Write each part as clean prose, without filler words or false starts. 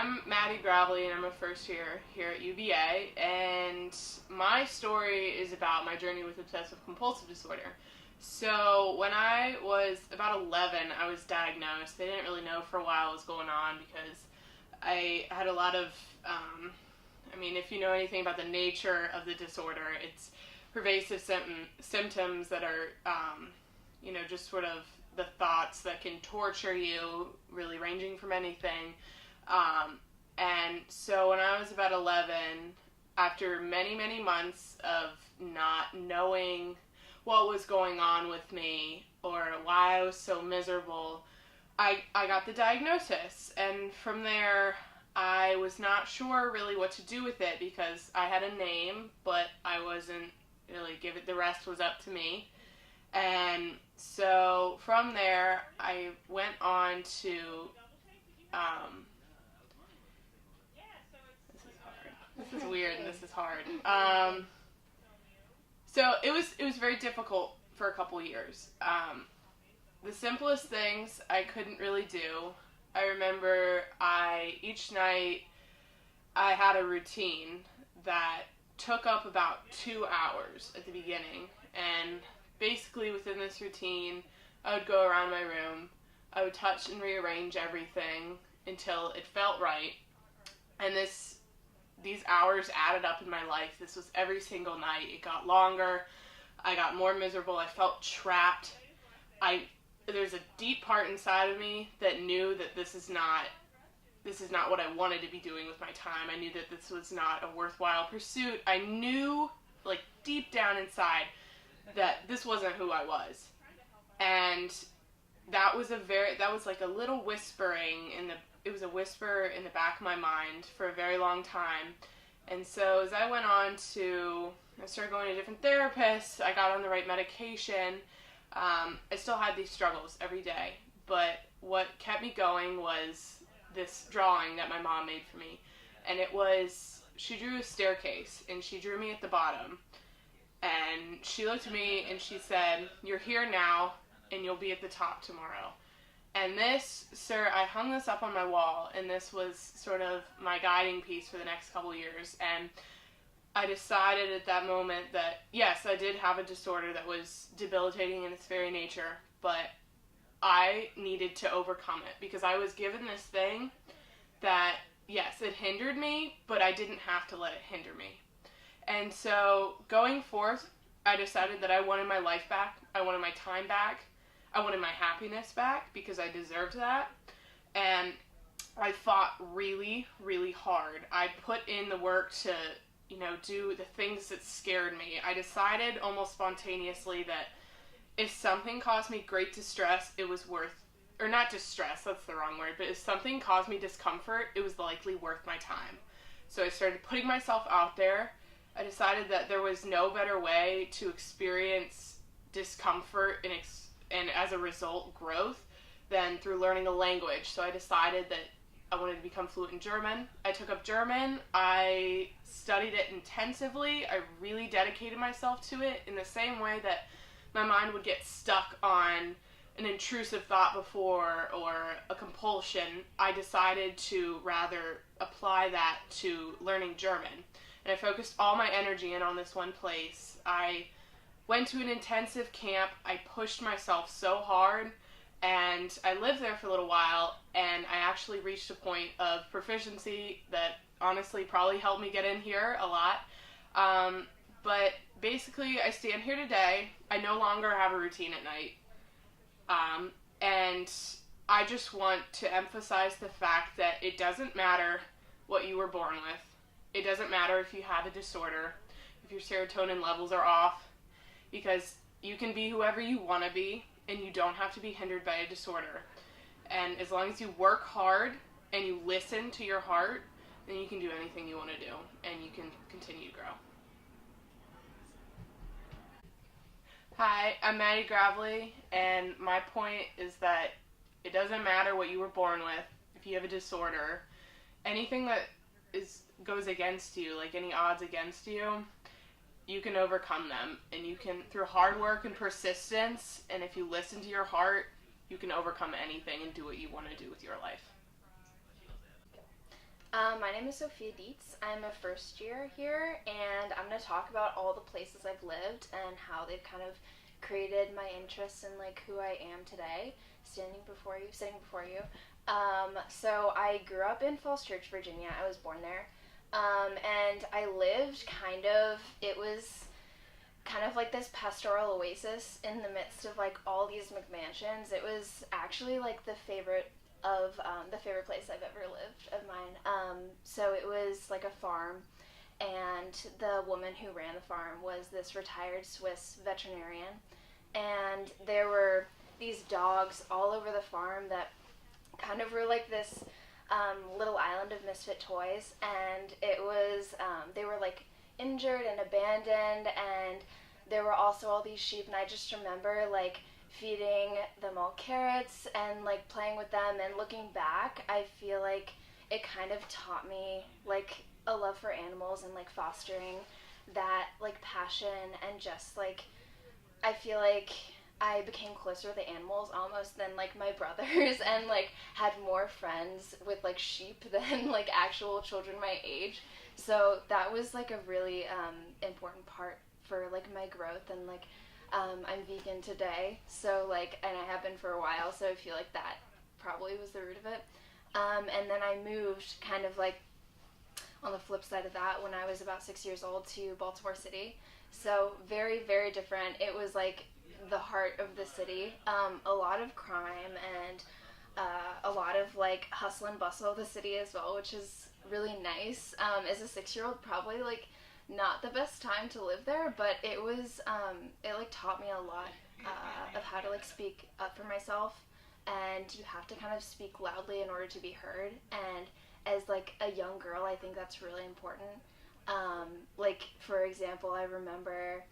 I'm Maddie Gravely, and I'm a first year here at UVA, and my story is about my journey with obsessive compulsive disorder. So, when I was about 11, I was diagnosed. They didn't really know for a while what was going on because I had a lot of, if you know anything about the nature of the disorder, it's pervasive symptoms that are, just sort of the thoughts that can torture you, really ranging from anything. And so when I was about 11, after many, many months of not knowing what was going on with me or why I was so miserable, I got the diagnosis. And from there, I was not sure really what to do with it because I had a name, but I wasn't really given, the rest was up to me. And so from there, I went on to, this is weird and this is hard. So it was very difficult for a couple years. The simplest things I couldn't really do. I remember each night I had a routine that took up about 2 hours at the beginning, and basically within this routine I would go around my room, I would touch and rearrange everything until it felt right, and these hours added up in my life. This was every single night. It got longer, I got more miserable, I felt trapped. There's a deep part inside of me that knew that this is not what I wanted to be doing with my time. I knew that this was not a worthwhile pursuit. I knew, like, deep down inside that this wasn't who I was. And that was like a little whispering it was a whisper in the back of my mind for a very long time. And so as I went on I started going to different therapists, I got on the right medication. I still had these struggles every day, but what kept me going was this drawing that my mom made for me. And she drew a staircase, and she drew me at the bottom. And she looked at me and she said, "You're here now, and you'll be at the top tomorrow." And I hung this up on my wall, and this was sort of my guiding piece for the next couple years. And I decided at that moment that, yes, I did have a disorder that was debilitating in its very nature, but I needed to overcome it because I was given this thing that, yes, it hindered me, but I didn't have to let it hinder me. And so going forth, I decided that I wanted my life back, I wanted my time back, I wanted my happiness back because I deserved that. And I fought really, really hard. I put in the work to do the things that scared me. I decided almost spontaneously that if something caused me great distress, it was or not distress, that's the wrong word, but if something caused me discomfort, it was likely worth my time. So I started putting myself out there. I decided that there was no better way to experience discomfort and as a result, growth than through learning a language. So I decided that I wanted to become fluent in German. I took up German. I studied it intensively. I really dedicated myself to it in the same way that my mind would get stuck on an intrusive thought before or a compulsion. I decided to rather apply that to learning German. And I focused all my energy in on this one place. I went to an intensive camp. I pushed myself so hard. And I lived there for a little while, and I actually reached a point of proficiency that honestly probably helped me get in here a lot. But basically, I stand here today. I no longer have a routine at night. And I just want to emphasize the fact that it doesn't matter what you were born with. It doesn't matter if you have a disorder, if your serotonin levels are off, because you can be whoever you want to be, and you don't have to be hindered by a disorder. And as long as you work hard and you listen to your heart, then you can do anything you want to do, and you can continue to grow. Hi, I'm Maddie Gravely, and my point is that it doesn't matter what you were born with. If you have a disorder, anything that goes against you, like any odds against you, you can overcome them, and you can, through hard work and persistence, and if you listen to your heart, you can overcome anything and do what you want to do with your life. My name is Sophia Dietz. I'm a first year here, and I'm going to talk about all the places I've lived and how they've kind of created my interests in like who I am today, sitting before you. So I grew up in Falls Church, Virginia. I was born there, and I lived it was kind of like this pastoral oasis in the midst of like all these McMansions. It was actually like the favorite place I've ever lived of mine. So it was like a farm, and the woman who ran the farm was this retired Swiss veterinarian, and there were these dogs all over the farm that kind of were like this little island of misfit toys, and they were like injured and abandoned, and there were also all these sheep, and I just remember like feeding them all carrots and like playing with them, and looking back I feel like it kind of taught me like a love for animals and like fostering that like passion, and just like I feel like I became closer with the animals almost than like my brothers and like had more friends with like sheep than like actual children my age. So that was like a really important part for like my growth, and like I'm vegan today, so like, and I have been for a while, so I feel like that probably was the root of it. And then I moved kind of like on the flip side of that when I was about 6 years old to Baltimore City. So very, very different. It was like the heart of the city. A lot of crime and a lot of like hustle and bustle of the city as well, which is really nice. As a 6 year old, probably like not the best time to live there, but it like taught me a lot of how to like speak up for myself, and you have to kind of speak loudly in order to be heard. And as like a young girl, I think that's really important. Like for example, I remember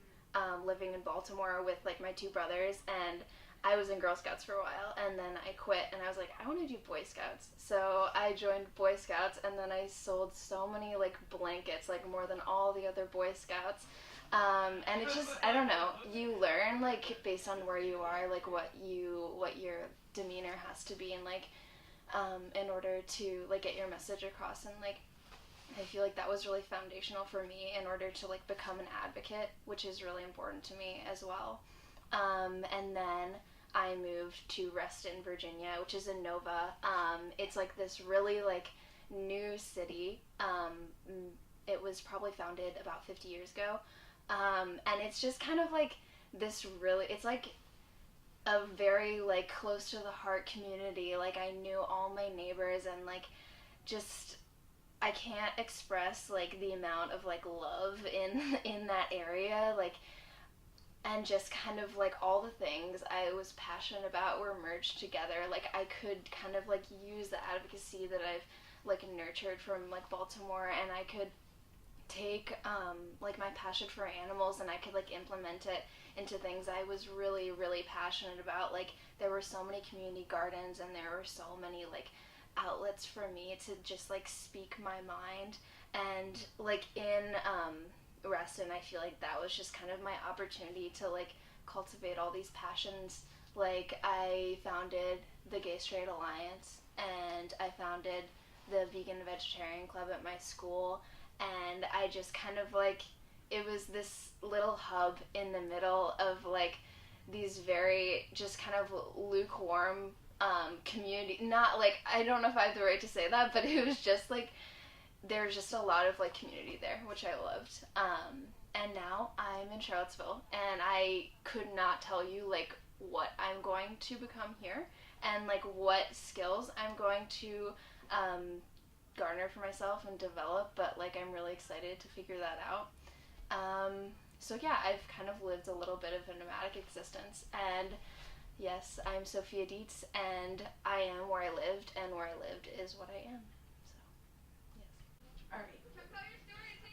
living in Baltimore with like my two brothers, and I was in Girl Scouts for a while, and then I quit, and I was like, I want to do Boy Scouts. So I joined Boy Scouts, and then I sold so many like blankets, like more than all the other Boy Scouts. And it's just, I don't know, you learn like based on where you are, like what your demeanor has to be, and like in order to like get your message across, and like I feel like that was really foundational for me in order to like become an advocate, which is really important to me as well. And then I moved to Reston, Virginia, which is in Nova. It's like this really like new city. It was probably founded about 50 years ago. And it's just kind of like it's like a very like close to the heart community. Like I knew all my neighbors, and like just I can't express like the amount of like love in that area, like, and just kind of like all the things I was passionate about were merged together. Like I could kind of like use the advocacy that I've like nurtured from like Baltimore, and I could take like my passion for animals, and I could like implement it into things I was really, really passionate about. Like there were so many community gardens, and there were so many like outlets for me to just like speak my mind. And like in Reston, I feel like that was just kind of my opportunity to like cultivate all these passions. Like I founded the Gay Straight Alliance, and I founded the Vegan and Vegetarian Club at my school, and I just kind of like, it was this little hub in the middle of like these very just kind of lukewarm community. Not like, I don't know if I have the right to say that, but it was just like there's just a lot of like community there, which I loved. And now I'm in Charlottesville, and I could not tell you like what I'm going to become here, and like what skills I'm going to garner for myself and develop. But like I'm really excited to figure that out. So yeah, I've kind of lived a little bit of a nomadic existence, and yes, I'm Sophia Dietz, and I am where I lived, and where I lived is what I am. So, yes. All right.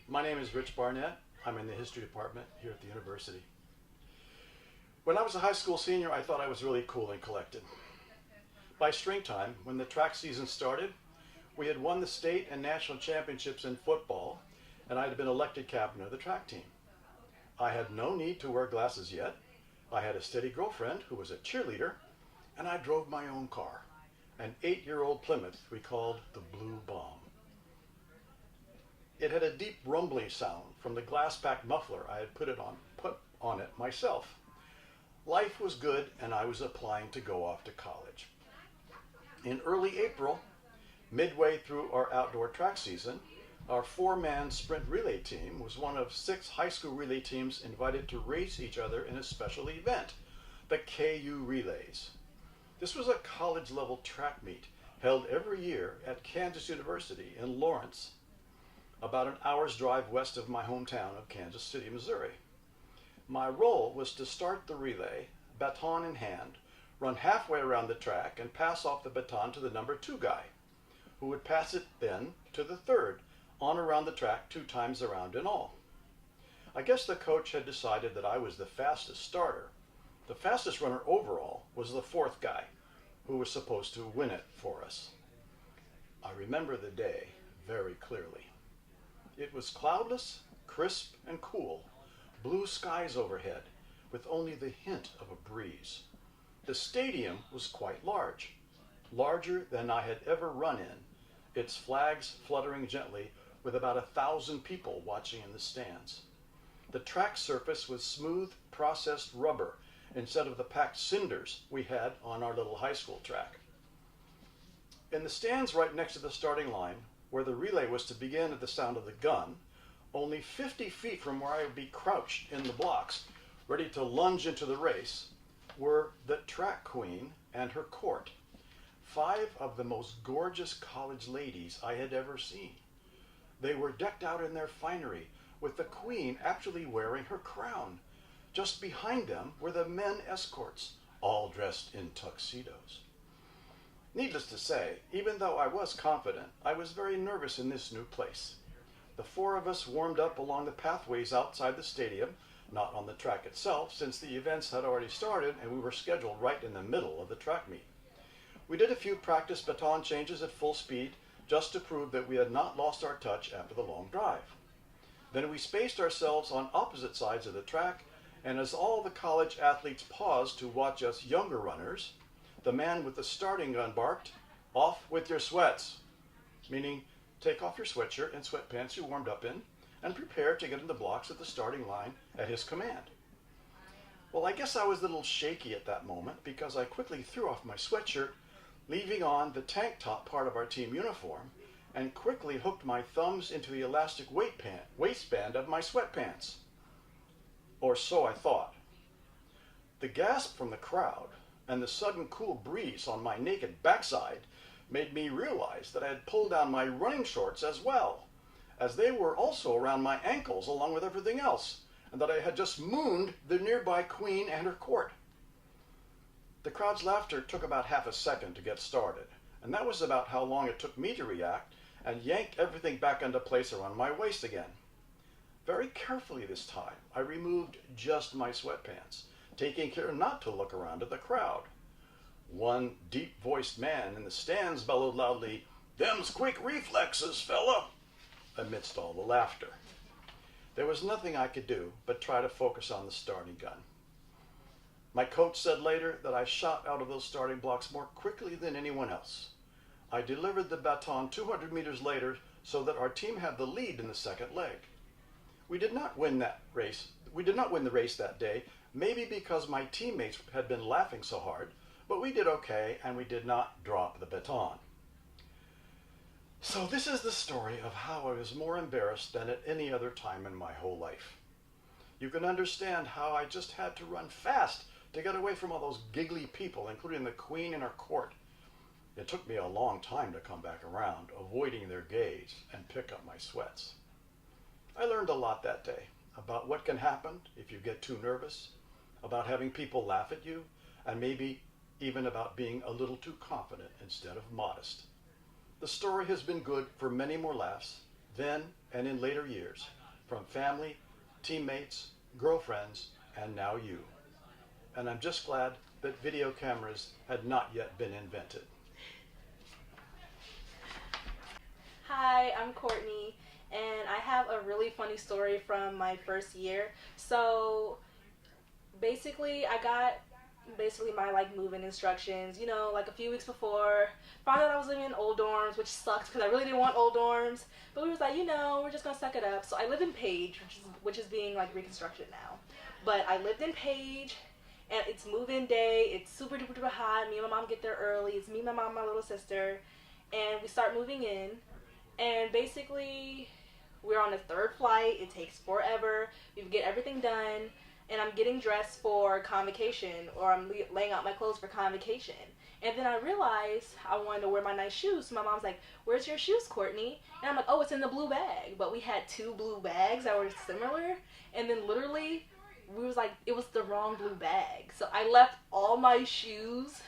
My name is Rich Barnett. I'm in the history department here at the university. When I was a high school senior, I thought I was really cool and collected. By springtime, when the track season started, we had won the state and national championships in football, and I had been elected captain of the track team. I had no need to wear glasses yet. I had a steady girlfriend who was a cheerleader, and I drove my own car, an 8-year-old Plymouth we called the Blue Bomb. It had a deep rumbling sound from the glass-backed muffler I had put on it myself. Life was good, and I was applying to go off to college. In early April, midway through our outdoor track season, our 4-man sprint relay team was one of 6 high school relay teams invited to race each other in a special event, the KU Relays. This was a college-level track meet held every year at Kansas University in Lawrence, about an hour's drive west of my hometown of Kansas City, Missouri. My role was to start the relay, baton in hand, run halfway around the track, and pass off the baton to the number 2 guy, who would pass it then to the 3rd, on around the track 2 times around in all. I guess the coach had decided that I was the fastest starter. The fastest runner overall was the 4th guy, who was supposed to win it for us. I remember the day very clearly. It was cloudless, crisp, and cool, blue skies overhead, with only the hint of a breeze. The stadium was quite large, larger than I had ever run in, its flags fluttering gently with about 1,000 people watching in the stands. The track surface was smooth, processed rubber instead of the packed cinders we had on our little high school track. In the stands right next to the starting line, where the relay was to begin at the sound of the gun, only 50 feet from where I would be crouched in the blocks, ready to lunge into the race, were the track queen and her court, 5 of the most gorgeous college ladies I had ever seen. They were decked out in their finery, with the queen actually wearing her crown. Just behind them were the men escorts, all dressed in tuxedos. Needless to say, even though I was confident, I was very nervous in this new place. The 4 of us warmed up along the pathways outside the stadium, not on the track itself, since the events had already started and we were scheduled right in the middle of the track meet. We did a few practice baton changes at full speed, just to prove that we had not lost our touch after the long drive. Then we spaced ourselves on opposite sides of the track, and as all the college athletes paused to watch us younger runners, the man with the starting gun barked, "Off with your sweats," meaning take off your sweatshirt and sweatpants you warmed up in, and prepare to get in the blocks at the starting line at his command. Well, I guess I was a little shaky at that moment because I quickly threw off my sweatshirt, leaving on the tank top part of our team uniform, and quickly hooked my thumbs into the elastic waistband of my sweatpants. Or so I thought. The gasp from the crowd and the sudden cool breeze on my naked backside made me realize that I had pulled down my running shorts as well, as they were also around my ankles along with everything else, and that I had just mooned the nearby queen and her court. The crowd's laughter took about half a second to get started, and that was about how long it took me to react and yank everything back into place around my waist again. Very carefully this time, I removed just my sweatpants, taking care not to look around at the crowd. One deep-voiced man in the stands bellowed loudly, "Them's quick reflexes, fella," amidst all the laughter. There was nothing I could do but try to focus on the starting gun. My coach said later that I shot out of those starting blocks more quickly than anyone else. I delivered the baton 200 meters later so that our team had the lead in the second leg. We did not win the race that day, maybe because my teammates had been laughing so hard, but we did okay and we did not drop the baton. So this is the story of how I was more embarrassed than at any other time in my whole life. You can understand how I just had to run fast to get away from all those giggly people, including the queen and her court. It took me a long time to come back around, avoiding their gaze, and pick up my sweats. I learned a lot that day about what can happen if you get too nervous, about having people laugh at you, and maybe even about being a little too confident instead of modest. The story has been good for many more laughs, then and in later years, from family, teammates, girlfriends, and now you. And I'm just glad that video cameras had not yet been invented. Hi, I'm Courtney, and I have a really funny story from my first year. So basically, I got basically my like move-in instructions. You know, like a few weeks before, found out I was living in old dorms, which sucked because I really didn't want old dorms. But we was like, you know, we're just gonna suck it up. So I live in Page, which is being like reconstructed now. But I lived in Page, and it's move-in day. It's super duper duper hot. Me and my mom get there early. It's me, my mom, my little sister, and we start moving in. And basically, we're on the third flight. It takes forever. We get everything done. And I'm getting dressed for convocation, or I'm laying out my clothes for convocation. And then I realized I wanted to wear my nice shoes. So my mom's like, "Where's your shoes, Courtney?" And I'm like, "Oh, it's in the blue bag." But we had two blue bags that were similar. And then literally, we was like, it was the wrong blue bag. So I left all my shoes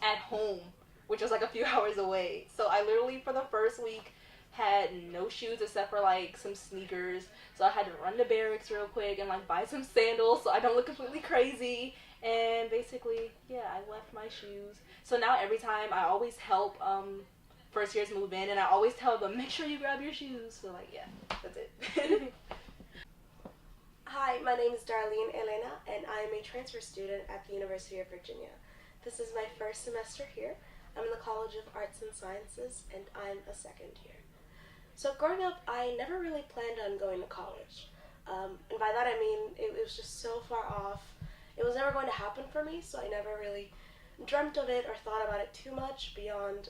at home, which was like a few hours away. So I literally, for the first week, had no shoes except for like some sneakers. So I had to run to barracks real quick and like buy some sandals so I don't look completely crazy. And basically, yeah, I left my shoes. So now every time I always help first years move in, and I always tell them, make sure you grab your shoes. So like, yeah, that's it. Hi, my name is Darlene Elena, and I am a transfer student at the University of Virginia. This is my first semester here. I'm in the College of Arts and Sciences, and I'm a second year. So growing up, I never really planned on going to college. And by that I mean it was just so far off. It was never going to happen for me, so I never really dreamt of it or thought about it too much beyond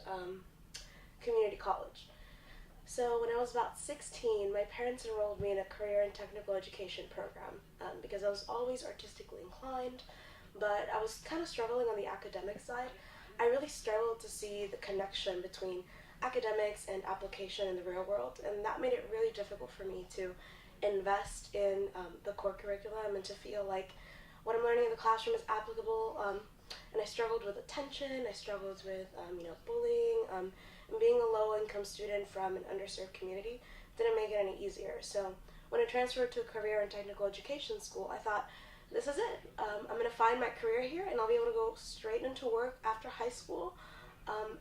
community college. So when I was about 16, my parents enrolled me in a career and technical education program because I was always artistically inclined, but I was kind of struggling on the academic side. I really struggled to see the connection between academics and application in the real world, and that made it really difficult for me to invest in the core curriculum and to feel like what I'm learning in the classroom is applicable. And I struggled with attention, I struggled with bullying, and being a low-income student from an underserved community didn't make it any easier. So when I transferred to a career and technical education school, I thought, this is it. I'm going to find my career here, and I'll be able to go straight into work after high school.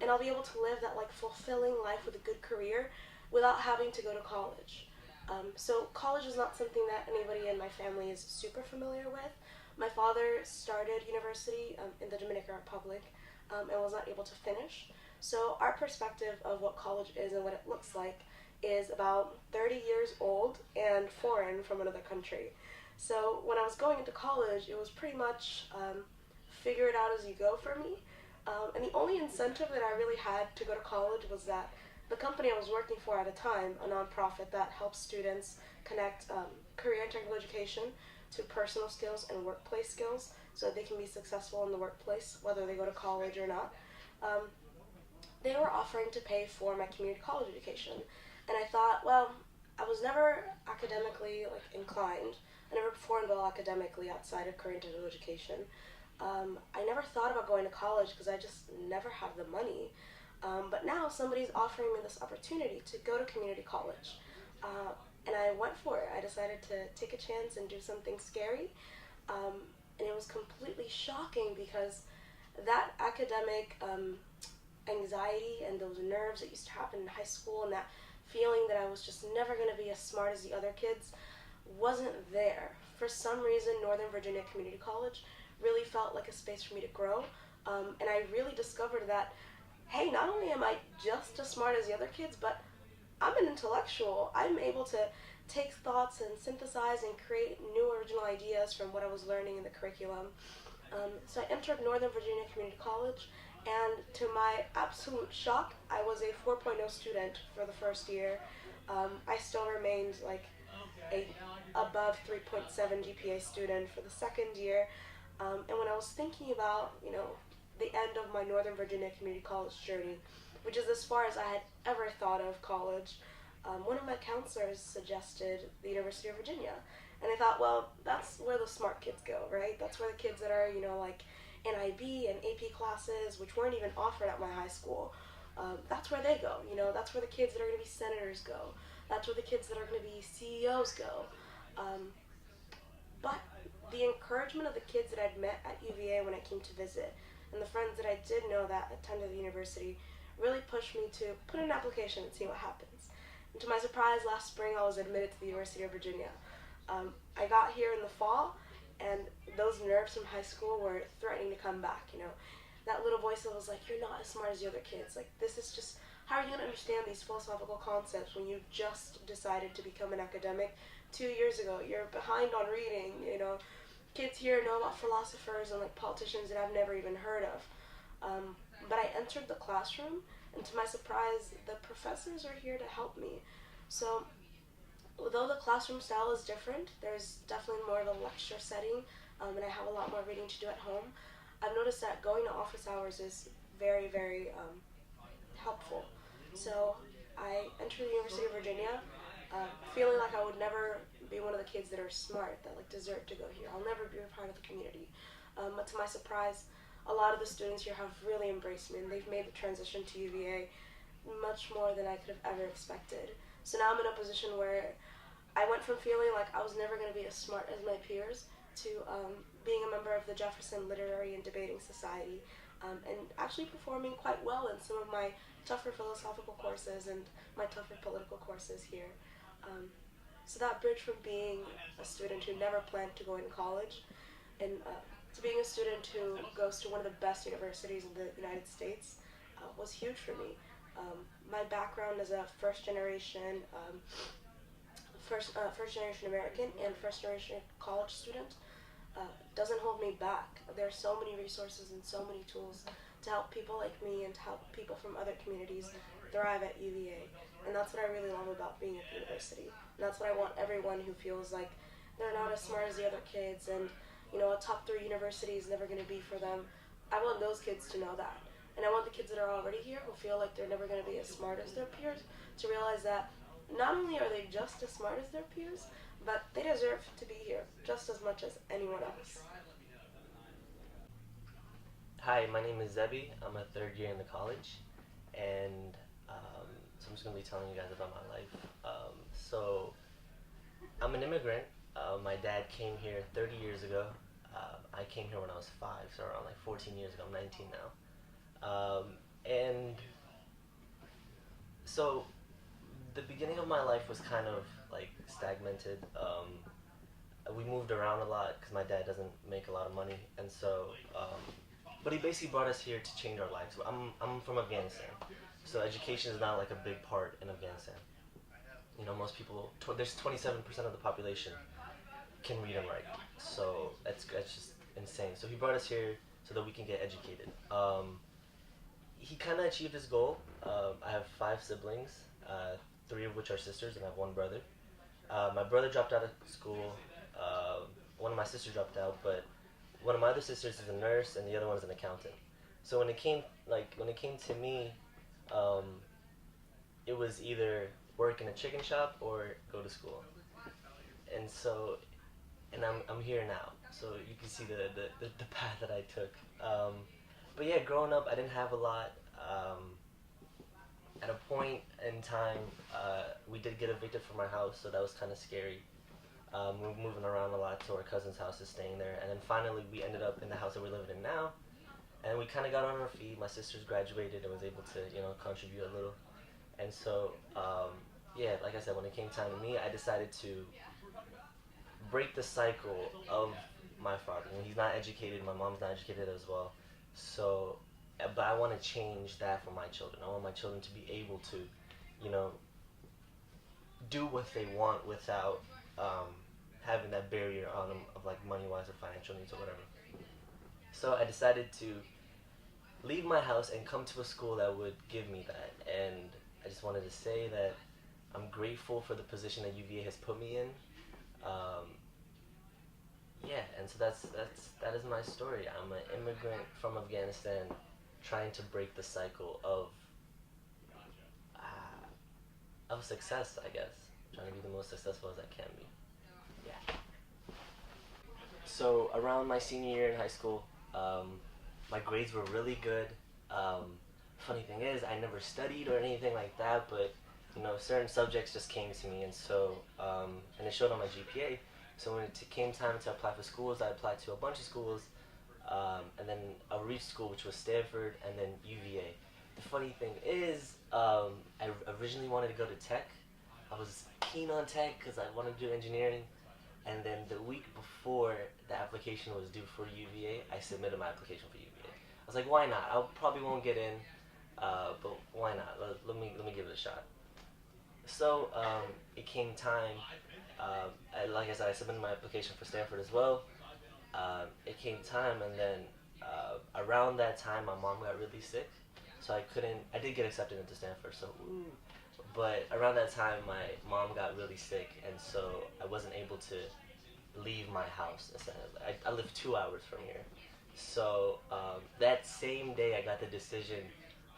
And I'll be able to live that like fulfilling life with a good career without having to go to college. So college is not something that anybody in my family is super familiar with. My father started university in the Dominican Republic and was not able to finish. So our perspective of what college is and what it looks like is about 30 years old and foreign from another country. So when I was going into college, it was pretty much figure it out as you go for me. And the only incentive that I really had to go to college was that the company I was working for at the time, a nonprofit that helps students connect career and technical education to personal skills and workplace skills so that they can be successful in the workplace, whether they go to college or not. They were offering to pay for my community college education. And I thought, well, I was never academically inclined. I never performed well academically outside of career and technical education. I never thought about going to college because I just never had the money. But now somebody's offering me this opportunity to go to community college. And I went for it. I decided to take a chance and do something scary. And it was completely shocking because that academic anxiety and those nerves that used to happen in high school and that feeling that I was just never going to be as smart as the other kids wasn't there. For some reason, Northern Virginia Community College really felt like a space for me to grow. And I really discovered that, hey, not only am I just as smart as the other kids, but I'm an intellectual. I'm able to take thoughts and synthesize and create new original ideas from what I was learning in the curriculum. So I entered Northern Virginia Community College, and to my absolute shock, I was a 4.0 student for the first year. I still remained a above 3.7 GPA student for the second year. And when I was thinking about, the end of my Northern Virginia Community College journey, which is as far as I had ever thought of college, one of my counselors suggested the University of Virginia. And I thought, well, that's where the smart kids go, right? That's where the kids that are, NIB and AP classes, which weren't even offered at my high school, that's where they go. That's where the kids that are going to be senators go. That's where the kids that are going to be CEOs go. But the encouragement of the kids that I'd met at UVA when I came to visit, and the friends that I did know that attended the university, really pushed me to put in an application and see what happens. And to my surprise, last spring I was admitted to the University of Virginia. I got here in the fall, And those nerves from high school were threatening to come back, you know. That little voice that was like, you're not as smart as the other kids. Like, this is just, how are you going to understand these philosophical concepts when you just decided to become an academic 2 years ago? You're behind on reading, you know. Kids here know about philosophers and like politicians that I've never even heard of. But I entered the classroom, and to my surprise, the professors are here to help me. So, although the classroom style is different, there's definitely more of a lecture setting, and I have a lot more reading to do at home. I've noticed that going to office hours is very, very helpful. So I entered the University of Virginia feeling like I would never be one of the kids that are smart, that like deserve to go here. I'll never be a part of the community. But to my surprise, a lot of the students here have really embraced me, and they've made the transition to UVA much more than I could have ever expected. So now I'm in a position where I went from feeling like I was never going to be as smart as my peers to being a member of the Jefferson Literary and Debating Society, and actually performing quite well in some of my tougher philosophical courses and my tougher political courses here. So that bridge from being a student who never planned to go in college and to being a student who goes to one of the best universities in the United States was huge for me. My background as a first generation American and first generation college student doesn't hold me back. There are so many resources and so many tools to help people like me and to help people from other communities thrive at UVA. And that's what I really love about being at the university. And that's what I want everyone who feels like they're not as smart as the other kids and, you know, a top 3 university is never going to be for them. I want those kids to know that. And I want the kids that are already here who feel like they're never going to be as smart as their peers to realize that not only are they just as smart as their peers, but they deserve to be here just as much as anyone else. Hi, my name is Zebi. I'm a third year in the college, and so I'm just going to be telling you guys about my life. So I'm an immigrant. My dad came here 30 years ago. I came here when I was 5, so around like 14 years ago. I'm 19 now. And so the beginning of my life was kind of like stagnated. We moved around a lot because my dad doesn't make a lot of money, and so but he basically brought us here to change our lives. I'm from Afghanistan, so education is not like a big part in Afghanistan. You know, most people, there's 27% of the population can read and write, so that's just insane. So he brought us here so that we can get educated. He kind of achieved his goal. I have 5 siblings, 3 of which are sisters, and I have 1 brother. My brother dropped out of school. One of my sisters dropped out, but one of my other sisters is a nurse, and the other one is an accountant. So when it came to me, it was either work in a chicken shop or go to school. And so, and I'm here now. So you can see the path that I took. But yeah, growing up, I didn't have a lot. At a point in time, we did get evicted from our house, so that was kind of scary. We were moving around a lot to our cousin's house, staying there, and then finally we ended up in the house that we're living in now, and we kind of got on our feet. My sisters graduated and was able to, you know, contribute a little, and so, yeah, like I said, when it came time to me, I decided to break the cycle of my father. You know, he's not educated, my mom's not educated as well, so, but I want to change that for my children. I want my children to be able to, you know, do what they want without having that barrier on them of like money-wise or financial needs or whatever. So I decided to leave my house and come to a school that would give me that. And I just wanted to say that I'm grateful for the position that UVA has put me in. Yeah, and so that is my story. I'm an immigrant from Afghanistan, trying to break the cycle of success, I guess. Trying to be the most successful as I can be. Yeah. So around my senior year in high school, my grades were really good. Funny thing is, I never studied or anything like that, but you know, certain subjects just came to me, and so and it showed on my GPA. So when it came time to apply for schools, I applied to a bunch of schools, and then I reached school, which was Stanford, and then UVA. The funny thing is, I originally wanted to go to tech. I was keen on tech because I wanted to do engineering, And then the week before the application was due for UVA, I submitted my application for UVA. I was like, why not? I probably won't get in, but why not? Let me give it a shot. So it came time. Like I said, I submitted my application for Stanford as well. It came time, and then around that time, my mom got really sick, so I did get accepted into Stanford. So, but around that time, my mom got really sick, and so I wasn't able to leave my house. I live 2 hours from here. So that same day, I got the decision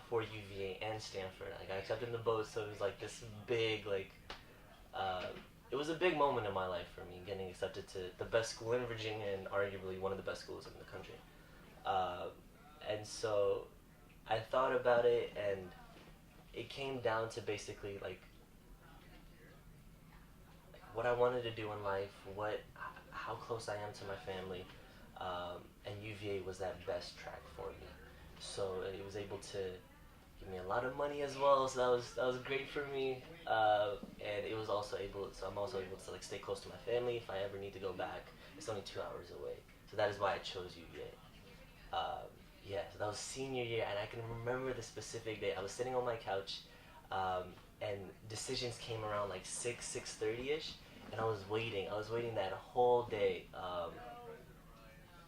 for UVA and Stanford. I got accepted in the both, so it was like this big, it was a big moment in my life for me, getting accepted to the best school in Virginia and arguably one of the best schools in the country. And so I thought about it, and it came down to basically what I wanted to do in life, how close I am to my family, and UVA was that best track for me. So it was able to give me a lot of money as well, so that was great for me. And it was also I'm also able to stay close to my family if I ever need to go back. It's only 2 hours away, so that is why I chose UVA. So that was senior year, and I can remember the specific day. I was sitting on my couch, and decisions came around 6:30ish, and I was waiting that whole day.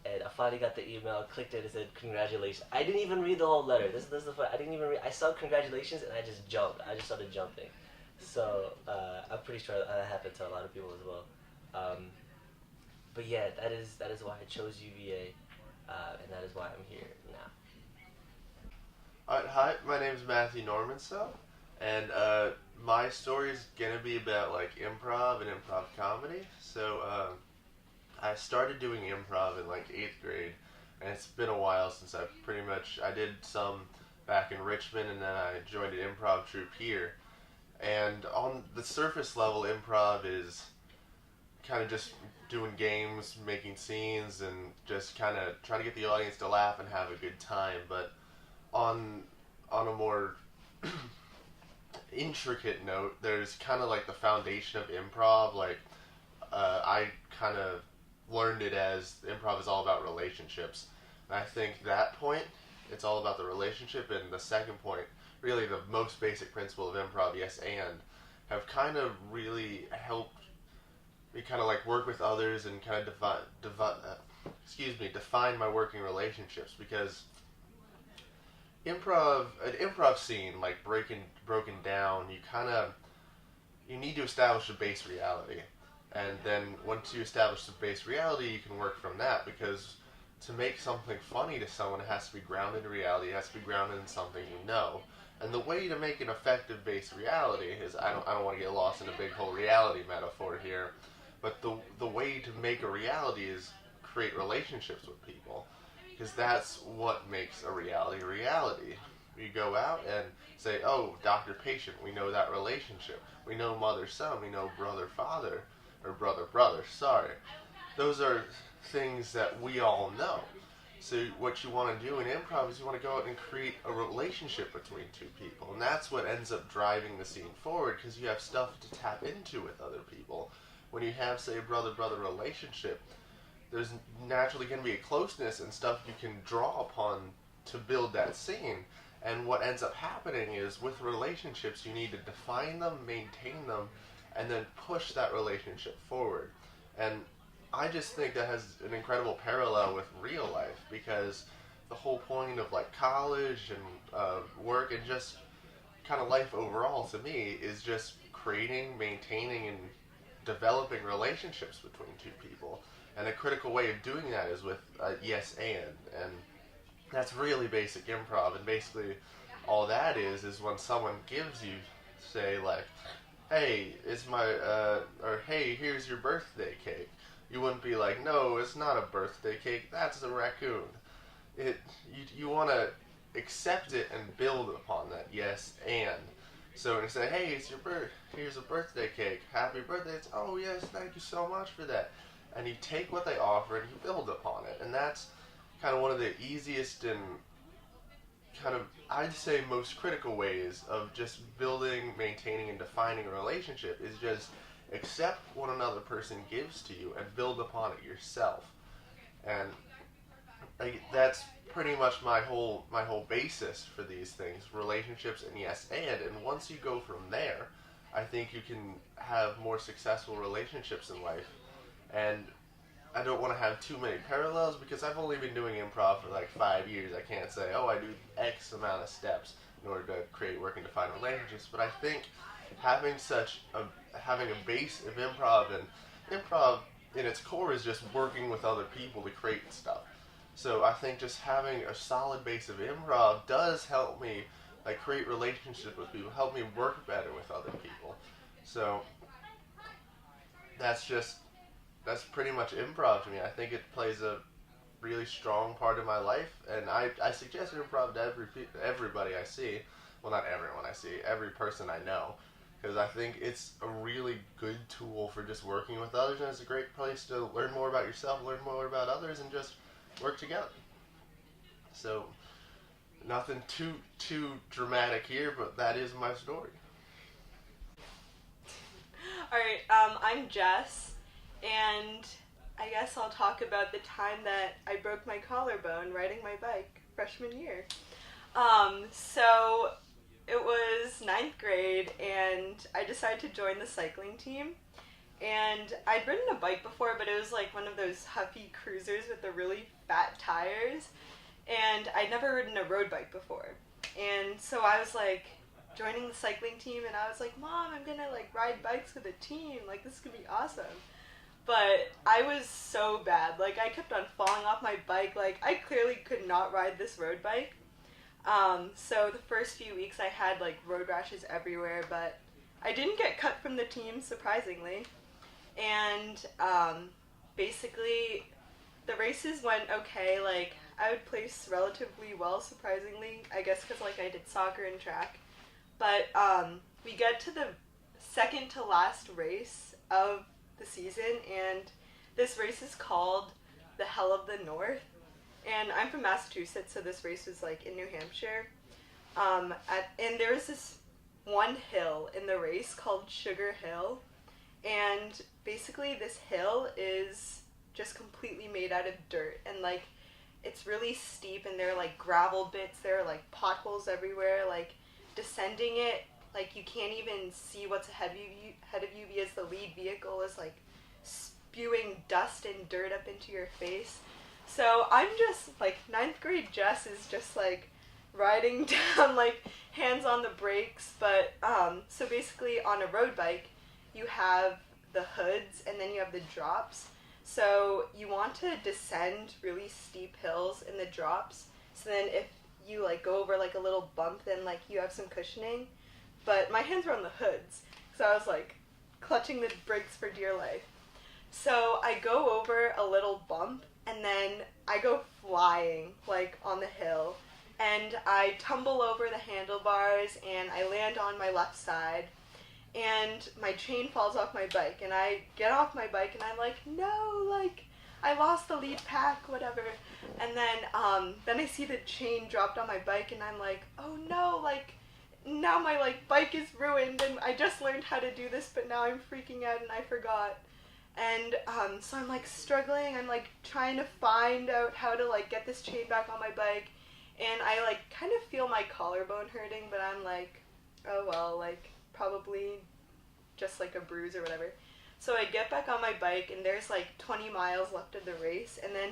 And I finally got the email, clicked it, it said congratulations. I didn't even read the whole letter. This is the fun. I didn't even read. I saw congratulations, and I just jumped. I just started jumping. So I'm pretty sure that happened to a lot of people as well. But yeah, that is why I chose UVA, and that is why I'm here now. Alright, hi, my name is Matthew Normanso, and my story is gonna be about improv and improv comedy. So I started doing improv in 8th grade, and it's been a while since I did some back in Richmond, and then I joined an improv troupe here. And on the surface level, improv is kind of just doing games, making scenes, and just kind of trying to get the audience to laugh and have a good time. But on a more intricate note, there's kind of the foundation of improv. I kind of learned it as improv is all about relationships. And I think that point, it's all about the relationship, and the second point, really the most basic principle of improv, yes and, have kind of really helped me kind of work with others and kind of define my working relationships, because an improv scene, broken down, you need to establish a base reality. And then once you establish the base reality, you can work from that, because to make something funny to someone, it has to be grounded in reality, it has to be grounded in something you know. And the way to make an effective base reality is, I don't want to get lost in a big whole reality metaphor here, but the way to make a reality is create relationships with people, because that's what makes a reality a reality. You go out and say, oh, doctor-patient, we know that relationship. We know mother-son, we know brother-father, or brother-brother, sorry. Those are things that we all know. So what you want to do in improv is you want to go out and create a relationship between two people. And that's what ends up driving the scene forward, because you have stuff to tap into with other people. When you have, say, a brother-brother relationship, there's naturally going to be a closeness and stuff you can draw upon to build that scene. And what ends up happening is, with relationships, you need to define them, maintain them, and then push that relationship forward. And I just think that has an incredible parallel with real life, because the whole point of college and work and just kind of life overall, to me, is just creating, maintaining, and developing relationships between two people. And a critical way of doing that is with yes and that's really basic improv. And basically all that is when someone gives you, say, hey, it's my or hey, here's your birthday cake. You wouldn't be like, no, it's not a birthday cake, that's a raccoon. You want to accept it and build upon that yes and. So when you say, hey, it's here's a birthday cake, happy birthday, it's, oh yes, thank you so much for that. And you take what they offer and you build upon it. And that's kind of one of the easiest and kind of, I'd say, most critical ways of just building, maintaining, and defining a relationship, is just accept what another person gives to you and build upon it yourself. And that's pretty much my whole basis for these things, relationships and yes and once you go from there, I think you can have more successful relationships in life. And I don't want to have too many parallels because I've only been doing improv for like 5 years. I can't say, oh, I do X amount of steps in order to create working defined relationships. But I think having a base of improv, and improv in its core is just working with other people to create stuff. So I think just having a solid base of improv does help me like create relationships with people, help me work better with other people. So that's pretty much improv to me. I think it plays a really strong part of my life, and I suggest improv to everybody I see. Well, not everyone I see, every person I know, because I think it's a really good tool for just working with others, and it's a great place to learn more about yourself, learn more about others, and just work together. So nothing too dramatic here, but that is my story. Alright, I'm Jess, and I guess I'll talk about the time that I broke my collarbone riding my bike freshman year. So it was 9th grade, and I decided to join the cycling team. And I'd ridden a bike before, but it was like one of those Huffy cruisers with the really fat tires. And I'd never ridden a road bike before. And so I was like joining the cycling team, and I was like, Mom, I'm gonna like ride bikes with a team. Like, this could be awesome. But I was so bad. Like, I kept on falling off my bike. Like, I clearly could not ride this road bike. So the first few weeks I had like road rashes everywhere, but I didn't get cut from the team, surprisingly. And basically the races went okay. Like, I would place relatively well, surprisingly, I guess because like I did soccer and track. But we get to the second to last race of the season, and this race is called the Hell of the North. And I'm from Massachusetts, so this race was like in New Hampshire. And there was this one hill in the race called Sugar Hill. And basically this hill is just completely made out of dirt, and like it's really steep, and there are like gravel bits, there are like potholes everywhere. Like, descending it, like you can't even see what's ahead of you because the lead vehicle is like spewing dust and dirt up into your face. So I'm just like 9th grade Jess is just like riding down, like hands on the brakes. But so basically on a road bike you have the hoods and then you have the drops. So you want to descend really steep hills in the drops, so then if you like go over like a little bump, then like you have some cushioning. But my hands were on the hoods, so I was like clutching the brakes for dear life. So I go over a little bump, and then I go flying like on the hill, and I tumble over the handlebars, and I land on my left side, and my chain falls off my bike, and I get off my bike, and I'm like, no, like I lost the lead pack, whatever. And then I see the chain dropped on my bike, and I'm like, oh no, like now my like bike is ruined, and I just learned how to do this, but now I'm freaking out and I forgot. And so I'm like struggling, I'm like trying to find out how to like get this chain back on my bike, and I like kind of feel my collarbone hurting, but I'm like, oh well, like probably just like a bruise or whatever. So I get back on my bike, and there's like 20 miles left of the race, and then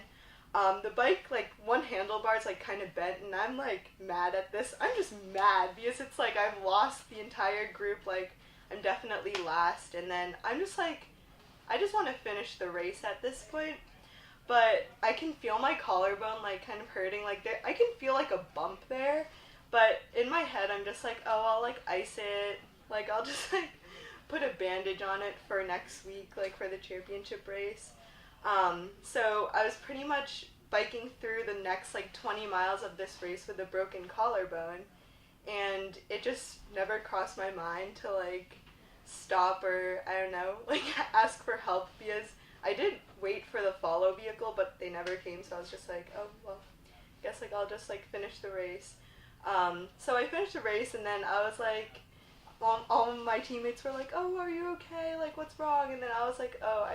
the bike, like one handlebar is like kind of bent, and I'm like mad at this. I'm just mad because it's like I've lost the entire group, like I'm definitely last, and then I'm just like, I just want to finish the race at this point. But I can feel my collarbone like kind of hurting, like there, I can feel like a bump there, but in my head I'm just like, oh, I'll like ice it, like I'll just like put a bandage on it for next week, like for the championship race. So I was pretty much biking through the next like 20 miles of this race with a broken collarbone, and it just never crossed my mind to like stop or I don't know, like ask for help, because I did wait for the follow vehicle, but they never came, so I was just like, oh well, guess like I'll just like finish the race. So I finished the race, and then I was like, all of my teammates were like, "Oh, are you okay? Like, what's wrong?" And then I was like, "Oh,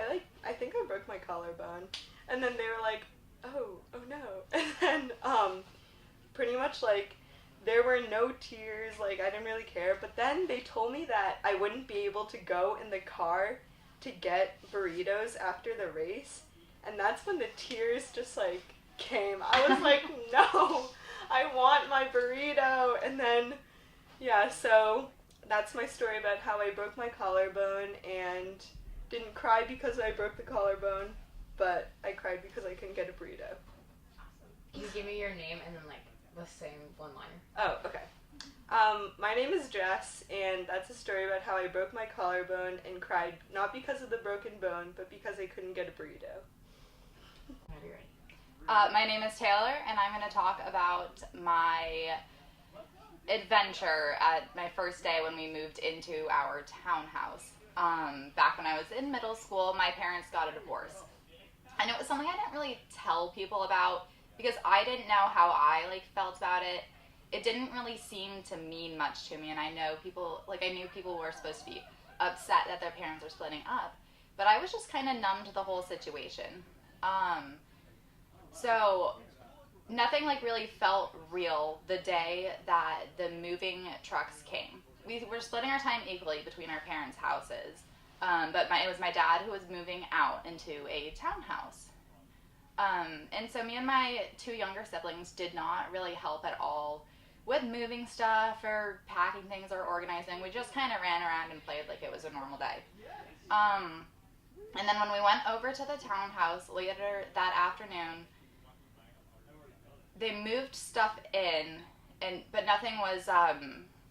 I think I broke my collarbone." And then they were like, "Oh no." And then pretty much like there were no tears, like I didn't really care. But then they told me that I wouldn't be able to go in the car to get burritos after the race, and that's when the tears just like came. I was like, "No, I want my burrito." And then yeah, so that's my story about how I broke my collarbone, and didn't cry because I broke the collarbone, but I cried because I couldn't get a burrito. Can you give me your name and then like the same one-liner? Oh, okay. My name is Jess, and that's a story about how I broke my collarbone and cried not because of the broken bone, but because I couldn't get a burrito. Whenever you're ready. My name is Taylor, and I'm going to talk about my adventure at my first day when we moved into our townhouse. Back when I was in middle school, my parents got a divorce. And it was something I didn't really tell people about because I didn't know how I felt about it. It didn't really seem to mean much to me, and I knew people were supposed to be upset that their parents are splitting up, but I was just kind of numb to the whole situation. So nothing really felt real the day that the moving trucks came. We were splitting our time equally between our parents' houses, but it was my dad who was moving out into a townhouse. And so me and my two younger siblings did not really help at all with moving stuff or packing things or organizing. We just kind of ran around and played like it was a normal day. And then when we went over to the townhouse later that afternoon, they moved stuff in, but nothing was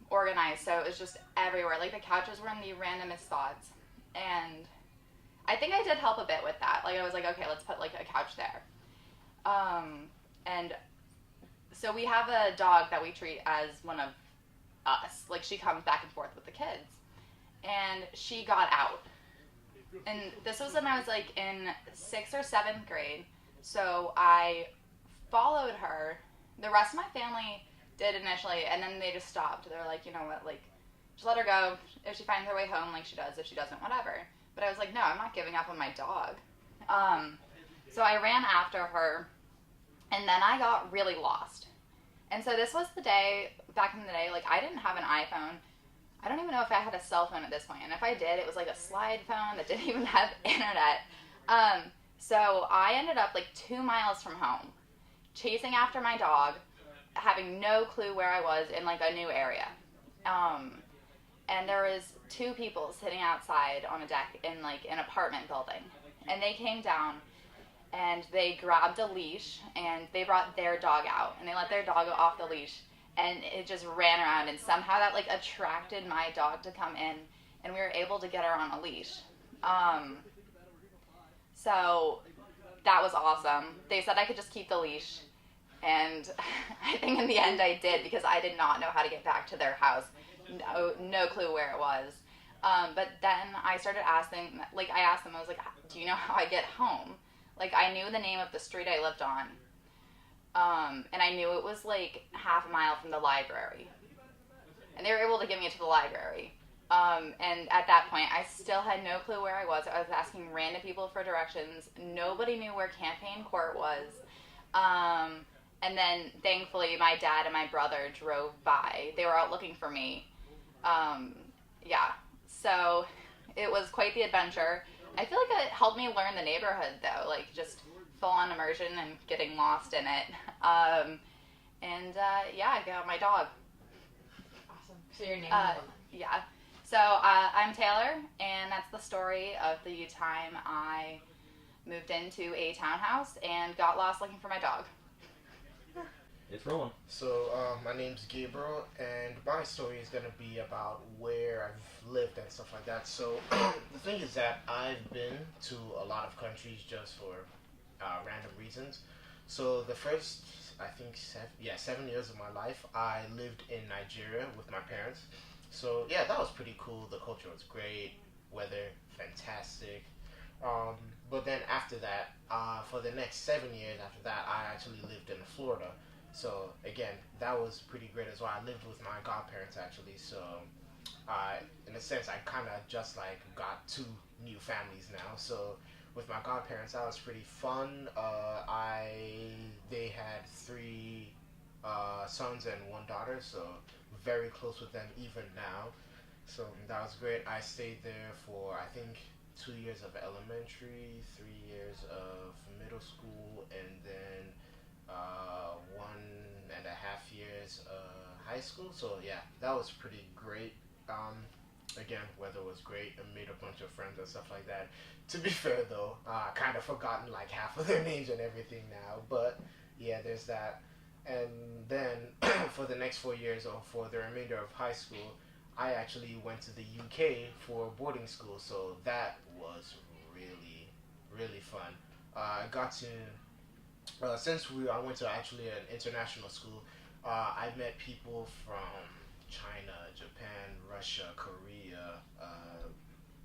organized, so it was just everywhere. Like the couches were in the randomest spots, and I think I did help a bit with that. Like I was like, okay, let's put a couch there. And so we have a dog that we treat as one of us. Like she comes back and forth with the kids, and she got out. And this was when I was in 6th or 7th grade. So I followed her. The rest of my family did initially, and then they just stopped. They were like, you know what, just let her go. If she finds her way home, she does. If she doesn't, whatever. But I was like, no, I'm not giving up on my dog. So I ran after her, and then I got really lost. And so this was the day, back in the day, I didn't have an iPhone. I don't even know if I had a cell phone at this point. And if I did, it was a slide phone that didn't even have internet. So I ended up 2 miles from home, chasing after my dog, having no clue where I was in a new area. And there was 2 people sitting outside on a deck in an apartment building. And they came down and they grabbed a leash and they brought their dog out and they let their dog off the leash, and it just ran around, and somehow that attracted my dog to come in, and we were able to get her on a leash. So that was awesome. They said I could just keep the leash, and I think in the end I did, because I did not know how to get back to their house. No clue where it was. But then I started asking, I asked them, I was like, do you know how I get home? I knew the name of the street I lived on. And I knew it was half a mile from the library. And they were able to get me to the library. And at that point, I still had no clue where I was. I was asking random people for directions. Nobody knew where Campaign Court was. And then, thankfully, my dad and my brother drove by. They were out looking for me. Yeah. So it was quite the adventure. I feel like it helped me learn the neighborhood, though. Just full-on immersion and getting lost in it. Yeah, I got my dog. Awesome. So your name is Woman. Yeah. So I'm Taylor, and that's the story of the time I moved into a townhouse and got lost looking for my dog. It's rolling. So my name's Gabriel, and my story is gonna be about where I've lived and stuff like that. So the thing is that I've been to a lot of countries just for random reasons. So the first, I think 7 years of my life, I lived in Nigeria with my parents. So yeah, that was pretty cool. The culture was great, weather fantastic. But then after that, for the next 7 years after that, I actually lived in Florida. So again, that was pretty great as well. I lived with my godparents actually, so I a sense, I kind of just like got two new families now. So with my godparents, that was pretty fun. They had three sons and one daughter, so very close with them even now. So that was great. I stayed there for I think 2 years of elementary, 3 years of middle school, and then 1.5 years high school. So yeah, that was pretty great. Again, weather was great and made a bunch of friends and stuff like that. To be fair though, I kind of forgotten like half of their names and everything now, but yeah, there's that. And then for the next 4 years or for the remainder of high school, I actually went to the UK for boarding school, so that was really, really fun. I got to, I went to actually an international school, I met people from China, Japan, Russia, Korea,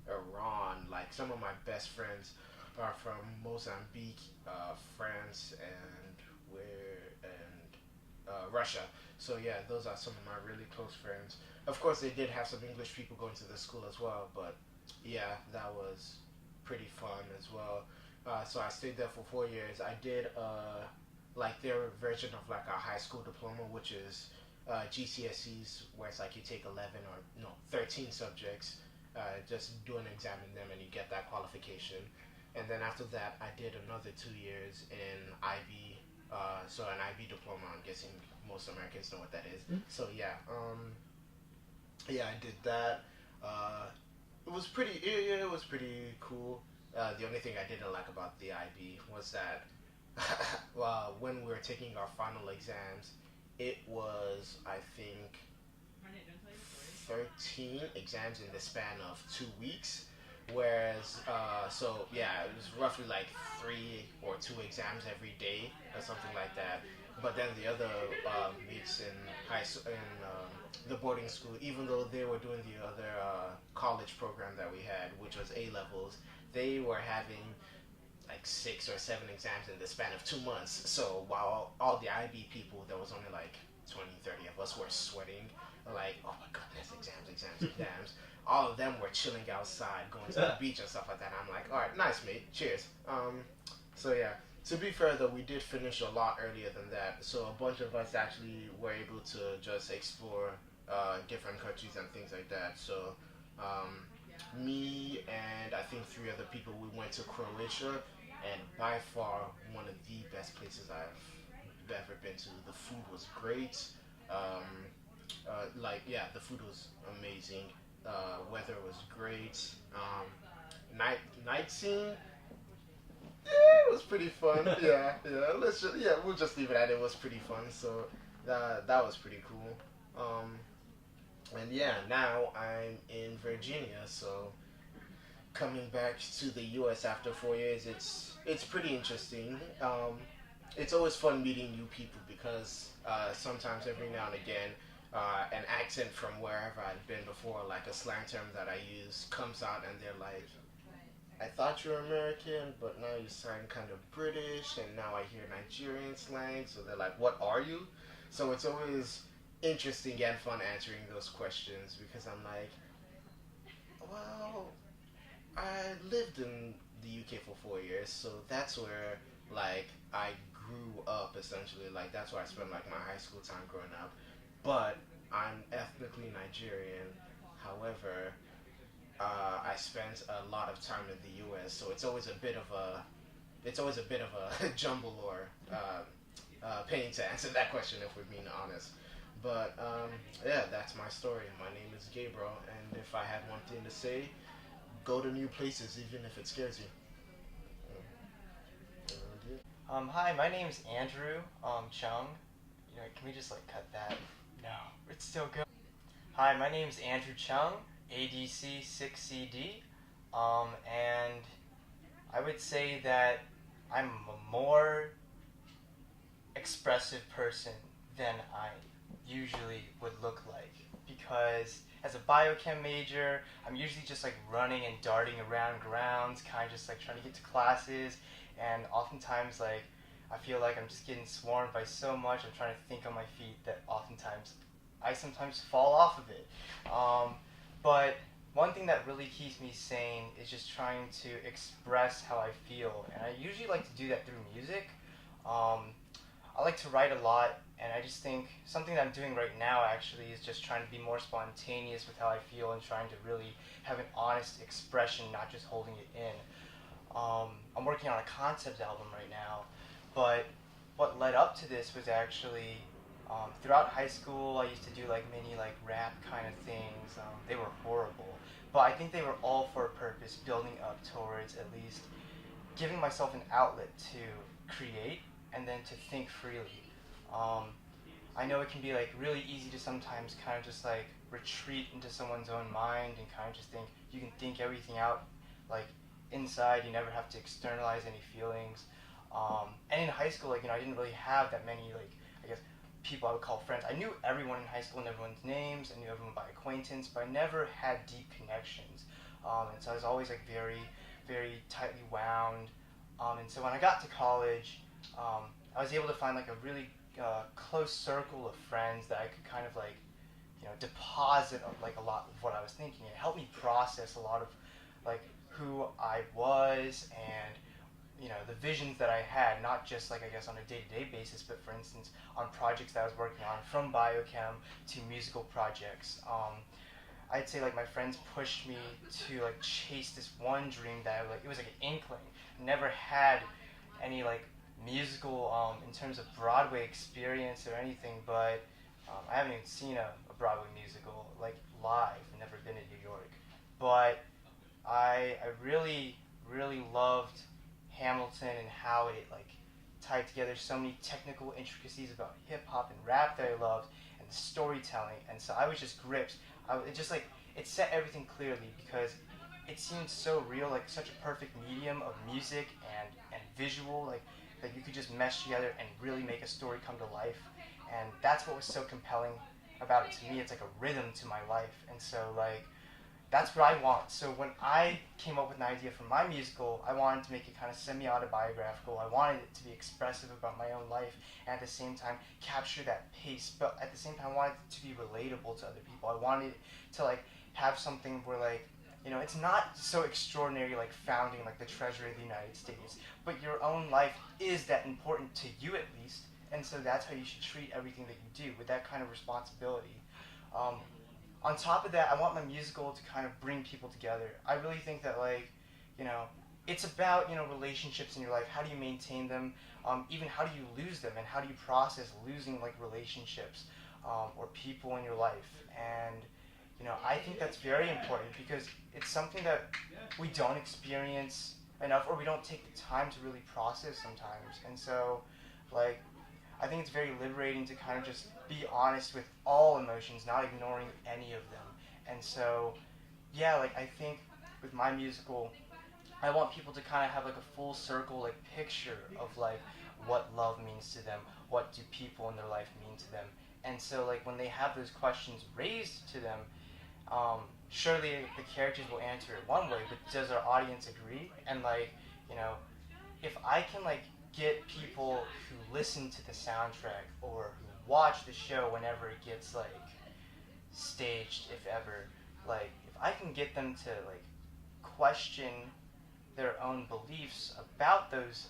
Iran. Like some of my best friends are from Mozambique, France, and Russia. So yeah, those are some of my really close friends. Of course, they did have some English people going to the school as well, but yeah, that was pretty fun as well. So I stayed there for 4 years. I did like their version of like a high school diploma, which is GCSEs, where it's like you take 11 or no 13 subjects, just do an exam in them, and you get that qualification. And then after that, I did another 2 years in IB, so an IB diploma. I'm guessing most Americans know what that is. So yeah, yeah, I did that. It was pretty. It was pretty cool. The only thing I didn't like about the IB was that well, when we were taking our final exams, it was I think 13 exams in the span of 2 weeks. Whereas, so yeah, it was roughly like 3 or 2 exams every day or something like that. But then the other mates in the boarding school, even though they were doing the other college program that we had, which was A levels, they were having like 6 or 7 exams in the span of 2 months. So while all the IB people, there was only like 20, 30 of us were sweating, like, oh my goodness, exams. All of them were chilling outside, going to the beach and stuff like that. I'm like, all right, nice, mate. Cheers. So yeah, to be fair though, we did finish a lot earlier than that. So a bunch of us actually were able to just explore different countries and things like that. So me and I think 3 other people, we went to Croatia, and by far one of the best places I've ever been to. The food was great. Like yeah, the food was amazing. Weather was great. Night scene, it was pretty fun. Yeah. We'll just leave it at it was pretty fun. So that was pretty cool. And yeah, now I'm in Virginia. So coming back to the U.S. after 4 years, it's pretty interesting. It's always fun meeting new people because sometimes every now and again, an accent from wherever I've been before, like a slang term that I use, comes out and they're like, I thought you were American, but now you sound kind of British, and now I hear Nigerian slang, so they're like, what are you? So it's always interesting and fun answering those questions because I'm like, well, I lived in the UK for 4 years, so that's where, like, I grew up, essentially. Like, that's where I spent, like, my high school time growing up. But I'm ethnically Nigerian. However, I spent a lot of time in the U.S., so it's always a bit of a jumble or pain to answer that question if we're being honest. But yeah, that's my story. My name is Gabriel, and if I had one thing to say, go to new places, even if it scares you. Hi, my name's Andrew Chung. Can we just cut that? No, it's still good. Hi, my name's Andrew Chung, ADC 6CD, and I would say that I'm a more expressive person than I usually would look like, because as a biochem major, I'm usually just running and darting around grounds, kind of just trying to get to classes, and oftentimes I feel like I'm just getting swarmed by so much. I'm trying to think on my feet that oftentimes I sometimes fall off of it. But one thing that really keeps me sane is just trying to express how I feel, and I usually like to do that through music. I like to write a lot, and I just think something that I'm doing right now actually is just trying to be more spontaneous with how I feel and trying to really have an honest expression, not just holding it in. I'm working on a concept album right now, but what led up to this was actually throughout high school I used to do like mini like rap kind of things. They were horrible, but I think they were all for a purpose, building up towards at least giving myself an outlet to create and then to think freely. I know it can be like really easy to sometimes kind of just like retreat into someone's own mind and kind of just think you can think everything out like inside. You never have to externalize any feelings. And in high school, like, you know, I didn't really have that many like, I guess, people I would call friends. I knew everyone in high school and everyone's names. I knew everyone by acquaintance, but I never had deep connections. And so I was always like very, very tightly wound. And so when I got to college, I was able to find like a really close circle of friends that I could kind of like, you know, deposit like a lot of what I was thinking. It helped me process a lot of like who I was and, you know, the visions that I had, not just like I guess on a day-to-day basis, but for instance on projects that I was working on, from biochem to musical projects. I'd say like my friends pushed me to like chase this one dream that it was like an inkling. I never had any like musical in terms of Broadway experience or anything, but I haven't even seen a Broadway musical like live. I've never been in New York, but I really loved Hamilton and how it like tied together so many technical intricacies about hip hop and rap that I loved, and the storytelling, and so I was just gripped. It just like it set everything clearly because it seemed so real, like such a perfect medium of music and visual, like that you could just mesh together and really make a story come to life. And that's what was so compelling about it to me. It's like a rhythm to my life, and so like that's what I want. So when I came up with an idea for my musical, I wanted to make it kind of semi-autobiographical. I wanted it to be expressive about my own life and at the same time capture that pace, but at the same time I wanted it to be relatable to other people. I wanted it to like have something where like, you know, it's not so extraordinary like founding like the treasury of the United States, but your own life is that important to you at least, and so that's how you should treat everything that you do, with that kind of responsibility. On top of that, I want my musical to kind of bring people together. I really think that, like, you know, it's about, you know, relationships in your life. How do you maintain them? Even how do you lose them? And how do you process losing, like, relationships or people in your life? And, you know, I think that's very important because it's something that we don't experience enough, or we don't take the time to really process sometimes. And so, like, I think it's very liberating to kind of just be honest with all emotions, not ignoring any of them. And so, yeah, like I think with my musical, I want people to kind of have like a full circle like picture of like what love means to them, what do people in their life mean to them. And so like when they have those questions raised to them, surely the characters will answer it one way, but does our audience agree? And like, you know, if I can like get people who listen to the soundtrack or who watch the show whenever it gets like staged, if ever, like if I can get them to like question their own beliefs about those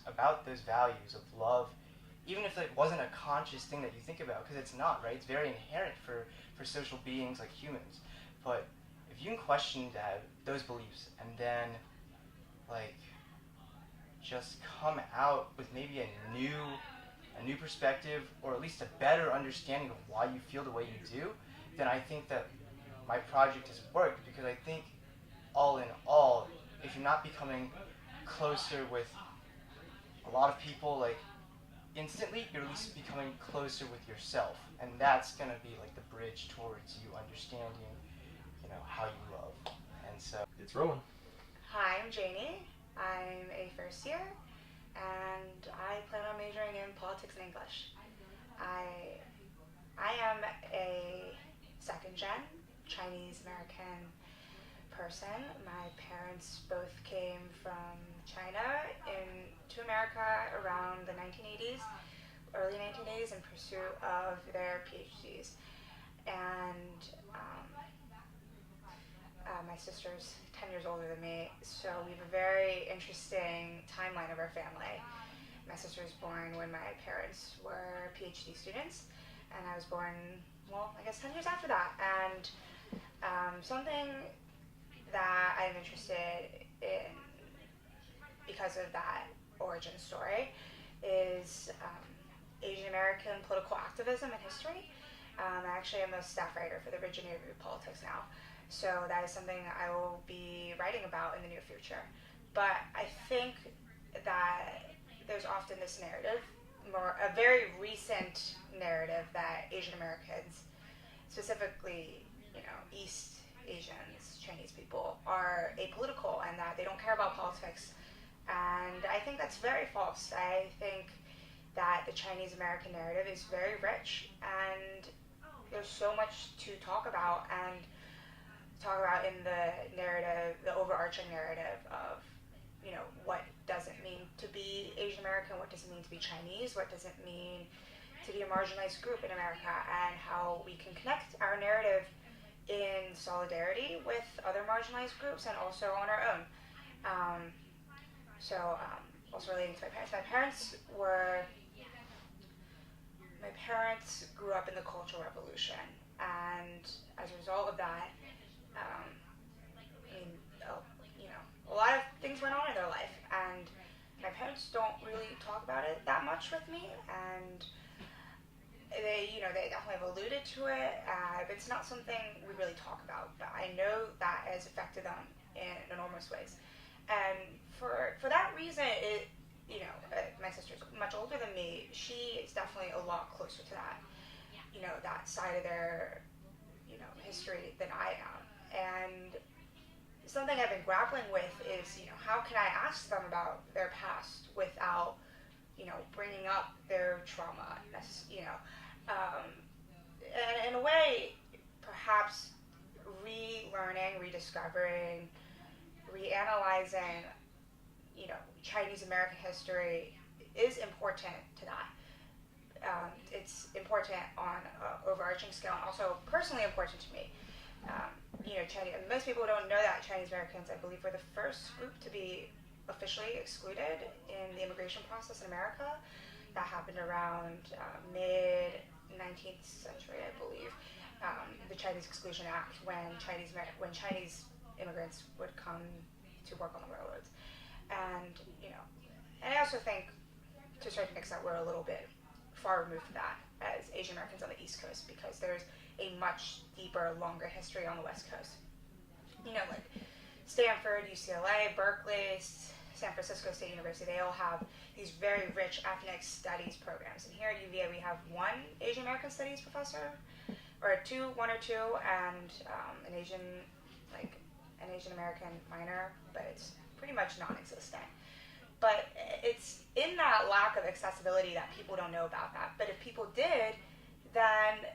values of love, even if it wasn't a conscious thing that you think about, because it's not, right? It's very inherent for social beings like humans. But if you can question those beliefs and then like just come out with maybe a new perspective, or at least a better understanding of why you feel the way you do, then I think that my project has worked. Because I think all in all, if you're not becoming closer with a lot of people like instantly, you're at least becoming closer with yourself, and that's gonna be like the bridge towards you understanding, you know, how you love. And so it's rolling. Hi, I'm Janie. I'm a first year, and I plan on majoring in politics and English. I am a second gen Chinese American person. My parents both came from China to America around the 1980s, early 1980s, in pursuit of their PhDs. And my my sister's 10 years older than me, so we have a very interesting timeline of our family. My sister was born when my parents were PhD students, and I was born, well, I guess 10 years after that. And something that I'm interested in because of that origin story is Asian American political activism and history. I actually am a staff writer for the Virginia Review of Politics now, so that is something I will be writing about in the near future. But I think that there's often this narrative, a very recent narrative, that Asian Americans, specifically, East Asians, Chinese people, are apolitical and that they don't care about politics. And I think that's very false. I think that the Chinese American narrative is very rich, and there's so much to talk about in the narrative, the overarching narrative of, what does it mean to be Asian American, what does it mean to be Chinese, what does it mean to be a marginalized group in America, and how we can connect our narrative in solidarity with other marginalized groups and also on our own. Also relating to my parents grew up in the Cultural Revolution, and as a result of that, a lot of things went on in their life, and my parents don't really talk about it that much with me, and they definitely have alluded to it, but it's not something we really talk about, but I know that has affected them in enormous ways. And for that reason, my sister's much older than me. She is definitely a lot closer to that, that side of their, history than I am. And something I've been grappling with is, how can I ask them about their past without, bringing up their trauma, and in a way, perhaps relearning, rediscovering, reanalyzing, Chinese American history is important to that. It's important on an overarching scale and also personally important to me. Most people don't know that Chinese Americans, I believe, were the first group to be officially excluded in the immigration process in America. That happened around mid-19th century, I believe. The Chinese Exclusion Act, when Chinese immigrants would come to work on the railroads. And I also think, to a certain extent, we're a little bit far removed from that as Asian Americans on the East Coast, because there's a much deeper, longer history on the West Coast. Like Stanford, UCLA, Berkeley, San Francisco State University, they all have these very rich ethnic studies programs. And here at UVA, we have one Asian American Studies professor, or one or two, and an Asian American minor, but it's pretty much non-existent. But it's in that lack of accessibility that people don't know about that. But if people did, then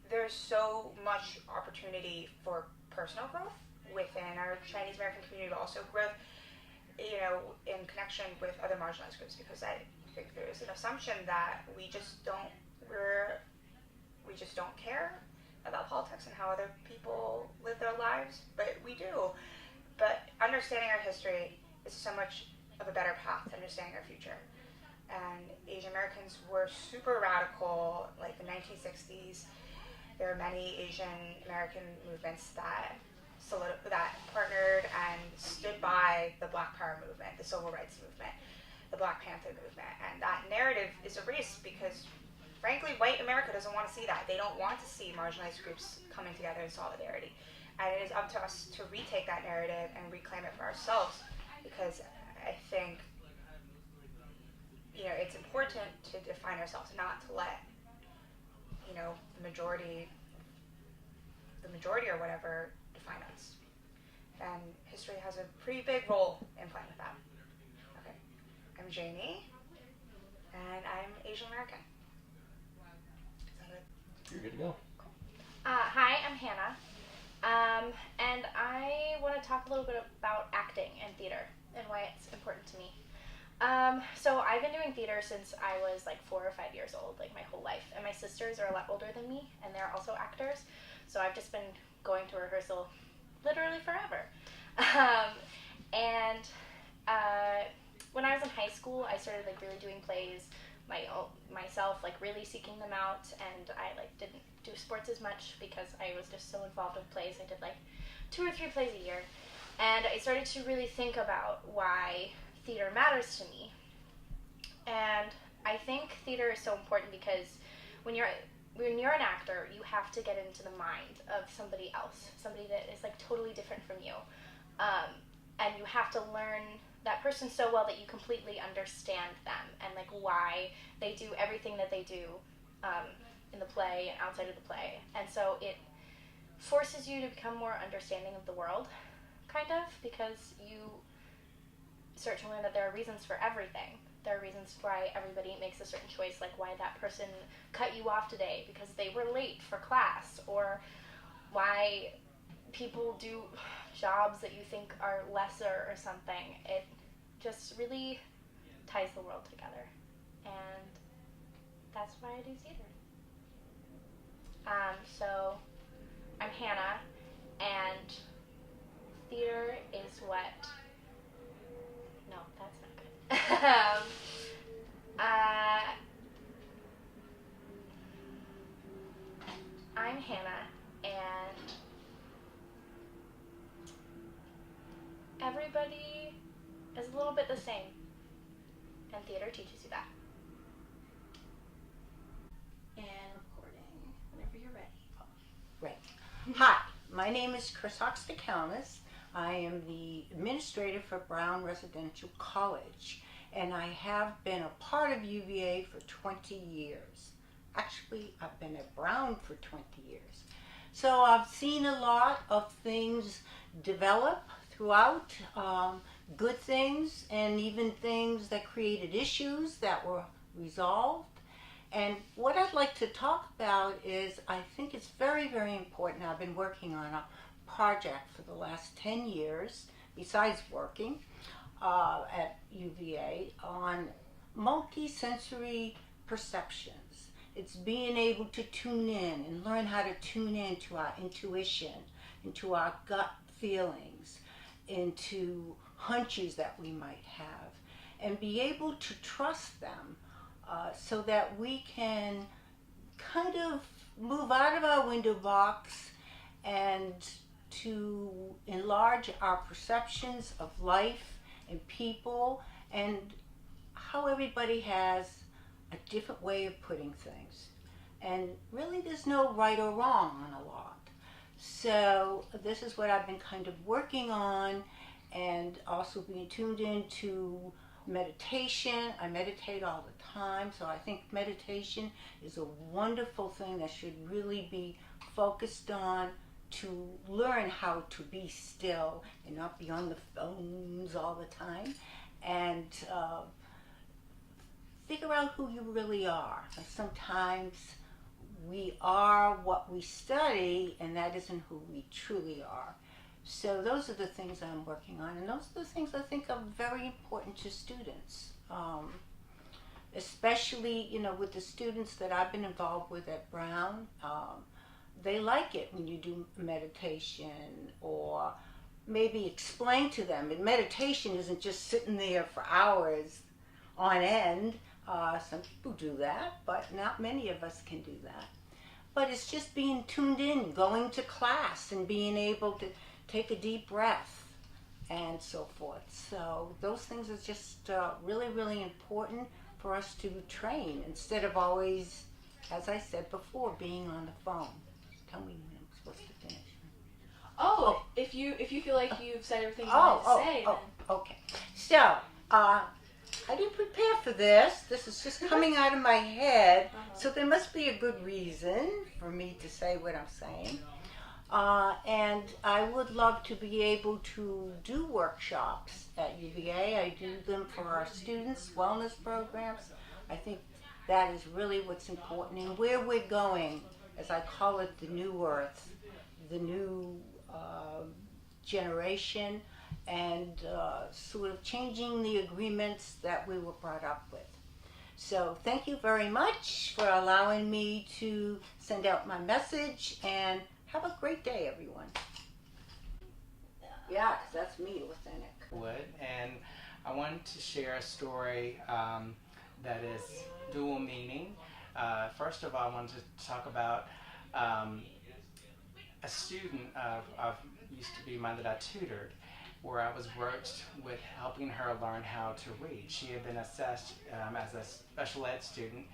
there's so much opportunity for personal growth within our Chinese American community, but also growth, in connection with other marginalized groups, because I think there's an assumption that we just don't care about politics and how other people live their lives, but we do. But understanding our history is so much of a better path to understanding our future. And Asian Americans were super radical, like the 1960s. There are many Asian American movements that partnered and stood by the Black Power movement, the Civil Rights movement, the Black Panther movement. And that narrative is erased because, frankly, white America doesn't want to see that. They don't want to see marginalized groups coming together in solidarity. And it is up to us to retake that narrative and reclaim it for ourselves, because I think, it's important to define ourselves, not to let, the majority or whatever define us. And history has a pretty big role in playing with that. Okay. I'm Janie, and I'm Asian American. Is that it? You're good to go. Hi, I'm Hannah, and I want to talk a little bit about acting and theater and why it's important to me. So I've been doing theater since I was like 4 or 5 years old, like my whole life. And my sisters are a lot older than me, and they're also actors. So I've just been going to rehearsal literally forever. And when I was in high school, I started like really doing plays myself, like really seeking them out, and I like didn't do sports as much because I was just so involved with plays. I did like 2 or 3 plays a year, and I started to really think about why theater matters to me. And I think theater is so important because when you're an actor, you have to get into the mind of somebody else, somebody that is like totally different from you, and you have to learn that person so well that you completely understand them and like why they do everything that they do in the play and outside of the play. And so it forces you to become more understanding of the world, kind of, because you start to learn that there are reasons for everything. There are reasons why everybody makes a certain choice, like why that person cut you off today because they were late for class, or why people do jobs that you think are lesser or something. It just really ties the world together, and that's why I do theater. So I'm Hannah, and theater is what... No, that's not good. I'm Hannah, and everybody is a little bit the same, and theater teaches you that. And recording whenever you're ready. Right. Hi, my name is Chris Hoxton-Kalmus. I am the administrator for Brown Residential College, and I have been a part of UVA for 20 years. Actually, I've been at Brown for 20 years. So I've seen a lot of things develop throughout, good things and even things that created issues that were resolved. And what I'd like to talk about is, I think it's very, very important. I've been working on a project for the last 10 years, besides working at UVA, on multisensory perceptions. It's being able to tune in and learn how to tune into our intuition, into our gut feelings, into hunches that we might have, and be able to trust them so that we can kind of move out of our window box and to enlarge our perceptions of life and people, and how everybody has a different way of putting things. And really there's no right or wrong on a lot. So this is what I've been kind of working on, and also being tuned into meditation. I meditate all the time, so I think meditation is a wonderful thing that should really be focused on, to learn how to be still and not be on the phones all the time, and figure out who you really are. And sometimes we are what we study, and that isn't who we truly are. So those are the things I'm working on, and those are the things I think are very important to students. Especially, you know, with the students that I've been involved with at Brown, they like it when you do meditation, or maybe explain to them. And meditation isn't just sitting there for hours on end. Some people do that, but not many of us can do that. But it's just being tuned in, going to class, and being able to take a deep breath, and so forth. So those things are just really, really important for us to train, instead of always, as I said before, being on the phone. Tell me when I'm supposed to finish. If you feel like you've said everything you wanted to say, then... Okay. So, I didn't prepare for this. This is just coming out of my head. So there must be a good reason for me to say what I'm saying. And I would love to be able to do workshops at UVA. I do them for our students' wellness programs. I think that is really what's important, and where we're going, as I call it, the new earth, the new generation, and sort of changing the agreements that we were brought up with. So thank you very much for allowing me to send out my message, and have a great day, everyone. That's me, authentic. Wood, and I wanted to share a story that is dual meaning. First of all, I wanted to talk about a student of used to be mine that I tutored, where I was broached with helping her learn how to read. She had been assessed as a special ed student,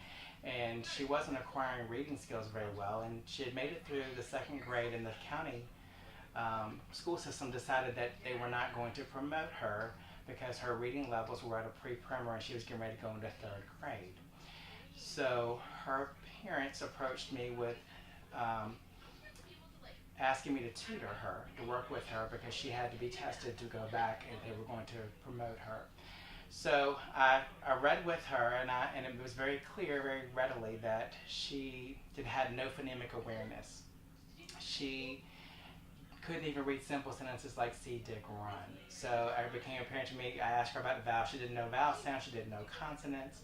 and she wasn't acquiring reading skills very well, and she had made it through the second grade, and the county school system decided that they were not going to promote her because her reading levels were at a pre-primer and she was getting ready to go into third grade. So her parents approached me with asking me to tutor her, to work with her, because she had to be tested to go back and they were going to promote her. So I read with her, and it was very clear, very readily, that she had no phonemic awareness. She couldn't even read simple sentences like see, dig, run. So it became apparent to me, I asked her about the vowels. She didn't know vowel sounds, she didn't know consonants.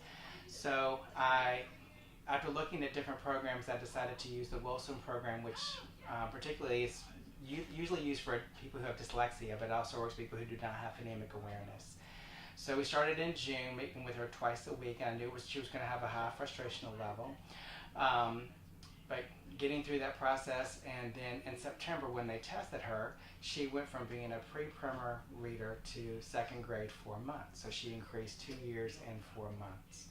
So after looking at different programs, I decided to use the Wilson program, which particularly is usually used for people who have dyslexia, but also works for people who do not have phonemic awareness. So we started in June, meeting with her twice a week, and I knew she was going to have a high frustrational level. But getting through that process, and then in September when they tested her, she went from being a pre-primer reader to second grade 4 months. So she increased 2 years and 4 months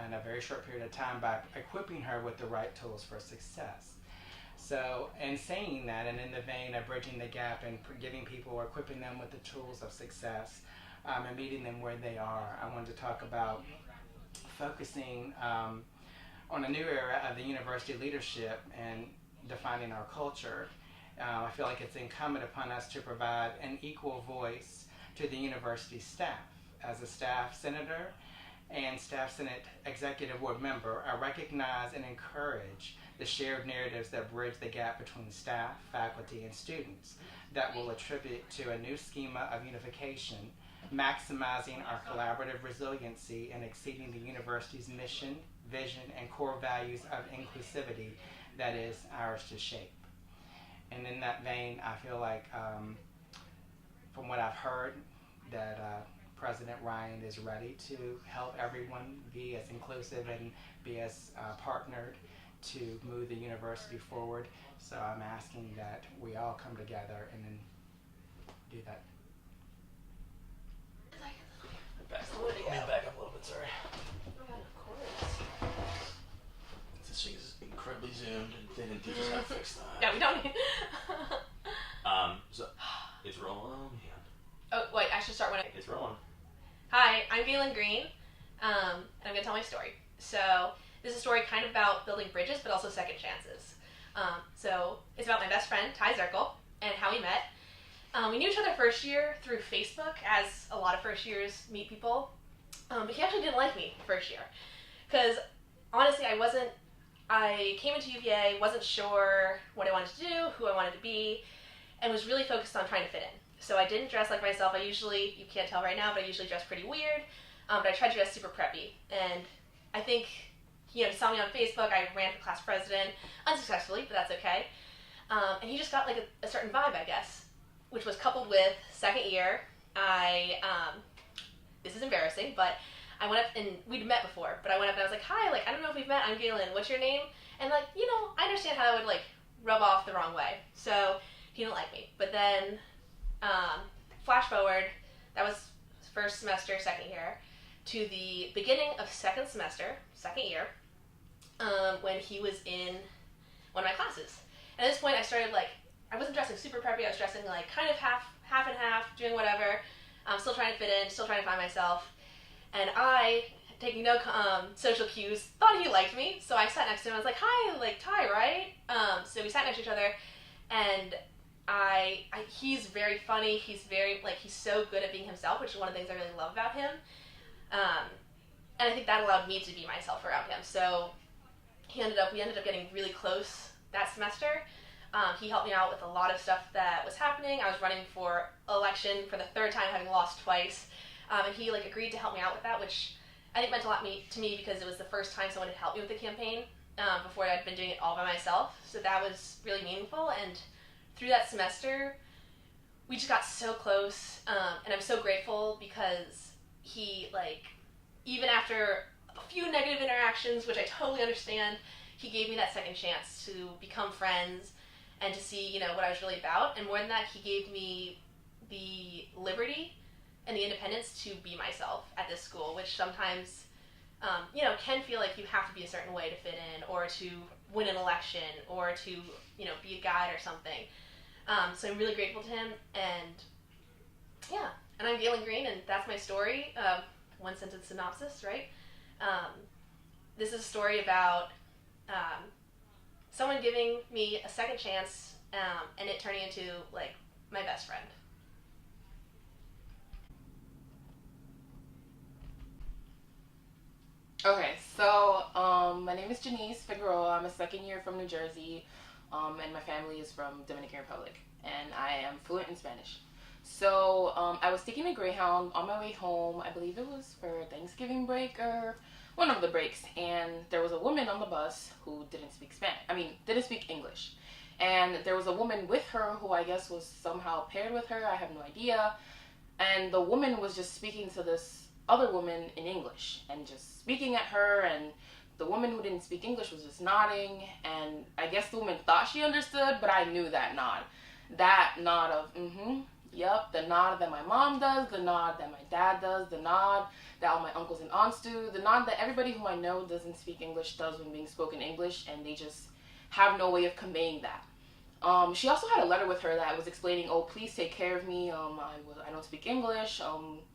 in a very short period of time by equipping her with the right tools for success. So in saying that, and in the vein of bridging the gap and giving people or equipping them with the tools of success and meeting them where they are, I wanted to talk about focusing on a new era of the university leadership and defining our culture. I feel like it's incumbent upon us to provide an equal voice to the university staff. As a staff senator and staff senate executive board member, I recognize and encourage the shared narratives that bridge the gap between staff, faculty, and students that will attribute to a new schema of unification, maximizing our collaborative resiliency and exceeding the university's mission, vision, and core values of inclusivity that is ours to shape. And in that vein, I feel like, from what I've heard, that President Ryan is ready to help everyone be as inclusive and be as partnered to move the university forward. So I'm asking that we all come together and then do that. Back up a little bit, sorry. This thing is incredibly zoomed, and they didn't teach us how to fix that. Yeah, we don't need. So it's rolling. Oh wait, I should start when It's rolling. Hi, I'm Galen Green, and I'm gonna tell my story. So this is a story kind of about building bridges, but also second chances. So it's about my best friend Ty Zirkle and how we met. We knew each other first year through Facebook, as a lot of first years meet people. But he actually didn't like me first year, because honestly, I came into UVA, wasn't sure what I wanted to do, who I wanted to be, and was really focused on trying to fit in. So I didn't dress like myself. You can't tell right now, but I usually dress pretty weird. But I tried to dress super preppy. And I think, he saw me on Facebook. I ran for class president, unsuccessfully, but that's okay. And he just got like a certain vibe, I guess, which was coupled with second year. This is embarrassing, but I went up, and we'd met before, but I went up and I was like, hi, I don't know if we've met, I'm Galen, what's your name? And I understand how that would rub off the wrong way. So he didn't like me. But then, flash forward, that was first semester, second year, to the beginning of second semester, second year, when he was in one of my classes. And at this point I started I wasn't dressing super preppy, I was dressing kind of half and half, doing whatever. Still trying to fit in, still trying to find myself. And I, taking no social cues, thought he liked me. So I sat next to him. I was like, hi, Ty, right? So we sat next to each other, and he's very funny. He's very, he's so good at being himself, which is one of the things I really love about him. And I think that allowed me to be myself around him. So we ended up getting really close that semester. He helped me out with a lot of stuff that was happening. I was running for election for the third time, having lost twice. And he agreed to help me out with that, which I think meant a lot to me because it was the first time someone had helped me with the campaign before I'd been doing it all by myself. So that was really meaningful. And through that semester, we just got so close, and I'm so grateful because he, like, even after a few negative interactions, which I totally understand, he gave me that second chance to become friends and to see, you know, what I was really about. And more than that, he gave me the liberty and the independence to be myself at this school, which sometimes, you know, can feel like you have to be a certain way to fit in or to win an election or to, you know, be a guide or something. So I'm really grateful to him, and yeah, and I'm Galen Green, and that's my story. One sentence synopsis, right? This is a story about someone giving me a second chance, and it turning into, like, my best friend. Okay, so my name is Janice Figueroa. I'm a second year from New Jersey, and my family is from Dominican Republic, and I am fluent in Spanish. So I was taking a Greyhound on my way home. I believe it was for Thanksgiving break or one of the breaks, and there was a woman on the bus who didn't speak didn't speak English. And there was a woman with her who I guess was somehow paired with her. I have no idea. And the woman was just speaking to this other woman in English and just speaking at her, and the woman who didn't speak English was just nodding, and I guess the woman thought she understood, but I knew that nod. That nod of, yep, the nod that my mom does, the nod that my dad does, the nod that all my uncles and aunts do, the nod that everybody who I know doesn't speak English does when being spoken English, and they just have no way of conveying that. She also had a letter with her that was explaining, oh, please take care of me, I don't speak English,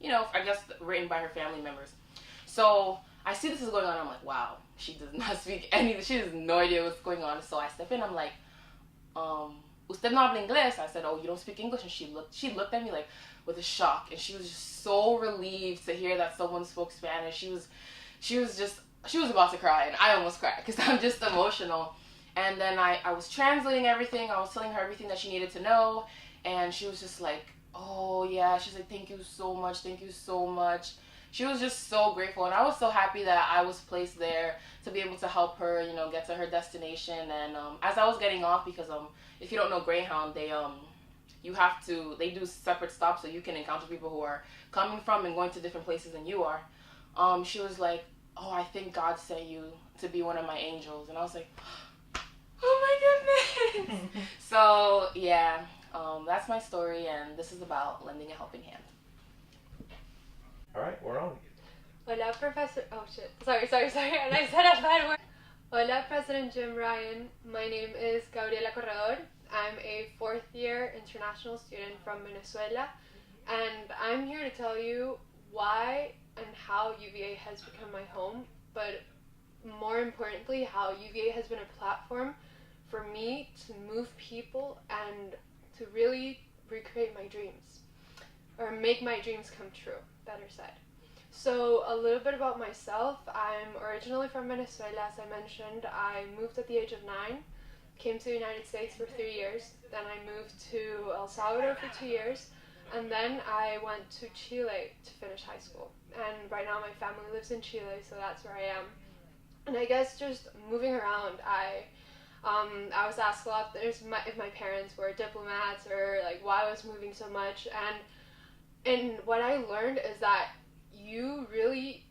you know, I guess written by her family members. So I see this is going on, I'm like, wow, she does not speak anything, she has no idea what's going on. So I step in, I'm like, usted no habla inglés? I said, oh, you don't speak English? And she looked at me like with a shock, and she was just so relieved to hear that someone spoke Spanish. She was about to cry, and I almost cried because I'm just emotional. And then I was translating everything. I was telling her everything that she needed to know. And she was just like, oh, yeah. She's like, thank you so much. Thank you so much. She was just so grateful. And I was so happy that I was placed there to be able to help her, you know, get to her destination. And as I was getting off, because if you don't know Greyhound, they do separate stops so you can encounter people who are coming from and going to different places than you are. She was like, oh, I think God sent you to be one of my angels. And I was like, oh my goodness. So yeah, that's my story, and this is about lending a helping hand. All right, we're on. Hola, Professor. Oh shit. Sorry. And I said a bad word. Hola, President Jim Ryan. My name is Gabriela Corredor. I'm a fourth year international student from Venezuela, and I'm here to tell you why and how UVA has become my home, but more importantly, how UVA has been a platform for me to move people and to really recreate my dreams, or make my dreams come true, better said. So a little bit about myself. I'm originally from Venezuela, as I mentioned. I moved at the age of 9, came to the United States for 3 years, then I moved to El Salvador for 2 years, and then I went to Chile to finish high school. And right now my family lives in Chile, so that's where I am. And I guess just moving around, I was asked a lot if my parents were diplomats, or like why I was moving so much, and what I learned is that you really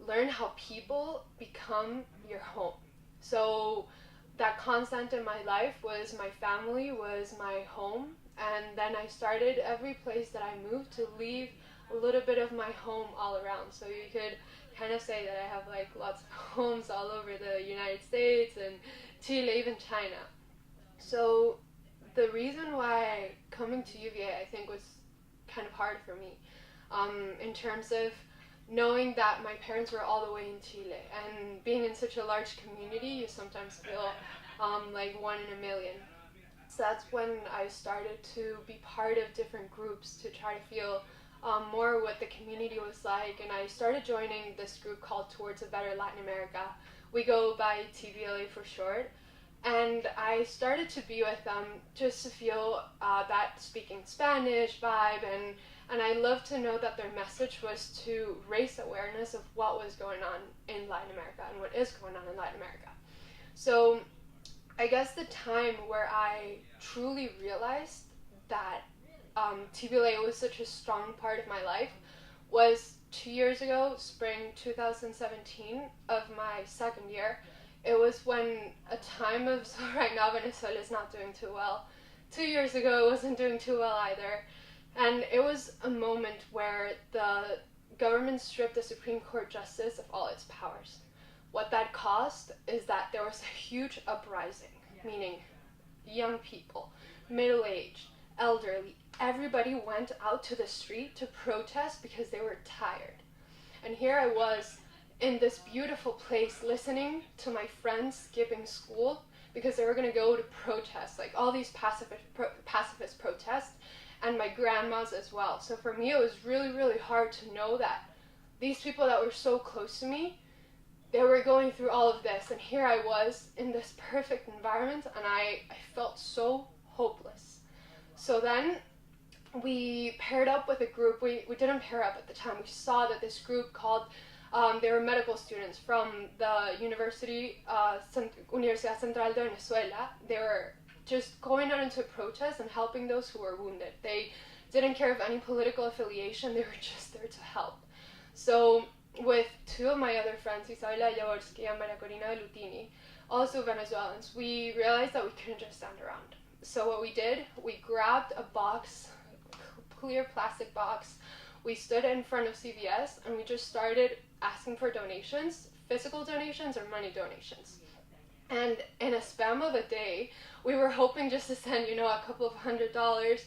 learn how people become your home. So that constant in my life was my family, was my home, and then I started every place that I moved to leave a little bit of my home all around. So you could kind of say that I have like lots of homes all over the United States and Chile, even China. So the reason why coming to UVA I think was kind of hard for me, in terms of knowing that my parents were all the way in Chile, and being in such a large community, you sometimes feel like one in a million. So that's when I started to be part of different groups to try to feel more what the community was like, and I started joining this group called Towards a Better Latin America. We go by TBLA for short, and I started to be with them just to feel that speaking Spanish vibe, and I loved to know that their message was to raise awareness of what was going on in Latin America and what is going on in Latin America. So I guess the time where I truly realized that TBLA was such a strong part of my life was 2 years ago, spring 2017 of my second year. It was when a time of, so right now Venezuela is not doing too well. 2 years ago it wasn't doing too well either. And it was a moment where the government stripped the Supreme Court justice of all its powers. What that caused is that there was a huge uprising, meaning young people, middle-aged, elderly, everybody went out to the street to protest because they were tired. And here I was in this beautiful place listening to my friends skipping school because they were going to go to protest, like all these pacifist protests, and my grandmas as well. So for me it was really, really hard to know that these people that were so close to me, they were going through all of this, and here I was in this perfect environment, and I felt so hopeless. So then we paired up with a group. We didn't pair up at the time. We saw that this group called, they were medical students from the Universidad Central de Venezuela. They were just going out into a protest and helping those who were wounded. They didn't care of any political affiliation. They were just there to help. So with two of my other friends, Isabela Jaworski and Maria Corina Lutini, also Venezuelans, we realized that we couldn't just stand around. So what we did, we grabbed a box, clear plastic box, we stood in front of CVS and we just started asking for donations, physical donations or money donations. And in a span of a day, we were hoping just to send, a couple of $100,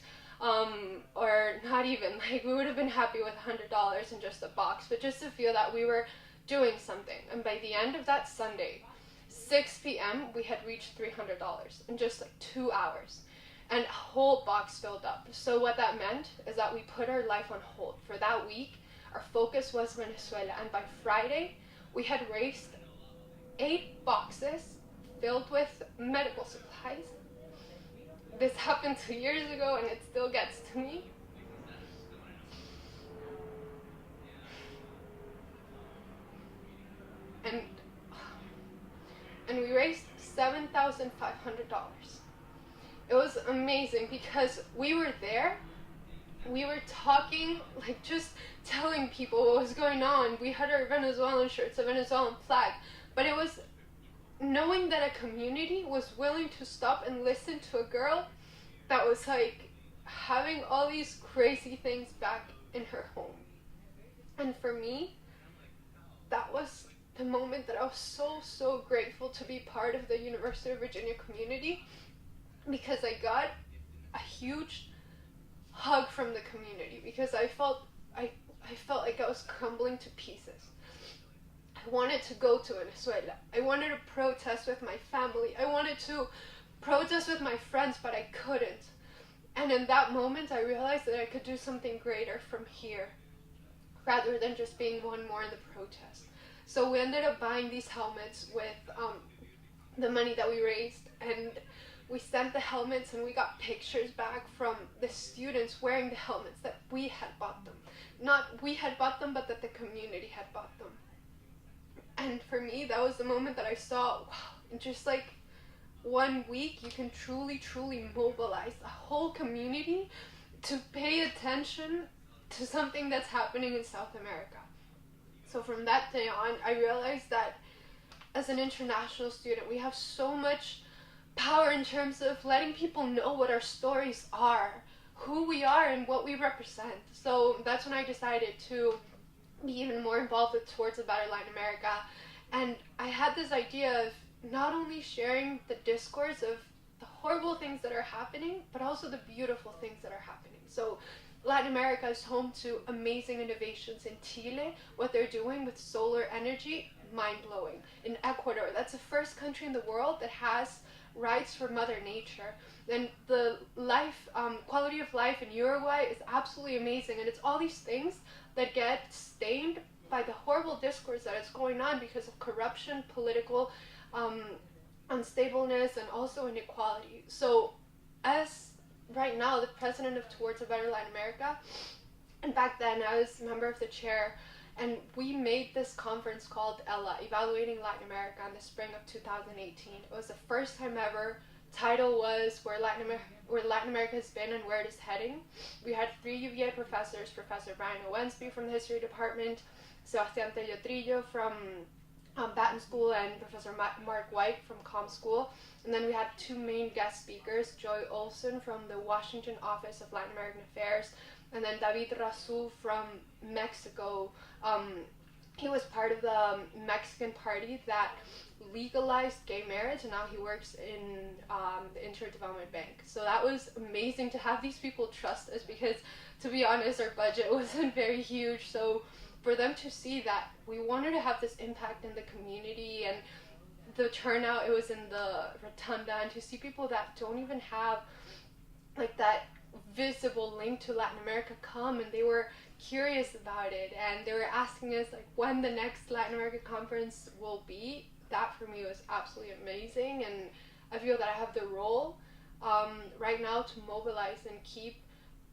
or not even, like we would have been happy with $100 in just a box, but just to feel that we were doing something. And by the end of that Sunday, 6 p.m., we had reached $300 in just like 2 hours, and a whole box filled up. So what that meant is that we put our life on hold. For that week, our focus was Venezuela, and by Friday, we had raised 8 boxes filled with medical supplies. This happened 2 years ago and it still gets to me. And we raised $7,500. It was amazing because we were there, we were talking, like just telling people what was going on. We had our Venezuelan shirts, a Venezuelan flag, but it was knowing that a community was willing to stop and listen to a girl that was like having all these crazy things back in her home. And for me, that was the moment that I was so grateful to be part of the University of Virginia community, because I got a huge hug from the community, because I felt like I was crumbling to pieces. I wanted to go to Venezuela. I wanted to protest with my family. I wanted to protest with my friends, but I couldn't. And in that moment, I realized that I could do something greater from here, rather than just being one more in the protest. So we ended up buying these helmets with the money that we raised, and we sent the helmets and we got pictures back from the students wearing the helmets that we had bought them. Not we had bought them, but that the community had bought them. And for me, that was the moment that I saw, wow, in just like 1 week, you can truly mobilize a whole community to pay attention to something that's happening in South America. So from that day on, I realized that as an international student, we have so much power in terms of letting people know what our stories are, who we are, and what we represent. So that's when I decided to be even more involved with Towards a Better Latin America. And I had this idea of not only sharing the discourse of the horrible things that are happening, but also the beautiful things that are happening. So Latin America is home to amazing innovations. In Chile, what they're doing with solar energy, mind-blowing. In Ecuador, that's the first country in the world that has rights for Mother Nature. And the quality of life in Uruguay is absolutely amazing. And it's all these things that get stained by the horrible discourse that is going on because of corruption, political unstableness, and also inequality. So as right now the president of Towards a Better Latin America, and back then I was a member of the chair, and we made this conference called ELA, Evaluating Latin America, in the spring of 2018. It was the first time ever title was where Latin America has been and where it is heading. We had 3 UVA professors, Professor Brian Owensby from the History Department, Sebastián Tello Trillo from Batten School, and Professor Mark White from Com School. And then we had 2 main guest speakers, Joy Olson from the Washington Office of Latin American Affairs, and then David Rasul from Mexico. He was part of the Mexican party that legalized gay marriage, and now he works in the Interdevelopment Bank. So that was amazing to have these people trust us, because to be honest, our budget wasn't very huge. So for them to see that we wanted to have this impact in the community, and the turnout, it was in the rotunda, and to see people that don't even have like that visible link to Latin America come, and they were curious about it, and they were asking us like when the next Latin America conference will be. That for me was absolutely amazing, and I feel that I have the role right now to mobilize and keep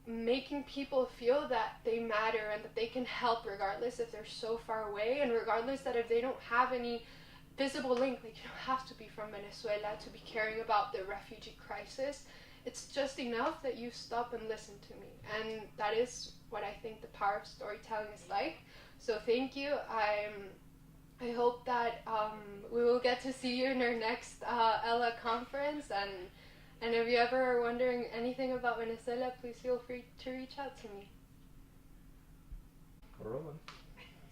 making people feel that they matter and that they can help regardless if they're so far away, and regardless that if they don't have any visible link, like you don't have to be from Venezuela to be caring about the refugee crisis. It's just enough that you stop and listen to me, and that is what I think the power of storytelling is like. So thank you. I hope that we will get to see you in our next Ella conference, and if you ever are wondering anything about Venezuela, please feel free to reach out to me. We're rolling.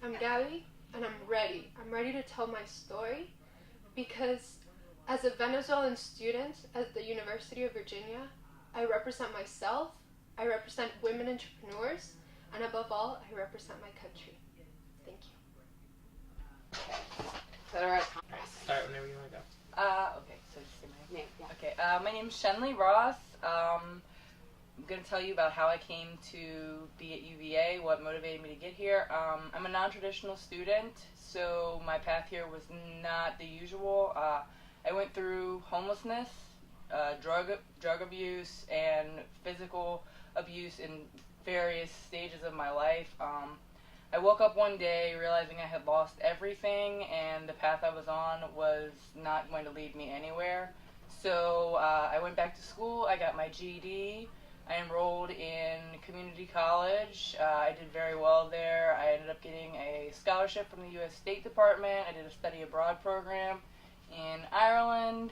I'm Gabby, and I'm ready. I'm ready to tell my story, because as a Venezuelan student at the University of Virginia, I represent myself, I represent women entrepreneurs, and above all, I represent my country. Thank you. Is that alright? Start whenever you want to go. Okay, so just say my name. Yeah. Okay, my name's Shenley Ross. I'm going to tell you about how I came to be at UVA, what motivated me to get here. I'm a non-traditional student, so my path here was not the usual. I went through homelessness, drug abuse, and physical abuse in various stages of my life. I woke up one day realizing I had lost everything, and the path I was on was not going to lead me anywhere. So I went back to school, I got my GED, I enrolled in community college, I did very well there. I ended up getting a scholarship from the U.S. State Department. I did a study abroad program in Ireland,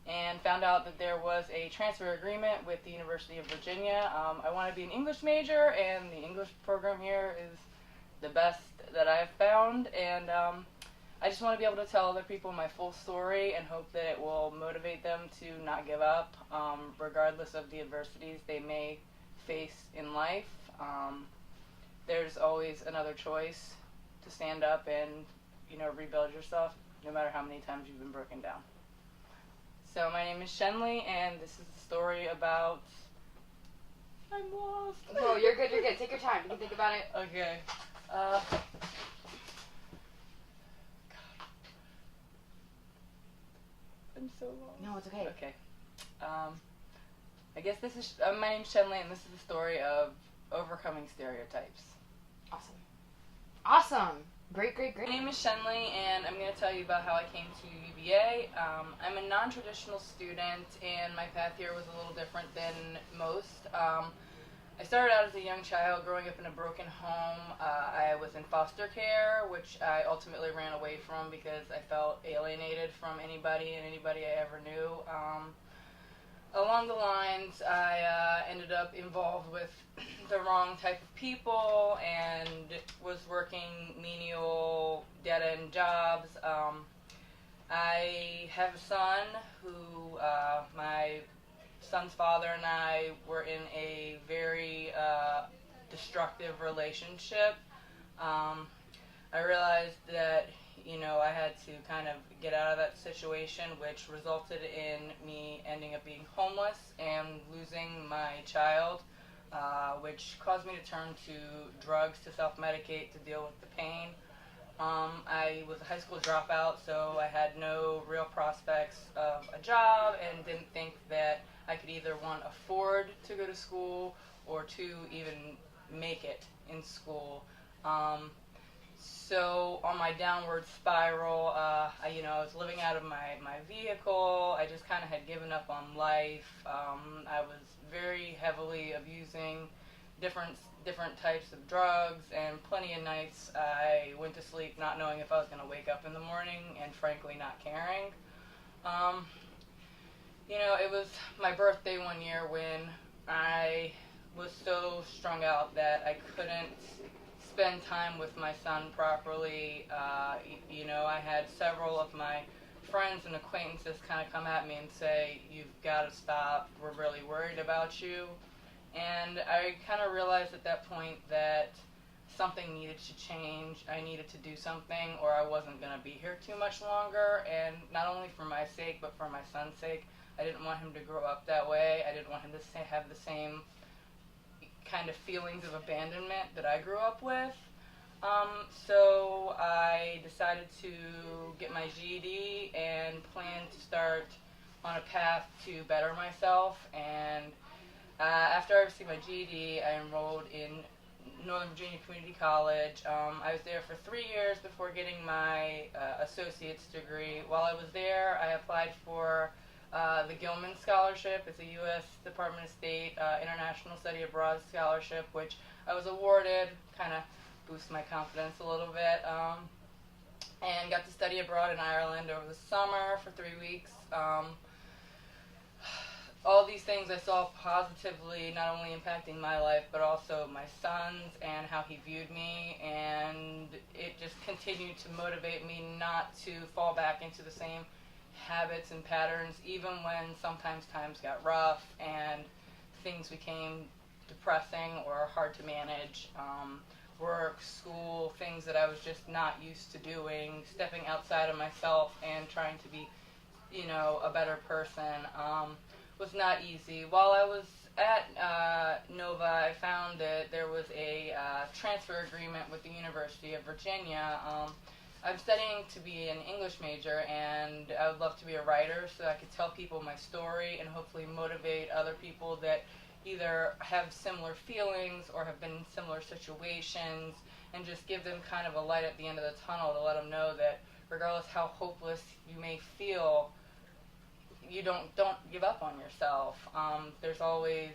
and found out that there was a transfer agreement with the University of Virginia. I want to be an English major, and the English program here is the best that I've found, and I just want to be able to tell other people my full story and hope that it will motivate them to not give up, regardless of the adversities they may face in life. There's always another choice to stand up and, rebuild yourself, no matter how many times you've been broken down. So my name is Shenley, and this is a story about... I'm lost. No, you're good, you're good. Take your time. You can think about it. Okay. I'm so lost. No, it's okay. Okay. I guess this is... my name's Shenley, and this is the story of overcoming stereotypes. Awesome. Awesome. Great. My name is Shenley, and I'm going to tell you about how I came to UVA. I'm a non-traditional student, and my path here was a little different than most. I started out as a young child growing up in a broken home. I was in foster care, which I ultimately ran away from because I felt alienated from anybody and anybody I ever knew. Along the lines, I ended up involved with the wrong type of people and was working menial, dead-end jobs. I have a son who, my son's father and I were in a very destructive relationship. I realized that, I had to kind of get out of that situation, which resulted in me ending up being homeless and losing my child, which caused me to turn to drugs to self-medicate to deal with the pain. I was a high school dropout, so I had no real prospects of a job and didn't think that I could either, one, afford to go to school or two, even make it in school. So on my downward spiral, I was living out of my vehicle. I just kind of had given up on life. I was very heavily abusing different types of drugs, and plenty of nights I went to sleep not knowing if I was going to wake up in the morning, and frankly not caring. It was my birthday one year when I was so strung out that I couldn't spend time with my son properly. I had several of my friends and acquaintances kind of come at me and say, "You've got to stop, we're really worried about you." And I kind of realized at that point that something needed to change. I needed to do something, or I wasn't going to be here too much longer. And not only for my sake, but for my son's sake, I didn't want him to grow up that way. I didn't want him to have the same kind of feelings of abandonment that I grew up with. So I decided to get my GED and plan to start on a path to better myself. And after I received my GED, I enrolled in Northern Virginia Community College. I was there for 3 years before getting my associate's degree. While I was there, I applied for the Gilman Scholarship. It's a U.S. Department of State International Study Abroad Scholarship, which I was awarded, kind of boost my confidence a little bit, and got to study abroad in Ireland over the summer for 3 weeks. All these things I saw positively, not only impacting my life, but also my son's and how he viewed me, and it just continued to motivate me not to fall back into the same habits and patterns, even when sometimes times got rough and things became depressing or hard to manage. Work, school, things that I was just not used to doing, stepping outside of myself and trying to be, a better person, was not easy. While I was at Nova, I found that there was a transfer agreement with the University of Virginia. I'm studying to be an English major, and I would love to be a writer so I could tell people my story and hopefully motivate other people that either have similar feelings or have been in similar situations, and just give them kind of a light at the end of the tunnel to let them know that regardless how hopeless you may feel, you don't give up on yourself. There's always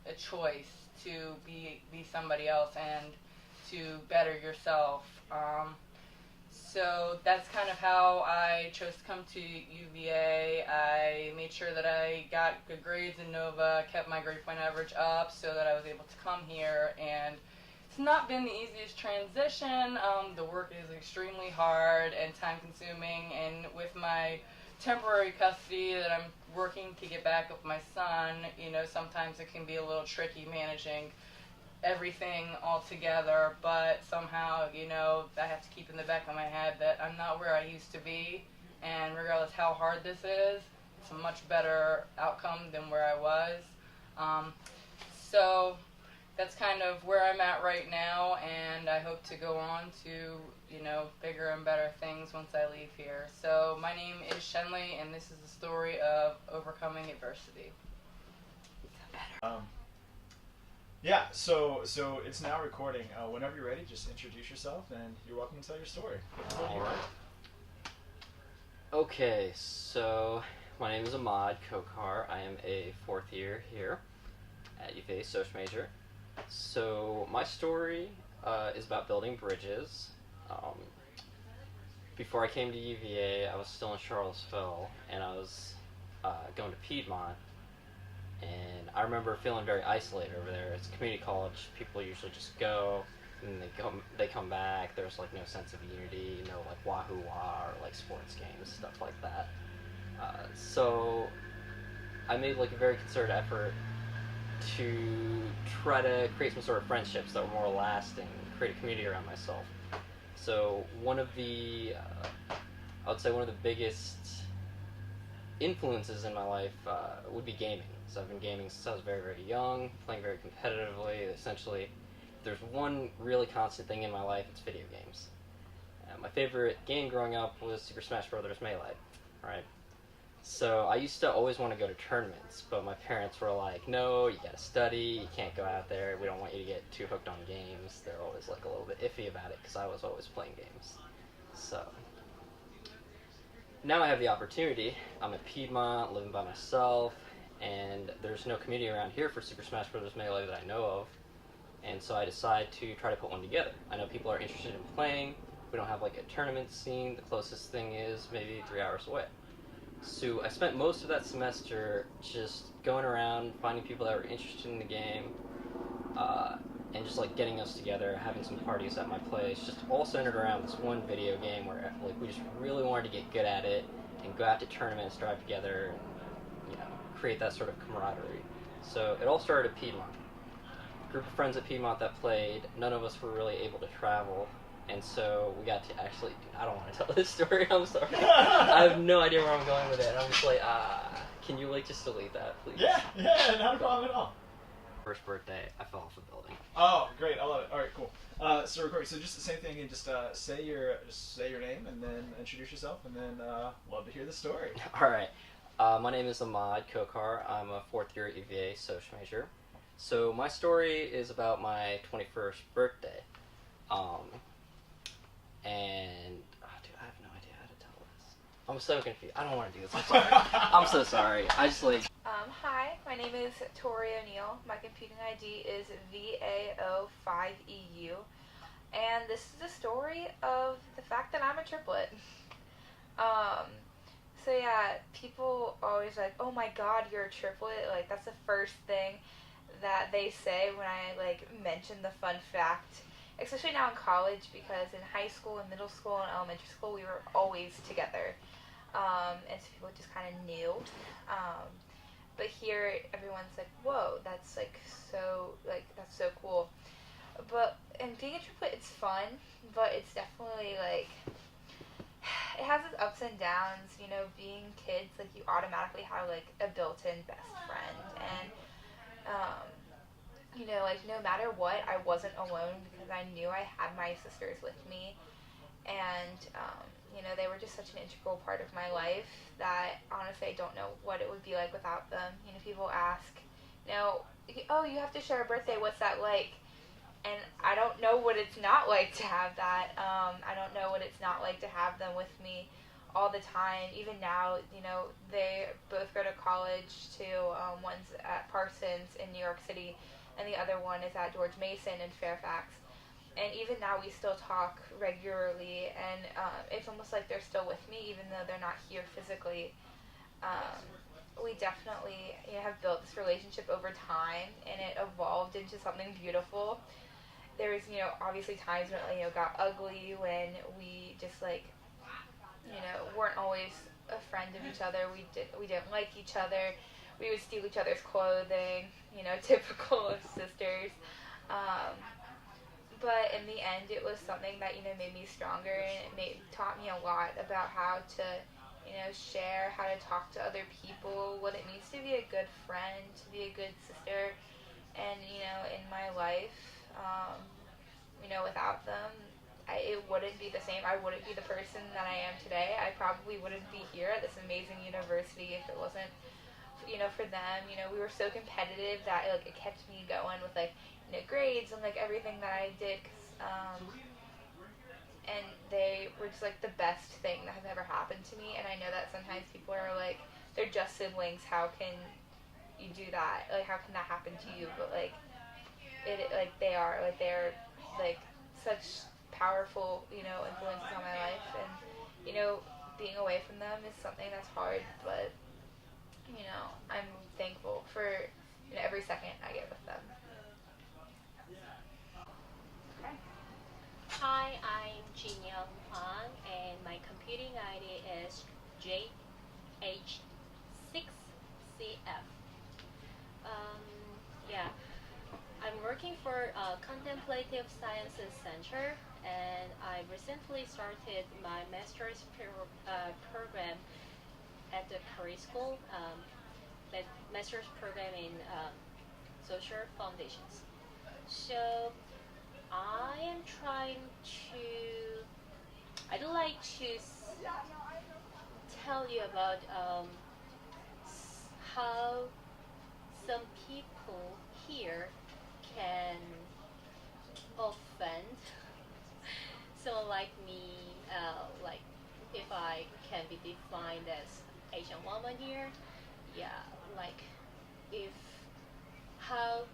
a choice to be somebody else and to better yourself. So that's kind of how I chose to come to UVA. I made sure that I got good grades in Nova, kept my grade point average up so that I was able to come here, and it's not been the easiest transition. The work is extremely hard and time consuming, and with my temporary custody that I'm working to get back with my son, sometimes it can be a little tricky managing everything all together, but somehow, I have to keep in the back of my head that I'm not where I used to be, and regardless how hard this is, it's a much better outcome than where I was. So that's kind of where I'm at right now, and I hope to go on to, bigger and better things once I leave here. So my name is Shenley, and this is the story of overcoming adversity. Yeah, so it's now recording. Whenever you're ready, just introduce yourself, and you're welcome to tell your story. All right. Okay, so my name is Ahmad Kokar. I am a 4th year here at UVA, Social Major. So my story is about building bridges. Before I came to UVA, I was still in Charlottesville, and I was going to Piedmont. And I remember feeling very isolated over there. It's a community college. People usually just go, and they come back. There's like no sense of unity, no like wahoo-wah or like sports games, stuff like that. So I made like a very concerted effort to try to create some sort of friendships that were more lasting, create a community around myself. So one of the, I would say one of the biggest influences in my life would be gaming. So I've been gaming since I was very, very young, playing very competitively. Essentially, if there's one really constant thing in my life, it's video games. My favorite game growing up was Super Smash Bros. Melee, right? So I used to always want to go to tournaments, but my parents were like, no, you gotta study, you can't go out there, we don't want you to get too hooked on games. They're always like a little bit iffy about it because I was always playing games. So now I have the opportunity. I'm at Piedmont, living by myself, and there's no community around here for Super Smash Bros. Melee that I know of. And so I decided to try to put one together. I know people are interested in playing. We don't have like a tournament scene. The closest thing is maybe 3 hours away. So I spent most of that semester just going around, finding people that were interested in the game, and just like getting us together, having some parties at my place, just all centered around this one video game where like we just really wanted to get good at it and go out to tournaments, drive together, and you know, create that sort of camaraderie. So it all started at Piedmont. Group of friends at Piedmont that played. None of us were really able to travel, and so we got to actually. Dude, I don't want to tell this story. I'm sorry. I have no idea where I'm going with it. I'm just like, can you like just delete that, please? Yeah, not a problem at all. First birthday, I fell off a building. Oh, great! I love it. All right, cool. So recording. So just the same thing, and just say your name, and then introduce yourself, and then love to hear the story. All right. My name is Ahmad Kokar. I'm a 4th year EVA social major. So my story is about my 21st birthday. And dude, I have no idea how to tell this. I'm so confused. I don't want to do this. I'm sorry. I'm so sorry. I just like. Hi, my name is Tori O'Neill. My computing ID is VAO5EU. And this is the story of the fact that I'm a triplet. So yeah, people always like, oh my god, you're a triplet. Like, that's the first thing that they say when I like mention the fun fact. Especially now in college, because in high school and middle school and elementary school we were always together. And so people just kind of knew. But here everyone's like, whoa, that's that's so cool. But and being a triplet, it's fun, but it's definitely like it has its ups and downs. You know, being kids, like you automatically have like a built-in best friend, and you know, like no matter what, I wasn't alone because I knew I had my sisters with me, and you know, they were just such an integral part of my life that honestly I don't know what it would be like without them. You know, people ask, you know, oh, you have to share a birthday, what's that like? And I don't know what it's not like to have that. I don't know what it's not like to have them with me all the time. Even now, you know, they both go to college too. One's at Parsons in New York City, and the other one is at George Mason in Fairfax. And even now we still talk regularly, and it's almost like they're still with me even though they're not here physically. We definitely, you know, have built this relationship over time, and it evolved into something beautiful. There was, you know, obviously times when it, you know, got ugly, when we just like, you know, weren't always a friend of each other. We didn't like each other. We would steal each other's clothing, you know, typical of sisters. But in the end, it was something that, you know, made me stronger, and it taught me a lot about how to, you know, share, how to talk to other people, what it means to be a good friend, to be a good sister. And, you know, in my life, you know, without them, it wouldn't be the same. I wouldn't be the person that I am today. I probably wouldn't be here at this amazing university if it wasn't, you know, for them. You know, we were so competitive that like it kept me going with like, you know, grades and like everything that I did. And they were just like the best thing that has ever happened to me. And I know that sometimes people are like, they're just siblings. How can you do that? Like, how can that happen to you? But like, they're like such powerful, you know, influences on my life. And, you know, being away from them is something that's hard, but, you know, I'm thankful for, you know, every second I get with them. Hi, I'm Jin Young Hwan, and my computing ID is JH6CF. Yeah, I'm working for Contemplative Sciences Center, and I recently started my master's program at the Curry School, master's program in social foundations. So I am trying to, I'd like to tell you about how some people here can offend someone like me, like if I can be defined as Asian woman here, yeah, like if how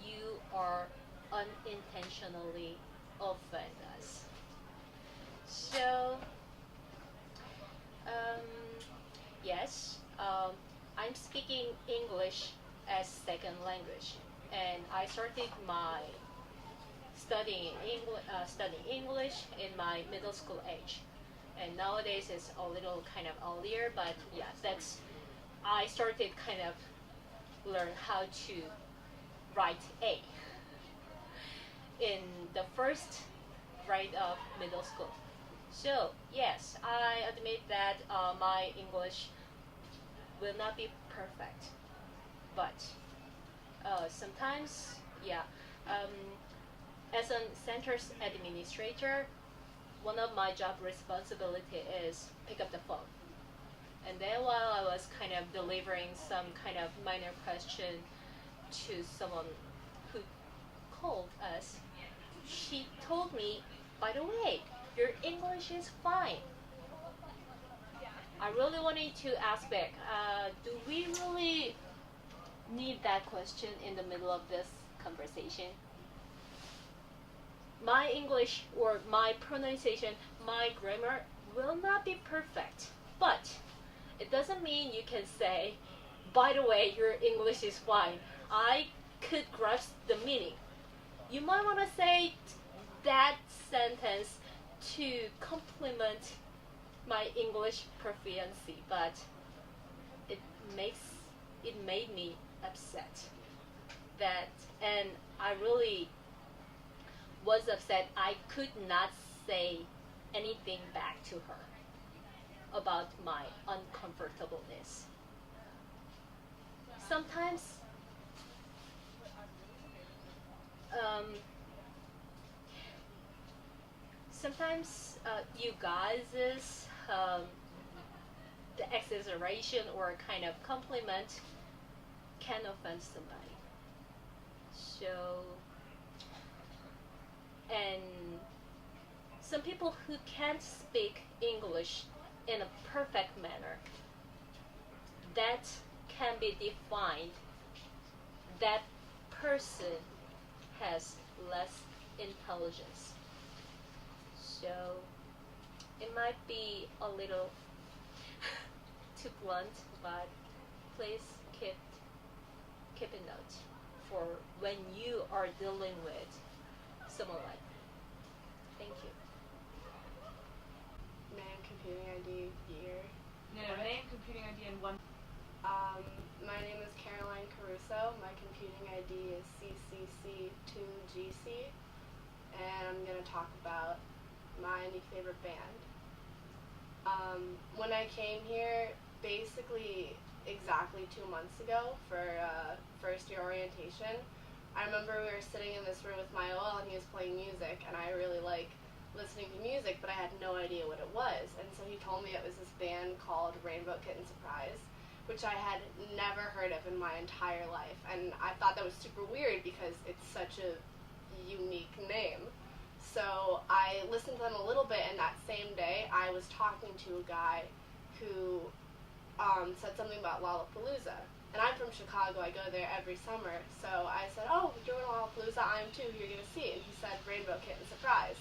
you are unintentionally offend us. So, yes, I'm speaking English as second language, and I started my studying English in my middle school age. And nowadays it's a little kind of earlier, but yeah, I started kind of learn how to write A in the first grade of middle school. So yes, I admit that my English will not be perfect, but sometimes, yeah. As a center's administrator, one of my job responsibility is pick up the phone. And then while I was kind of delivering some kind of minor question to someone who called us, she told me, by the way, your English is fine. I really wanted to ask back, do we really need that question in the middle of this conversation? My English or my pronunciation, my grammar will not be perfect, but it doesn't mean you can say, by the way, your English is fine. I could grasp the meaning. You might want to say that sentence to compliment my English proficiency, but it made me upset. And I really was upset. I could not say anything back to her about my uncomfortableness. Sometimes you guys' the exaggeration or kind of compliment can offend somebody. So, and some people who can't speak English in a perfect manner, that can be defined that person has less intelligence. So it might be a little too blunt, but please keep a note for when you are dealing with someone like me. Thank you. Name, computing ID, year. No, name, computing ID, and one. My name is Caroline Caruso. My computing ID is CCC2GC, and I'm going to talk about my new favorite band. When I came here, basically exactly 2 months ago for first year orientation, I remember we were sitting in this room with Mayoel and he was playing music, and I really like listening to music, but I had no idea what it was. And so he told me it was this band called Rainbow Kitten Surprise, which I had never heard of in my entire life. And I thought that was super weird because it's such a unique name. So I listened to them a little bit, and that same day I was talking to a guy who said something about Lollapalooza. And I'm from Chicago, I go there every summer. So I said, oh, you're going to Lollapalooza, I am too, who are you going to see? And he said Rainbow Kitten Surprise,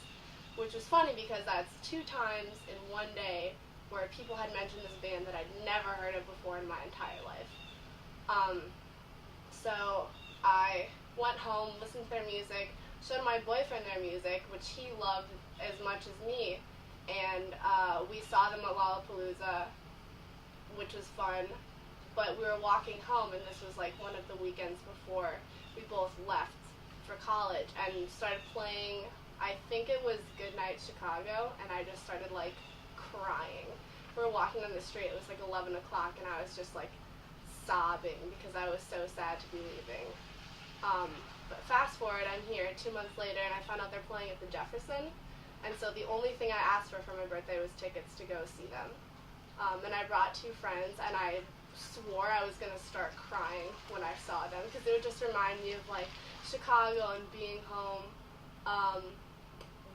which was funny because that's 2 times in one day where people had mentioned this band that I'd never heard of before in my entire life. So I went home, listened to their music, showed my boyfriend their music, which he loved as much as me, and we saw them at Lollapalooza, which was fun. But we were walking home, and this was like one of the weekends before we both left for college, and started playing, I think it was Goodnight Chicago, and I just started like crying. We were walking on the street, it was like 11 o'clock, and I was just like sobbing because I was so sad to be leaving. But fast forward, I'm here 2 months later, and I found out they're playing at the Jefferson, and so the only thing I asked for my birthday was tickets to go see them. And I brought 2 friends, and I swore I was gonna start crying when I saw them, because it would just remind me of like Chicago and being home.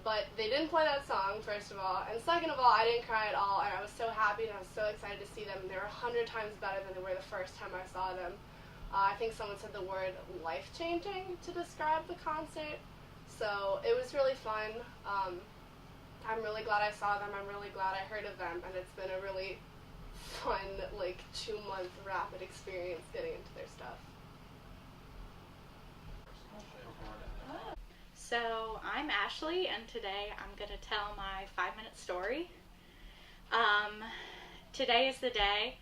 But they didn't play that song, first of all, and second of all, I didn't cry at all, and I was so happy and I was so excited to see them. They were 100 times better than they were the first time I saw them. I think someone said the word life-changing to describe the concert, so it was really fun. I'm really glad I saw them, I'm really glad I heard of them, and it's been a really fun, like, 2-month rapid experience getting into their stuff. So I'm Ashley, and today I'm going to tell my 5-minute story. Today is the day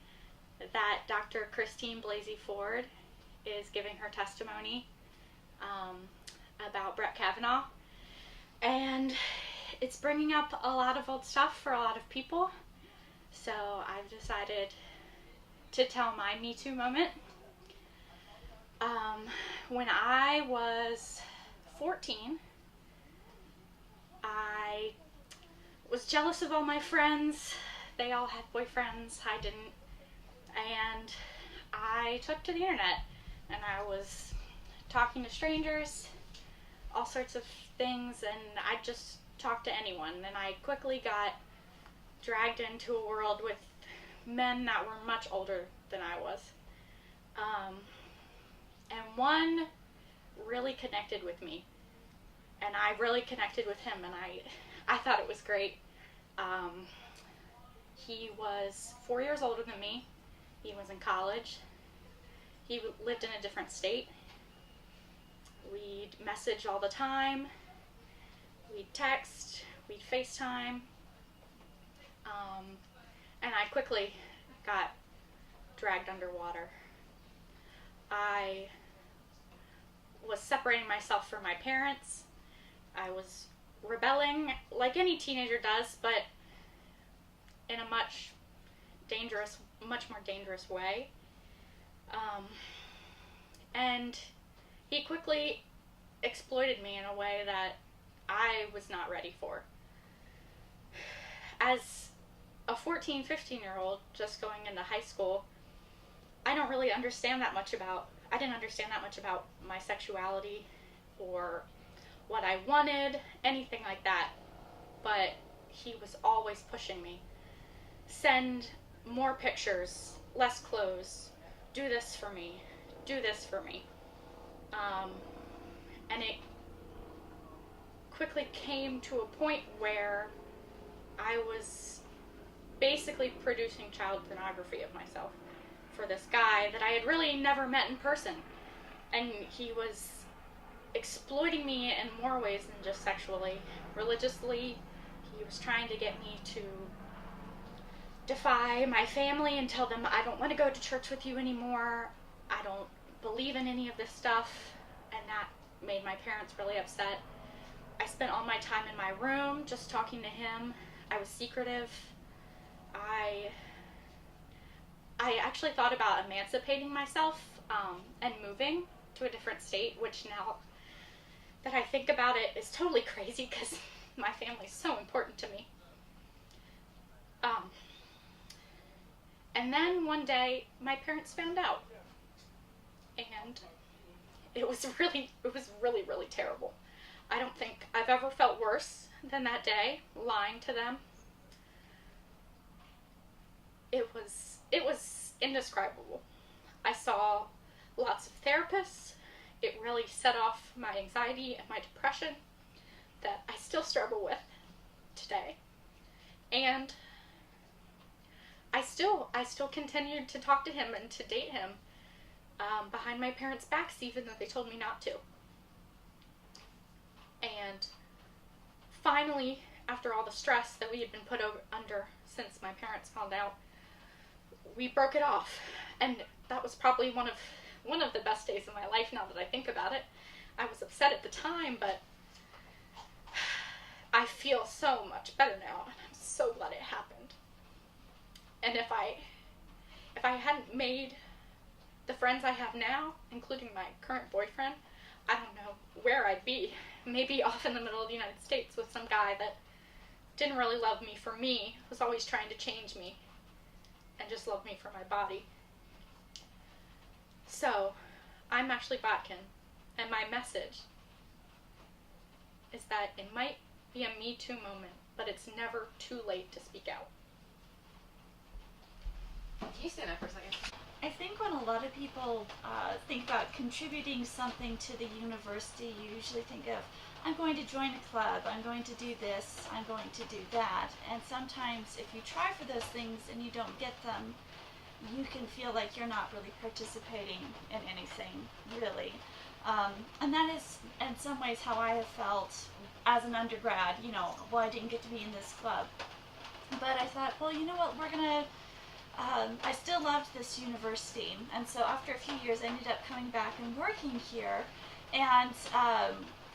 that Dr. Christine Blasey Ford is giving her testimony about Brett Kavanaugh, and it's bringing up a lot of old stuff for a lot of people, so I've decided to tell my Me Too moment. When I was 14, I was jealous of all my friends. They all had boyfriends, I didn't, and I took to the internet and I was talking to strangers, all sorts of things, and I just talked to anyone, and I quickly got dragged into a world with men that were much older than I was, and one really connected with me, and I really connected with him, and I thought it was great. He was 4 years older than me. He was in college. He lived in a different state. We'd message all the time. We'd text. We'd FaceTime. And I quickly got dragged underwater. I was separating myself from my parents. I was rebelling like any teenager does, but in a much more dangerous way. And he quickly exploited me in a way that I was not ready for. As a 14, 15-year-old just going into high school, I didn't understand that much about my sexuality or what I wanted, anything like that. But he was always pushing me. Send more pictures, less clothes, do this for me, do this for me. And it quickly came to a point where I was basically producing child pornography of myself for this guy that I had really never met in person. And he was exploiting me in more ways than just sexually. Religiously, he was trying to get me to defy my family and tell them I don't want to go to church with you anymore. I don't believe in any of this stuff. And that made my parents really upset. I spent all my time in my room just talking to him. I was secretive. I actually thought about emancipating myself and moving to a different state, which now that I think about it is totally crazy because my family's so important to me. And then one day my parents found out, and it was really, really terrible. I don't think I've ever felt worse than that day, lying to them. It was indescribable. I saw lots of therapists. It really set off my anxiety and my depression that I still struggle with today. And I still continued to talk to him and to date him behind my parents' backs, even though they told me not to. And finally, after all the stress that we had been put under since my parents found out, we broke it off. And that was probably one of the best days of my life now that I think about it. I was upset at the time, but I feel so much better now, and I'm so glad it happened. And if I hadn't made the friends I have now, including my current boyfriend, I don't know where I'd be. Maybe off in the middle of the United States with some guy that didn't really love me for me, was always trying to change me, and just loved me for my body. So, I'm Ashley Botkin, and my message is that it might be a Me Too moment, but it's never too late to speak out. Can you stand up for a second? I think when a lot of people think about contributing something to the university, you usually think of, I'm going to join a club, I'm going to do this, I'm going to do that. And sometimes if you try for those things and you don't get them, you can feel like you're not really participating in anything, really. And that is, in some ways, how I have felt as an undergrad, you know, well, I didn't get to be in this club. But I thought, well, you know what, we're going to, I still loved this university. And so after a few years, I ended up coming back and working here. And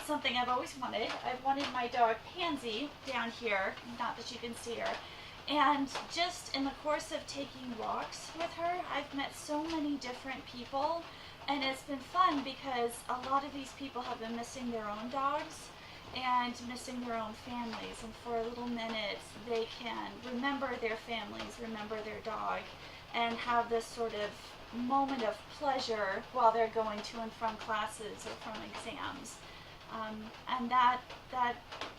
something I've always wanted, I've wanted my dog Pansy down here, not that you can see her. And just in the course of taking walks with her, I've met so many different people, and it's been fun because a lot of these people have been missing their own dogs and missing their own families, and for a little minute they can remember their families, remember their dog, and have this sort of moment of pleasure while they're going to and from classes or from exams. And that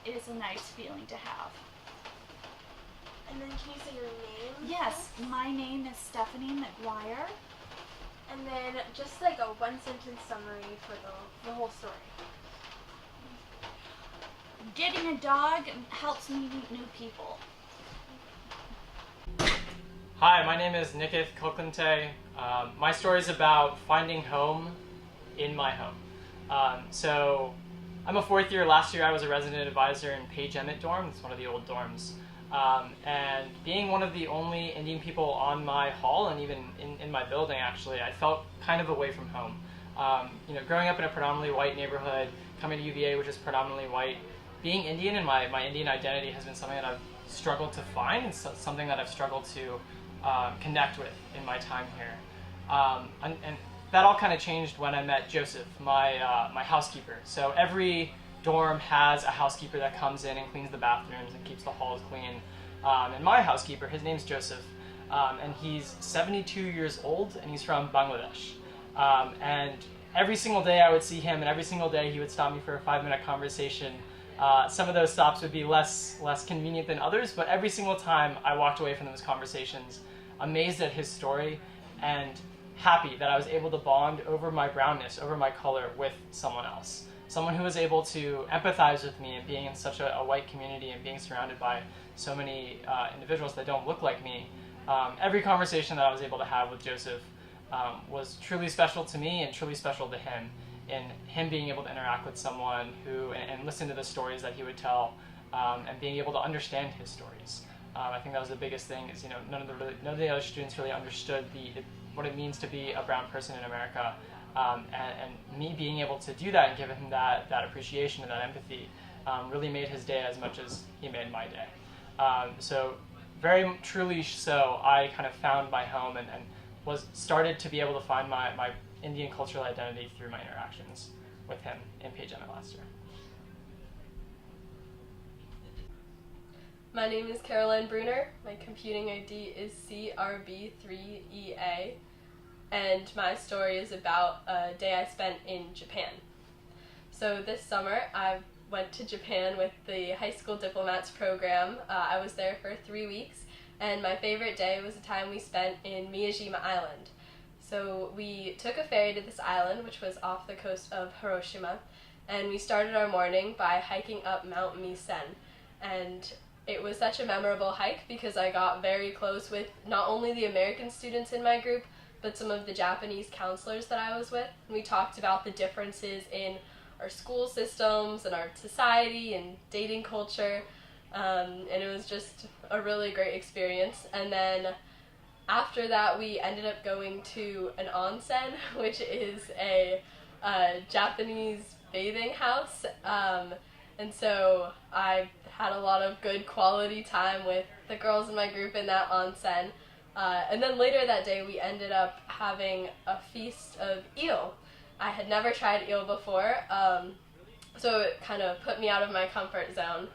is a nice feeling to have. And then can you say your name? Yes, my name is Stephanie McGuire. And then just like a one-sentence summary for the whole story. Getting a dog helps me meet new people. Hi, my name is Nikith Koklante. My story is about finding home in my home. So I'm a fourth year. Last year I was a resident advisor in Page Emmett dorm. It's one of the old dorms. And being one of the only Indian people on my hall and even in my building, actually, I felt kind of away from home. You know, growing up in a predominantly white neighborhood, coming to UVA, which is predominantly white, being Indian and my Indian identity has been something that I've struggled to find and something that I've struggled to connect with in my time here. And that all kind of changed when I met Joseph, my housekeeper. So every dorm has a housekeeper that comes in and cleans the bathrooms and keeps the halls clean. And my housekeeper, his name's Joseph, and he's 72 years old and he's from Bangladesh. And every single day I would see him, and every single day he would stop me for a 5-minute conversation. Some of those stops would be less convenient than others, but every single time I walked away from those conversations amazed at his story and happy that I was able to bond over my brownness, over my color with someone else. Someone who was able to empathize with me and being in such a white community and being surrounded by so many individuals that don't look like me. Every conversation that I was able to have with Joseph was truly special to me and truly special to him, in him being able to interact with someone who and listen to the stories that he would tell, and being able to understand his stories. I think that was the biggest thing. Is, you know, none of the other students really understood what it means to be a brown person in America, and me being able to do that and give him that appreciation and that empathy really made his day as much as he made my day. So very truly so, I kind of found my home and started to be able to find my Indian cultural identity through my interactions with him in Page Emmett last year. My name is Caroline Bruner. My computing ID is CRB3EA, and my story is about a day I spent in Japan. So this summer I went to Japan with the high school diplomats program. I was there for 3 weeks, and my favorite day was the time we spent in Miyajima Island. So we took a ferry to this island, which was off the coast of Hiroshima, and we started our morning by hiking up Mount Misen. And it was such a memorable hike because I got very close with not only the American students in my group, but some of the Japanese counselors that I was with. And we talked about the differences in our school systems and our society and dating culture, and it was just a really great experience. And then after that, we ended up going to an onsen, which is a Japanese bathing house, and so I had a lot of good quality time with the girls in my group in that onsen. And then later that day, we ended up having a feast of eel. I had never tried eel before, so it kind of put me out of my comfort zone.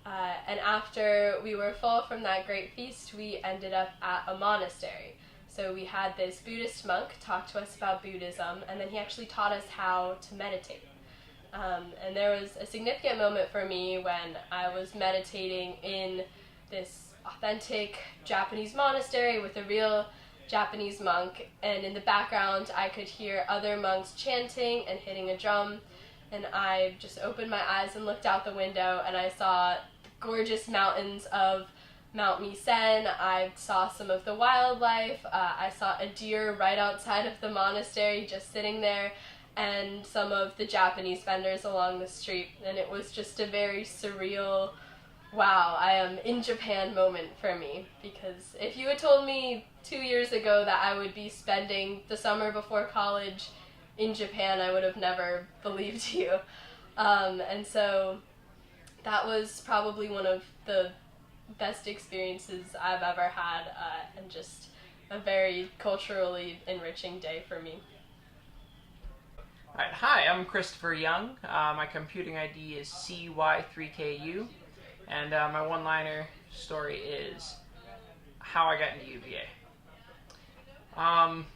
And after we were full from that great feast, we ended up at a monastery. So we had this Buddhist monk talk to us about Buddhism, and then he actually taught us how to meditate. And there was a significant moment for me when I was meditating in this authentic Japanese monastery with a real Japanese monk, and in the background I could hear other monks chanting and hitting a drum, and I just opened my eyes and looked out the window, and I saw gorgeous mountains of Mount Misen. I saw some of the wildlife. I saw a deer right outside of the monastery just sitting there, and some of the Japanese vendors along the street, and it was just a very surreal, wow, I am in Japan moment for me, because if you had told me 2 years ago that I would be spending the summer before college in Japan, I would have never believed you. And so that was probably one of the best experiences I've ever had, and just a very culturally enriching day for me. Alright, hi, I'm Christopher Young. My computing ID is CY3KU, and my one-liner story is how I got into UVA. I'm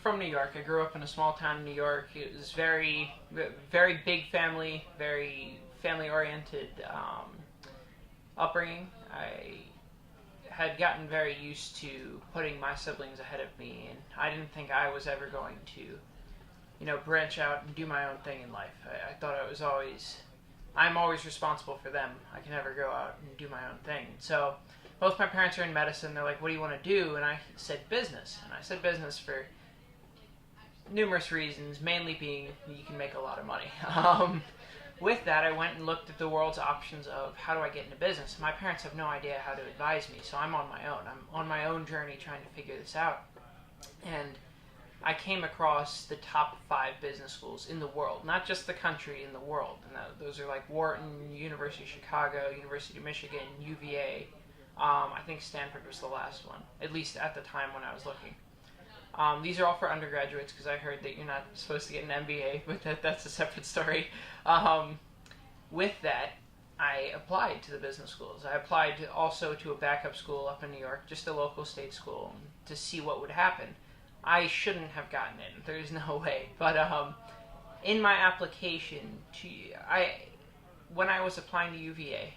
from New York. I grew up in a small town in New York. It was very big family, very family-oriented upbringing. I had gotten very used to putting my siblings ahead of me, and I didn't think I was ever going to, branch out and do my own thing in life. I thought I'm always responsible for them. I can never go out and do my own thing. So both my parents are in medicine. They're like, what do you want to do? And I said business. And I said business for numerous reasons, mainly being you can make a lot of money. With that, I went and looked at the world's options of how do I get into business. My parents have no idea how to advise me, so I'm on my own. I'm on my own journey trying to figure this out. And I came across the top 5 business schools in the world, not just the country, in the world. And those are like Wharton, University of Chicago, University of Michigan, UVA. I think Stanford was the last one, at least at the time when I was looking. These are all for undergraduates because I heard that you're not supposed to get an MBA, but that's a separate story. With that, I applied to the business schools. I applied also to a backup school up in New York, just a local state school, to see what would happen. I shouldn't have gotten in. There's no way. But in my application, when I was applying to UVA,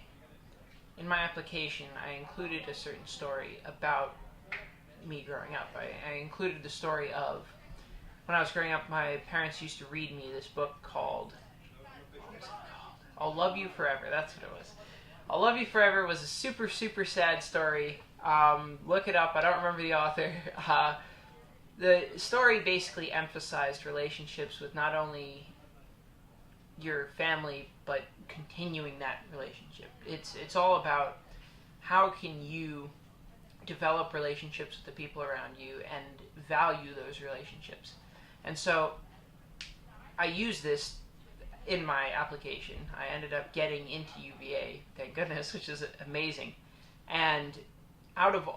in my application, I included a certain story about me growing up. I included the story of when I was growing up, my parents used to read me this book called, what was it called? I'll Love You Forever. That's what it was. I'll Love You Forever was a super, super sad story. Look it up. I don't remember the author. The story basically emphasized relationships with not only your family, but continuing that relationship. It's all about how can you develop relationships with the people around you and value those relationships. And so I used this in my application. I ended up getting into UVA, thank goodness, which is amazing. And out of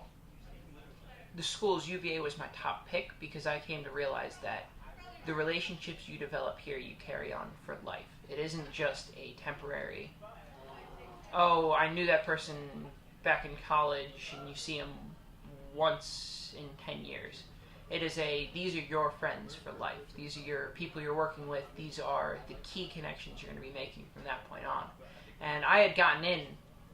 the schools, UVA was my top pick because I came to realize that the relationships you develop here, you carry on for life. It isn't just a temporary, oh, I knew that person back in college and you see them once in 10 years. It is these are your friends for life. These are your people you're working with. These are the key connections you're going to be making from that point on. And I had gotten in,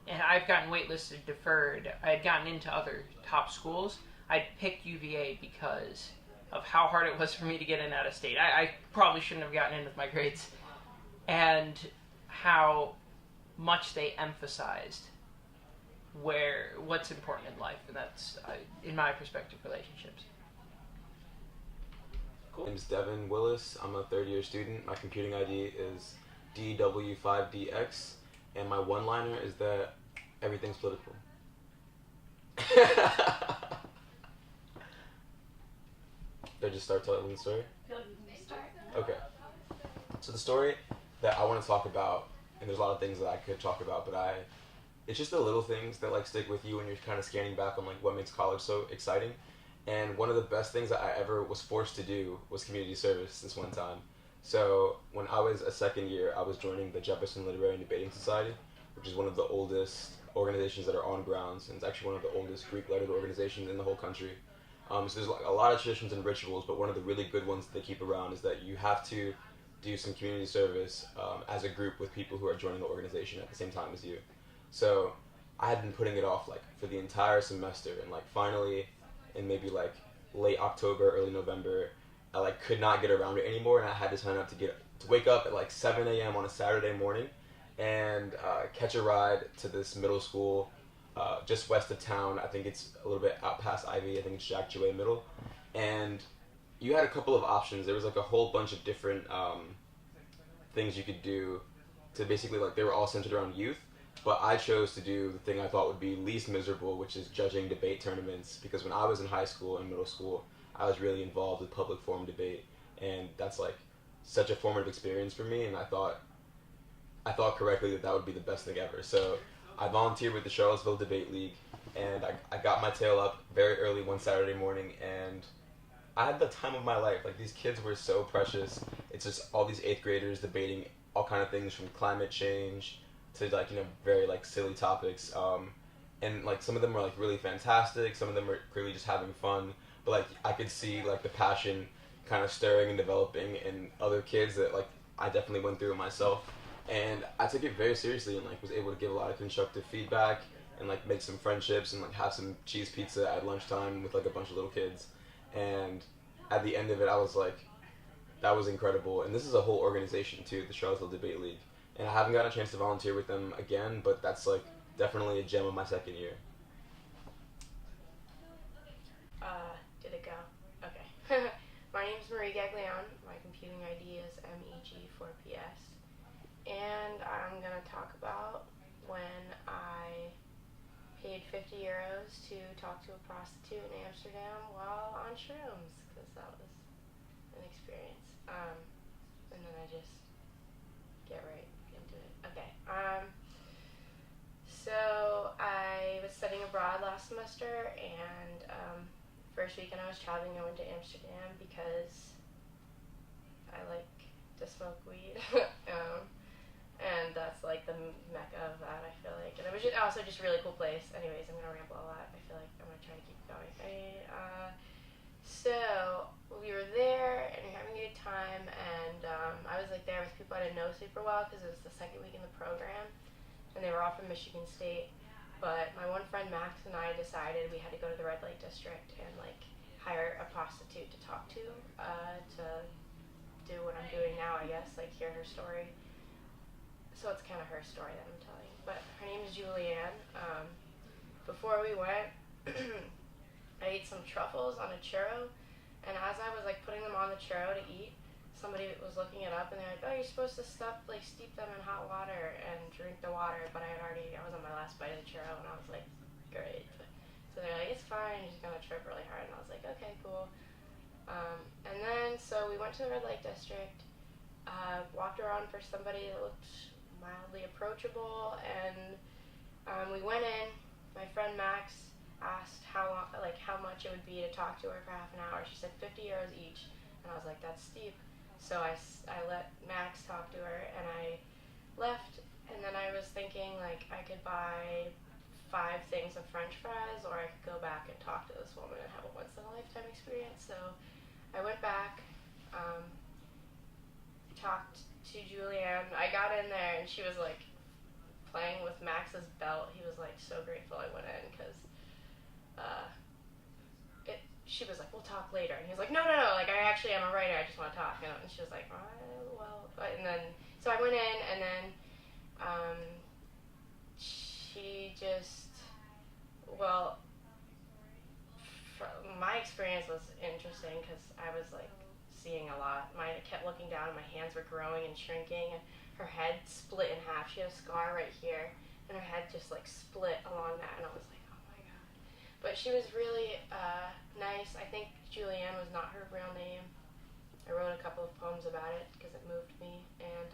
and I've gotten waitlisted, deferred. I had gotten into other top schools. I picked UVA because of how hard it was for me to get in out of state. I probably shouldn't have gotten in with my grades. And how much they emphasized what's important in life, and that's, in my perspective, relationships. Cool. My name's Devin Willis. I'm a third-year student. My computing ID is DW5DX, and my one-liner is that everything's political. Did I just start telling the story? Okay. So the story that I want to talk about, and there's a lot of things that I could talk about, but it's just the little things that stick with you when you're kind of scanning back on what makes college so exciting. And one of the best things that I ever was forced to do was community service this one time. So when I was a second year, I was joining the Jefferson Literary and Debating Society, which is one of the oldest organizations that are on grounds, and it's actually one of the oldest Greek-lettered organizations in the whole country. So there's like a lot of traditions and rituals, but one of the really good ones that they keep around is that you have to do some community service as a group with people who are joining the organization at the same time as you. So I had been putting it off like for the entire semester, and like finally in maybe like late October, early November, I like could not get around it anymore, and I had to sign up to wake up at like 7 a.m. on a Saturday morning and catch a ride to this middle school just west of town. I think it's a little bit out past Ivy. I think it's Jack Jouet Middle. And you had a couple of options. There was like a whole bunch of different things you could do to basically, like, they were all centered around youth. But I chose to do the thing I thought would be least miserable, which is judging debate tournaments. Because when I was in high school and middle school, I was really involved with public forum debate. And that's like such a formative experience for me. And I thought correctly that would be the best thing ever. So I volunteered with the Charlottesville Debate League, and I got my tail up very early one Saturday morning, and I had the time of my life. Like, these kids were so precious. It's just all these 8th graders debating all kind of things from climate change to, like, you know, very, like, silly topics. And, like, some of them were, like, really fantastic. Some of them were clearly just having fun. But, like, I could see, like, the passion kind of stirring and developing in other kids that, like, I definitely went through it myself. And I took it very seriously and, like, was able to give a lot of constructive feedback and, like, make some friendships and, like, have some cheese pizza at lunchtime with, like, a bunch of little kids. And at the end of it, I was like, that was incredible. And this is a whole organization, too, the Charlottesville Debate League. And I haven't gotten a chance to volunteer with them again, but that's, like, definitely a gem of my second year. Did it go? Okay. My name is Marie Gaglione. My computing ID is MEG4PS. And I'm going to talk about when I paid 50 euros to talk to a prostitute in Amsterdam while on shrooms, because that was an experience. And then I just get right into it. Okay. So I was studying abroad last semester, and first weekend I was traveling, I went to Amsterdam because I like to smoke weed. And that's like the mecca of that, I feel like. And it was also just a really cool place. Anyways, I'm going to ramble a lot. I feel like I'm going to try to keep going. So we were there and we were having a good time, and I was like there with people I didn't know super well because it was the second week in the program, and they were all from Michigan State. But my one friend Max and I decided we had to go to the red light district and like hire a prostitute to talk to do what I'm doing now, I guess, like hear her story. So it's kind of her story that I'm telling. But her name is Julianne. Before we went, I ate some truffles on a churro, and as I was like putting them on the churro to eat, somebody was looking it up, and they're like, "Oh, you're supposed to steep them in hot water and drink the water." But I was on my last bite of the churro, and I was like, "Great." So they're like, "It's fine. You're just gonna trip really hard." And I was like, "Okay, cool." And then so we went to the red light district, walked around for somebody that looked mildly approachable, and we went in. My friend Max asked how much it would be to talk to her for half an hour. She said 50 euros each, and I was like, that's steep. So I let Max talk to her, and I left, and then I was thinking like I could buy 5 things of French fries, or I could go back and talk to this woman and have a once in a lifetime experience. So I went back, talked to Julianne. I got in there and she was like playing with Max's belt. He was like so grateful I went in because she was like, we'll talk later, and he was like, no, like I actually am a writer, I just want to talk, and she was like, well, and then so I went in, and then she just, well, my experience was interesting because I was like seeing a lot. I kept looking down, and my hands were growing and shrinking, and her head split in half. She had a scar right here, and her head just like split along that, and I was like, oh my god. But she was really nice. I think Julianne was not her real name. I wrote a couple of poems about it because it moved me, and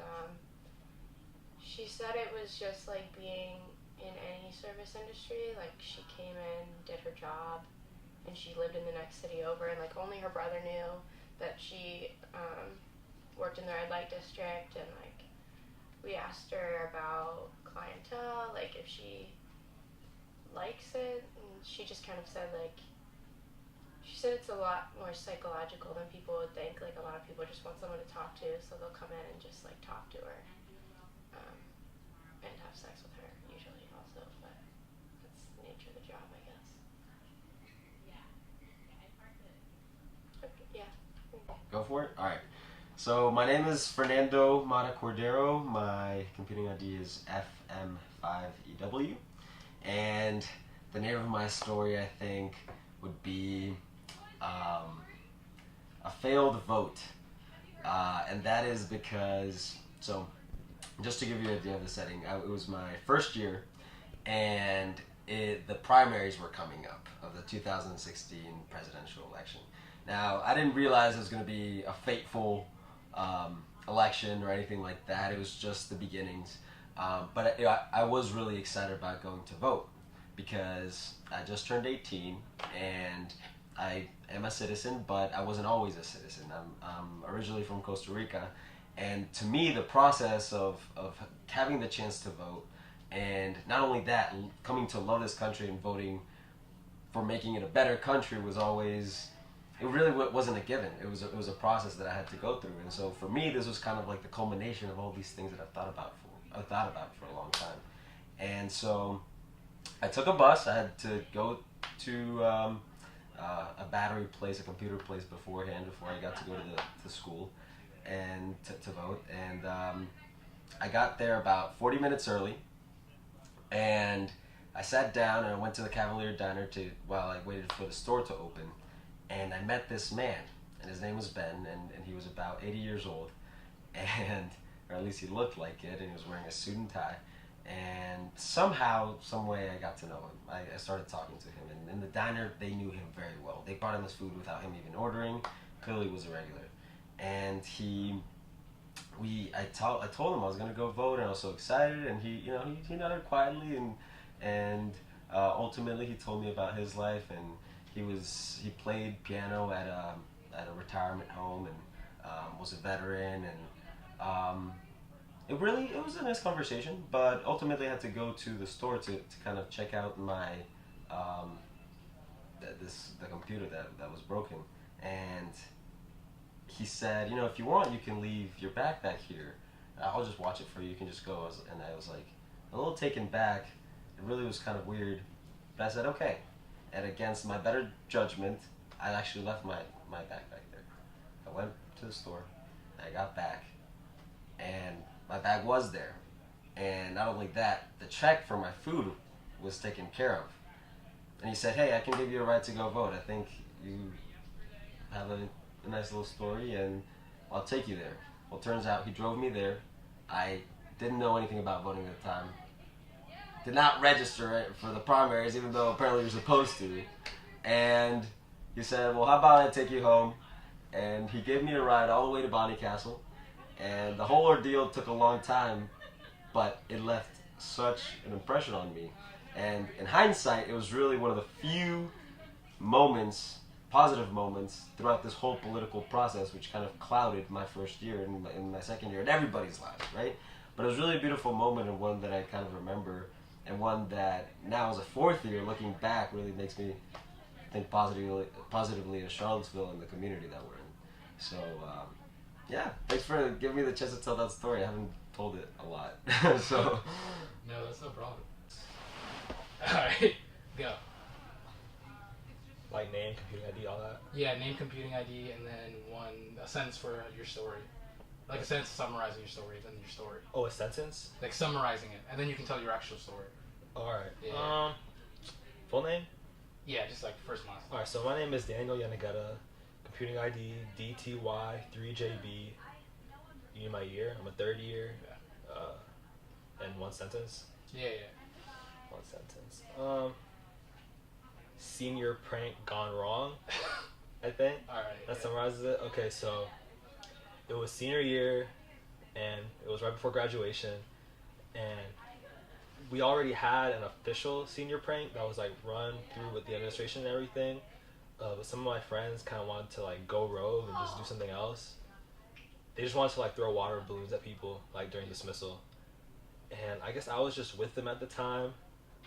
she said it was just like being in any service industry. Like she came in, did her job, and she lived in the next city over, and like only her brother knew that she worked in the red light district, and like we asked her about clientele, like if she likes it, and she just kind of said like, she said it's a lot more psychological than people would think. Like a lot of people just want someone to talk to, so they'll come in and just like talk to her, and have sex with her usually also, but that's the nature of the job, I guess. Okay, yeah. Go for it? Alright. So my name is Fernando Mata Cordero. My computing ID is FM5EW. And the name of my story, I think, would be a failed vote. And that is because, so just to give you an idea of the setting, it was my first year, and the primaries were coming up of the 2016 presidential election. Now, I didn't realize it was going to be a fateful election or anything like that. It was just the beginnings. But I was really excited about going to vote because I just turned 18 and I am a citizen, but I wasn't always a citizen. I'm originally from Costa Rica, and to me the process of having the chance to vote, and not only that, coming to love this country and voting for making it a better country was always, it really wasn't a given. It was a process that I had to go through, and so for me this was kind of like the culmination of all these things that I've thought about for a long time. And so I took a bus. I had to go to a battery place, a computer place beforehand, before I got to go to the school and to vote. And I got there about 40 minutes early, and I sat down and I went to the Cavalier Diner while I waited for the store to open, and I met this man, and his name was Ben, and he was about 80 years old, and or at least he looked like it, and he was wearing a suit and tie. And somehow, some way, I got to know him. I started talking to him, and in the diner, they knew him very well. They brought him his food without him even ordering. Clearly was a regular. And I told him I was gonna go vote, and I was so excited. And he nodded quietly, and ultimately he told me about his life, and he played piano at a retirement home, and was a veteran, and it was a nice conversation, but ultimately I had to go to the store to kind of check out the computer that was broken. And he said, if you want, you can leave your backpack here. I'll just watch it for you. You can just go. And I was like a little taken back. It really was kind of weird, but I said okay. And against my better judgment, I actually left my backpack there. I went to the store. I got back, and my bag was there. And not only that, the check for my food was taken care of. And he said, hey, I can give you a right to go vote. I think you have a nice little story, and I'll take you there. Well, it turns out he drove me there. I didn't know anything about voting at the time. Did not register it for the primaries, even though apparently you're supposed to. And he said, well, how about I take you home? And he gave me a ride all the way to Bonnycastle. And the whole ordeal took a long time, but it left such an impression on me. And in hindsight, it was really one of the few moments, positive moments, throughout this whole political process, which kind of clouded my first year and my second year, and everybody's lives, right? But it was really a beautiful moment, and one that I kind of remember, and one that now as a fourth year, looking back, really makes me think positively of Charlottesville and the community that we're in. So, yeah, thanks for giving me the chance to tell that story. I haven't told it a lot, so. No, that's no problem. Alright, go. Like name, computing ID, all that? Yeah, name, computing ID, and then a sentence for your story. Like a sentence summarizing your story, then your story. Oh, a sentence? Like summarizing it, and then you can tell your actual story. Alright. Yeah. Full name? Yeah, just like first and last. Alright, so my name is Daniel Yanagetta. Computing ID DTY3JB. You need my year? I'm a third year. Yeah. And one sentence? Yeah. One sentence. Senior prank gone wrong, I think. Alright. That summarizes it. Okay, so it was senior year, and it was right before graduation, and we already had an official senior prank that was like run through with the administration and everything. But some of my friends kind of wanted to like go rogue and just do something else. They just wanted to like throw water balloons at people like during dismissal. and I guess I was just with them at the time.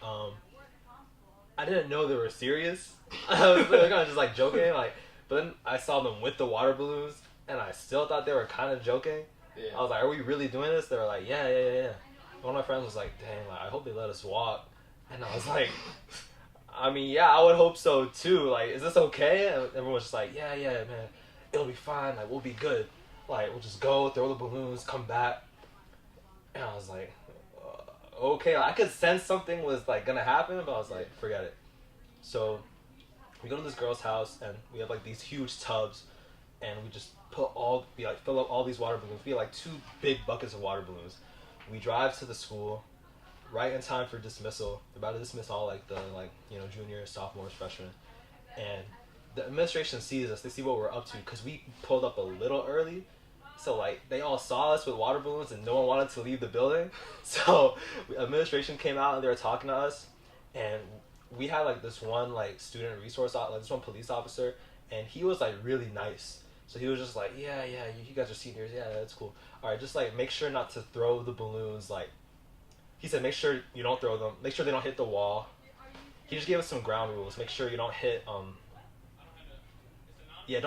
I didn't know they were serious. I was kind of just like joking, like. But then I saw them with the water balloons, and I still thought they were kind of joking. Yeah. I was like, "Are we really doing this?" They were like, "Yeah." One of my friends was like, "Dang, like I hope they let us walk," and I was like, "I mean, yeah, I would hope so too. Like, is this okay?" And everyone was just like, "Yeah, man, it'll be fine. Like, we'll be good. Like, we'll just go throw the balloons, come back." And I was like, "Okay." Like, I could sense something was like gonna happen, but I was like, "Forget it." So we go to this girl's house, and we have like these huge tubs, and we just fill up all these water balloons. We have like 2 big buckets of water balloons. We drive to the school right in time for dismissal. They're about to dismiss all like the juniors, sophomores, freshmen, and the administration sees us. They see what we're up to because we pulled up a little early. So like they all saw us with water balloons, and no one wanted to leave the building. So administration came out and they were talking to us, and we had like this one like student resource, like this one police officer, and he was like really nice. So he was just like, yeah, you guys are seniors, yeah, that's cool. All right, just like make sure not to throw the balloons. Like he said, make sure you don't throw them. Make sure they don't hit the wall. He just gave us some ground rules. Make sure you don't hit. Don't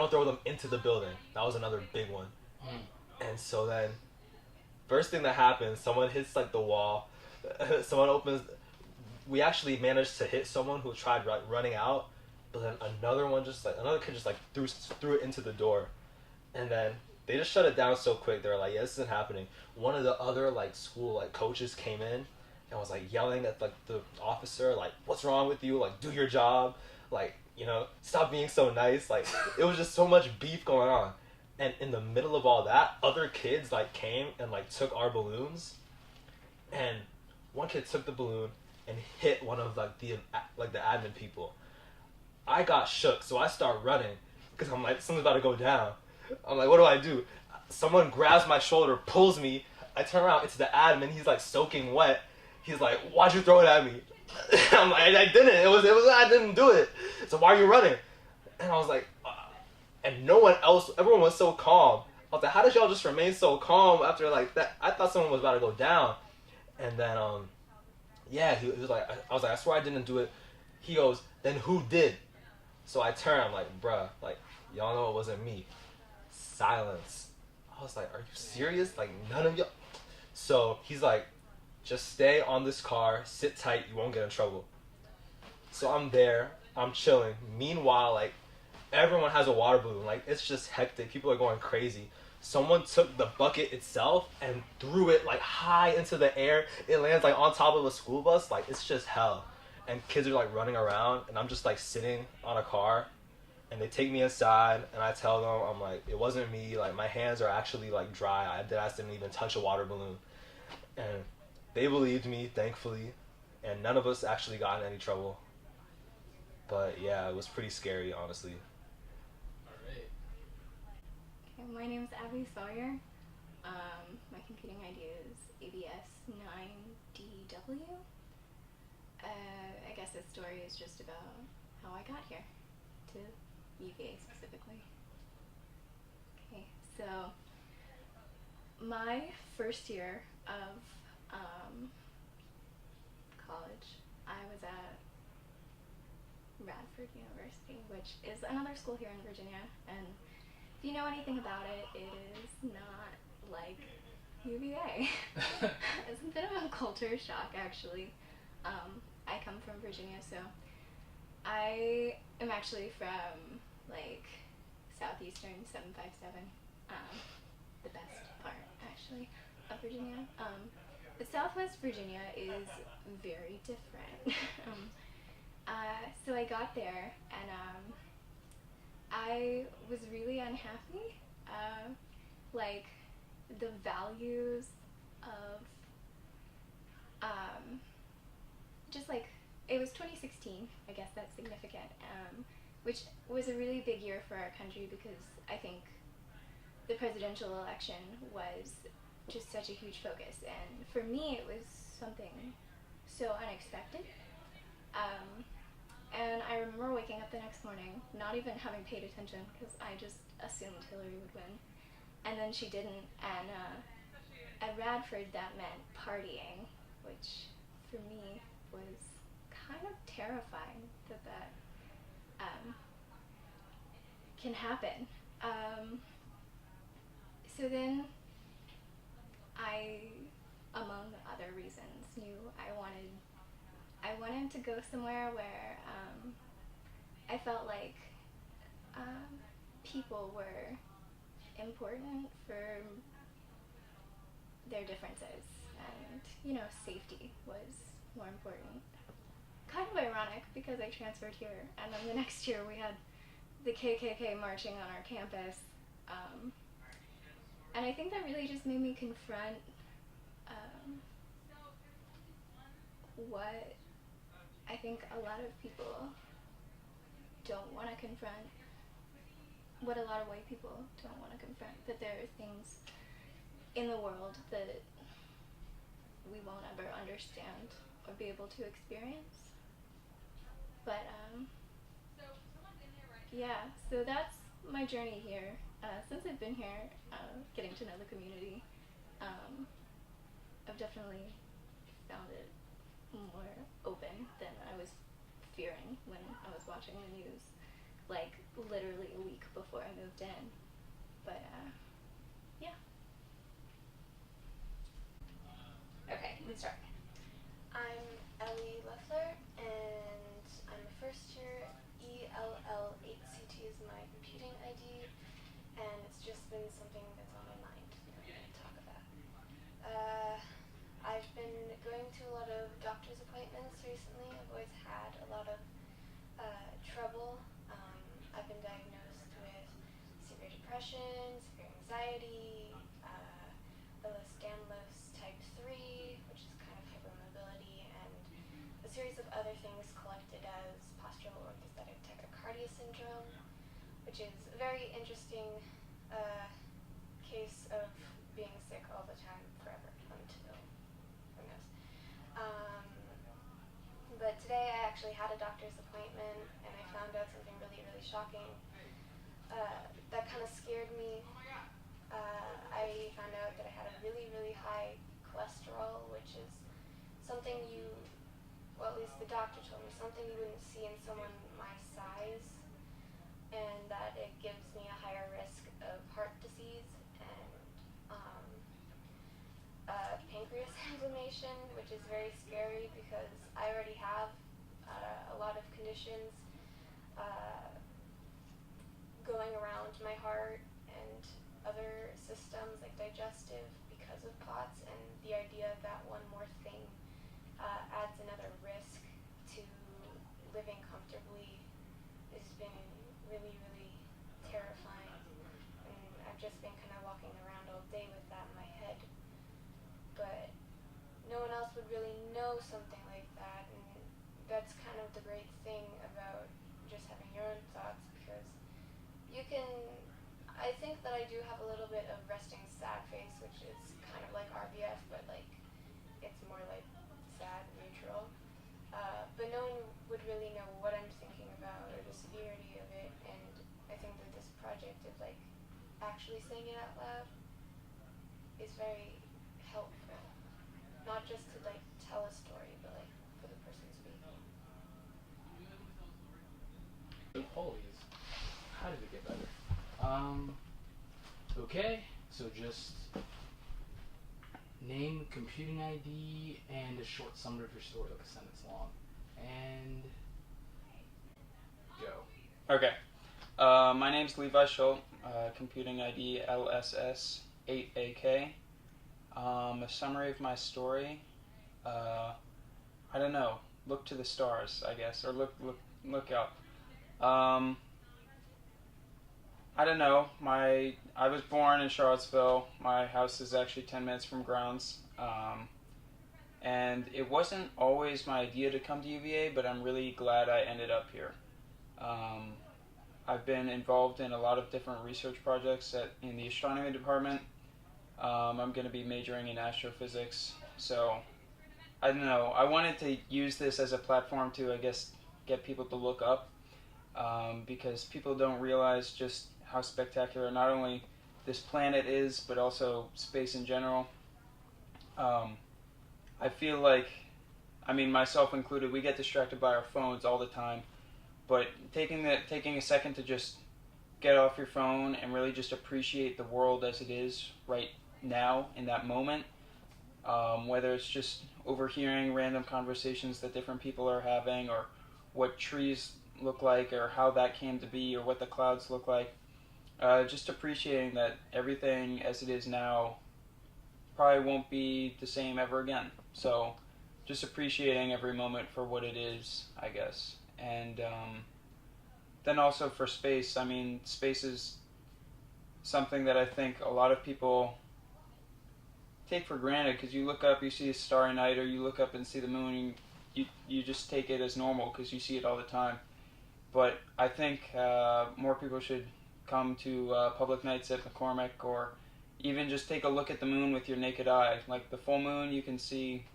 throw them into the building. That was another big one. And so then, first thing that happens, someone hits like the wall. Someone opens. We actually managed to hit someone who tried running out, but then another kid just like threw it into the door, and then they just shut it down so quick. They were like, "Yeah, this isn't happening." One of the other like school like coaches came in and was like yelling at like the officer, like, "What's wrong with you? Like, do your job. Like, stop being so nice." Like, it was just so much beef going on. And in the middle of all that, other kids like came and like took our balloons, and one kid took the balloon and hit one of like the admin people. I got shook, so I start running because I'm like, something's about to go down. I'm like, what do I do? Someone grabs my shoulder, pulls me. I turn around, it's the admin. He's like soaking wet. He's like, "Why'd you throw it at me?" I'm like, "I didn't. It was I didn't do it. So why are you running?" And I was like, and no one else. Everyone was so calm. I was like, "How did y'all just remain so calm after like that?" I thought someone was about to go down. And then he was like, I was like, "I swear I didn't do it." He goes, "Then who did?" So I turn, I'm like, "Bruh, like, y'all know it wasn't me." Silence. I was like, "Are you serious? Like, none of y'all?" So he's like, "Just stay on this car, sit tight, you won't get in trouble." So I'm there, I'm chilling. Meanwhile, like, everyone has a water balloon. Like, it's just hectic. People are going crazy. Someone took the bucket itself and threw it, like, high into the air. It lands, like, on top of a school bus. Like, it's just hell. And kids are, like, running around, and I'm just, like, sitting on a car. And they take me inside, and I tell them, I'm like, "It wasn't me. Like, my hands are actually, like, dry. I didn't even touch a water balloon." And they believed me, thankfully. And none of us actually got in any trouble. But, yeah, it was pretty scary, honestly. Okay, my name is Abby Sawyer. My computing ID is ABS9DW. I guess this story is just about how I got here, to UVA specifically. Okay, so my first year of college, I was at Radford University, which is another school here in Virginia, and if you know anything about it, it is not like UVA. It's a bit of a culture shock, actually. I come from Virginia, so I am actually from like southeastern 757, the best part actually of Virginia. But Southwest Virginia is very different. So I got there, and I was really unhappy. Like, the values of just like, it was 2016, I guess that's significant, which was a really big year for our country because I think the presidential election was just such a huge focus, and for me it was something so unexpected. And I remember waking up the next morning, not even having paid attention because I just assumed Hillary would win, and then she didn't, and at Radford that meant partying, which for me was kind of terrifying that can happen. So then I, among other reasons, knew I wanted to go somewhere where I felt like people were important for their differences, and safety was more important. Kind of ironic because I transferred here, and then the next year we had the KKK marching on our campus, and I think that really just made me confront what I think a lot of people don't want to confront, what a lot of white people don't want to confront, that there are things in the world that we won't ever understand or be able to experience. But yeah, so that's my journey here. Since I've been here, getting to know the community, I've definitely found it more open than I was fearing when I was watching the news, like literally a week before I moved in. But yeah. Okay, let's start. I'm Ellie Leffler, and I'm a first year. ELL8CT is my computing ID, and it's just been something that's on my mind that I'm going to talk about. I've been going to a lot of doctor's appointments recently. I've always had a lot of trouble. I've been diagnosed with severe depression, severe anxiety, Ehlers-Danlos type 3, which is kind of hypermobility, and a series of other things collected as postural orthostatic tachycardia syndrome, which is a very interesting case of being sick all the time forever until who knows. But today I actually had a doctor's appointment, and I found out something really, really shocking that kind of scared me. I found out that I had a really, really high cholesterol, which is something well, at least the doctor told me, something you wouldn't see in someone my size, and that it gives me a higher risk of heart disease and pancreas inflammation, which is very scary because I already have a lot of conditions going around my heart and other systems like digestive because of POTS, and the idea that one more thing adds another risk to living comfortably has been really, really terrifying, and I've just been kind of walking around all day with that in my head, but no one else would really know something like that, and that's kind of the great thing about just having your own thoughts, because you can, I think that I do have a little bit of resting sad face, which is kind of like RBF, but like it's more like sad, neutral. But no one would really know what I'm thinking about or the severity of it, and I think that this project of like actually saying it out loud is very helpful. Not just to like tell a story, but like for the person speaking. Holy, how did it get better? Okay, so just name, computing ID, and a short summary of your story, like a sentence long. And go. Okay. My name's Levi Schultz, computing ID LSS8AK. A summary of my story. I don't know. Look to the stars, I guess, or look up. I don't know. I was born in Charlottesville. My house is actually 10 minutes from grounds. And it wasn't always my idea to come to UVA, but I'm really glad I ended up here. I've been involved in a lot of different research projects in the astronomy department. I'm going to be majoring in astrophysics, so I don't know. I wanted to use this as a platform to, I guess, get people to look up, because people don't realize just how spectacular not only this planet is, but also space in general. I feel like, I mean, myself included, we get distracted by our phones all the time. But taking a second to just get off your phone and really just appreciate the world as it is right now in that moment, whether it's just overhearing random conversations that different people are having, or what trees look like, or how that came to be, or what the clouds look like, just appreciating that everything as it is now probably won't be the same ever again. So just appreciating every moment for what it is, I guess. And then also for space, I mean, space is something that I think a lot of people take for granted, because you look up, you see a starry night, or you look up and see the moon, and you just take it as normal because you see it all the time. But I think more people should come to public nights at McCormick, or even just take a look at the moon with your naked eye. Like the full moon, you can see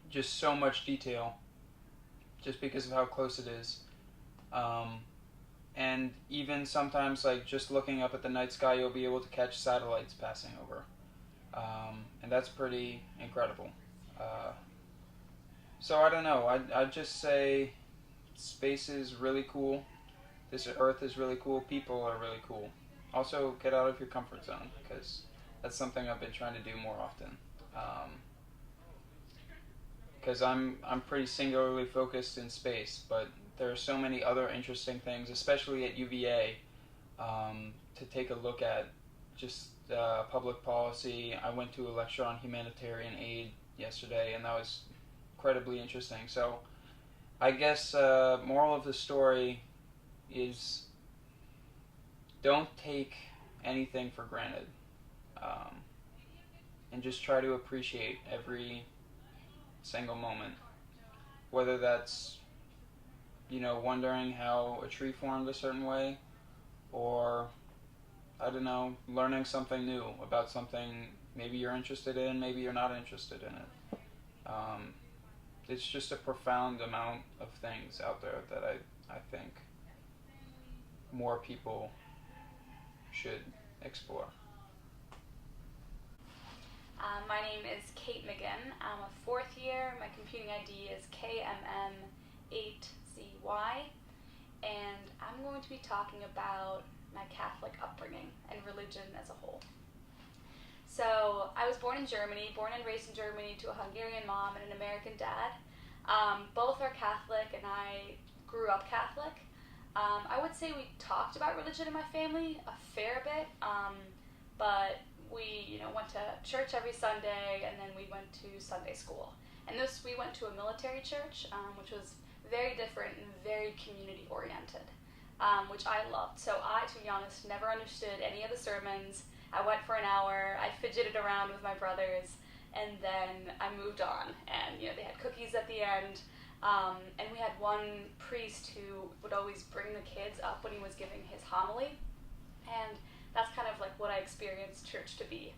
just so much detail just because of how close it is. And even sometimes, like, just looking up at the night sky, you'll be able to catch satellites passing over. And that's pretty incredible. So I don't know, I'd just say space is really cool. This Earth is really cool. People are really cool. Also, get out of your comfort zone, because that's something I've been trying to do more often. Because I'm pretty singularly focused in space, but there are so many other interesting things, especially at UVA, to take a look at. Just public policy. I went to a lecture on humanitarian aid yesterday, and that was incredibly interesting. So I guess moral of the story is, don't take anything for granted, and just try to appreciate every single moment, whether that's, wondering how a tree formed a certain way, or, I don't know, learning something new about something maybe you're interested in, maybe you're not interested in it. It's just a profound amount of things out there that I think more people should explore. My name is Kate McGinn. I'm a fourth year. My computing ID is KMM8CY. And I'm going to be talking about my Catholic upbringing and religion as a whole. So I was born in Germany, born and raised in Germany to a Hungarian mom and an American dad. Both are Catholic, and I grew up Catholic. I would say we talked about religion in my family a fair bit, but we went to church every Sunday, and then we went to Sunday school. And we went to a military church, which was very different and very community oriented. Which I loved. So I, to be honest, never understood any of the sermons. I went for an hour, I fidgeted around with my brothers, and then I moved on. And, they had cookies at the end, and we had one priest who would always bring the kids up when he was giving his homily, and that's kind of like what I experienced church to be.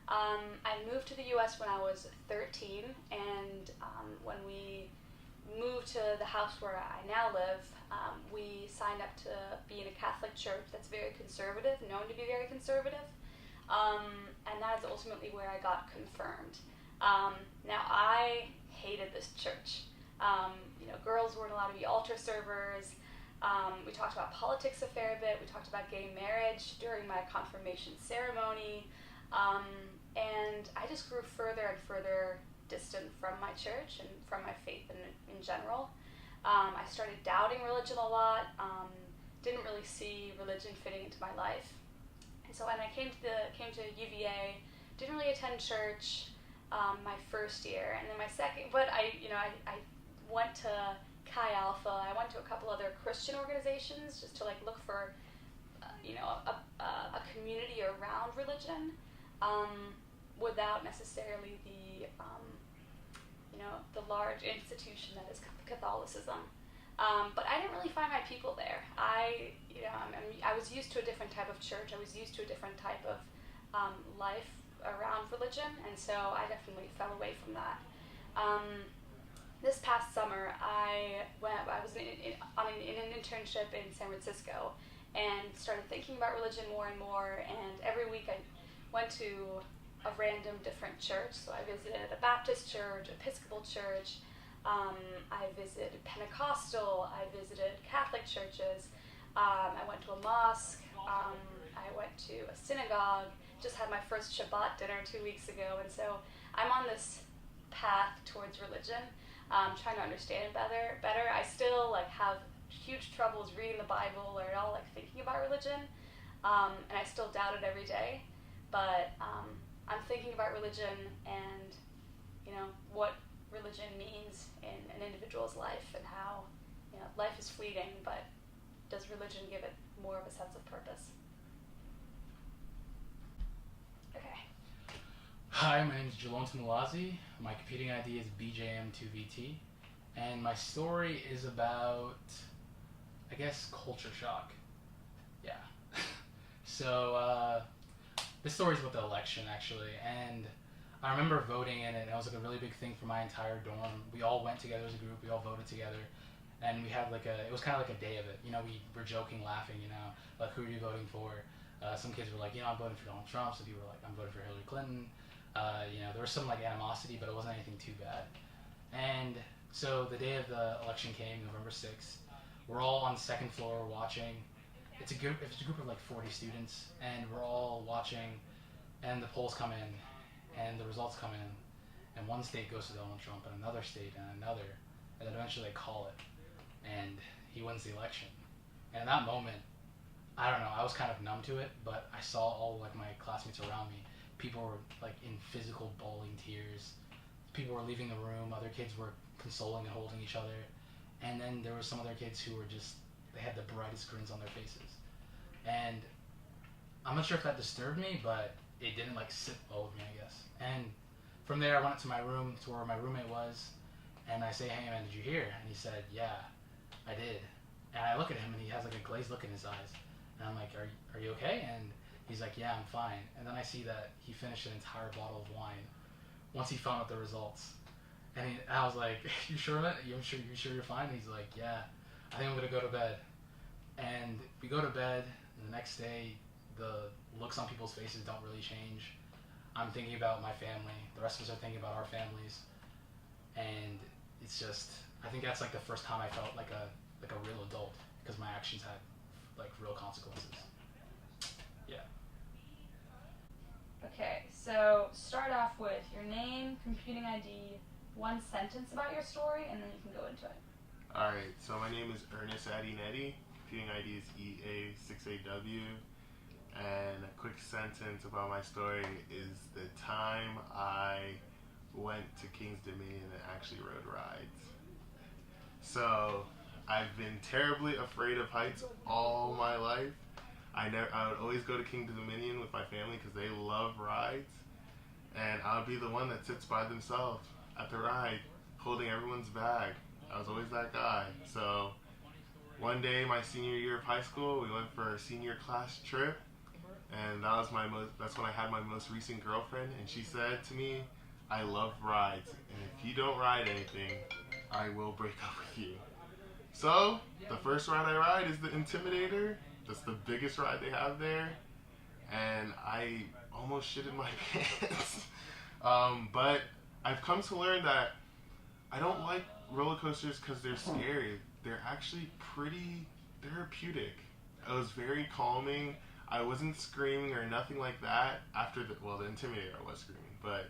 I moved to the U.S. when I was 13, and when we moved to the house where I now live, we signed up to be in a Catholic church that's very conservative, known to be very conservative, and that is ultimately where I got confirmed. Now, I hated this church. Girls weren't allowed to be altar servers. We talked about politics a fair bit. We talked about gay marriage during my confirmation ceremony, and I just grew further and further distant from my church and from my faith in general. I started doubting religion a lot, didn't really see religion fitting into my life. And so when I came to UVA, didn't really attend church my first year, and then my second, but I went to Chi Alpha. I went to a couple other Christian organizations just to look for a community around religion, without necessarily the large institution that is Catholicism. But I didn't really find my people there. I was used to a different type of church. I was used to a different type of life around religion, and so I definitely fell away from that. This past summer, I was in an internship in San Francisco, and started thinking about religion more and more. And every week I went to a random different church. So I visited a Baptist church, Episcopal church, I visited Pentecostal, I visited Catholic churches, I went to a mosque, I went to a synagogue, just had my first Shabbat dinner 2 weeks ago, and so I'm on this path towards religion, trying to understand it better. I still have huge troubles reading the Bible or at all thinking about religion, and I still doubt it every day, but I'm thinking about religion and what religion means in an individual's life and how life is fleeting, but does religion give it more of a sense of purpose? Okay. Hi, my name is Jalon Tunalazi. My competing ID is BJM2VT, and my story is about, I guess, culture shock. Yeah. So, this story is about the election, actually, and I remember voting in it, and it was a really big thing for my entire dorm. We all went together as a group, we all voted together, and we had it was kind of like a day of it. We were joking, laughing, who are you voting for? Some kids were like, I'm voting for Donald Trump. Some people were like, I'm voting for Hillary Clinton. There was some animosity, but it wasn't anything too bad. And so the day of the election came, November 6th. We're all on the second floor watching. It's a group of 40 students, and we're all watching, and the polls come in, and the results come in, and one state goes to Donald Trump, and another state, and another, and then eventually they call it, and he wins the election. And in that moment, I don't know, I was kind of numb to it, but I saw all my classmates around me. People were in physical bawling tears. People were leaving the room. Other kids were consoling and holding each other. And then there were some other kids who were they had the brightest grins on their faces. And I'm not sure if that disturbed me, but it didn't sit well with me, I guess. And from there, I went up to my room to where my roommate was, and I say, "Hey man, did you hear?" And he said, "Yeah, I did." And I look at him, and he has a glazed look in his eyes. And I'm like, are you okay? And he's like, "Yeah, I'm fine." And then I see that he finished an entire bottle of wine once he found out the results. And I was like, "You sure of it? You sure you're fine?" And he's like, "Yeah, I think I'm gonna go to bed." And we go to bed, and the next day, the looks on people's faces don't really change. I'm thinking about my family. The rest of us are thinking about our families. And it's just, I think that's the first time I felt like a real adult, because my actions had real consequences. Yeah. Okay, so start off with your name, computing ID, one sentence about your story, and then you can go into it. Alright, so my name is Ernest Adinetti. Computing ID is EA6AW. And a quick sentence about my story is the time I went to King's Dominion and actually rode rides. So, I've been terribly afraid of heights all my life. I would always go to King's Dominion with my family because they love rides. And I would be the one that sits by themselves at the ride, holding everyone's bag. I was always that guy. So, one day, my senior year of high school, we went for a senior class trip. And that was that's when I had my most recent girlfriend, and she said to me, "I love rides, and if you don't ride anything, I will break up with you." So, the first ride I ride is the Intimidator. That's the biggest ride they have there, and I almost shit in my pants. But I've come to learn that I don't like roller coasters because they're scary. They're actually pretty therapeutic. It was very calming. I wasn't screaming or nothing like that after the Intimidator I was screaming, but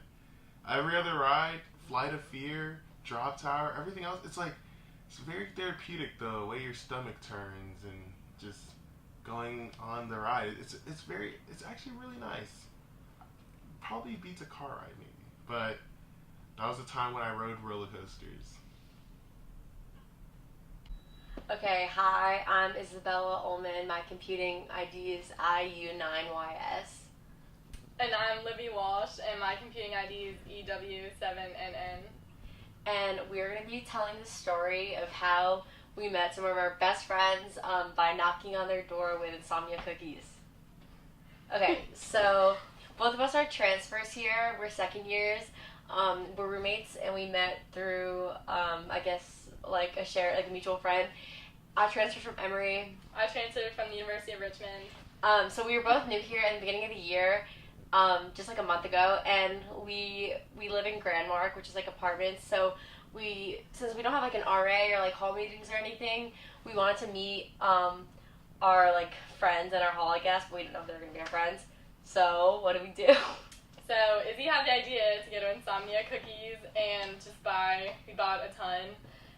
every other ride, Flight of Fear, Drop Tower, everything else, it's very therapeutic, the way your stomach turns and just going on the ride. It's actually really nice. Probably beats a car ride maybe, but that was the time when I rode roller coasters. Okay, hi, I'm Isabella Ullman. My computing ID is IU9YS. And I'm Libby Walsh, and my computing ID is EW7NN. And we're going to be telling the story of how we met some of our best friends by knocking on their door with insomnia cookies. Okay, so both of us are transfers here. We're second years. We're roommates, and we met through, I guess, a mutual friend. I transferred from Emory. I transferred from the University of Richmond. So we were both new here at the beginning of the year. just like a month ago, and we live in Grand Mark, which is like apartments. So since we don't have like an RA or like hall meetings or anything, we wanted to meet our like friends in our hall, I guess, but we didn't know if they were gonna be our friends. So what did we do? So Izzy had the idea to get her insomnia cookies and we bought a ton.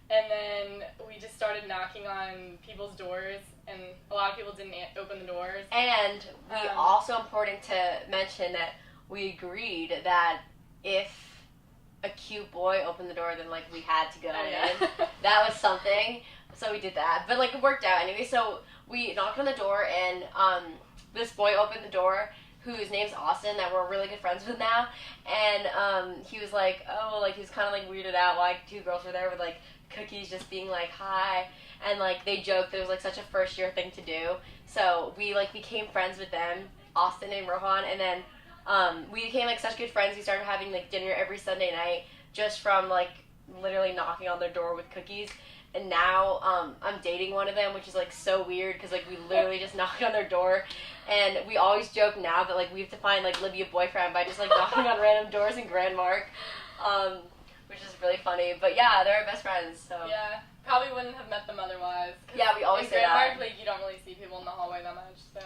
And then we just started knocking on people's doors, and a lot of people didn't open the doors. And we also important to mention that we agreed that if a cute boy opened the door, then like we had to go in. That was something. So we did that, but like it worked out anyway. So we knocked on the door, and this boy opened the door, whose name's Austin, that we're really good friends with now. And he was like, he was kind of like weirded out while like 2 girls were there with like cookies, just being like hi, and like they joked that it was like such a first year thing to do. So we like became friends with them, Austin and Rohan, and then we became like such good friends. We started having like dinner every Sunday night just from like literally knocking on their door with cookies. And now I'm dating one of them, which is like so weird because like we literally just knock on their door, and we always joke now that like we have to find like Libby a boyfriend by just like knocking on random doors in Grand Mark, which is really funny. But yeah, they're our best friends. So yeah, probably wouldn't have met them otherwise. Yeah, we always say Grand that. Mark, like you don't really see people in the hallway that much. So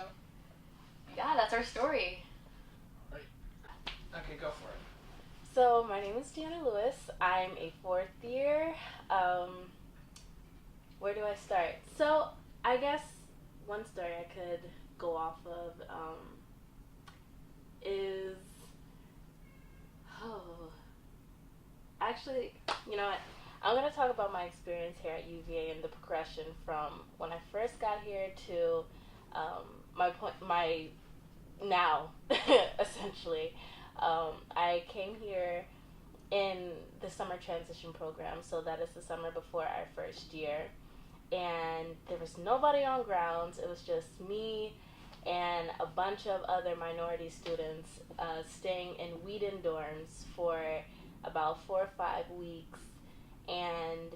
yeah, that's our story. Okay, go for it. So my name is Deanna Lewis. I'm a 4th year. Where do I start? So I guess one story I could go off of is actually, you know what? I'm gonna talk about my experience here at UVA and the progression from when I first got here to my now essentially. I came here in the summer transition program, so that is the summer before our first year, and there was nobody on grounds. It was just me and a bunch of other minority students staying in Whedon dorms for about 4 or 5 weeks, and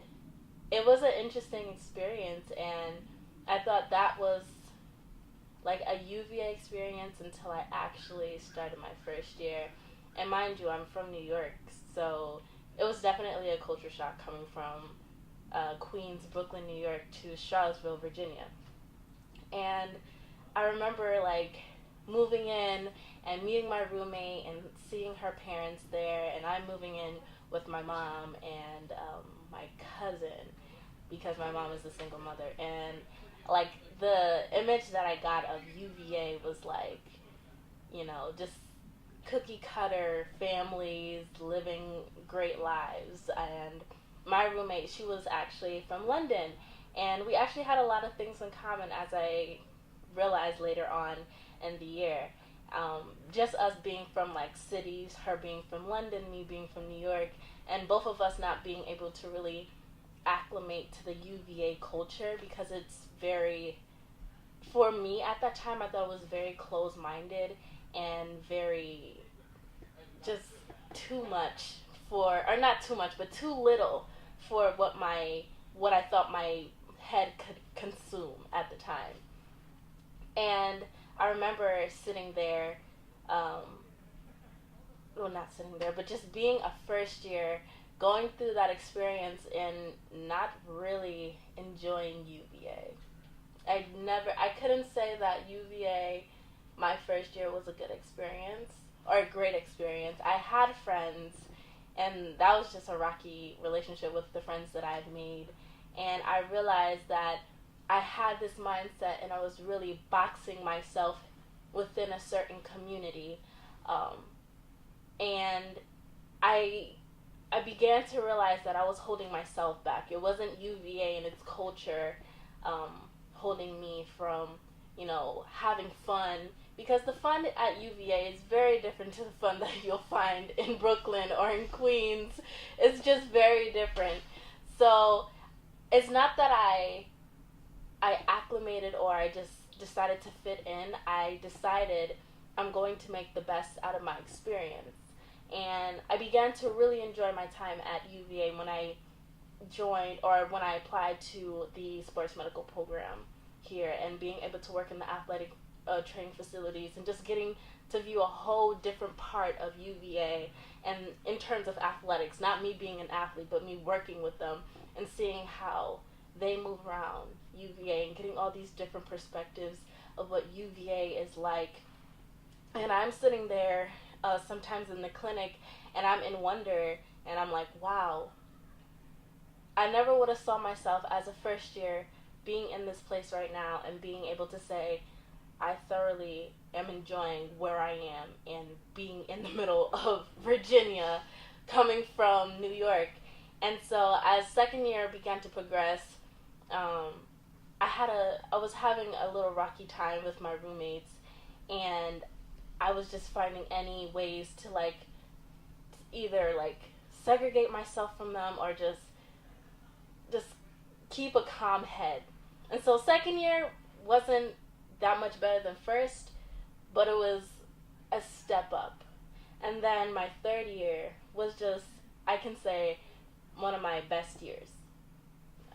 it was an interesting experience, and I thought that was like a UVA experience until I actually started my first year. And mind you, I'm from New York, so it was definitely a culture shock coming from Queens, Brooklyn, New York to Charlottesville, Virginia. And I remember like moving in and meeting my roommate and seeing her parents there, and I'm moving in with my mom and my cousin because my mom is a single mother. And like the image that I got of UVA was like, you know, just cookie cutter families living great lives. And my roommate, she was actually from London, and we actually had a lot of things in common, as I realized later on in the year. Just us being from like cities, her being from London, me being from New York, and both of us not being able to really acclimate to the UVA culture because it's very, for me at that time, I thought it was very closed-minded and very just too much for, or not too much, but too little for what I thought my head could consume at the time. And I remember sitting there, well, not sitting there, but just being a first year, going through that experience and not really enjoying UVA. I couldn't say that UVA, my first year, was a good experience or a great experience. I had friends, and that was just a rocky relationship with the friends that I had made. And I realized that I had this mindset, and I was really boxing myself within a certain community. And I began to realize that I was holding myself back. It wasn't UVA and its culture holding me from, you know, having fun, because the fun at UVA is very different to the fun that you'll find in Brooklyn or in Queens. It's just very different. So it's not that I acclimated or I just decided to fit in. I decided I'm going to make the best out of my experience. And I began to really enjoy my time at UVA when I joined, or when I applied to the sports medical program here, and being able to work in the athletic training facilities and just getting to view a whole different part of UVA, and in terms of athletics, not me being an athlete, but me working with them and seeing how they move around UVA and getting all these different perspectives of what UVA is like. And I'm sitting there sometimes in the clinic, and I'm in wonder, and I'm like, wow, I never would have saw myself as a first year being in this place right now and being able to say, I thoroughly am enjoying where I am and being in the middle of Virginia, coming from New York. And so as second year began to progress, I was having a little rocky time with my roommates, and I was just finding any ways to like either like segregate myself from them or just keep a calm head. And so second year wasn't that much better than first, but it was a step up. And then my third year was just, I can say, one of my best years.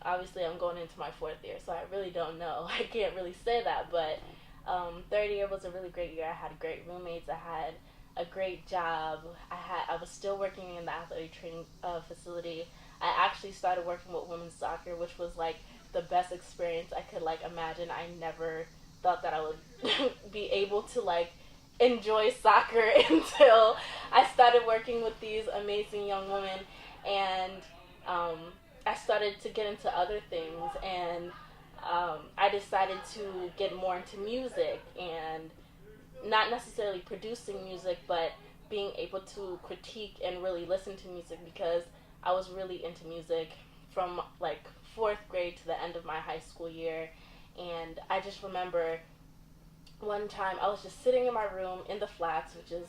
Obviously, I'm going into my fourth year, so I really don't know. I can't really say that, but third year was a really great year. I had great roommates. I had a great job. I was still working in the athletic training facility. I actually started working with women's soccer, which was like the best experience I could like imagine. I never thought that I would be able to like enjoy soccer until I started working with these amazing young women, and I started to get into other things, and I decided to get more into music, and not necessarily producing music, but being able to critique and really listen to music, because I was really into music from like fourth grade to the end of my high school year. And I just remember one time I was just sitting in my room in the flats, which is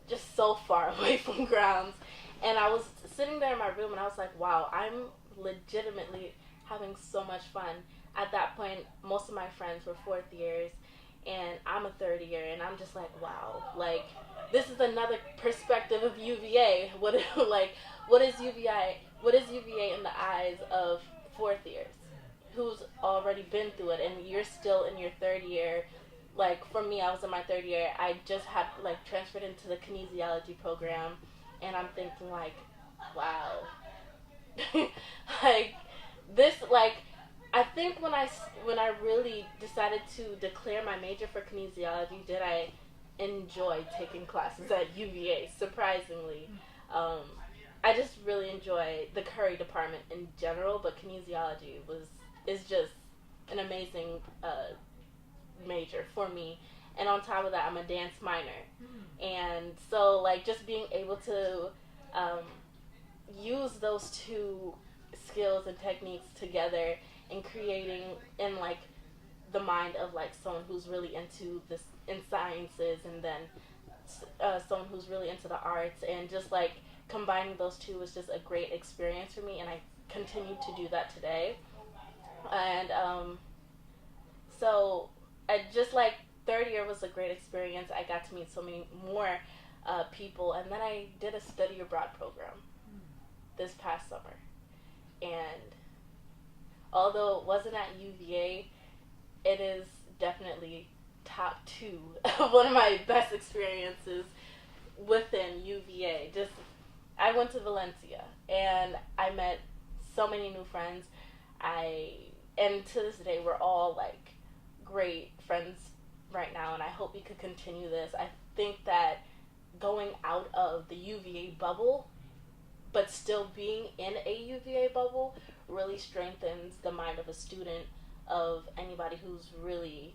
just so far away from grounds, and I was sitting there in my room and I was like, wow, I'm legitimately having so much fun. At that point, most of my friends were fourth years, and I'm a third year, and I'm just like, wow, like this is another perspective of UVA. What is UVA in the eyes of fourth years who's already been through it, and you're still in your third year. Like for me, I was in my third year. I just had like transferred into the kinesiology program, and I'm thinking like, wow, like this, like I think when I really decided to declare my major for kinesiology, did I enjoy taking classes at UVA, surprisingly. I just really enjoy the Curry department in general, but kinesiology is just an amazing major for me. And on top of that, I'm a dance minor. And so like just being able to use those two skills and techniques together and creating in like the mind of like someone who's really into this in sciences, and then someone who's really into the arts, and just like combining those two was just a great experience for me, and I continue to do that today. And so I just like third year was a great experience. I got to meet so many more people, and then I did a study abroad program this past summer, and although it wasn't at UVA, it is definitely top 2 of one of my best experiences within UVA. Just I went to Valencia and I met so many new friends. And to this day we're all like great friends right now, and I hope we could continue this. I think that going out of the UVA bubble but still being in a UVA bubble really strengthens the mind of a student, of anybody who's really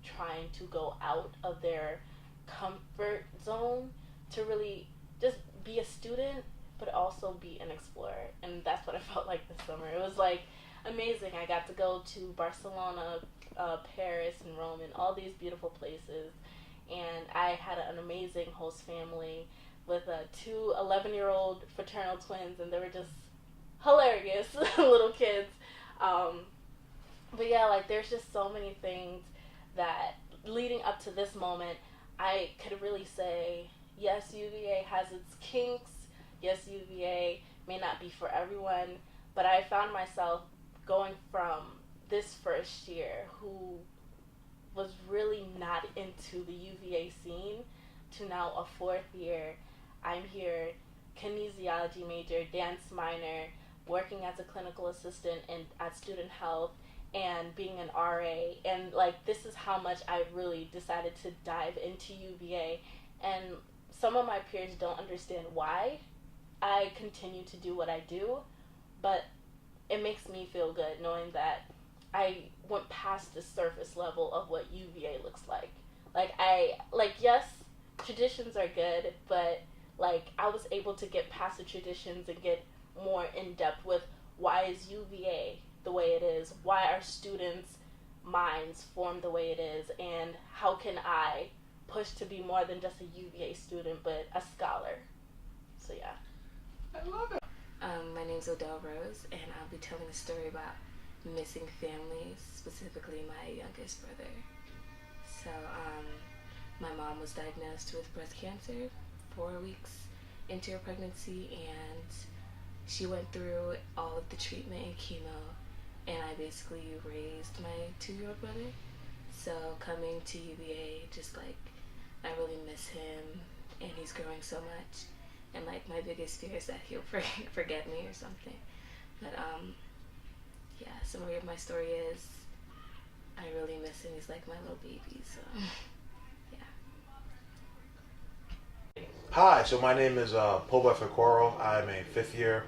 trying to go out of their comfort zone to really just be a student but also be an explorer. And that's what I felt like this summer. It was like amazing. I got to go to Barcelona, Paris, and Rome, and all these beautiful places, and I had an amazing host family with 2 11-year-old fraternal twins, and they were just hilarious little kids. But yeah, like there's just so many things that leading up to this moment, I could really say, yes, UVA has its kinks. Yes, UVA may not be for everyone, but I found myself going from this first year who was really not into the UVA scene to now a fourth year. I'm here, kinesiology major, dance minor, working as a clinical assistant at student health, and being an RA. And like, this is how much I really decided to dive into UVA. And some of my peers don't understand why I continue to do what I do, but it makes me feel good knowing that I went past the surface level of what UVA looks like. Yes, traditions are good, but like, I was able to get past the traditions and get more in depth with why is UVA the way it is, why are students' minds formed the way it is, and how can I push to be more than just a UVA student, but a scholar. So yeah. I love it. My name's Odell Rose, and I'll be telling a story about missing families, specifically my youngest brother. So, my mom was diagnosed with breast cancer 4 weeks into her pregnancy, and she went through all of the treatment and chemo, and I basically raised my 2-year-old brother. So coming to UVA, just like, I really miss him, and he's growing so much. And like, my biggest fear is that he'll forget me or something. But yeah, summary of my story is I really miss him. He's like my little baby, so yeah. Hi, so my name is Poba Fikoro. I'm a 5th year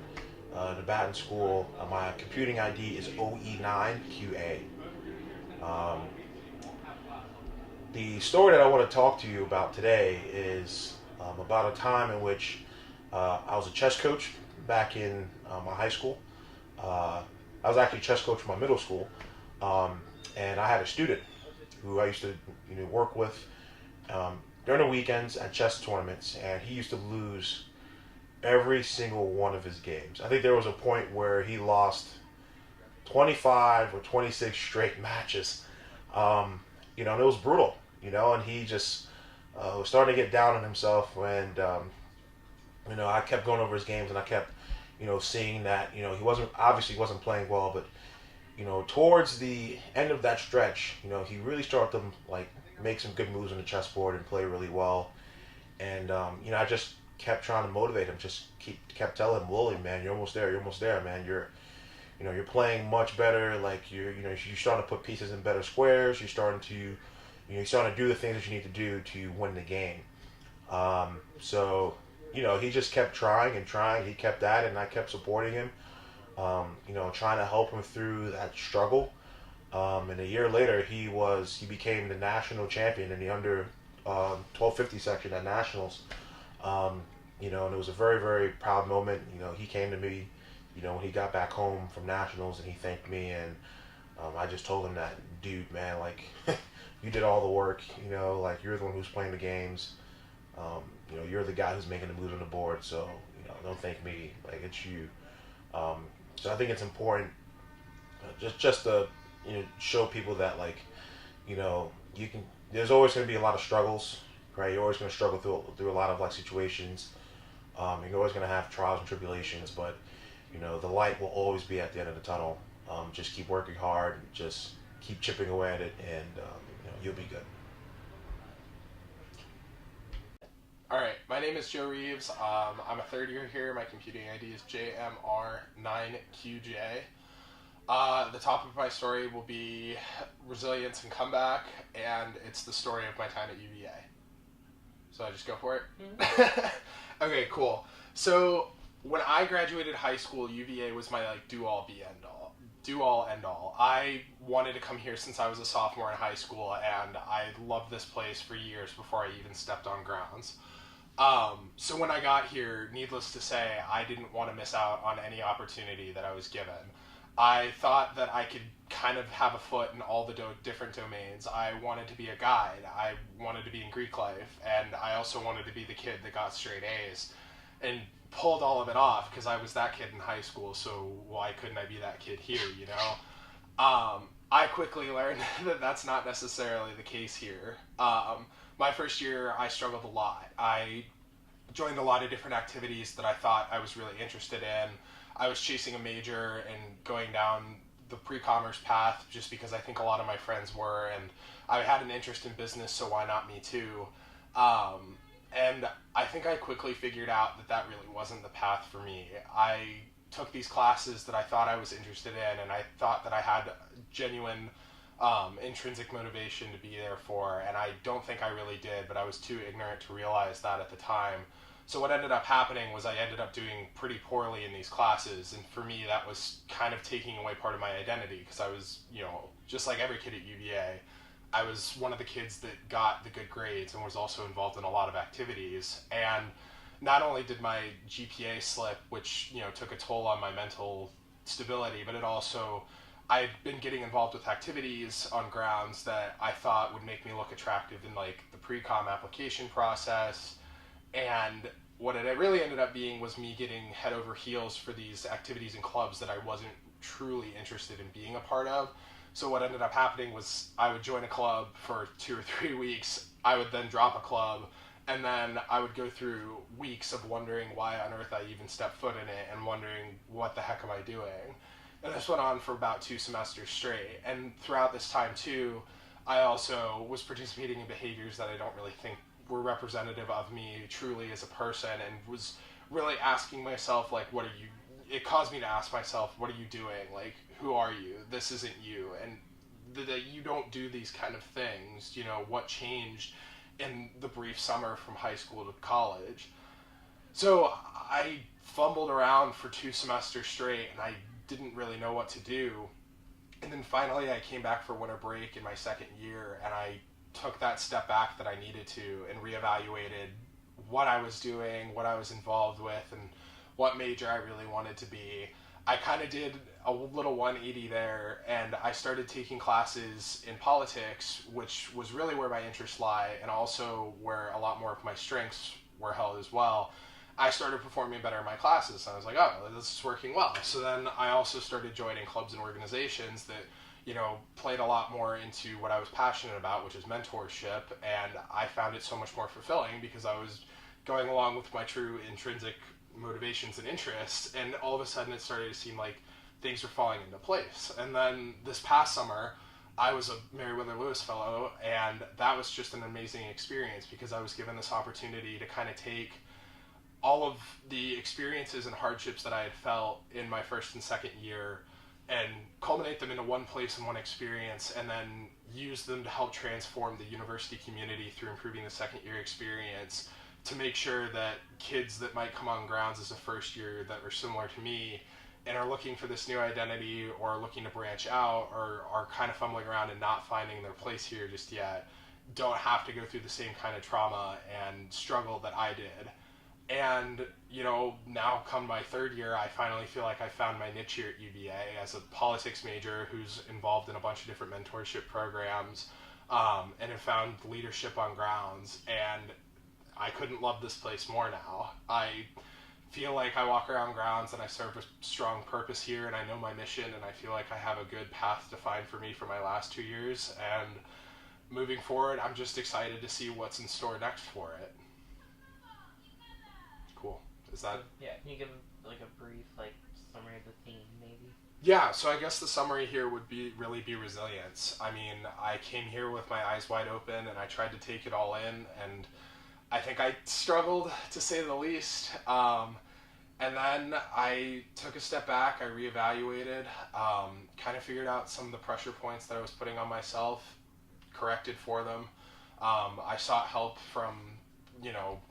in the Baton School. My computing ID is OE9QA. The story that I want to talk to you about today is about a time in which I was a chess coach back in my high school. I was actually a chess coach for my middle school, and I had a student who I used to work with during the weekends at chess tournaments, and he used to lose every single one of his games. I think there was a point where he lost 25 or 26 straight matches, and it was brutal, and he just was starting to get down on himself, and I kept going over his games, and I kept seeing that he obviously wasn't playing well, but towards the end of that stretch, he really started to like make some good moves on the chessboard and play really well. And I just kept trying to motivate him, kept telling him, Willie, man, you're almost there, man. You're playing much better. Like you're starting to put pieces in better squares. You're starting to do the things that you need to do to win the game. So he just kept trying and trying. He kept at it, and I kept supporting him. Trying to help him through that struggle. And a year later, he became the national champion in the under 1250 section at nationals. And it was a very, very proud moment. He came to me, when he got back home from nationals, and he thanked me, and I just told him that, dude, man, like, you did all the work. Like, you're the one who's playing the games. You're the guy who's making the moves on the board. So don't thank me. Like, it's you. So I think it's important just to show people that, like, you can. There's always going to be a lot of struggles, right? You're always going to struggle through a lot of like situations. You're always going to have trials and tribulations, but the light will always be at the end of the tunnel. Just keep working hard, just keep chipping away at it, and you'll be good. All right, my name is Joe Reeves. I'm a 3rd year here. My computing ID is JMR9QJ. The topic of my story will be resilience and comeback, and it's the story of my time at UVA. So I just go for it? Mm-hmm. Okay, cool. So when I graduated high school, UVA was my like do all end all. I wanted to come here since I was a sophomore in high school, and I loved this place for years before I even stepped on grounds. So when I got here, needless to say, I didn't want to miss out on any opportunity that I was given. I thought that I could kind of have a foot in all the different domains. I wanted to be a guide. I wanted to be in Greek life, and I also wanted to be the kid that got straight A's and pulled all of it off because I was that kid in high school, so why couldn't I be that kid here, I quickly learned that that's not necessarily the case here. My first year, I struggled a lot. I joined a lot of different activities that I thought I was really interested in. I was chasing a major and going down the pre-commerce path just because I think a lot of my friends were, and I had an interest in business, so why not me too? And I think I quickly figured out that that really wasn't the path for me. I took these classes that I thought I was interested in, and I thought that I had genuine intrinsic motivation to be there for, and I don't think I really did, but I was too ignorant to realize that at the time. So what ended up happening was I ended up doing pretty poorly in these classes, and for me that was kind of taking away part of my identity, because I was, you know, just like every kid at UVA, I was one of the kids that got the good grades and was also involved in a lot of activities. And not only did my GPA slip, which, you know, took a toll on my mental stability, but it also, I'd been getting involved with activities on grounds that I thought would make me look attractive in like the pre-com application process. And what it really ended up being was me getting head over heels for these activities and clubs that I wasn't truly interested in being a part of. So what ended up happening was I would join a club for 2 or 3 weeks, I would then drop a club, and then I would go through weeks of wondering why on earth I even stepped foot in it and wondering what the heck am I doing. And this went on for about 2 semesters straight. And throughout this time too, I also was participating in behaviors that I don't really think were representative of me truly as a person, and was really asking myself, like, what are you, it caused me to ask myself, what are you doing? Like, who are you? This isn't you. And that you don't do these kind of things. You know, what changed in the brief summer from high school to college? So I fumbled around for 2 semesters straight, and I didn't really know what to do. And then finally I came back for winter break in my second year, and I took that step back that I needed to and reevaluated what I was doing, what I was involved with, and what major I really wanted to be. I kind of did a little 180 there, and I started taking classes in politics, which was really where my interests lie, and also where a lot more of my strengths were held as well. I started performing better in my classes, and I was like, oh, this is working well. So then I also started joining clubs and organizations that, you know, played a lot more into what I was passionate about, which is mentorship, and I found it so much more fulfilling because I was going along with my true intrinsic motivations and interests, and all of a sudden it started to seem like things were falling into place. And then this past summer, I was a Meriwether-Lewis Fellow, and that was just an amazing experience because I was given this opportunity to kind of take all of the experiences and hardships that I had felt in my first and second year and culminate them into one place and one experience, and then use them to help transform the university community through improving the second year experience, to make sure that kids that might come on grounds as a first year that are similar to me and are looking for this new identity or looking to branch out or are kind of fumbling around and not finding their place here just yet, don't have to go through the same kind of trauma and struggle that I did. And, you know, now come my third year, I finally feel like I found my niche here at UVA as a politics major who's involved in a bunch of different mentorship programs, and have found leadership on grounds. And I couldn't love this place more now. I feel like I walk around grounds and I serve a strong purpose here, and I know my mission, and I feel like I have a good path defined for me for my last 2 years. And moving forward, I'm just excited to see what's in store next for it. Cool. Is that? Yeah. Can you give like a brief summary of the theme, maybe? Yeah. So I guess the summary here would really be resilience. I mean, I came here with my eyes wide open, and I tried to take it all in, and I think I struggled, to say the least. And then I took a step back, I reevaluated, kind of figured out some of the pressure points that I was putting on myself, corrected for them. I sought help from, you know,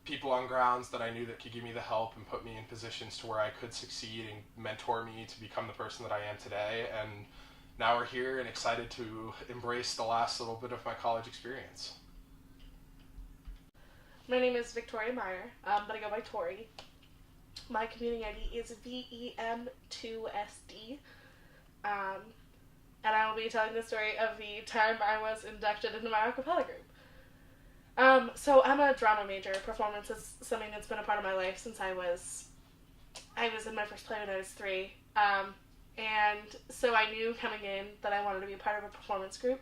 people on grounds that I knew that could give me the help and put me in positions to where I could succeed and mentor me to become the person that I am today. And now we're here and excited to embrace the last little bit of my college experience. My name is Victoria Meyer, but I go by Tori. My commuting ID is VEM2SD, and I will be telling the story of the time I was inducted into my a cappella group. So I'm a drama major. Performance is something that's been a part of my life since I was in my first play when I was 3, and so I knew coming in that I wanted to be a part of a performance group.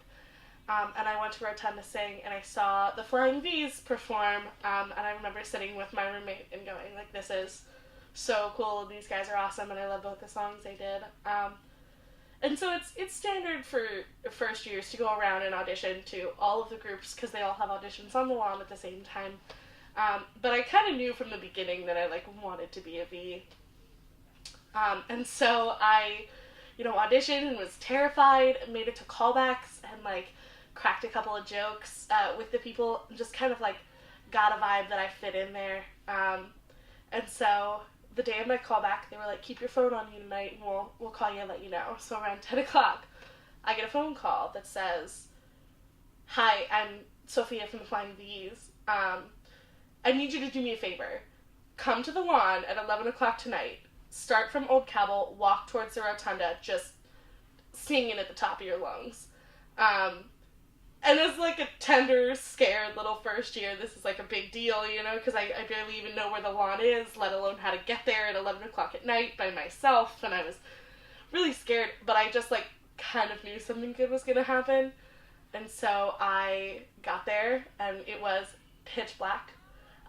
And I went to Rotunda to sing, and I saw the Flying V's perform, and I remember sitting with my roommate and going, like, this is so cool, these guys are awesome, and I love both the songs they did. And so it's standard for first years to go around and audition to all of the groups because they all have auditions on the lawn at the same time. But I kind of knew from the beginning that I like wanted to be a V. And so I, auditioned and was terrified, made it to callbacks and like cracked a couple of jokes with the people, and just kind of like got a vibe that I fit in there. And so the day of my callback, they were like, keep your phone on you tonight and we'll call you and let you know. So around 10 o'clock, I get a phone call that says, hi, I'm Sophia from the Flying V's. I need you to do me a favor. Come to the lawn at 11 o'clock tonight. Start from Old Cabell, walk towards the rotunda, just singing at the top of your lungs. And as like a tender, scared little first year, this is like a big deal, because I barely even know where the lawn is, let alone how to get there at 11 o'clock at night by myself, and I was really scared, but I just like kind of knew something good was going to happen. And so I got there, and it was pitch black,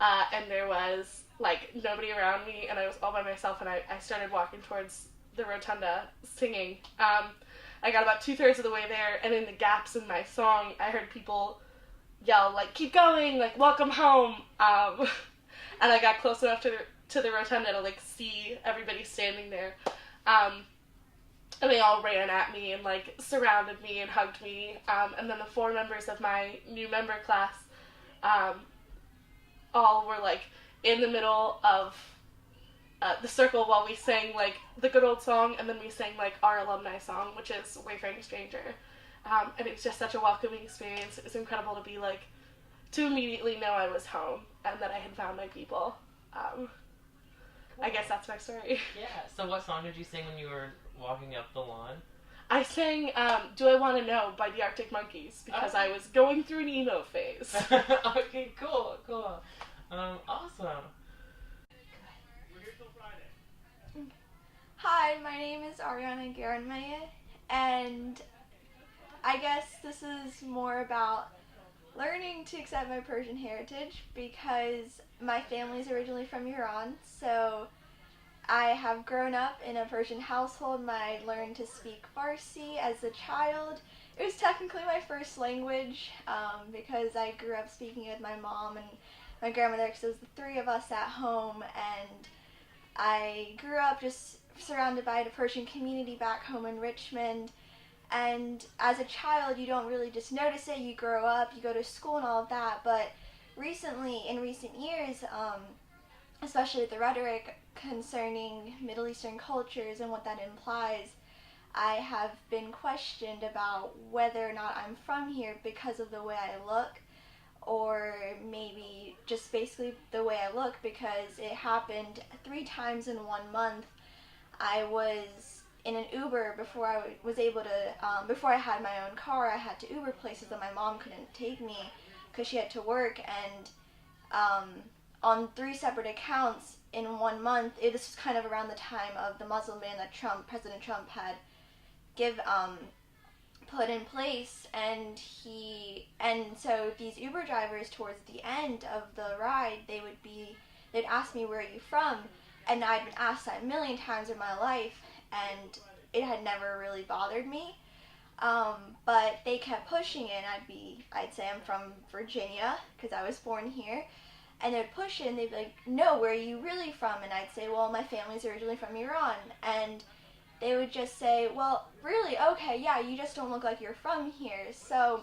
and there was like nobody around me, and I was all by myself, and I started walking towards the rotunda singing. I got about 2/3 of the way there, and in the gaps in my song, I heard people yell, like, keep going, like, welcome home, and I got close enough to the rotunda to, like, see everybody standing there, and they all ran at me and, like, surrounded me and hugged me, and then the 4 members of my new member class, all were, like, in the middle of the circle while we sang, like, the good old song, and then we sang, like, our alumni song, which is Wayfaring Stranger. And it was just such a welcoming experience. It was incredible to be, like, to immediately know I was home and that I had found my people. I guess that's my story. Yeah, so what song did you sing when you were walking up the lawn? I sang Do I Want to Know by the Arctic Monkeys because I was going through an emo phase. Okay, cool. Awesome. Hi, my name is Ariana Garenmaya, and I guess this is more about learning to accept my Persian heritage because my family is originally from Iran, so I have grown up in a Persian household. I learned to speak Farsi as a child. It was technically my first language because I grew up speaking with my mom and my grandmother, because it was the 3 of us at home, and I grew up just surrounded by the Persian community back home in Richmond, and as a child you don't really just notice it. You grow up, you go to school and all of that, but in recent years, especially with the rhetoric concerning Middle Eastern cultures and what that implies, I have been questioned about whether or not I'm from here because of the way I look, or maybe just basically the way I look, because it happened 3 times in 1 month. I was in an Uber before I was able to, before I had my own car. I had to Uber places that my mom couldn't take me because she had to work, and on 3 separate accounts in 1 month, this was kind of around the time of the Muslim ban that President Trump had put in place, and so these Uber drivers towards the end of the ride, they'd ask me, where are you from? And I'd been asked that a million times in my life, and it had never really bothered me. But they kept pushing it, and I'd say I'm from Virginia, because I was born here. And they'd push it, and they'd be like, no, where are you really from? And I'd say, well, my family's originally from Iran. And they would just say, well, really? Okay, yeah, you just don't look like you're from here. So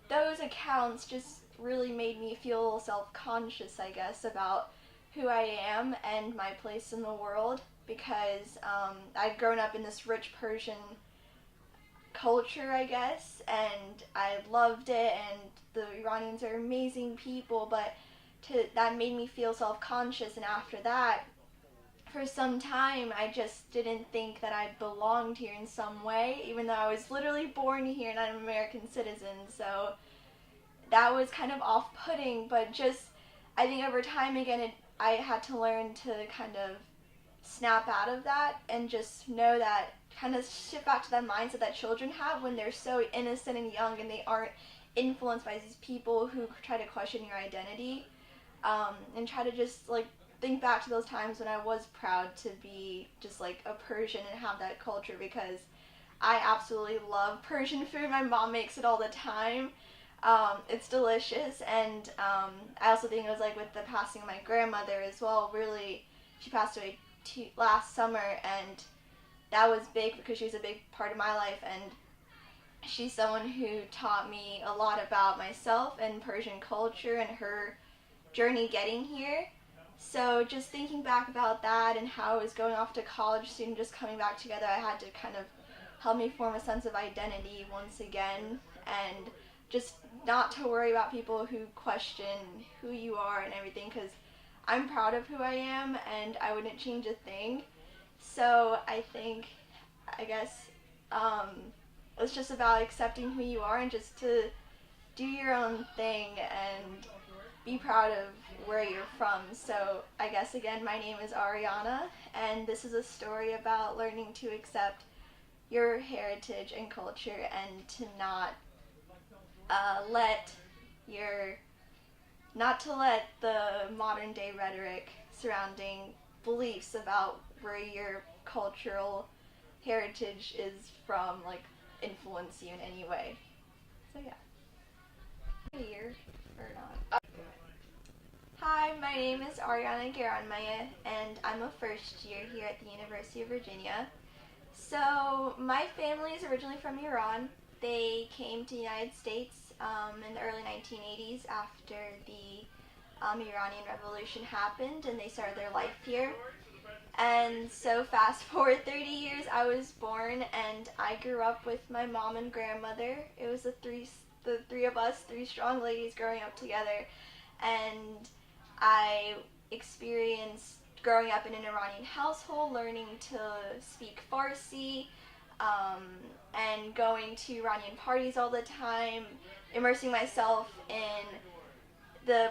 those accounts just really made me feel self-conscious, I guess, about who I am and my place in the world, because I'd grown up in this rich Persian culture, I guess, and I loved it, and the Iranians are amazing people, but that made me feel self-conscious, and after that, for some time, I just didn't think that I belonged here in some way, even though I was literally born here and I'm an American citizen, so that was kind of off-putting, but just, I think over time, again, I had to learn to kind of snap out of that and just know that, kind of shift back to that mindset that children have when they're so innocent and young and they aren't influenced by these people who try to question your identity, and try to just, like, think back to those times when I was proud to be just, like, a Persian and have that culture, because I absolutely love Persian food. My mom makes it all the time. It's delicious, and I also think it was like with the passing of my grandmother as well. Really, she passed away last summer, and that was big because she was a big part of my life, and she's someone who taught me a lot about myself and Persian culture and her journey getting here. So just thinking back about that and how I was going off to college soon, just coming back together, I had to kind of help me form a sense of identity once again, and just not to worry about people who question who you are and everything, because I'm proud of who I am and I wouldn't change a thing. So I guess it's just about accepting who you are and just to do your own thing and be proud of where you're from. So I guess again, my name is Ariana, and this is a story about learning to accept your heritage and culture and to not let the modern day rhetoric surrounding beliefs about where your cultural heritage is from like influence you in any way. So yeah. Here or not. Hi, my name is Ariana Garanmaya, and I'm a first year here at the University of Virginia. So my family is originally from Iran. They came to the United States in the early 1980s after the Iranian Revolution happened, and they started their life here. And so fast forward 30 years, I was born, and I grew up with my mom and grandmother. It was the three of us, three strong ladies growing up together. And I experienced growing up in an Iranian household, learning to speak Farsi, and going to Iranian parties all the time, immersing myself in the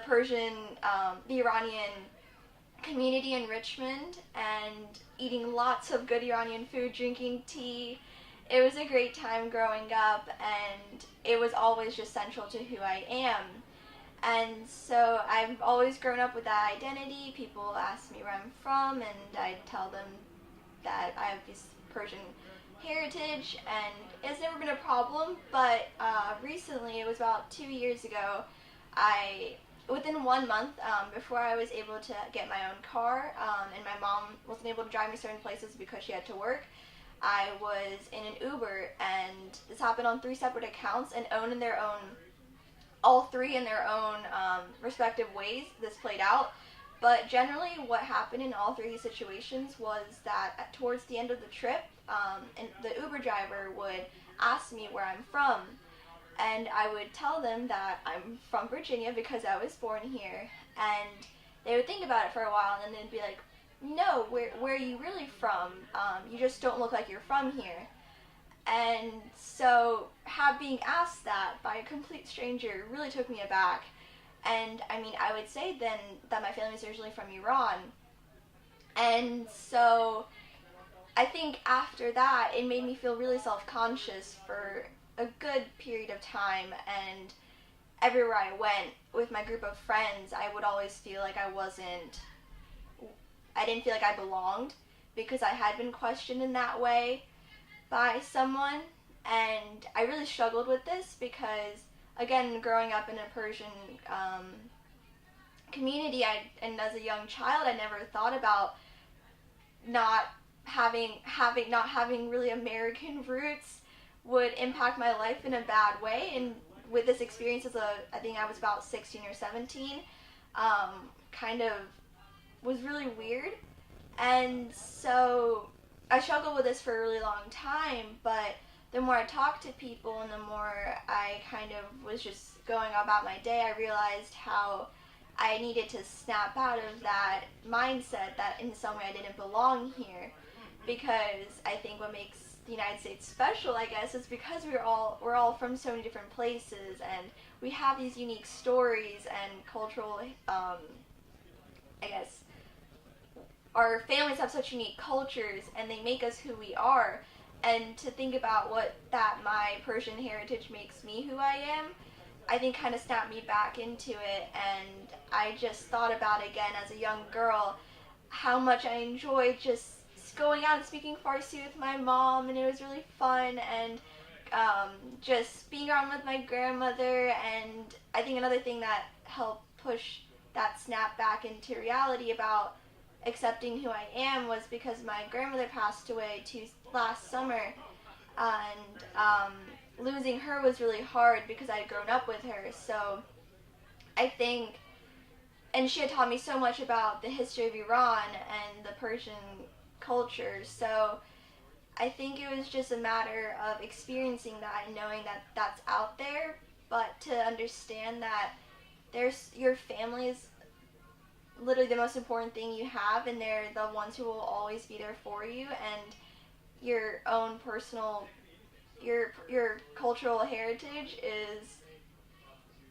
Iranian community in Richmond, and eating lots of good Iranian food, drinking tea. It was a great time growing up, and it was always just central to who I am. And so I've always grown up with that identity. People ask me where I'm from, and I tell them that I have this Persian heritage, and it's never been a problem. But recently, it was about 2 years ago, within 1 month, before I was able to get my own car, and my mom wasn't able to drive me certain places because she had to work, I was in an Uber, and this happened on 3 separate accounts, and all three in their own respective ways this played out. But generally what happened in all 3 situations was that towards the end of the trip, and the Uber driver would ask me where I'm from, and I would tell them that I'm from Virginia because I was born here, and they would think about it for a while, and then they'd be like, no, where are you really from? You just don't look like you're from here. And so being asked that by a complete stranger really took me aback. And I mean, I would say then that my family is originally from Iran. And so I think after that, it made me feel really self-conscious for a good period of time. And everywhere I went with my group of friends, I would always feel like I didn't feel like I belonged because I had been questioned in that way by someone. And I really struggled with this because, again, growing up in a Persian community, and as a young child, I never thought about not having really American roots would impact my life in a bad way. And with this experience I think I was about 16 or 17, kind of was really weird. And so I struggled with this for a really long time, but the more I talked to people and the more I kind of was just going about my day, I realized how I needed to snap out of that mindset that in some way I didn't belong here. Because I think what makes the United States special, I guess, is because we're all from so many different places, and we have these unique stories and cultural, I guess, our families have such unique cultures, and they make us who we are. And to think about my Persian heritage makes me who I am, I think kind of snapped me back into it. And I just thought about again as a young girl how much I enjoyed just just going out and speaking Farsi with my mom, and it was really fun, and just being around with my grandmother. And I think another thing that helped push that snap back into reality about accepting who I am was because my grandmother passed away last summer, and losing her was really hard because I had grown up with her. So I think, and she had taught me so much about the history of Iran and the Persian culture. So I think it was just a matter of experiencing that and knowing that that's out there, but to understand that your family is literally the most important thing you have, and they're the ones who will always be there for you, and your own personal, your cultural heritage is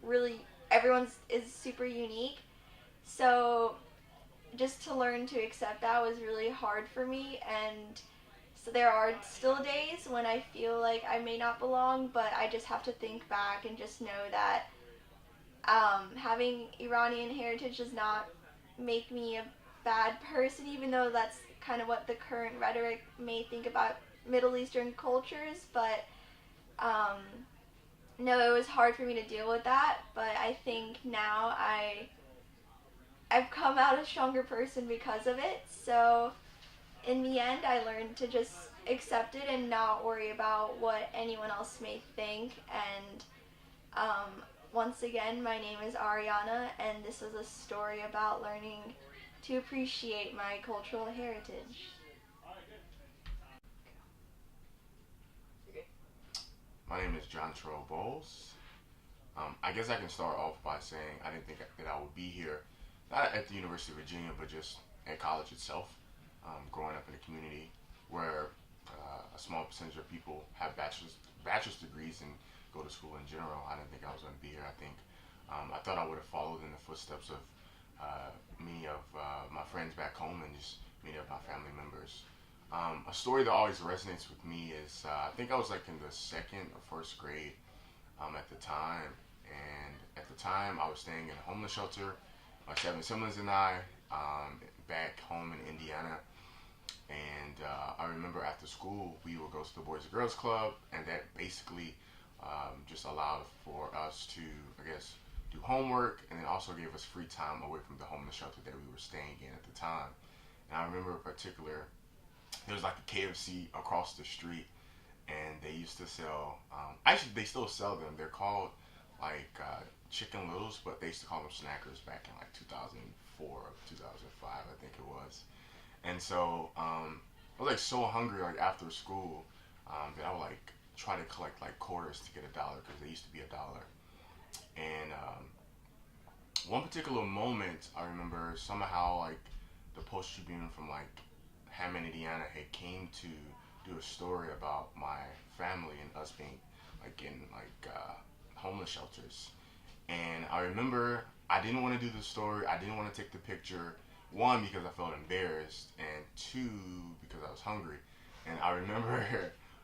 really, everyone's is super unique. So just to learn to accept that was really hard for me, and so there are still days when I feel like I may not belong, but I just have to think back and just know that having Iranian heritage does not make me a bad person, even though that's kind of what the current rhetoric may think about Middle Eastern cultures. But no, it was hard for me to deal with that, but I think now I've come out a stronger person because of it. So in the end, I learned to just accept it and not worry about what anyone else may think. And once again, my name is Ariana, and this is a story about learning to appreciate my cultural heritage. My name is John Terrell Bowles. I guess I can start off by saying I didn't think that I would be here, not at the University of Virginia, but just at college itself. Growing up in a community where a small percentage of people have bachelor's degrees and go to school in general, I didn't think I was going to be here. I thought I would have followed in the footsteps of many of my friends back home and just many of my family members. A story that always resonates with me is I think I was like in the second or first grade at the time, and at the time I was staying in a homeless shelter, my 7 siblings and I, back home in Indiana. And I remember after school we would go to the Boys and Girls Club, and that basically just allowed for us to, I guess, do homework, and then also gave us free time away from the homeless shelter that we were staying in at the time. And I remember in particular, there was like a KFC across the street, and they used to sell, actually they still sell them, they're called like Chicken Littles, but they used to call them Snackers back in like 2004 or 2005, I think it was. And so I was like so hungry like after school that I would like try to collect like quarters to get $1 because they used to be $1. And one particular moment I remember, somehow like the Post Tribune from like Hammond, Indiana had came to do a story about my family and us being like in like homeless shelters. And I remember I didn't want to do the story, I didn't want to take the picture. One, because I felt embarrassed, and two, because I was hungry. And I remember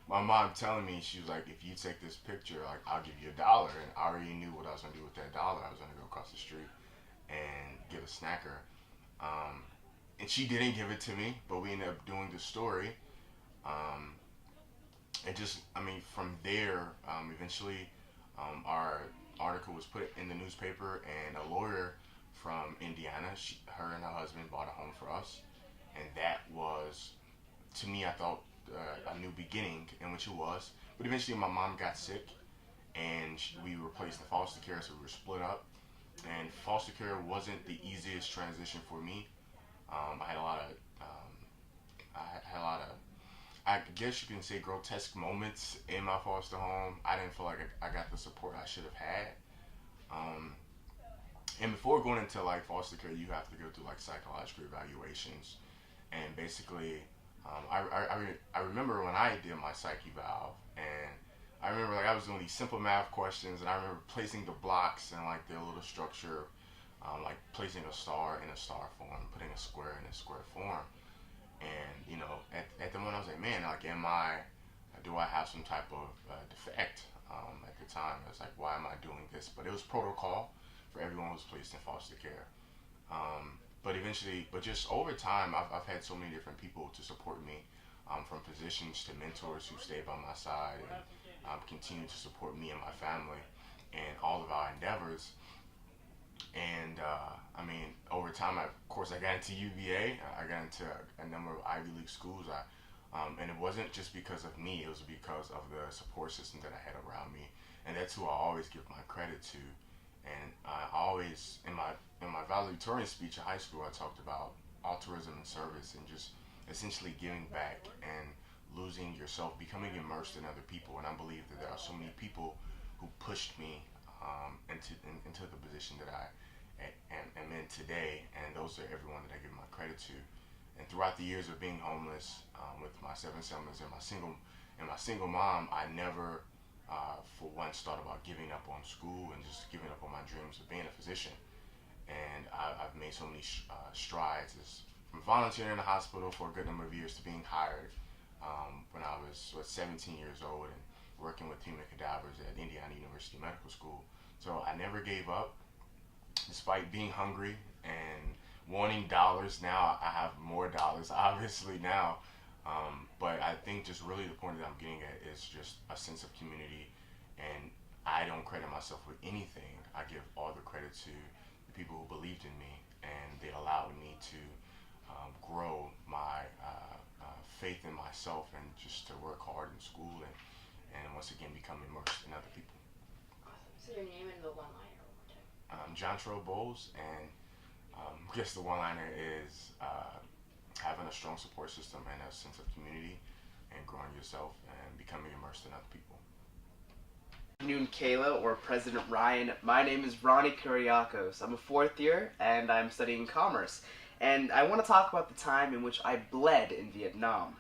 my mom telling me, she was like, if you take this picture, like, I'll give you $1. And I already knew what I was going to do with that $1. I was going to go across the street and get a snacker. And she didn't give it to me, but we ended up doing the story. And just, I mean, from there, eventually, our article was put in the newspaper, and a lawyer from Indiana, her and her husband bought a home for us, and that was, to me, I thought a new beginning, in which it was. But eventually my mom got sick, and we were placed in foster care, so we were split up, and foster care wasn't the easiest transition for me. I had a lot of, I guess you can say, grotesque moments in my foster home. I didn't feel like I got the support I should have had. And before going into like foster care, you have to go through like psychological evaluations. And basically, I remember when I did my psych eval, and I remember like I was doing these simple math questions, and I remember placing the blocks in like their little structure, like placing a star in a star form, putting a square in a square form. And you know, at the moment I was like, man, like, do I have some type of defect? At the time, I was like, why am I doing this? But it was protocol for everyone who was placed in foster care. but eventually, but just over time, I've had so many different people to support me, from physicians to mentors who stay by my side and continue to support me and my family and all of our endeavors. And I mean, over time, of course, I got into UVA. I got into a number of Ivy League schools. And it wasn't just because of me. It was because of the support system that I had around me. And that's who I always give my credit to. And I always, in my valedictorian speech at high school, I talked about altruism and service and just essentially giving back and losing yourself, becoming immersed in other people. And I believe that there are so many people who pushed me into the position that I am in today, and those are everyone that I give my credit to. And throughout the years of being homeless, with my 7 siblings and my single mom, I never for once thought about giving up on school and just giving up on my dreams of being a physician. And I've made so many strides, from volunteering in the hospital for a good number of years to being hired when I was 17 years old and working with human cadavers at Indiana University Medical School. So I never gave up, despite being hungry and wanting dollars. Now I have more dollars, obviously now. But I think just really the point that I'm getting at is just a sense of community. And I don't credit myself with anything. I give all the credit to the people who believed in me, and they allowed me to grow my faith in myself and just to work hard in school and once again become immersed in other people. Awesome. So your name and the one-liner one more time. John Terrell Bowles, and I guess the one-liner is having a strong support system and a sense of community and growing yourself and becoming immersed in other people. Good afternoon, Kayla, or President Ryan. My name is Ronnie Kuriakos. I'm a 4th year, and I'm studying commerce. And I want to talk about the time in which I bled in Vietnam.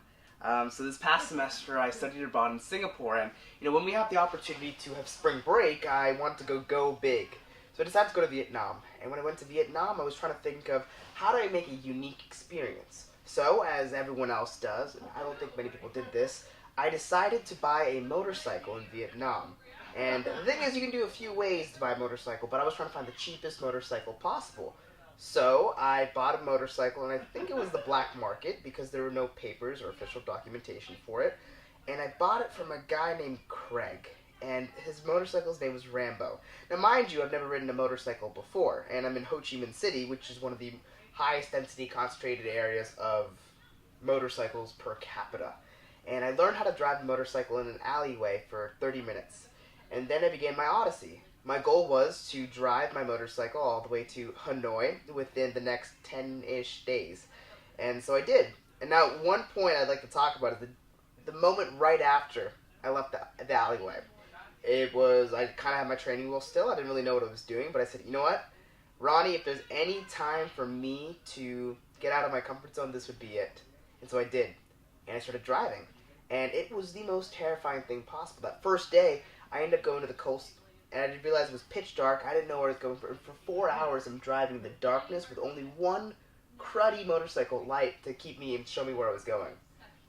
So this past semester, I studied abroad in Singapore, and when we have the opportunity to have spring break, I want to go big. So I decided to go to Vietnam. And when I went to Vietnam, I was trying to think of how do I make a unique experience. So, as everyone else does, and I don't think many people did this, I decided to buy a motorcycle in Vietnam. And the thing is, you can do a few ways to buy a motorcycle, but I was trying to find the cheapest motorcycle possible. So I bought a motorcycle, and I think it was the black market because there were no papers or official documentation for it. And I bought it from a guy named Craig, and his motorcycle's name was Rambo. Now, mind you, I've never ridden a motorcycle before, and I'm in Ho Chi Minh City, which is one of the highest density concentrated areas of motorcycles per capita. And I learned how to drive a motorcycle in an alleyway for 30 minutes. And then I began my odyssey. My goal was to drive my motorcycle all the way to Hanoi within the next 10-ish days. And so I did. And now one point I'd like to talk about is the moment right after I left the alleyway. It was, I kind of had my training wheel still. I didn't really know what I was doing, but I said, you know what? Ronnie, if there's any time for me to get out of my comfort zone, this would be it. And so I did. And I started driving. And it was the most terrifying thing possible. That first day, I ended up going to the coast, and I didn't realize it was pitch dark. I didn't know where I was going. For 4 hours, I'm driving in the darkness with only one cruddy motorcycle light to keep me and show me where I was going.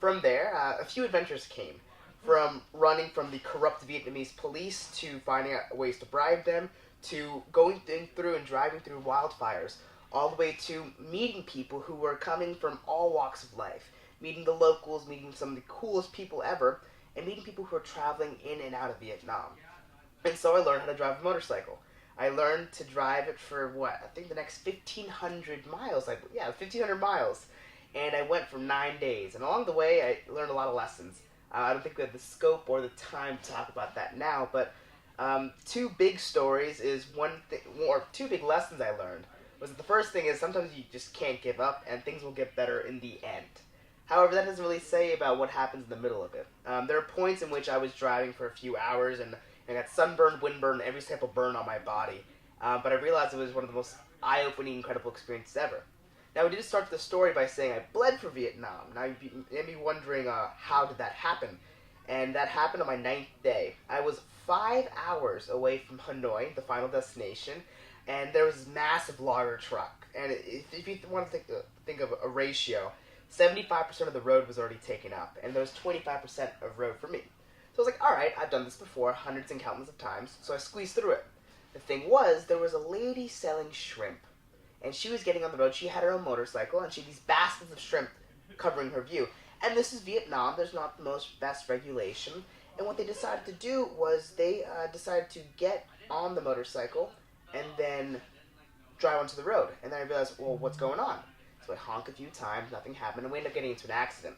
From there, a few adventures came. From running from the corrupt Vietnamese police to finding out ways to bribe them, to going through and driving through wildfires, all the way to meeting people who were coming from all walks of life, meeting the locals, meeting some of the coolest people ever, and meeting people who are traveling in and out of Vietnam. And so I learned how to drive a motorcycle. I learned to drive it for, I think the next 1,500 miles. 1,500 miles. And I went for 9 days. And along the way, I learned a lot of lessons. I don't think we have the scope or the time to talk about that now, but two big stories is two big lessons I learned. Was that the first thing is sometimes you just can't give up, and things will get better in the end. However, that doesn't really say about what happens in the middle of it. There are points in which I was driving for a few hours, and I got sunburn, windburn, every type of burn on my body. But I realized it was one of the most eye-opening, incredible experiences ever. Now, we did start the story by saying I bled for Vietnam. Now, you may be wondering, how did that happen? And that happened on my 9th day. I was 5 hours away from Hanoi, the final destination, and there was this massive logger truck. And if you want to think of a ratio, 75% of the road was already taken up, and there was 25% of road for me. So I was like, all right, I've done this before, hundreds and countless of times, so I squeezed through it. The thing was, there was a lady selling shrimp, and she was getting on the road. She had her own motorcycle, and she had these baskets of shrimp covering her view. And this is Vietnam. There's not the most best regulation. And what they decided to do was they decided to get on the motorcycle and then drive onto the road. And then I realized, well, what's going on? So I honk a few times, nothing happened, and we end up getting into an accident.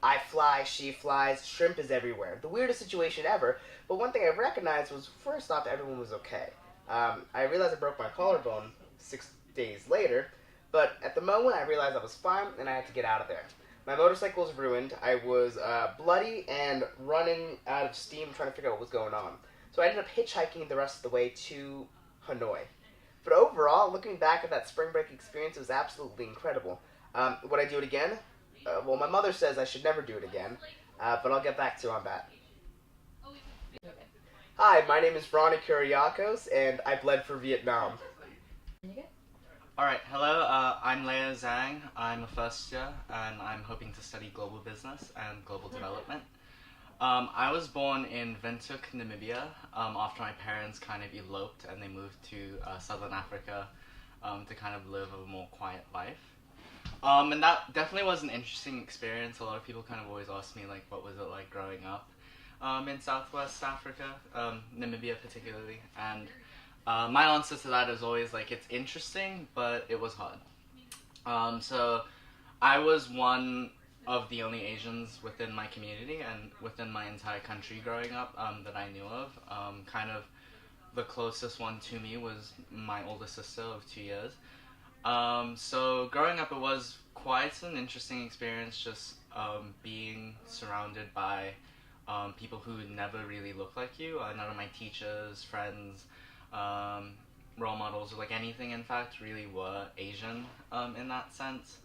I fly, she flies, shrimp is everywhere. The weirdest situation ever, but one thing I recognized was, first off, everyone was okay. I realized I broke my collarbone 6 days later, but at the moment I realized I was fine and I had to get out of there. My motorcycle was ruined. I was bloody and running out of steam trying to figure out what was going on. So I ended up hitchhiking the rest of the way to Hanoi. But overall, looking back at that spring break experience, it was absolutely incredible. Would I do it again? Well, my mother says I should never do it again, but I'll get back to you on that. Hi, my name is Ronnie Kuriakos, and I bled for Vietnam. Alright, hello, I'm Leo Zhang. I'm a first year, and I'm hoping to study global business and global development. I was born in Windhoek, Namibia, after my parents kind of eloped and they moved to Southern Africa to kind of live a more quiet life. And that definitely was an interesting experience. A lot of people kind of always ask me, like, what was it like growing up in Southwest Africa, Namibia particularly, and my answer to that is always, like, it's interesting, but it was hard. So I was one of the only Asians within my community and within my entire country growing up that I knew of. Kind of the closest one to me was my older sister of 2 years. So growing up, it was quite an interesting experience, just being surrounded by people who never really looked like you. None of my teachers, friends, role models, or like anything, in fact, really were Asian in that sense.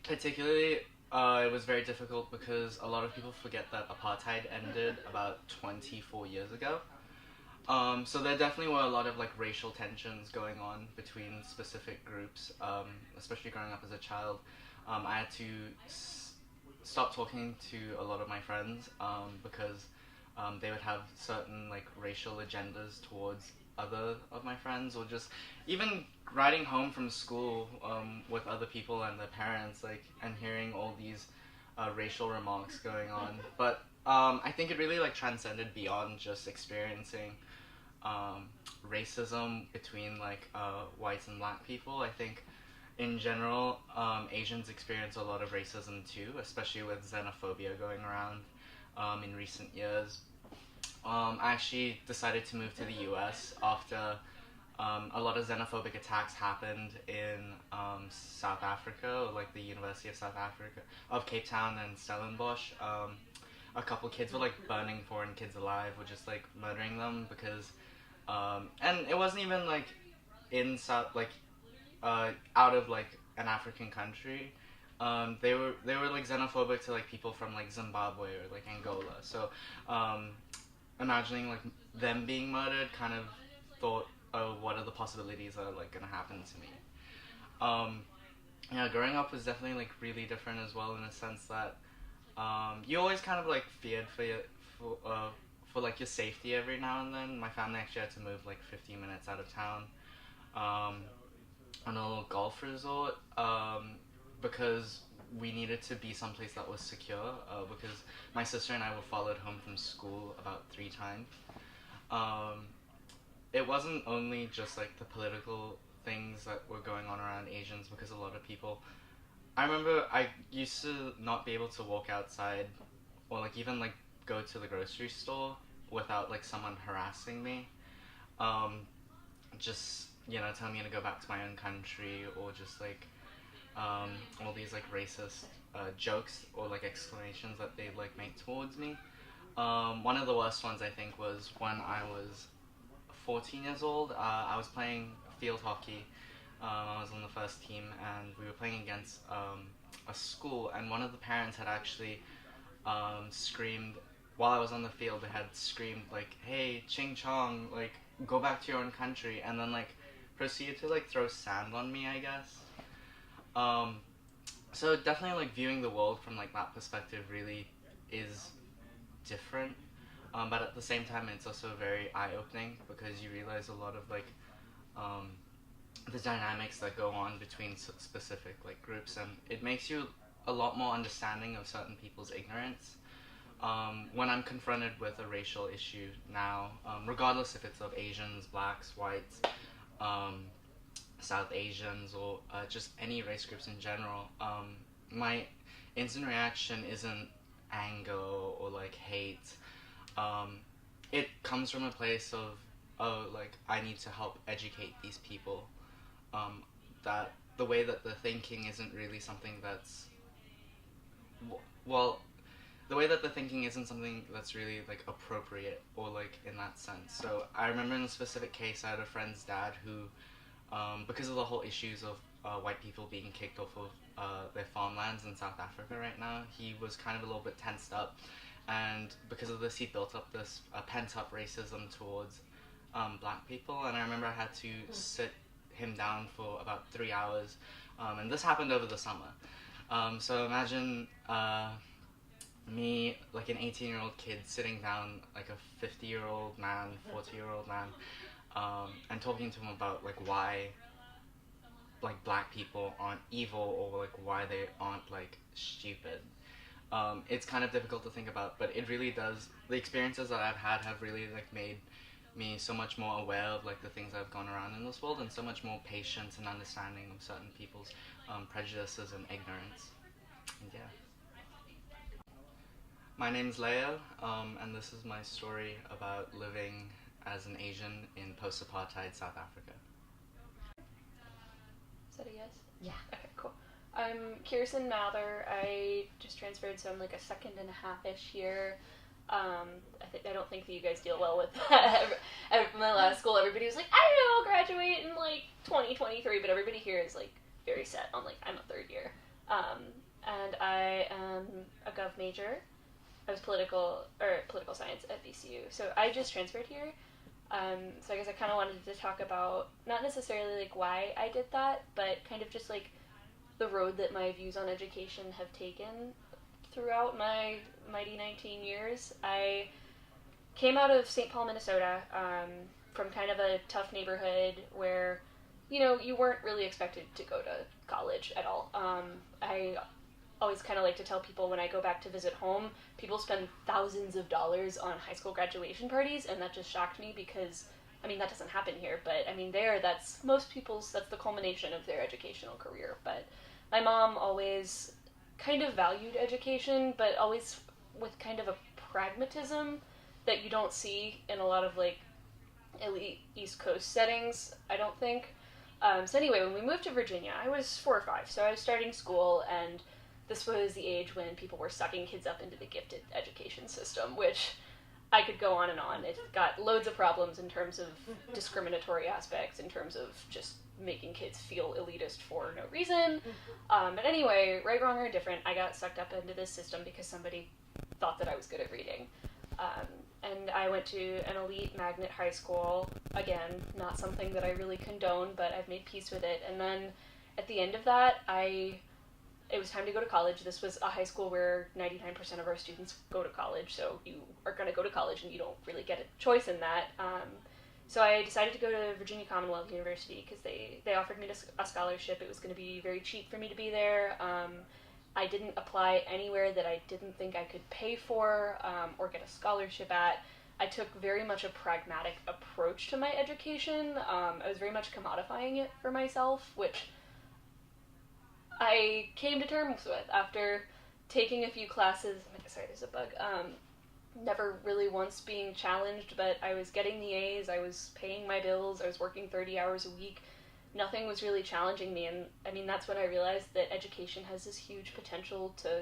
Particularly, it was very difficult because a lot of people forget that apartheid ended about 24 years ago. So there definitely were a lot of like racial tensions going on between specific groups, especially growing up as a child. I had to stop talking to a lot of my friends because they would have certain like racial agendas towards other of my friends, or just even riding home from school with other people and their parents, like, and hearing all these racial remarks going on. But I think it really like transcended beyond just experiencing racism between like whites and black people. I think in general Asians experience a lot of racism too, especially with xenophobia going around in recent years. I actually decided to move to the US after a lot of xenophobic attacks happened in South Africa, like the University of South Africa, of Cape Town and Stellenbosch. A couple kids were like burning foreign kids alive, or just like murdering them because, and it wasn't even like in South, like out of like an African country. They were like xenophobic to like people from like Zimbabwe or like Angola. So imagining like them being murdered, kind of thought, oh, what are the possibilities that are like gonna happen to me? Yeah, growing up was definitely like really different as well, in a sense that you always kind of like feared for like your safety every now and then. My family actually had to move like 15 minutes out of town on a little golf resort because we needed to be someplace that was secure, because my sister and I were followed home from school about 3 times. It wasn't only just like the political things that were going on around Asians, because a lot of people, I remember I used to not be able to walk outside or like even like go to the grocery store without like someone harassing me, just, you know, telling me to go back to my own country, or just like all these like racist jokes or like exclamations that they'd like make towards me. One of the worst ones I think was when I was 14 years old. I was playing field hockey. I was on the first team, and we were playing against a school, and one of the parents had actually screamed while I was on the field. They had screamed like, "Hey, Ching Chong, like go back to your own country," and then like proceeded to like throw sand on me, I guess. So definitely like viewing the world from like that perspective really is different, but at the same time it's also very eye-opening, because you realize a lot of like the dynamics that go on between specific like groups, and it makes you a lot more understanding of certain people's ignorance. When I'm confronted with a racial issue now, regardless if it's of Asians, blacks, whites, South Asians, or just any race groups in general, my instant reaction isn't anger or like hate. It comes from a place of, oh, like, I need to help educate these people. That the way that they're thinking isn't really something that's, well, the way that they're thinking isn't something that's really like appropriate or like in that sense. So I remember in a specific case, I had a friend's dad who, because of the whole issues of white people being kicked off of their farmlands in South Africa right now, he was kind of a little bit tensed up, and because of this, he built up this pent-up racism towards black people. And I remember I had to sit him down for about 3 hours, and this happened over the summer. So imagine me, like an 18-year-old kid, sitting down like a 50-year-old man, 40-year-old man, and talking to him about like why like black people aren't evil, or like why they aren't like stupid. It's kind of difficult to think about, but it really does. The experiences that I've had have really like made me so much more aware of like the things that have gone around in this world, and so much more patient and understanding of certain people's prejudices and ignorance. And yeah. My name's Leo, and this is my story about living as an Asian in post-apartheid South Africa. Is that a yes? Yeah. Okay, cool. I'm Kirsten Mather. I just transferred, so I'm like a second and a half-ish year. I don't think that you guys deal well with that. At my last school, everybody was like, I don't know, I'll graduate in like 2023, but everybody here is like very set on like, I'm a third year. And I am a gov major. I was political science at VCU. So I just transferred here. So I guess I kind of wanted to talk about, not necessarily like why I did that, but kind of just like the road that my views on education have taken throughout my mighty 19 years. I came out of St. Paul, Minnesota, from kind of a tough neighborhood where, you know, you weren't really expected to go to college at all. I always kind of like to tell people when I go back to visit home, people spend thousands of dollars on high school graduation parties, and that just shocked me because, I mean, that doesn't happen here, but I mean, that's the culmination of their educational career. But my mom always kind of valued education, but always with kind of a pragmatism that you don't see in a lot of like elite East Coast settings, I don't think. So anyway, when we moved to Virginia, I was 4 or 5, so I was starting school, and this was the age when people were sucking kids up into the gifted education system, which I could go on and on. It got loads of problems in terms of discriminatory aspects, in terms of just making kids feel elitist for no reason. But anyway, right, wrong, or indifferent, I got sucked up into this system because somebody thought that I was good at reading. And I went to an elite magnet high school. Again, not something that I really condone, but I've made peace with it. And then at the end of that, it was time to go to college. This was a high school where 99% of our students go to college, so you are going to go to college and you don't really get a choice in that. So I decided to go to Virginia Commonwealth University because they offered me a scholarship. It was going to be very cheap for me to be there. I didn't apply anywhere that I didn't think I could pay for or get a scholarship at. I took very much a pragmatic approach to my education. I was very much commodifying it for myself, which I came to terms with after taking a few classes. Sorry, there's a bug. Never really once being challenged, but I was getting the A's, I was paying my bills, I was working 30 hours a week. Nothing was really challenging me, and I mean, that's when I realized that education has this huge potential to,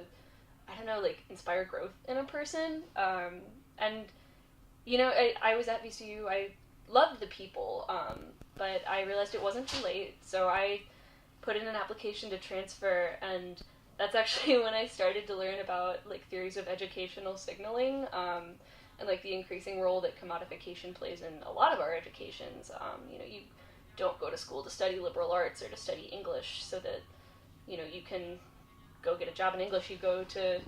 I don't know, like, inspire growth in a person. And, you know, I was at VCU, I loved the people, but I realized it wasn't too late, so I put in an application to transfer, and that's actually when I started to learn about like theories of educational signaling, and like the increasing role that commodification plays in a lot of our educations. You know, you don't go to school to study liberal arts or to study English so that, you know, you can go get a job in English. You go to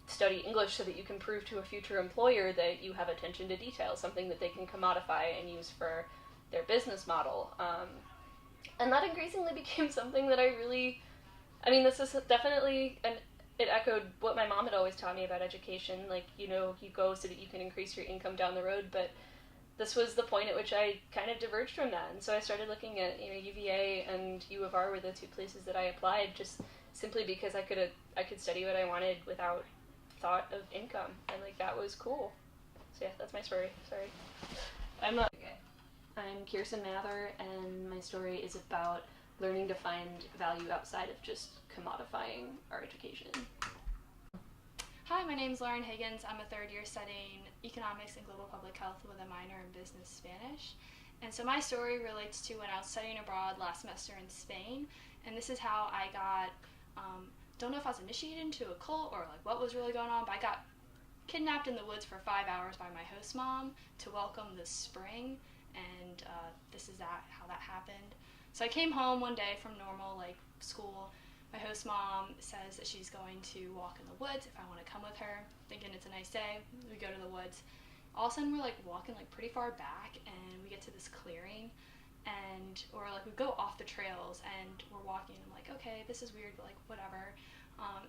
study English so that you can prove to a future employer that you have attention to detail, something that they can commodify and use for their business model. And that increasingly became something that this is definitely, and it echoed what my mom had always taught me about education, like, you go so that you can increase your income down the road, but this was the point at which I kind of diverged from that, and so I started looking at, UVA and U of R were the two places that I applied, just simply because I could study what I wanted without thought of income, and, that was cool. So yeah, that's my story. Sorry. I'm Kirsten Mather, and my story is about learning to find value outside of just commodifying our education. Hi, my name is Lauren Higgins. I'm a third year studying economics and global public health with a minor in business Spanish. And so my story relates to when I was studying abroad last semester in Spain, and this is how I got, don't know if I was initiated into a cult or what was really going on, but I got kidnapped in the woods for 5 hours by my host mom to welcome the spring, and this is how that happened. So I came home one day from normal school. My host mom says that she's going to walk in the woods if I want to come with her, thinking it's a nice day. We go to the woods. All of a sudden we're walking pretty far back, and we get to this clearing, and we go off the trails and we're walking. I'm like, okay, this is weird, but whatever.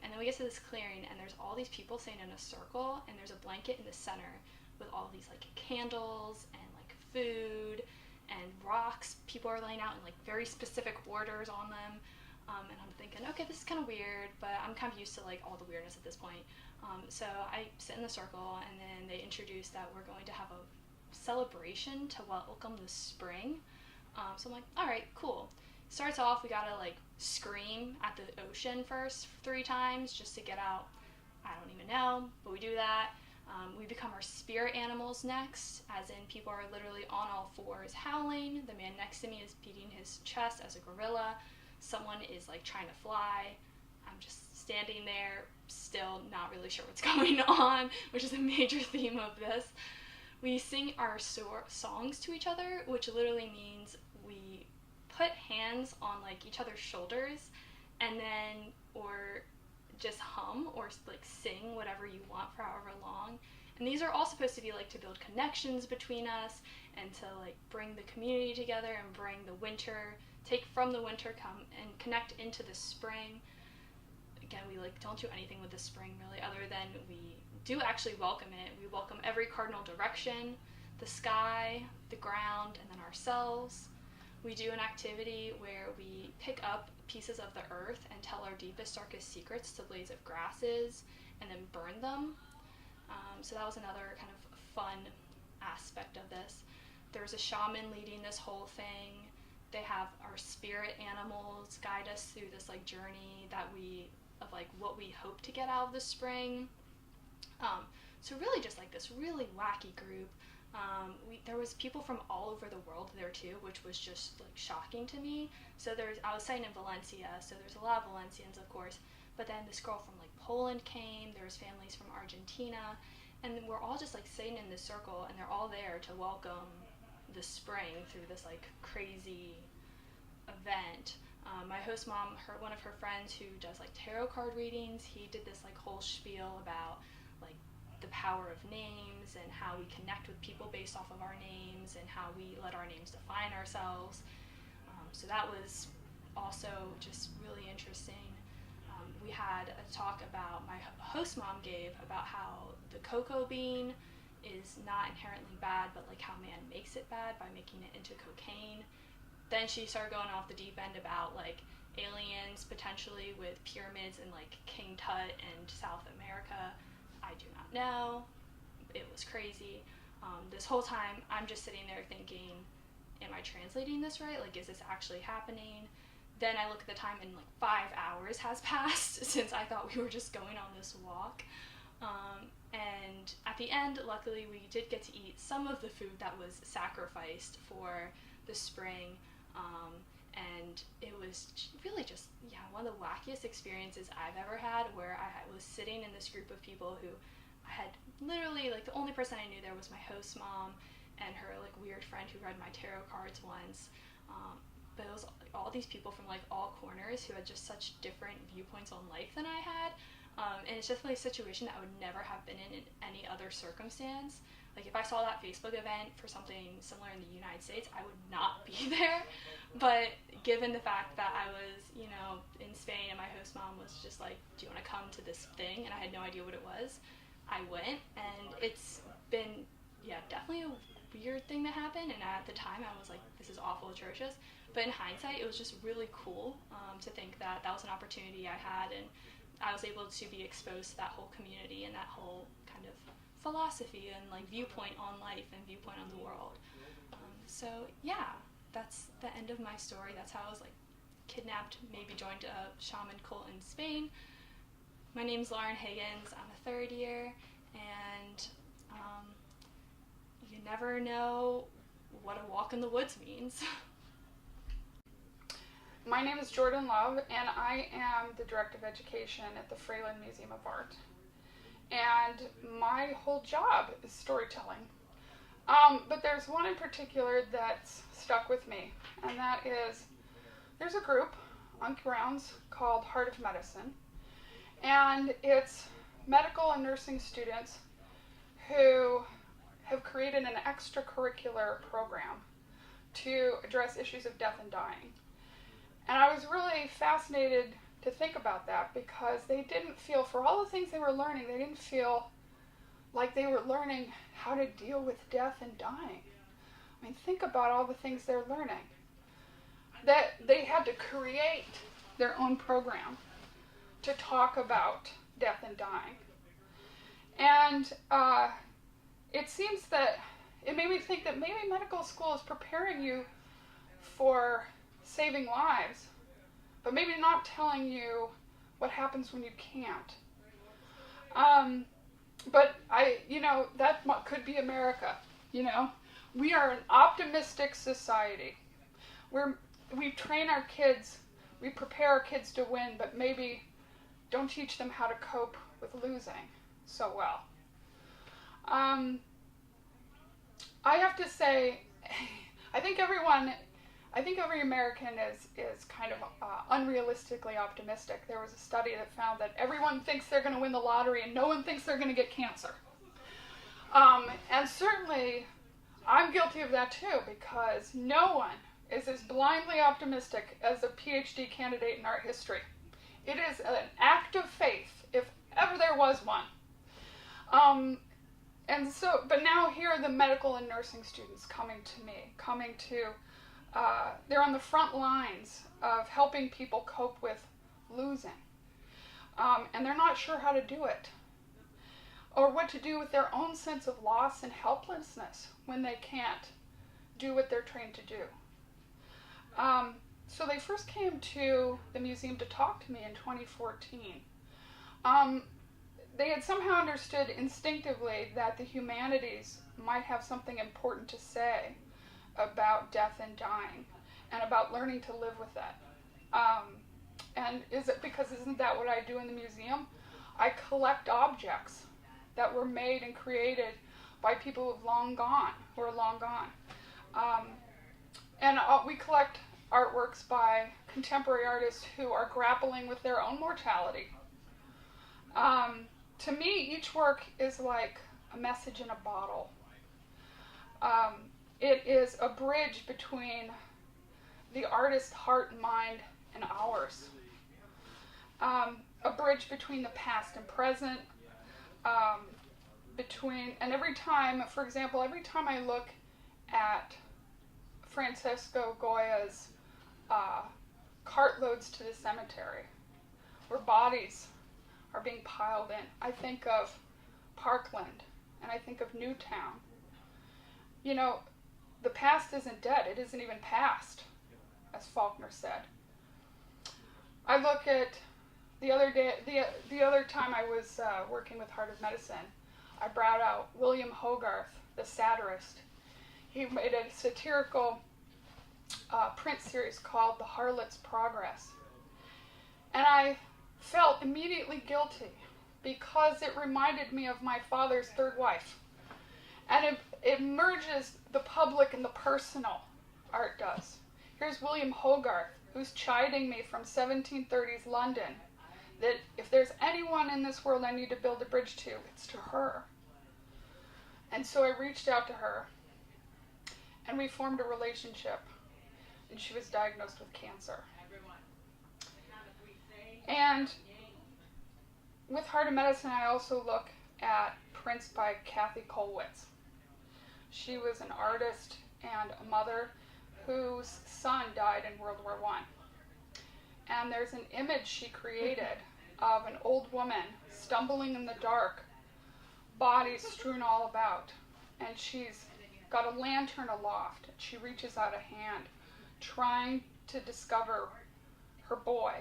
And then we get to this clearing, and there's all these people sitting in a circle, and there's a blanket in the center with all these candles and food and rocks. People are laying out in very specific orders on them, and I'm thinking, okay, this is kind of weird, but I'm kind of used to all the weirdness at this point. So I sit in the circle, and then they introduce that we're going to have a celebration to welcome the spring. So I'm like, all right, cool. Starts off, we gotta scream at the ocean first 3 times just to get out. I don't even know, but we do that. We become our spirit animals next, as in people are literally on all fours howling. The man next to me is beating his chest as a gorilla. Someone is trying to fly. I'm just standing there, still not really sure what's going on, which is a major theme of this. We sing our songs to each other, which literally means we put hands on each other's shoulders, and then or just hum or sing whatever you want for however long. And these are all supposed to be to build connections between us, and to bring the community together, and bring the winter, take from the winter, come and connect into the spring. Again, we don't do anything with the spring really, other than we do actually welcome it. We welcome every cardinal direction, the sky, the ground, and then ourselves. We do an activity where we pick up pieces of the earth and tell our deepest, darkest secrets to blades of grasses, and then burn them. So that was another kind of fun aspect of this. There's a shaman leading this whole thing. They have our spirit animals guide us through this journey of what we hope to get out of the spring. So really just this really wacky group. There was people from all over the world there too, which was just shocking to me. So I was staying in Valencia, so there's a lot of Valencians, of course, but then this girl from Poland came. There was families from Argentina, and we're all just sitting in this circle, and they're all there to welcome the spring through this crazy event. My host mom, one of her friends who does tarot card readings, he did this whole spiel about the power of names, and how we connect with people based off of our names, and how we let our names define ourselves. So that was also just really interesting. We had a talk about, my host mom gave, about how the cocoa bean is not inherently bad, but how man makes it bad by making it into cocaine. Then she started going off the deep end about aliens potentially with pyramids in King Tut and South America. I do not know. It was crazy. This whole time I'm just sitting there thinking, am I translating this right? Is this actually happening? Then I look at the time, and 5 hours has passed since I thought we were just going on this walk. And at the end, luckily, we did get to eat some of the food that was sacrificed for the spring. And it was really just, one of the wackiest experiences I've ever had, where I was sitting in this group of people who I had literally, the only person I knew there was my host mom and her, weird friend who read my tarot cards once. But it was all these people from, all corners who had just such different viewpoints on life than I had. And it's definitely a situation that I would never have been in any other circumstance. Like, if I saw that Facebook event for something similar in the United States, I would not be there. But given the fact that I was, you know, in Spain and my host mom was just like, do you want to come to this thing? And I had no idea what it was. I went, and it's been, yeah, definitely a weird thing that happened. And at the time, I was like, this is awful, atrocious. But in hindsight, it was just really cool to think that that was an opportunity I had, and I was able to be exposed to that whole community and that whole kind of philosophy and like viewpoint on life and viewpoint on the world. So yeah, that's the end of my story. That's how I was like kidnapped, maybe joined a shaman cult in Spain. My name's Lauren Higgins. I'm a 3rd year, and you never know what a walk in the woods means. My name is Jordan Love, and I am the Director of Education at the Fralin Museum of Art. And my whole job is storytelling. But there's one in particular that's stuck with me, and that is, there's a group on grounds called Heart of Medicine, and it's medical and nursing students who have created an extracurricular program to address issues of death and dying. And I was really fascinated to think about that, because they didn't feel, for all the things they were learning, they didn't feel like they were learning how to deal with death and dying. I mean, think about all the things they're learning. That they had to create their own program to talk about death and dying. And it seems that, it made me think that maybe medical school is preparing you for saving lives, but maybe not telling you what happens when you can't. But that could be America, you know. We are an optimistic society. We train our kids, we prepare our kids to win, but maybe don't teach them how to cope with losing so well. I have to say, I think every American is kind of unrealistically optimistic. There was a study that found that everyone thinks they're going to win the lottery and no one thinks they're going to get cancer. And certainly, I'm guilty of that too, because no one is as blindly optimistic as a PhD candidate in art history. It is an act of faith, if ever there was one. But now here are the medical and nursing students coming to me, they're on the front lines of helping people cope with losing. And they're not sure how to do it, or what to do with their own sense of loss and helplessness when they can't do what they're trained to do. So they first came to the museum to talk to me in 2014. They had somehow understood instinctively that the humanities might have something important to say about death and dying, and about learning to live with that. And isn't that what I do in the museum? I collect objects that were made and created by people who are long gone. And we collect artworks by contemporary artists who are grappling with their own mortality. To me, each work is like a message in a bottle. It is a bridge between the artist's heart and mind and ours. A bridge between the past and present. And every time, for example, every time I look at Francisco Goya's cartloads to the cemetery, where bodies are being piled in, I think of Parkland, and I think of Newtown. You know, the past isn't dead. It isn't even past, as Faulkner said. I look at the other time I was working with Heart of Medicine, I brought out William Hogarth, the satirist. He made a satirical print series called The Harlot's Progress. And I felt immediately guilty because it reminded me of my father's third wife. And it merges the public and the personal, art does. Here's William Hogarth, who's chiding me from 1730s London that if there's anyone in this world I need to build a bridge to, it's to her. And so I reached out to her, and we formed a relationship, and she was diagnosed with cancer. And with Heart of Medicine, I also look at Prince by Kathy Kollwitz. She was an artist and a mother whose son died in World War I. And there's an image she created of an old woman stumbling in the dark, bodies strewn all about. And she's got a lantern aloft. She reaches out a hand, trying to discover her boy.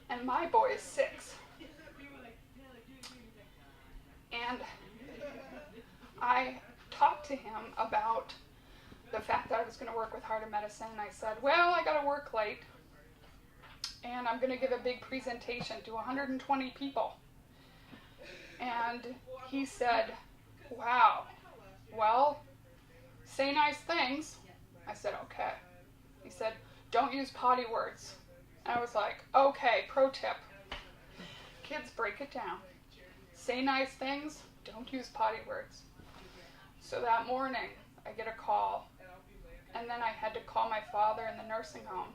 And my boy is 6. And I talked to him about the fact that I was going to work with Heart of Medicine, and I said, well, I got to work late, and I'm going to give a big presentation to 120 people. And he said, wow, well, say nice things. I said, okay. He said, don't use potty words. And I was like, okay, pro tip. Kids, break it down. Say nice things, don't use potty words. So that morning, I get a call, and then I had to call my father in the nursing home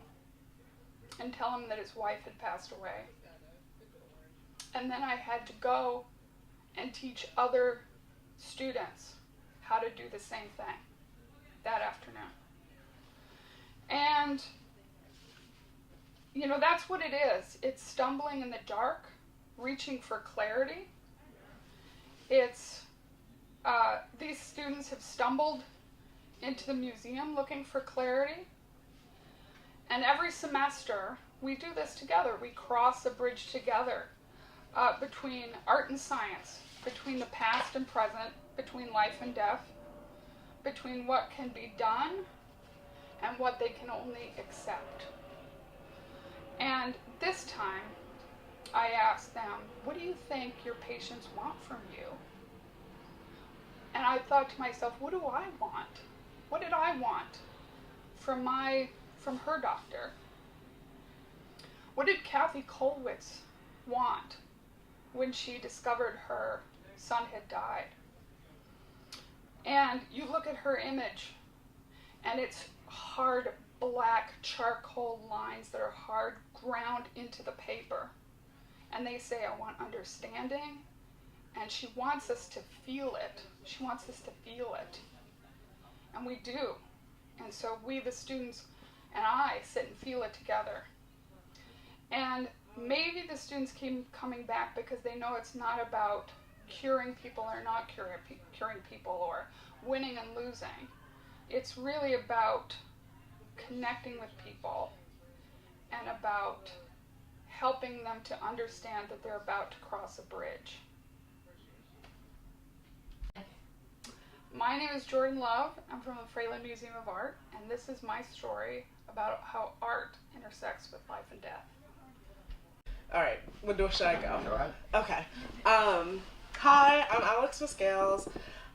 and tell him that his wife had passed away. And then I had to go and teach other students how to do the same thing that afternoon. And, you know, that's what it is. It's stumbling in the dark, reaching for clarity. It's, these students have stumbled into the museum looking for clarity. And every semester, we do this together. We cross a bridge together between art and science, between the past and present, between life and death, between what can be done and what they can only accept. And this time, I asked them, what do you think your patients want from you? And I thought to myself, what do I want? What did I want from her doctor? What did Kathy Kollwitz want when she discovered her son had died? And you look at her image, and it's hard black charcoal lines that are hard ground into the paper. And they say, I want understanding, and she wants us to feel it. She wants us to feel it. And we do. And so we, the students, and I sit and feel it together. And maybe the students keep coming back because they know it's not about curing people or not curing people or winning and losing. It's really about connecting with people and about helping them to understand that they're about to cross a bridge. My name is Jordan Love. I'm from the Fralin Museum of Art, and this is my story about how art intersects with life and death. All right, when should I go? Go ahead. Okay. Hi, I'm Alex Miscales.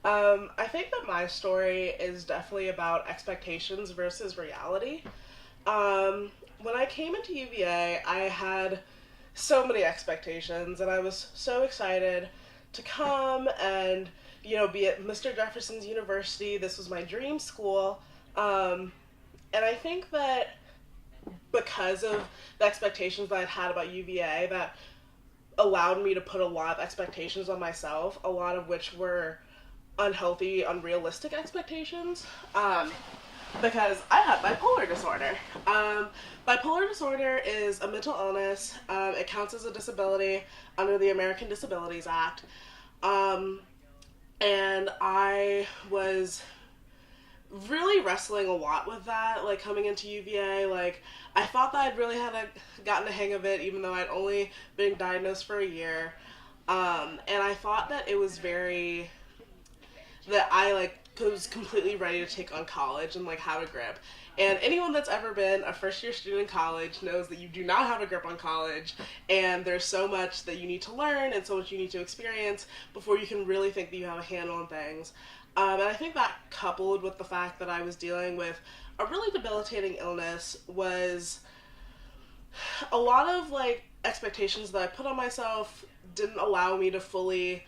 I think that my story is definitely about expectations versus reality. When I came into UVA, I had so many expectations, and I was so excited to come and, you know, be at Mr. Jefferson's University. This was my dream school. And I think that because of the expectations that I'd had about UVA, that allowed me to put a lot of expectations on myself, a lot of which were unhealthy, unrealistic expectations, because I had bipolar disorder. Bipolar disorder is a mental illness. It counts as a disability under the American Disabilities Act. And I was really wrestling a lot with that, like, coming into UVA. Like, I thought that I'd really gotten the hang of it, even though I'd only been diagnosed for a year. And I thought that it was that I, was completely ready to take on college and, have a grip. And anyone that's ever been a first-year student in college knows that you do not have a grip on college, and there's so much that you need to learn and so much you need to experience before you can really think that you have a handle on things. And I think that, coupled with the fact that I was dealing with a really debilitating illness, was a lot of like expectations that I put on myself didn't allow me to fully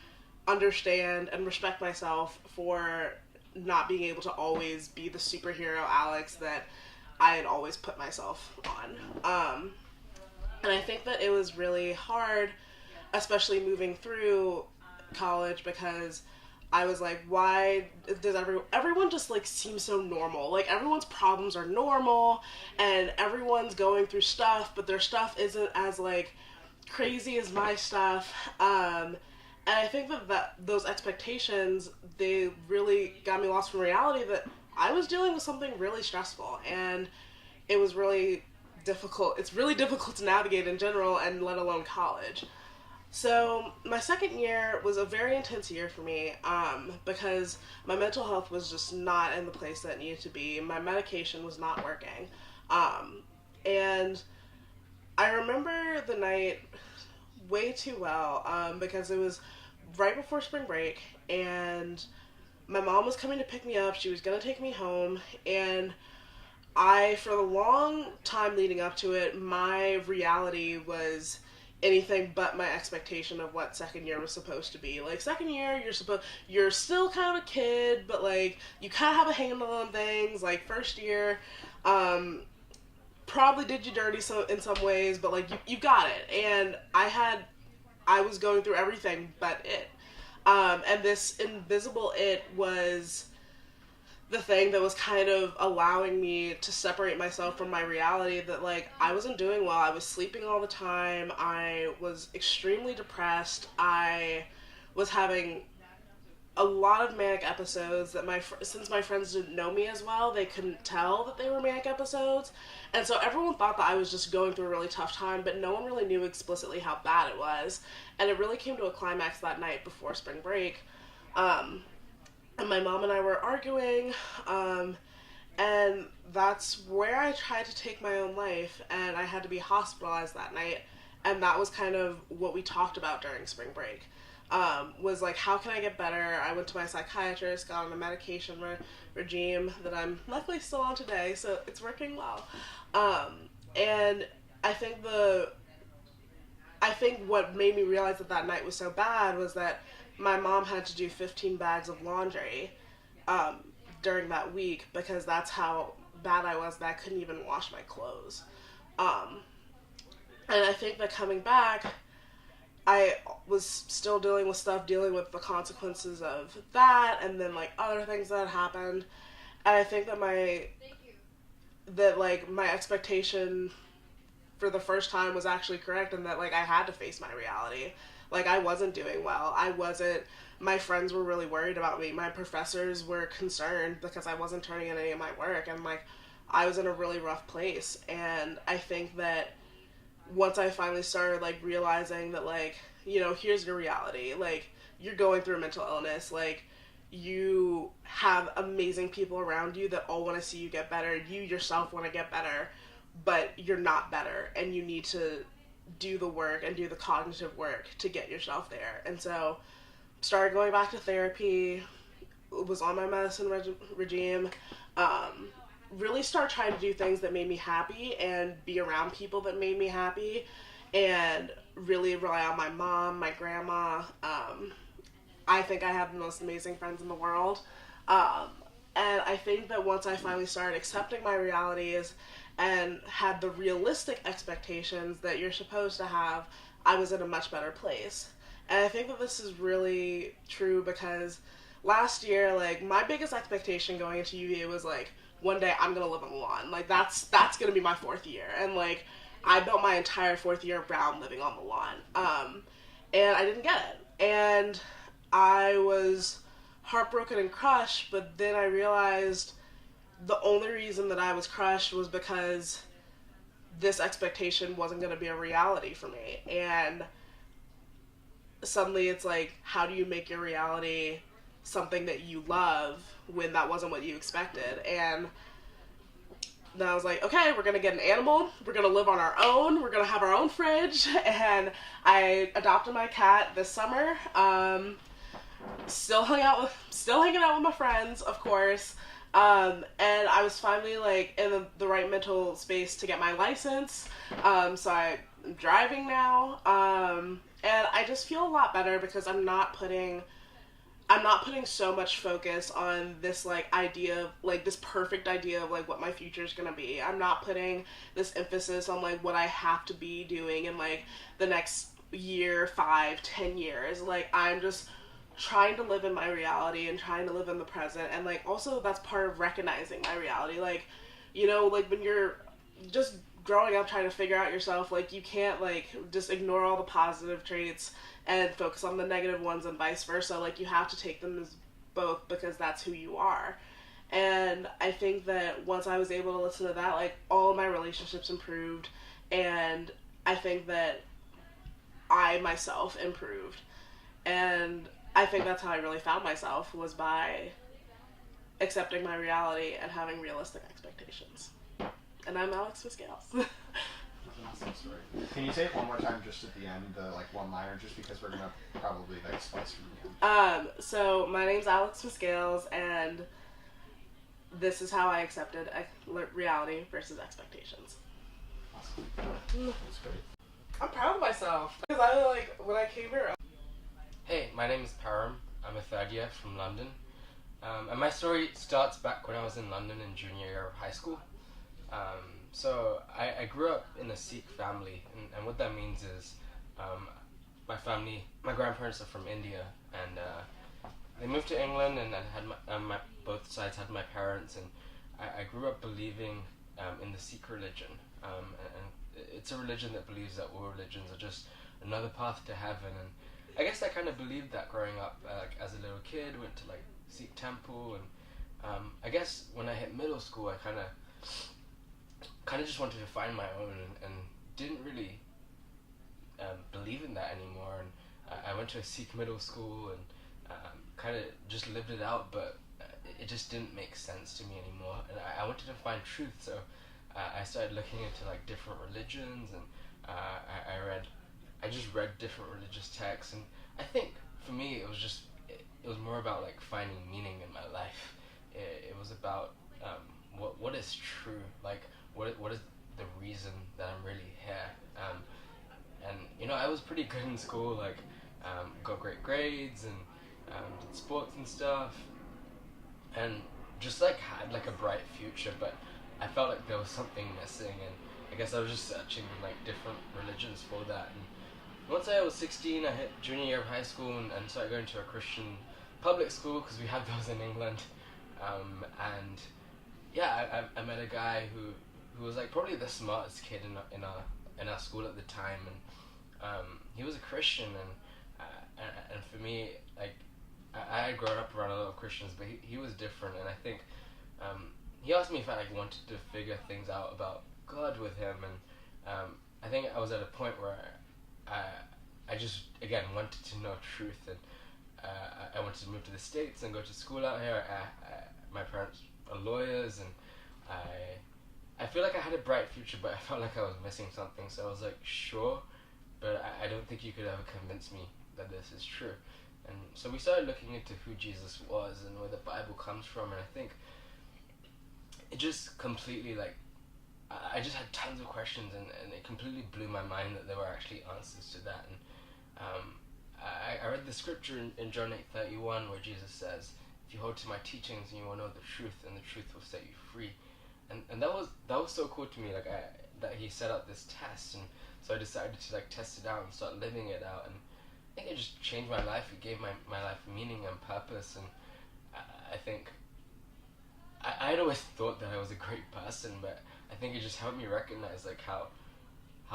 understand and respect myself for not being able to always be the superhero Alex that I had always put myself on. And I think that it was really hard, especially moving through college, because I was like, why does everyone just like seem so normal? Like everyone's problems are normal and everyone's going through stuff, but their stuff isn't as like crazy as my stuff. And I think that those expectations, they really got me lost from reality that I was dealing with something really stressful, and it was really difficult. It's really difficult to navigate in general, and let alone college. So my second year was a very intense year for me, because my mental health was just not in the place that it needed to be. My medication was not working. And I remember the night way too well, because it was right before spring break, and my mom was coming to pick me up. She was going to take me home, and for the long time leading up to it, my reality was anything but my expectation of what second year was supposed to be. Like, second year, you're still kind of a kid, but like, you kind of have a handle on things. Like, first year, probably did you dirty in some ways, but like, you got it. And I was going through everything but it. And this invisible it was the thing that was kind of allowing me to separate myself from my reality, that like I wasn't doing well. I was sleeping all the time. I was extremely depressed. I was having a lot of manic episodes that since my friends didn't know me as well, they couldn't tell that they were manic episodes. And so everyone thought that I was just going through a really tough time, but no one really knew explicitly how bad it was. And it really came to a climax that night before spring break. And my mom and I were arguing, and that's where I tried to take my own life, and I had to be hospitalized that night. And that was kind of what we talked about during spring break. Was like, how can I get better? I went to my psychiatrist, got on a medication regime that I'm luckily still on today, so it's working well. And I think what made me realize that night was so bad was that my mom had to do 15 bags of laundry during that week, because that's how bad I was that I couldn't even wash my clothes. And I think that coming back, I was still dealing with the consequences of that, and then like other things that happened. And I think that my expectation for the first time was actually correct, and that like I had to face my reality. Like, I wasn't doing well. My friends were really worried about me. My professors were concerned because I wasn't turning in any of my work, and like I was in a really rough place. And I think that once I finally started like realizing that, like, you know, here's your reality, like, you're going through a mental illness, like, you have amazing people around you that all want to see you get better, you yourself want to get better, but you're not better, and you need to do the work and do the cognitive work to get yourself there. And so started going back to therapy, was on my medicine regime, really start trying to do things that made me happy and be around people that made me happy, and really rely on my mom, my grandma. I think I have the most amazing friends in the world. And I think that once I finally started accepting my realities and had the realistic expectations that you're supposed to have, I was in a much better place. And I think that this is really true because last year, like, my biggest expectation going into UVA was like, one day I'm gonna live on the lawn. Like, that's gonna be my fourth year. And like, I built my entire fourth year around living on the lawn. And I didn't get it. And I was heartbroken and crushed, but then I realized the only reason that I was crushed was because this expectation wasn't going to be a reality for me. And suddenly it's like, how do you make your reality something that you love when that wasn't what you expected? And then I was like, okay, we're going to get an animal, we're going to live on our own, we're going to have our own fridge. And I adopted my cat this summer. Still hanging out with my friends, of course. And I was finally like in the right mental space to get my license. So I'm driving now. And I just feel a lot better because I'm not putting so much focus on this like idea of like this perfect idea of like what my future is gonna be. I'm not putting this emphasis on like what I have to be doing in like the next year, 5, 10 years. Like I'm just trying to live in my reality and trying to live in the present, and like also that's part of recognizing my reality. Like, you know, like when you're just growing up trying to figure out yourself, like you can't like just ignore all the positive traits and focus on the negative ones and vice versa. Like you have to take them as both because that's who you are. And I think that once I was able to listen to that, like all of my relationships improved, and I think that I myself improved. And I think that's how I really found myself, was by accepting my reality and having realistic expectations. And I'm Alex Miscales. That's an awesome story. Can you say it one more time just at the end, like one liner, just because we're gonna probably like spice from the end. So my name's Alex Miscales, and this is how I accepted reality versus expectations. Awesome. That's great. I'm proud of myself because I like when I came here. Hey, my name is Param. I'm a third year from London. And my story starts back when I was in London in junior year of high school. So I grew up in a Sikh family, and what that means is my grandparents are from India, and they moved to England, and I had both sides had my parents, and I grew up believing in the Sikh religion. And it's a religion that believes that all religions are just another path to heaven, and I guess I kind of believed that growing up. Like as a little kid, went to like Sikh temple, and I guess when I hit middle school, I kind of just wanted to find my own, and didn't really believe in that anymore. And I went to a Sikh middle school and kind of just lived it out, but it just didn't make sense to me anymore. And I wanted to find truth, so I started looking into like different religions, and I just read different religious texts, and I think for me it was more about like finding meaning in my life. It was about what is true, like what is the reason that I'm really here. And you know, I was pretty good in school, like got great grades and did sports and stuff, and just like had like a bright future, but I felt like there was something missing, and I guess I was just searching in like different religions for that. And once I was 16, I hit junior year of high school and started going to a Christian public school, because we had those in England. And yeah, I met a guy who was like probably the smartest kid in our school at the time, and he was a Christian, and for me, like I had grown up around a lot of Christians, but he was different, and I think he asked me if I like wanted to figure things out about God with him, and I think I was at a point where I just again wanted to know truth, and I wanted to move to the States and go to school out here. My parents are lawyers, and I feel like I had a bright future, but I felt like I was missing something. So I was like, sure, but I don't think you could ever convince me that this is true. And so we started looking into who Jesus was and where the Bible comes from, and I think it just completely like I just had tons of questions, and it completely blew my mind that there were actually answers to that. And I read the scripture in John 8:31 where Jesus says, "If you hold to my teachings, and you will know the truth, and the truth will set you free." And that was so cool to me, like that he set out this test, and so I decided to like test it out and start living it out, and I think it just changed my life. It gave my life meaning and purpose, and I think I'd always thought that I was a great person, but I think it just helped me recognize like how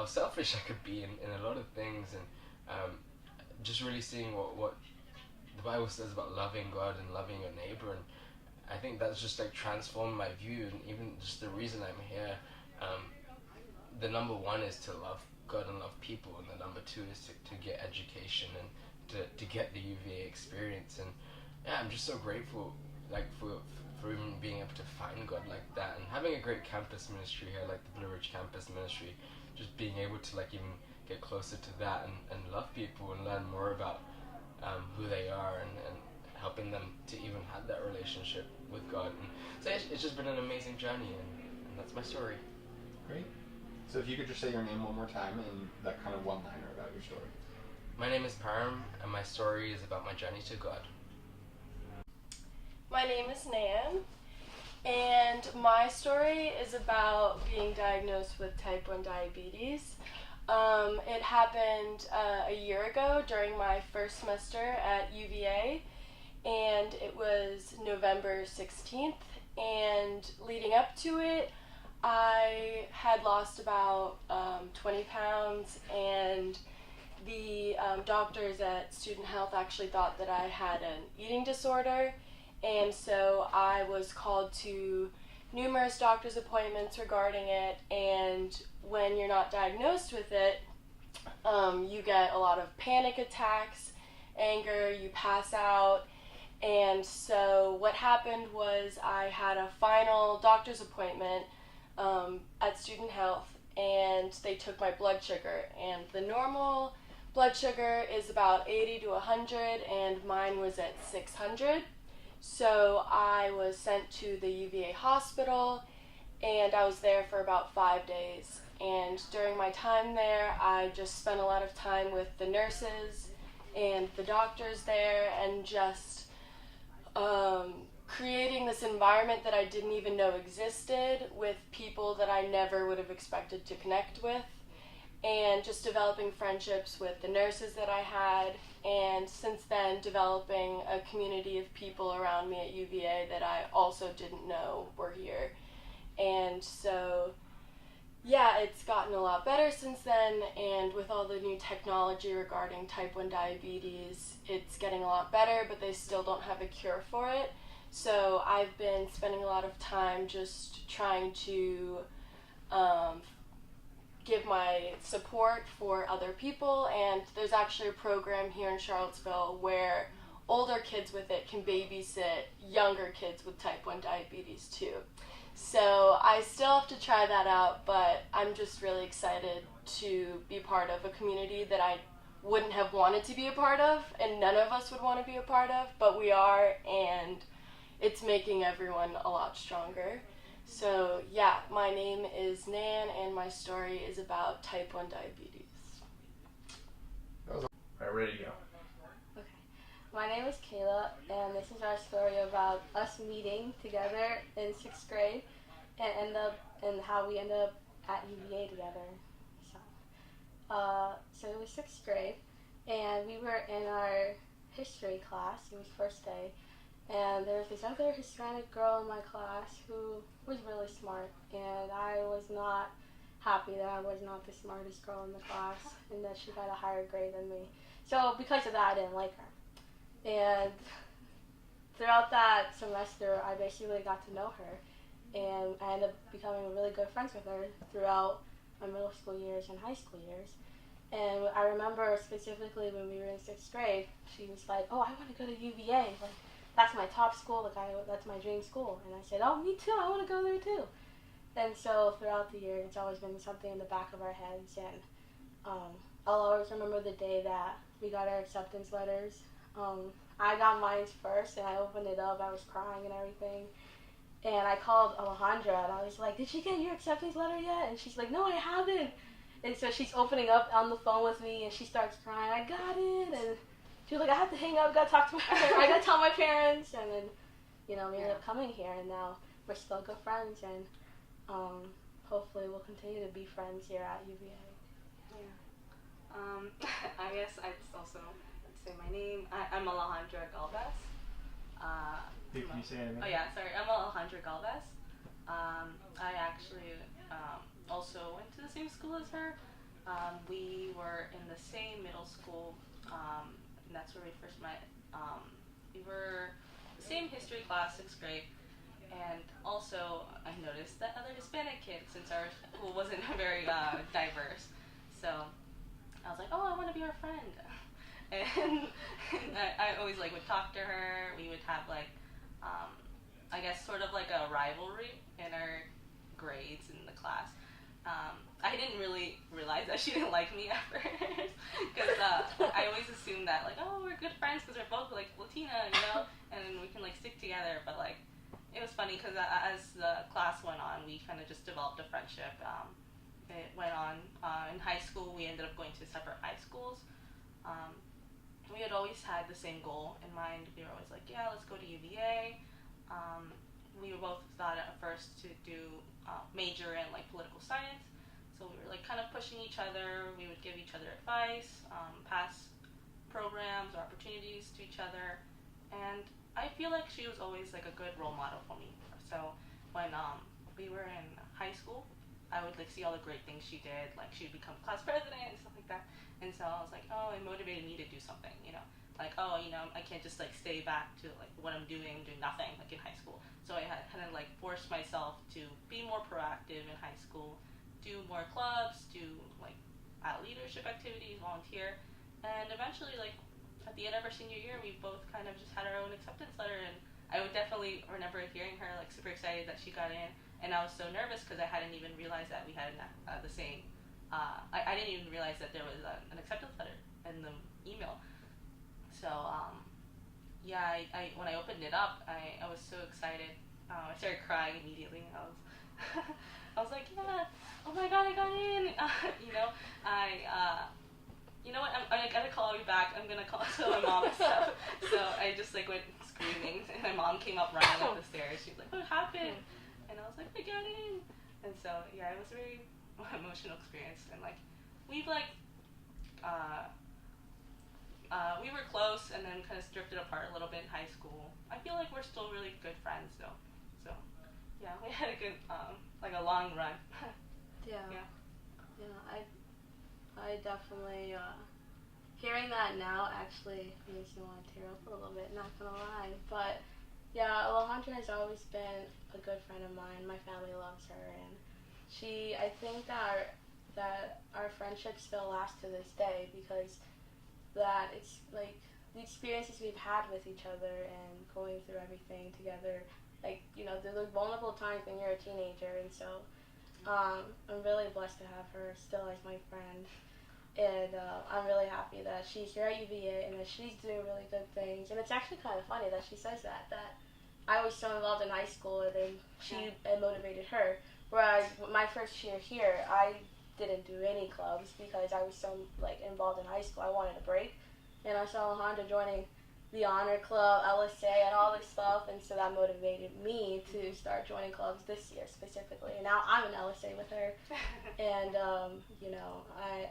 selfish I could be in a lot of things, and just really seeing what the Bible says about loving God and loving your neighbor, and I think that's just like transformed my view, and even just the reason I'm here. The number one is to love God and love people, and the number two is to get education and to get the UVA experience. And yeah, I'm just so grateful like for even being able to find God like that, and having a great campus ministry here, like the Blue Ridge campus ministry, just being able to like even get closer to that and love people and learn more about who they are, and help helping them to even have that relationship with God. And so it's just been an amazing journey, and that's my story. Great. So if you could just say your name one more time and that kind of one-liner about your story. My name is Param, and my story is about my journey to God. My name is Nan, and my story is about being diagnosed with type 1 diabetes. It happened a year ago during my first semester at UVA, and it was November 16th, and leading up to it, I had lost about 20 pounds, and the doctors at Student Health actually thought that I had an eating disorder, and so I was called to numerous doctor's appointments regarding it, and when you're not diagnosed with it, you get a lot of panic attacks, anger, you pass out, and so what happened was I had a final doctor's appointment at Student Health, and they took my blood sugar, and the normal blood sugar is about 80 to 100, and mine was at 600. So I was sent to the UVA hospital, and I was there for about 5 days. And during my time there, I just spent a lot of time with the nurses and the doctors there, and just creating this environment that I didn't even know existed with people that I never would have expected to connect with, and just developing friendships with the nurses that I had, and since then developing a community of people around me at UVA that I also didn't know were here. And so yeah, it's gotten a lot better since then, and with all the new technology regarding type 1 diabetes, it's getting a lot better, but they still don't have a cure for it. So I've been spending a lot of time just trying to give my support for other people, and there's actually a program here in Charlottesville where older kids with it can babysit younger kids with type 1 diabetes too. So I still have to try that out, but I'm just really excited to be part of a community that I wouldn't have wanted to be a part of, and none of us would want to be a part of, but we are, and it's making everyone a lot stronger. So yeah, my name is Nan, and my story is about type 1 diabetes. Alright, ready to go. Okay. My name is Kayla, and this is our story about us meeting together in 6th grade and how we end up at UVA together. So it was 6th grade, and we were in our history class. It was first day, and there was this other Hispanic girl in my class who was really smart, and I was not happy that I was not the smartest girl in the class and that she got a higher grade than me. So because of that, I didn't like her. And throughout that semester, I basically got to know her, and I ended up becoming really good friends with her throughout my middle school years and high school years. And I remember specifically when we were in 6th grade, she was like, "Oh, I want to go to UVA. Like, that's my top school. Like, that's my dream school." And I said, "Oh, me too. I want to go there too." And so throughout the year, it's always been something in the back of our heads. And I'll always remember the day that we got our acceptance letters. I got mine first, and I opened it up. I was crying and everything. And I called Alejandra, and I was like, "Did you get your acceptance letter yet?" And she's like, "No, I haven't." And so she's opening up on the phone with me, and she starts crying, "I got it." And she was like, "I have to hang up, gotta talk to my parents. I gotta tell my parents." And then, we ended up coming here, and now we're still good friends, and hopefully we'll continue to be friends here at UVA. I guess I'd also say my name. I'm Alejandra Galvez. Can you say anything? Oh yeah, sorry. I'm Alejandra Galvez. I actually also went to the same school as her. We were in the same middle school, and that's where we first met. We were the same history class, 6th grade, and also I noticed that other Hispanic kids, since our school wasn't very diverse. So I was like, "Oh, I want to be her friend." And I always would talk to her. We would have I guess sort of like a rivalry in our grades in the class. I didn't really realize that she didn't like me at first, because I always assumed that like, oh, we're good friends because we're both like Latina, you know, and we can like stick together. But like, it was funny because as the class went on, we kind of just developed a friendship. It went on in high school. We ended up going to separate high schools. We had always had the same goal in mind. We were always like, yeah, let's go to UVA. We both thought at first to do major in like political science. So we were like kind of pushing each other. We would give each other advice, pass programs or opportunities to each other. And I feel like she was always like a good role model for me. So when we were in high school, I would like see all the great things she did. Like she would become class president and stuff like that. And so I was like, oh, it motivated me to do something, you know. Like, oh, you know, I can't just like stay back to like what I'm doing nothing like in high school. So I had kind of like forced myself to be more proactive in high school, do more clubs, do like leadership activities, volunteer, and eventually like at the end of our senior year, we both kind of just had our own acceptance letter. And I would definitely remember hearing her like super excited that she got in, and I was so nervous because I hadn't even realized that we had the same. I didn't even realize that there was an acceptance letter in the email. So yeah, I when I opened it up, I was so excited. I started crying immediately. I was like, yeah, oh my god, I got in. You know, you know what? I gotta call you back. I'm gonna call my mom and stuff. So I just like went screaming, and my mom came up running up the stairs. She was like, what happened? And I was like, I got in. And so yeah, it was a very emotional experience. And like we've like we were close, and then kind of drifted apart a little bit in high school. I feel like we're still really good friends though. So yeah, we had a good like a long run. Yeah. I definitely hearing that now actually makes me want to tear up a little bit, not gonna lie. But yeah, Alejandra has always been a good friend of mine. My family loves her, and I think that our friendship still lasts to this day, because that it's like the experiences we've had with each other and going through everything together, like, you know, the vulnerable times when you're a teenager. And so I'm really blessed to have her still as my friend, and I'm really happy that she's here at UVA and that she's doing really good things. And it's actually kind of funny that she says that I was so involved in high school, and then it motivated her, whereas my first year here, I didn't do any clubs because I was so like involved in high school. I wanted a break, and I saw Alejandra joining the Honor Club, LSA, and all this stuff, and so that motivated me to start joining clubs this year specifically. And now I'm in LSA with her, and you know,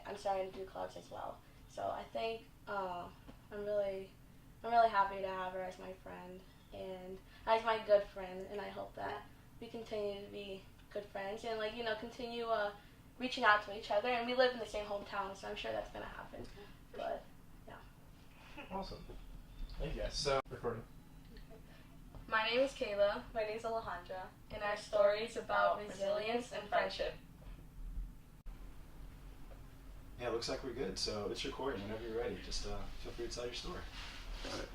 I'm starting to do clubs as well. So I think I'm really happy to have her as my friend and as my good friend, and I hope that we continue to be good friends and, like, you know, continue reaching out to each other. And we live in the same hometown, so I'm sure that's gonna happen. But yeah. Awesome. Thank you guys. So, recording. My name is Kayla. My name is Alejandra. And our story is about resilience and friendship. Yeah, it looks like we're good. So it's recording. Whenever you're ready, just feel free to tell your story. Got it.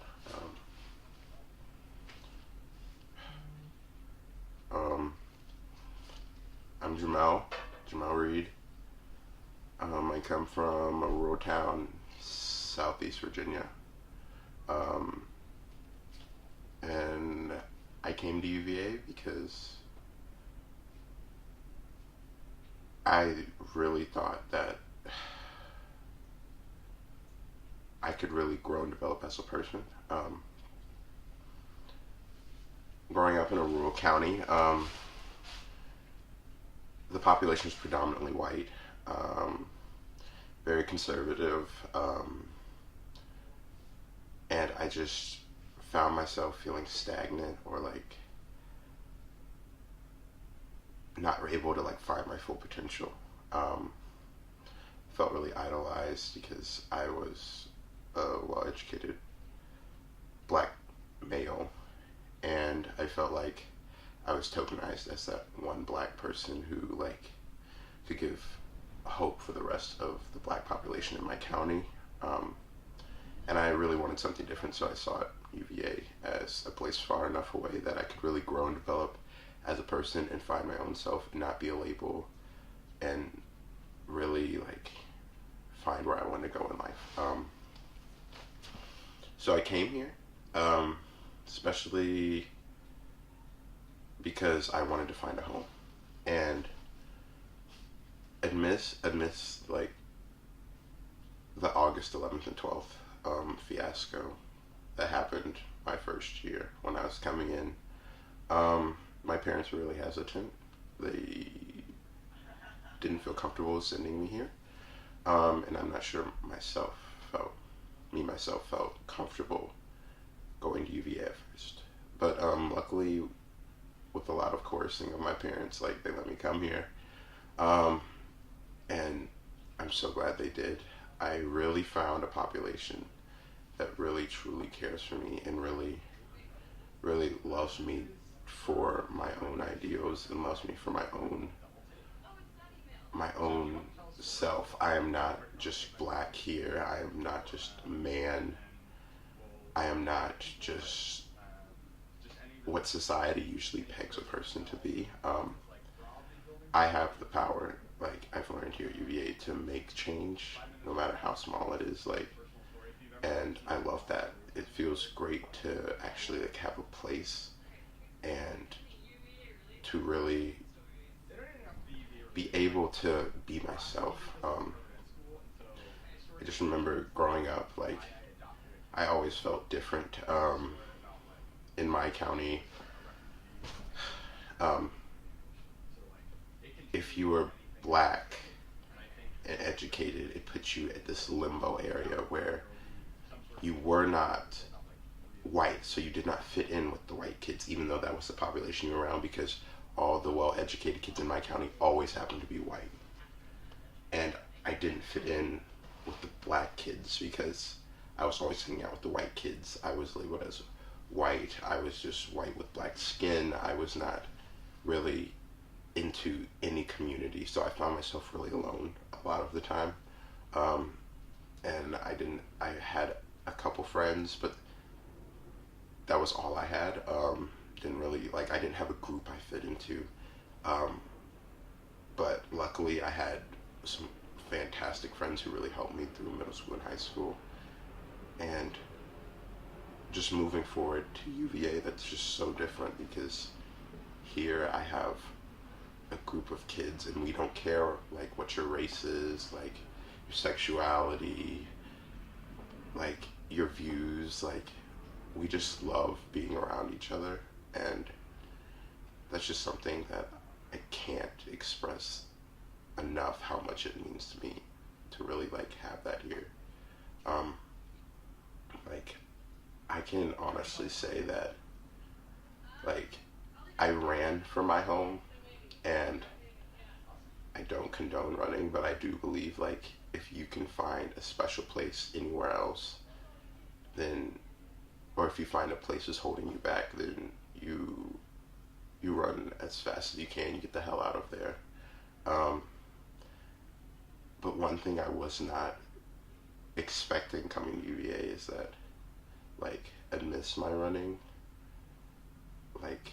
I'm Jamal Reed. I come from a rural town, Southeast Virginia. And I came to UVA because I really thought that I could really grow and develop as a person. Growing up in a rural county, the population is predominantly white, very conservative, and I just found myself feeling stagnant, or like not able to like find my full potential. Felt really idolized because I was a well-educated black male, and I felt like I was tokenized as that one black person who like could give hope for the rest of the black population in my county. And I really wanted something different, so I sought UVA as a place far enough away that I could really grow and develop as a person and find my own self and not be a label and really like find where I want to go in life. So I came here, especially because I wanted to find a home, and amidst like the August 11th and 12th fiasco that happened my first year when I was coming in, my parents were really hesitant. They didn't feel comfortable sending me here, and I'm not sure myself felt comfortable going to UVA at first. But luckily, with a lot of coercing of my parents, like, they let me come here, and I'm so glad they did. I really found a population that really truly cares for me and really loves me for my own ideals and loves me for my own self. I am not just black here. I am not just a man. I am not just what society usually pegs a person to be. I have the power, like I've learned here at UVA, to make change, no matter how small it is. Like, and I love that. It feels great to actually like have a place and to really be able to be myself. I just remember growing up, like, I always felt different. In my county, if you were black and educated, it puts you at this limbo area where you were not white, so you did not fit in with the white kids, even though that was the population you were around, because all the well-educated kids in my county always happened to be white. And I didn't fit in with the black kids because I was always hanging out with the white kids. I was labeled as white. I was just white with black skin. I was not really into any community, so I found myself really alone a lot of the time. And I had a couple friends, but that was all I had. Didn't really, like, I didn't have a group I fit into. But luckily I had some fantastic friends who really helped me through middle school and high school. And just moving forward to UVA, that's just so different, because here I have a group of kids and we don't care like what your race is, like your sexuality, like your views, like we just love being around each other. And that's just something that I can't express enough how much it means to me to really like have that here. Like, I can honestly say that, like, I ran for my home, and I don't condone running, but I do believe, like, if you can find a special place anywhere else, then, or if you find a place that's holding you back, then you run as fast as you can, you get the hell out of there. But one thing I was not expecting coming to UVA is that, like, amidst my running, like,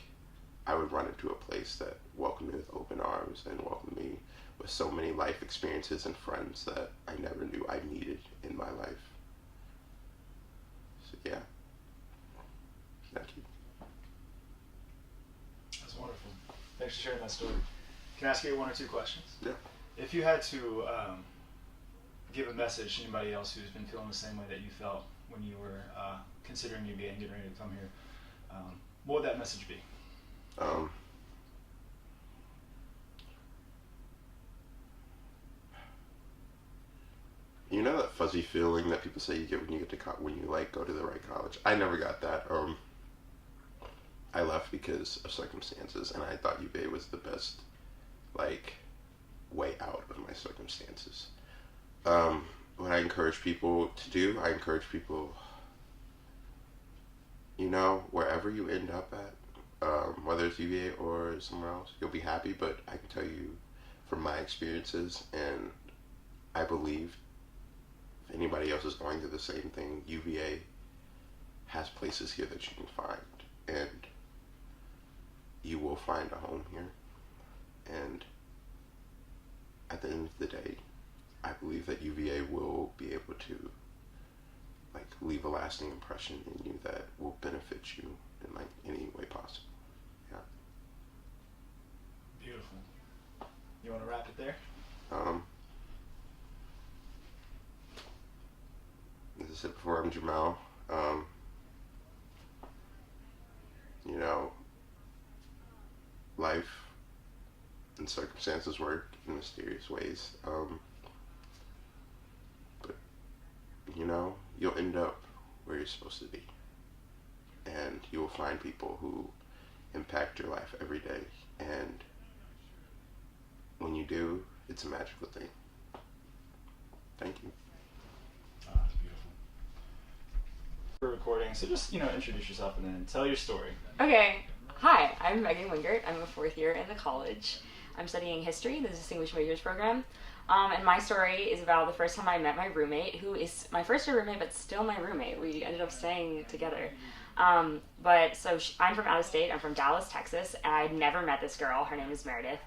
I would run into a place that welcomed me with open arms and welcomed me with so many life experiences and friends that I never knew I needed in my life. So yeah, thank you. That's wonderful. Thanks for sharing that story. Can I ask you one or two questions? Yeah. If you had to give a message to anybody else who's been feeling the same way that you felt when you were considering UVA and getting ready to come here, what would that message be? You know that fuzzy feeling that people say you get when you get to when you like go to the right college? I never got that. I left because of circumstances, and I thought UVA was the best, like, way out of my circumstances. What I encourage people to do, I encourage people, you know, wherever you end up at, whether it's UVA or somewhere else, you'll be happy. But I can tell you from my experiences, and I believe if anybody else is going through the same thing, UVA has places here that you can find, and you will find a home here. And at the end of the day, I believe that UVA will be able to like leave a lasting impression in you that will benefit you in like any way possible. Yeah. Beautiful. You want to wrap it there? As I said before, I'm Jamal. You know, life and circumstances work in mysterious ways. But, you know, you'll end up where you're supposed to be. And you will find people who impact your life every day. And when you do, it's a magical thing. Thank you. That's beautiful. We're recording, so just, introduce yourself and then tell your story. Okay. Hi, I'm Megan Wingert. I'm a 4th year in the college. I'm studying history, the Distinguished Majors program. And my story is about the first time I met my roommate, who is my first year roommate, but still my roommate. We ended up staying together. I'm from out of state. I'm from Dallas, Texas, and I'd never met this girl. Her name is Meredith.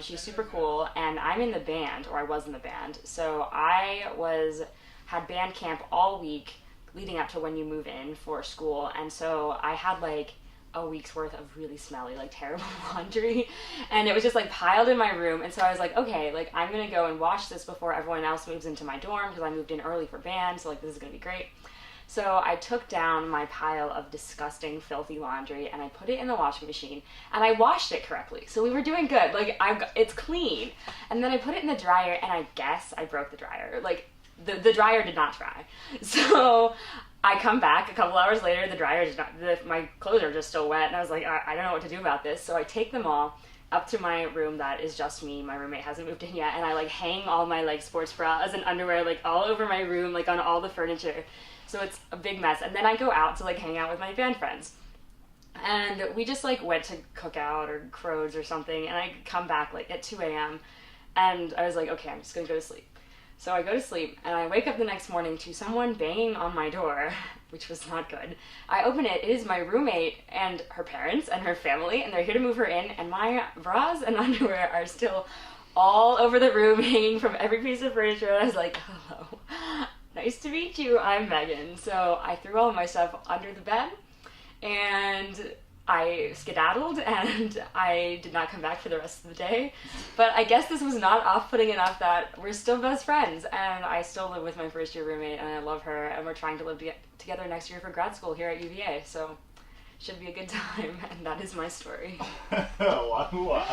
She's super cool, and I'm in the band, or I was in the band. So I had band camp all week leading up to when you move in for school, and so I had like a week's worth of really smelly, like terrible laundry, and it was just like piled in my room. And so I was like, okay, like I'm gonna go and wash this before everyone else moves into my dorm, because I moved in early for band, so like this is gonna be great. So I took down my pile of disgusting, filthy laundry and I put it in the washing machine and I washed it correctly. So we were doing good. Like, it's clean. And then I put it in the dryer and I guess I broke the dryer. Like, the dryer did not dry. So I come back a couple hours later, the dryer did not, my clothes are just still wet, and I was like, I don't know what to do about this. So I take them all up to my room that is just me. My roommate hasn't moved in yet, and I like hang all my like sports bras and underwear like all over my room, like on all the furniture. So it's a big mess. And then I go out to like hang out with my band friends. And we just like went to Cookout or Crows or something, and I come back like at 2 a.m. and I was like, okay, I'm just gonna go to sleep. So I go to sleep and I wake up the next morning to someone banging on my door, which was not good. I open it, it is my roommate and her parents and her family, and they're here to move her in, and my bras and underwear are still all over the room, hanging from every piece of furniture. And I was like, hello, nice to meet you, I'm Megan. So I threw all of my stuff under the bed and I skedaddled, and I did not come back for the rest of the day. But I guess this was not off-putting enough that we're still best friends, and I still live with my first-year roommate, and I love her, and we're trying to live together next year for grad school here at UVA, so should be a good time, and that is my story. Wahoo-wah.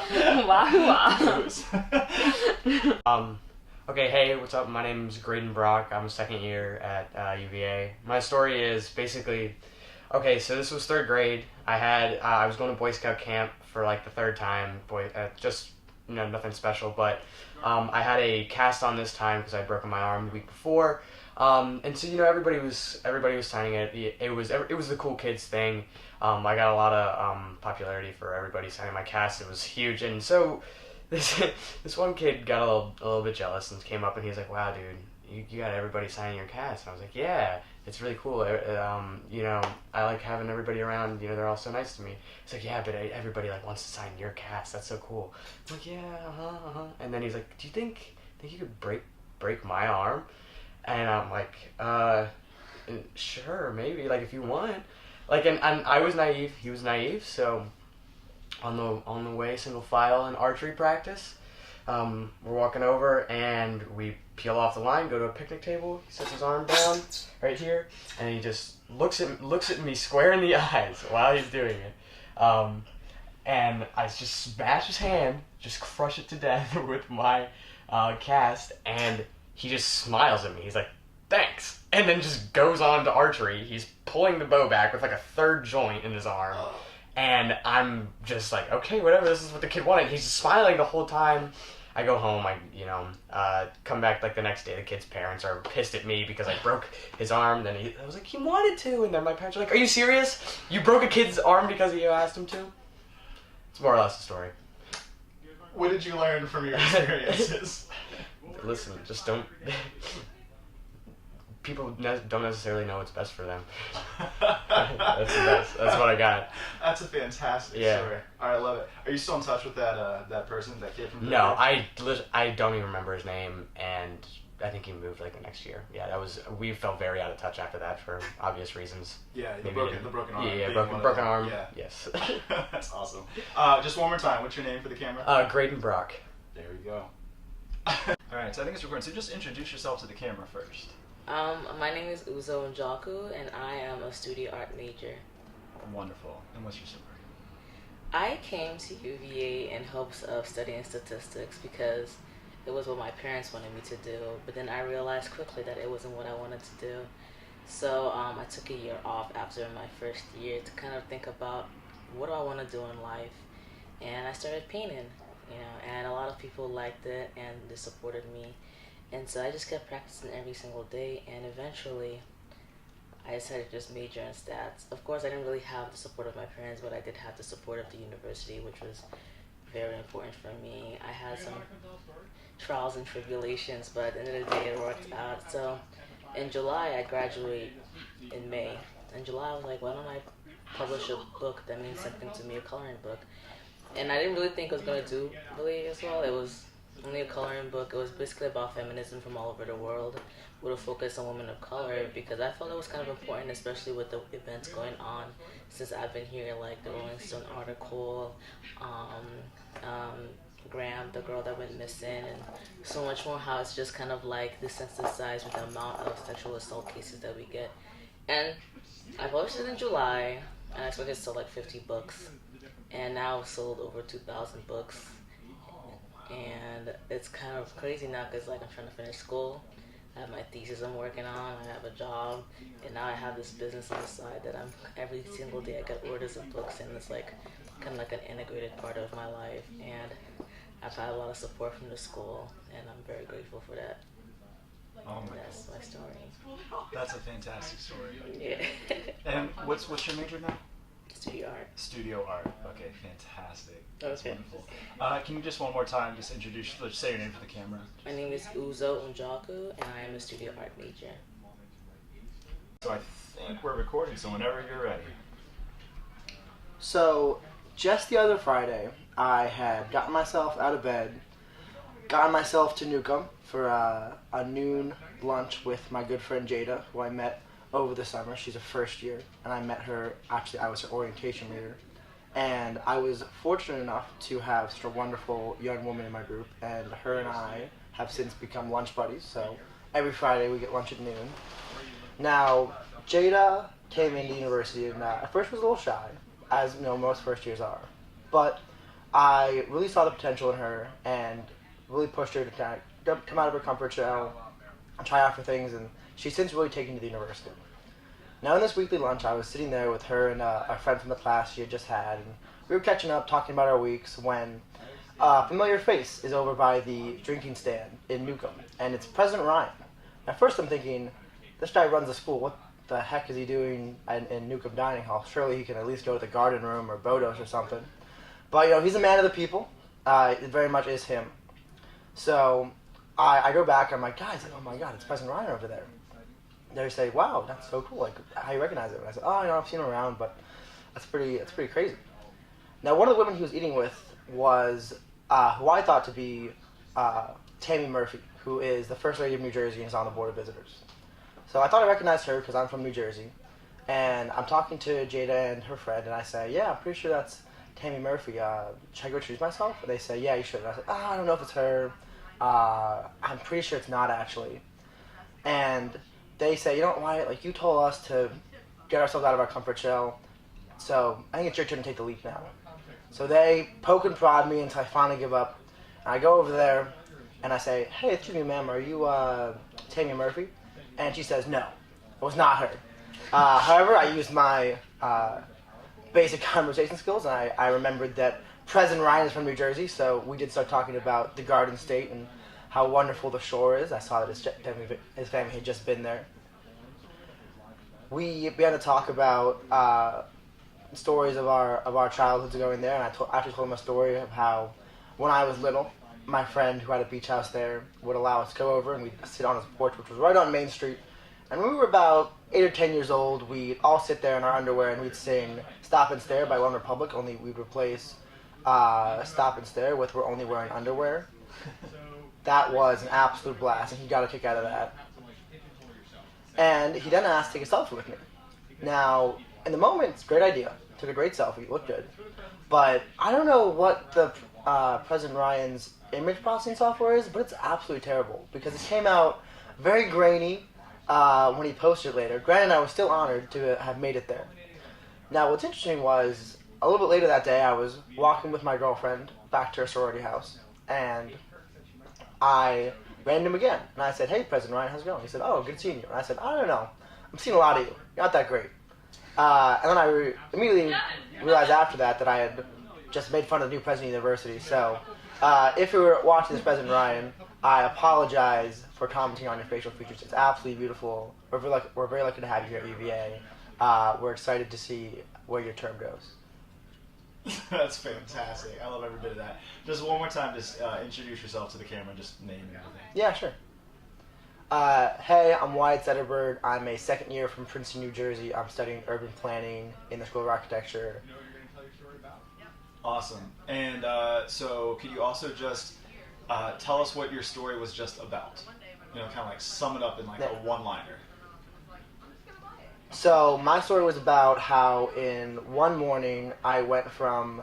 Wahoo-wah. Okay, hey, what's up? My name's Graydon Brock. I'm a 2nd year at UVA. My story is basically... Okay, so this was 3rd grade. I was going to Boy Scout camp for like the 3rd time. Nothing special, but I had a cast on this time because I'd broken my arm the week before. And so everybody was signing it. It was the cool kids thing. I got a lot of popularity for everybody signing my cast. It was huge, and so this one kid got a little bit jealous and came up and he was like, "Wow, dude, you got everybody signing your cast." And I was like, "Yeah. It's really cool. I like having everybody around. They're all so nice to me." He's like, "Yeah, but everybody like wants to sign your cast. That's so cool." I'm like, "Yeah, And then he's like, "Do you think you could break my arm?" And I'm like, "Sure, maybe. Like if you want." Like, and I was naive. He was naive. So on the way, single file in archery practice, we're walking over and we peel off the line, go to a picnic table. He sets his arm down right here, and he just looks at me square in the eyes while he's doing it. And I just smash his hand, just crush it to death with my cast, and he just smiles at me. He's like, "Thanks," and then just goes on to archery. He's pulling the bow back with like a 3rd joint in his arm, and I'm just like, okay, whatever. This is what the kid wanted. He's just smiling the whole time. I go home, I come back like the next day, the kid's parents are pissed at me because I broke his arm. Then I was like, he wanted to, and then my parents are like, "Are you serious? You broke a kid's arm because you asked him to?" It's more or less the story. What did you learn from your experiences? Listen, just don't... People don't necessarily know what's best for them. That's the best. That's what I got. That's a fantastic story. All right, I love it. Are you still in touch with that person, that kid from? No, I don't even remember his name, and I think he moved like the next year. Yeah, we felt very out of touch after that for obvious reasons. Yeah, the Maybe broken arm. Yeah, broken arm. Yeah. Yes. That's awesome. Just one more time. What's your name for the camera? Graydon Brock. There we go. All right, so I think it's recording. So just introduce yourself to the camera first. My name is Uzo Njoku, and I am a studio art major. Wonderful. And what's your story? I came to UVA in hopes of studying statistics because it was what my parents wanted me to do, but then I realized quickly that it wasn't what I wanted to do. So I took a year off after my first year to kind of think about what do I want to do in life, and I started painting, and a lot of people liked it and they supported me, and so I just kept practicing every single day, and eventually I decided to just major in stats. Of course, I didn't really have the support of my parents, but I did have the support of the university, which was very important for me. I had some trials and tribulations, but at the end of the day, it worked out. So in July, I graduate in May. In July, I was like, why don't I publish a book that means something to me, a coloring book? And I didn't really think it was going to do really as well. It was only a coloring book. It was basically about feminism from all over the world with a focus on women of color, because I felt it was kind of important, especially with the events going on since I've been here, like the Rolling Stone article, Graham, the girl that went missing, and so much more, how it's just kind of like desensitized with the amount of sexual assault cases that we get. And I published it in July, and I expected to sell like 50 books, and now I've sold over 2,000 books. And it's kind of crazy now because like I'm trying to finish school, I have my thesis I'm working on, I have a job, and now I have this business on the side that every single day I get orders of books, and it's like kind of like an integrated part of my life. And I've had a lot of support from the school, and I'm very grateful for that. Oh my That's my story. That's a fantastic story. Yeah. And what's your major now? Studio art. Studio art. Okay, fantastic. That's wonderful. Can you just one more time just say your name for the camera? My name is Uzo Njoku, and I am a studio art major. So I think we're recording, so whenever you're ready. So, just the other Friday, I had gotten myself out of bed, gotten myself to Newcomb for a noon lunch with my good friend Jada, who I met over the summer. She's a first year, and I met her, actually I was her orientation leader, and I was fortunate enough to have such a wonderful young woman in my group, and her and I have since become lunch buddies, so every Friday we get lunch at noon. Now, Jada came into university and at first was a little shy, as most first years are, but I really saw the potential in her and really pushed her to kind of come out of her comfort zone and try out for things, and she's since really taken to the university. Now in this weekly lunch, I was sitting there with her and a friend from the class she had just had, and we were catching up, talking about our weeks, when a familiar face is over by the drinking stand in Newcomb, and it's President Ryan. At first I'm thinking, this guy runs a school, what the heck is he doing in Newcomb Dining Hall? Surely he can at least go to the garden room or Bodos or something. But he's a man of the people, it very much is him. So I go back, I'm like, guys, oh my god, it's President Ryan over there. They say, wow, that's so cool, like, how you recognize it? And I said, oh, I've seen him around, but that's pretty crazy. Now, one of the women he was eating with was who I thought to be Tammy Murphy, who is the First Lady of New Jersey and is on the Board of Visitors. So I thought I recognized her because I'm from New Jersey, and I'm talking to Jada and her friend, and I say, yeah, I'm pretty sure that's Tammy Murphy. Should I go introduce myself? And they say, yeah, you should. And I said, I don't know if it's her. I'm pretty sure it's not, actually. And they say, you know what, Wyatt, like, you told us to get ourselves out of our comfort shell, so I think it's your turn to take the leap now. So they poke and prod me until I finally give up. And I go over there, and I say, hey, excuse me, ma'am, are you Tammy Murphy? And she says, no, it was not her. However, I used my basic conversation skills, and I remembered that President Ryan is from New Jersey, so we did start talking about the Garden State and how wonderful the shore is. I saw that his family had just been there. We began to talk about stories of our childhoods going there, and I actually told him a story of how, when I was little, my friend who had a beach house there would allow us to go over, and we'd sit on his porch, which was right on Main Street. And when we were about 8 or 10 years old, we'd all sit there in our underwear and we'd sing Stop and Stare by One Republic, only we'd replace Stop and Stare with We're Only Wearing Underwear. That was an absolute blast, and he got a kick out of that. And he then asked to take a selfie with me. Now, in the moment, it's a great idea. Took a great selfie, looked good. But I don't know what the President Ryan's image processing software is, but it's absolutely terrible because it came out very grainy when he posted it later. Granted, I was still honored to have made it there. Now, what's interesting was, a little bit later that day, I was walking with my girlfriend back to her sorority house, and I ran into him again. And I said, "Hey, President Ryan, how's it going?" He said, "Oh, good seeing you." And I said, "I don't know. I'm seeing a lot of you. You're not that great." And then I immediately realized after that I had just made fun of the new president of the university. So if you were watching this, President Ryan, I apologize for commenting on your facial features. It's absolutely beautiful. We're very lucky to have you here at UVA. We're excited to see where your term goes. That's fantastic. I love every bit of that. Just one more time, just introduce yourself to the camera, just name and everything. Yeah, sure. Hey, I'm Wyatt Zetterberg. I'm a second year from Princeton, New Jersey. I'm studying urban planning in the School of Architecture. Awesome. And so could you also just tell us what your story was just about? You know, kind of like sum it up in like a one-liner. So my story was about how in one morning I went from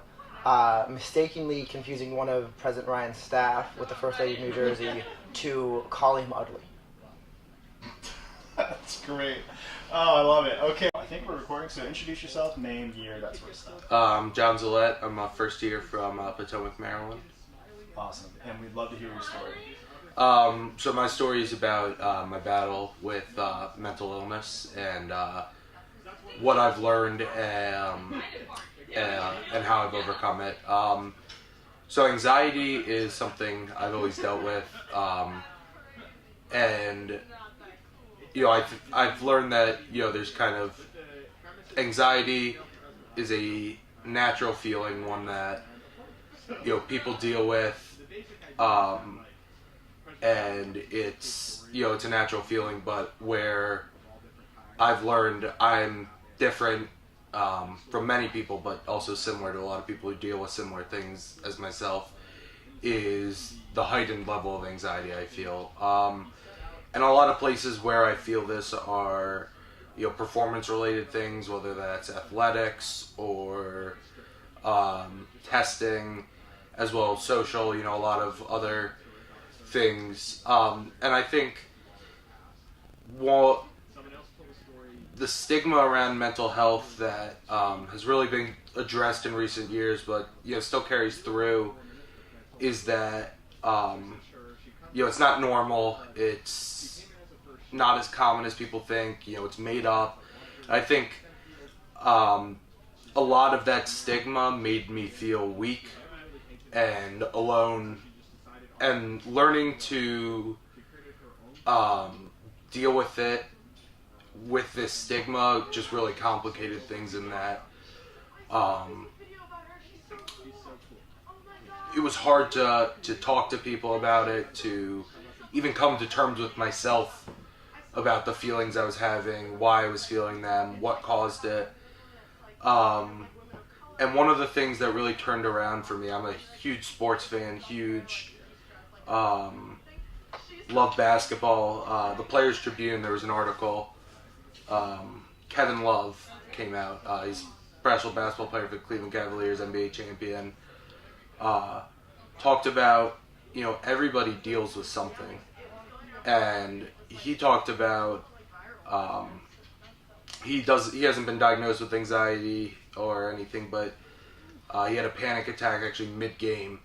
mistakenly confusing one of President Ryan's staff with the First Lady of New Jersey to calling him ugly. That's great. Oh, I love it. Okay, I think we're recording, so introduce yourself, name, year, that sort of stuff. John Zillette. I'm a first year from Potomac, Maryland. Awesome, and we'd love to hear your story. So my story is about my battle with mental illness and what I've learned and how I've overcome it. So anxiety is something I've always dealt with, and you know I've learned that there's kind of anxiety is a natural feeling, one that people deal with. And it's it's a natural feeling, but where I've learned I'm different from many people, but also similar to a lot of people who deal with similar things as myself, is the heightened level of anxiety I feel. And a lot of places where I feel this are performance related things, whether that's athletics or testing, as well as social, a lot of other things. And I think the stigma around mental health that has really been addressed in recent years, but still carries through, is that it's not normal. It's not as common as people think. It's made up. I think a lot of that stigma made me feel weak and alone, and learning to deal with it, with this stigma, just really complicated things in that it was hard to talk to people about it, to even come to terms with myself about the feelings I was having, why I was feeling them, what caused it. And one of the things that really turned around for me, I'm a huge sports fan, huge, love basketball. The Players Tribune, there was an article, Kevin Love came out. He's a professional basketball player for the Cleveland Cavaliers, NBA champion. Talked about, everybody deals with something. And he talked about, he hasn't been diagnosed with anxiety or anything, but he had a panic attack actually mid-game.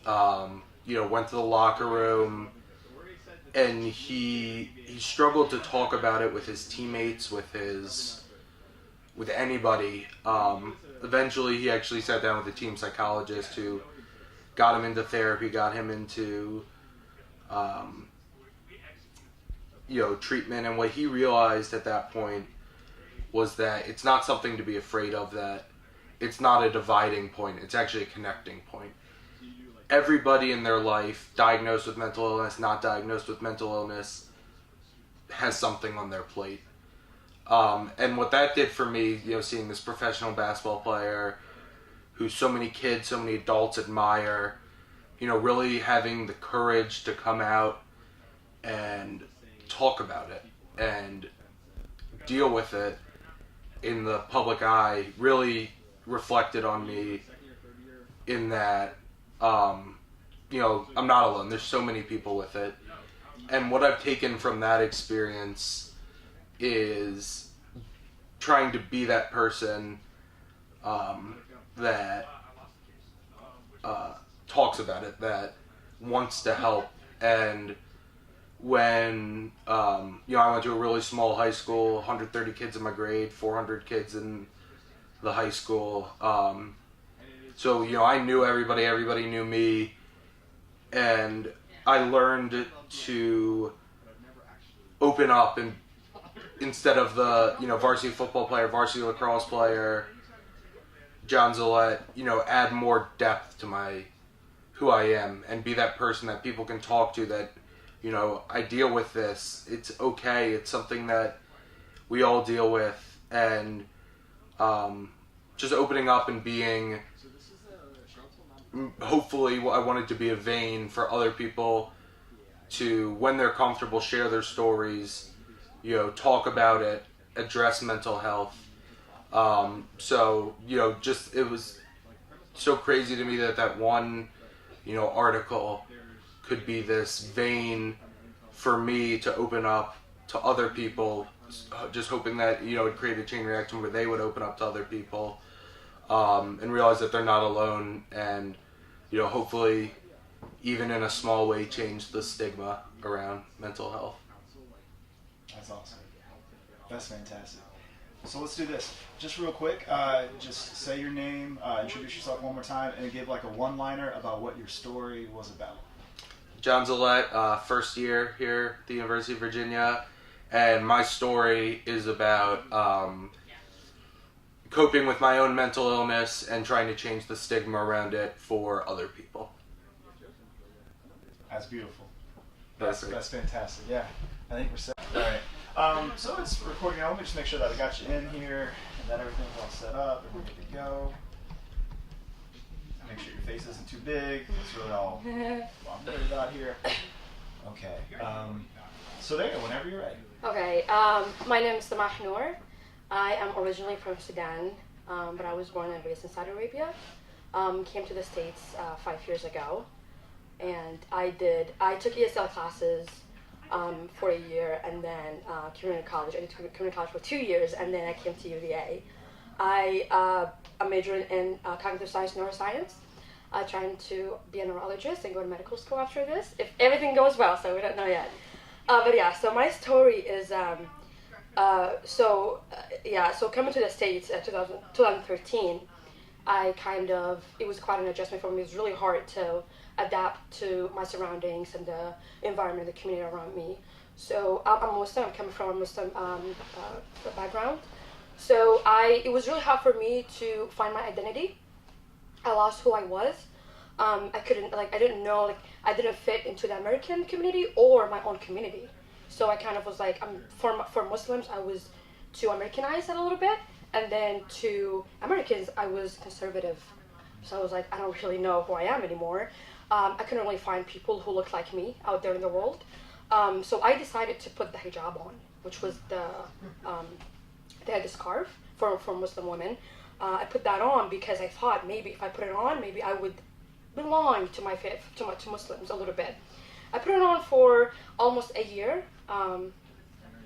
Went to the locker room, and he struggled to talk about it with his teammates, with anybody. Eventually, he actually sat down with a team psychologist who got him into therapy, got him into treatment, and what he realized at that point was that it's not something to be afraid of, that it's not a dividing point, it's actually a connecting point. Everybody in their life, diagnosed with mental illness, not diagnosed with mental illness, has something on their plate. And what that did for me, seeing this professional basketball player who so many kids, so many adults admire, really having the courage to come out and talk about it and deal with it in the public eye really reflected on me in that, I'm not alone. There's so many people with it. And what I've taken from that experience is trying to be that person that talks about it, that wants to help. And when I went to a really small high school, 130 kids in my grade, 400 kids in the high school. So I knew everybody knew me, and I learned to open up, and instead of the varsity football player, varsity lacrosse player, John Zillette, add more depth to who I am, and be that person that people can talk to, that I deal with this. It's okay. It's something that we all deal with, and just opening up and being, hopefully, I wanted to be a vein for other people to, when they're comfortable, share their stories, talk about it, address mental health. So, just, it was so crazy to me that one, article could be this vein for me to open up to other people, just hoping that, it'd create a chain reaction where they would open up to other people, and realize that they're not alone, and, hopefully, even in a small way, change the stigma around mental health. That's awesome. That's fantastic. So let's do this. Just real quick, just say your name, introduce yourself one more time, and give like a one-liner about what your story was about. John Zillette, first year here at the University of Virginia, and my story is about coping with my own mental illness and trying to change the stigma around it for other people. That's beautiful. Perfect. That's fantastic. Yeah, I think we're set. All right. So it's recording now. Let me just make sure that I got you in here and that everything's all set up and we're good to go. Make sure your face isn't too big. It's really all I'm worried about here. Okay. So there, whenever you're ready. Okay. My name is Samah Noor. I am originally from Sudan, but I was born and raised in Saudi Arabia. Came to the States 5 years ago, and I took ESL classes for a year, and then community college. I did community college for 2 years, and then I came to UVA. I majored in cognitive science, neuroscience. Trying to be a neurologist and go to medical school after this, if everything goes well, so we don't know yet. But yeah, so my story is, so coming to the States in 2013, it was quite an adjustment for me. It was really hard to adapt to my surroundings and the environment, the community around me. So I'm Muslim, I'm coming from a Muslim background. So it was really hard for me to find my identity. I lost who I was. I didn't know, I didn't fit into the American community or my own community. So I kind of was like, for Muslims, I was too Americanized a little bit, and then to Americans, I was conservative. So I was like, I don't really know who I am anymore. I couldn't really find people who looked like me out there in the world. So I decided to put the hijab on, which was they had this scarf for Muslim women. I put that on because I thought maybe if I put it on, maybe I would belong to my faith, to Muslims a little bit. I put it on for almost a year.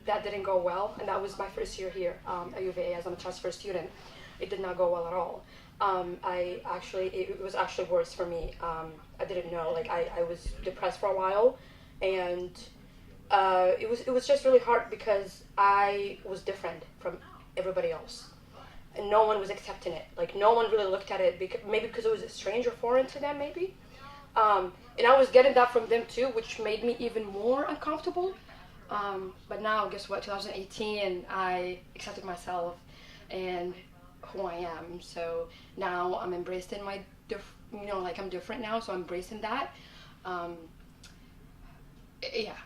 That didn't go well, and that was my first year here at UVA as I'm a transfer student. It did not go well at all. It was actually worse for me. I didn't know, I was depressed for a while, and it was just really hard because I was different from everybody else. And no one was accepting it. No one really looked at it, maybe because it was strange or foreign to them, maybe. And I was getting that from them too, which made me even more uncomfortable. But now, guess what, 2018, I accepted myself and who I am. So now I'm embraced in my, I'm different now, so I'm embracing that.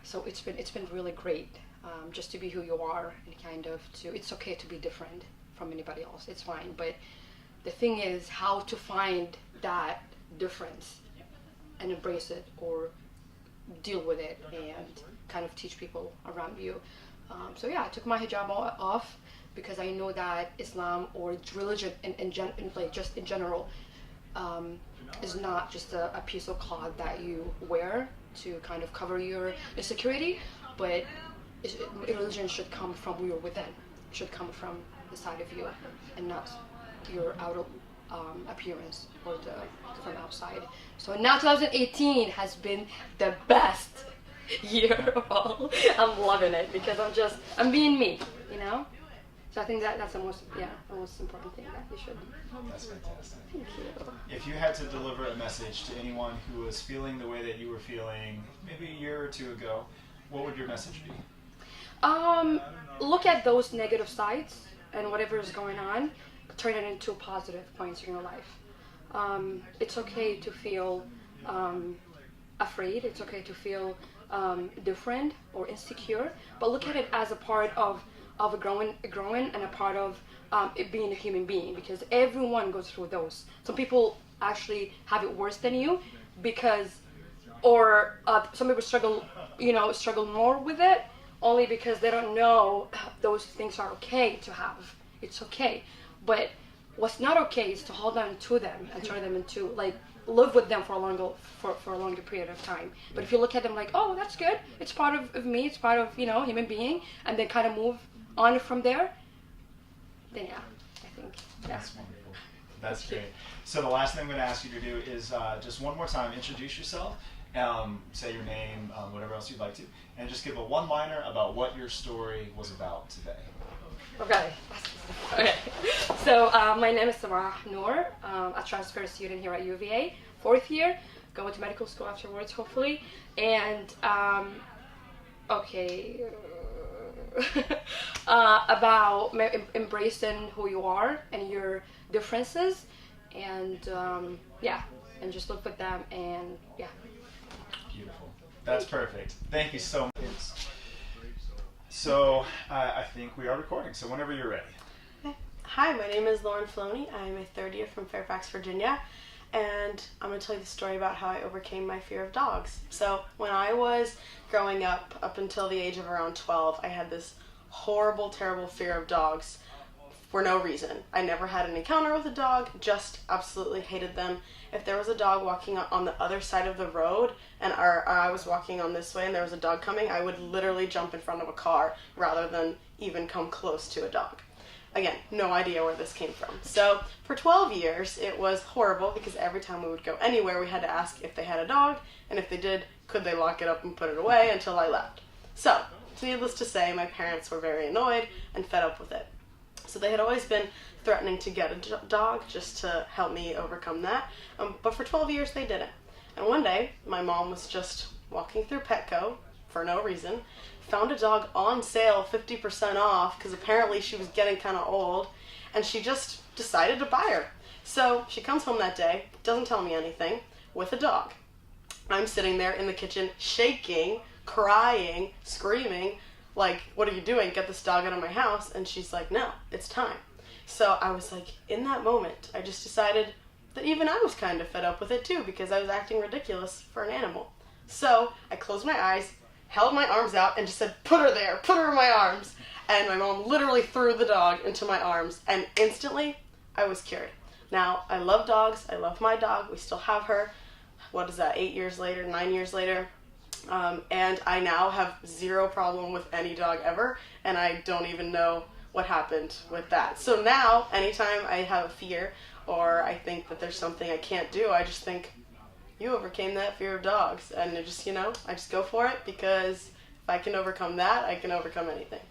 So it's been really great. just to be who you are, and kind of it's okay to be different from anybody else. It's fine, but the thing is how to find that difference and embrace it or deal with it and kind of teach people around you. So yeah, I took my hijab off because I know that Islam or religion in general is not just a piece of cloth that you wear to kind of cover your insecurity, but religion should come from your within, should come from the side of you and not your outer appearance or from outside. So now 2018 has been the best year of all. I'm loving it because I'm being me, you know? So I think that's the most important thing that you should. That's fantastic. Thank you. If you had to deliver a message to anyone who was feeling the way that you were feeling maybe a year or two ago, what would your message be? Look at those negative sides and whatever is going on, turn it into positive points in your life. It's okay to feel afraid. It's okay to feel different or insecure, but look at it as a part of growing and a part of it being a human being, because everyone goes through those. Some people actually have it worse than you some people struggle more with it only because they don't know those things are okay to have. It's okay, but what's not okay is to hold on to them and turn them into live with them for a longer period of time. But if you look at them like, oh, that's good, it's part of me, it's part of human being, and then kind of move on from there, then yeah, I think that's wonderful. That's great. So the last thing I'm going to ask you to do is just one more time introduce yourself, say your name, whatever else you'd like to, and just give a one-liner about what your story was about today. Okay. So my name is Samah Noor, a transfer student here at UVA, 4th year, going to medical school afterwards, hopefully. And about embracing who you are and your differences, and and just look with them, and yeah. Beautiful. That's perfect. Thank you so much. So I think we are recording, so whenever you're ready. Hi, my name is Lauren Filoni. I'm a 3rd year from Fairfax, Virginia, and I'm going to tell you the story about how I overcame my fear of dogs. So when I was growing up until the age of around 12, I had this horrible, terrible fear of dogs for no reason. I never had an encounter with a dog, just absolutely hated them. If there was a dog walking on the other side of the road and I was walking on this way and there was a dog coming, I would literally jump in front of a car rather than even come close to a dog. Again, no idea where this came from. So for 12 years, it was horrible because every time we would go anywhere, we had to ask if they had a dog, and if they did, could they lock it up and put it away until I left. So, needless to say, my parents were very annoyed and fed up with it. So they had always been threatening to get a dog just to help me overcome that. But for 12 years, they didn't. And one day, my mom was just walking through Petco for no reason, found a dog on sale 50% off because apparently she was getting kind of old, and she just decided to buy her. So she comes home that day, doesn't tell me anything, with a dog. I'm sitting there in the kitchen shaking, crying, screaming, like, what are you doing? Get this dog out of my house. And she's like, no, it's time. So I was like, in that moment, I just decided that even I was kind of fed up with it too, because I was acting ridiculous for an animal. So I closed my eyes, held my arms out, and just said, put her there, put her in my arms. And my mom literally threw the dog into my arms, and instantly I was cured. Now, I love dogs. I love my dog. We still have her. What is that, 8 years later, 9 years later? And I now have zero problem with any dog ever, and I don't even know what happened with that. So now, anytime I have a fear or I think that there's something I can't do, I just think, you overcame that fear of dogs. And it just, I just go for it, because if I can overcome that, I can overcome anything.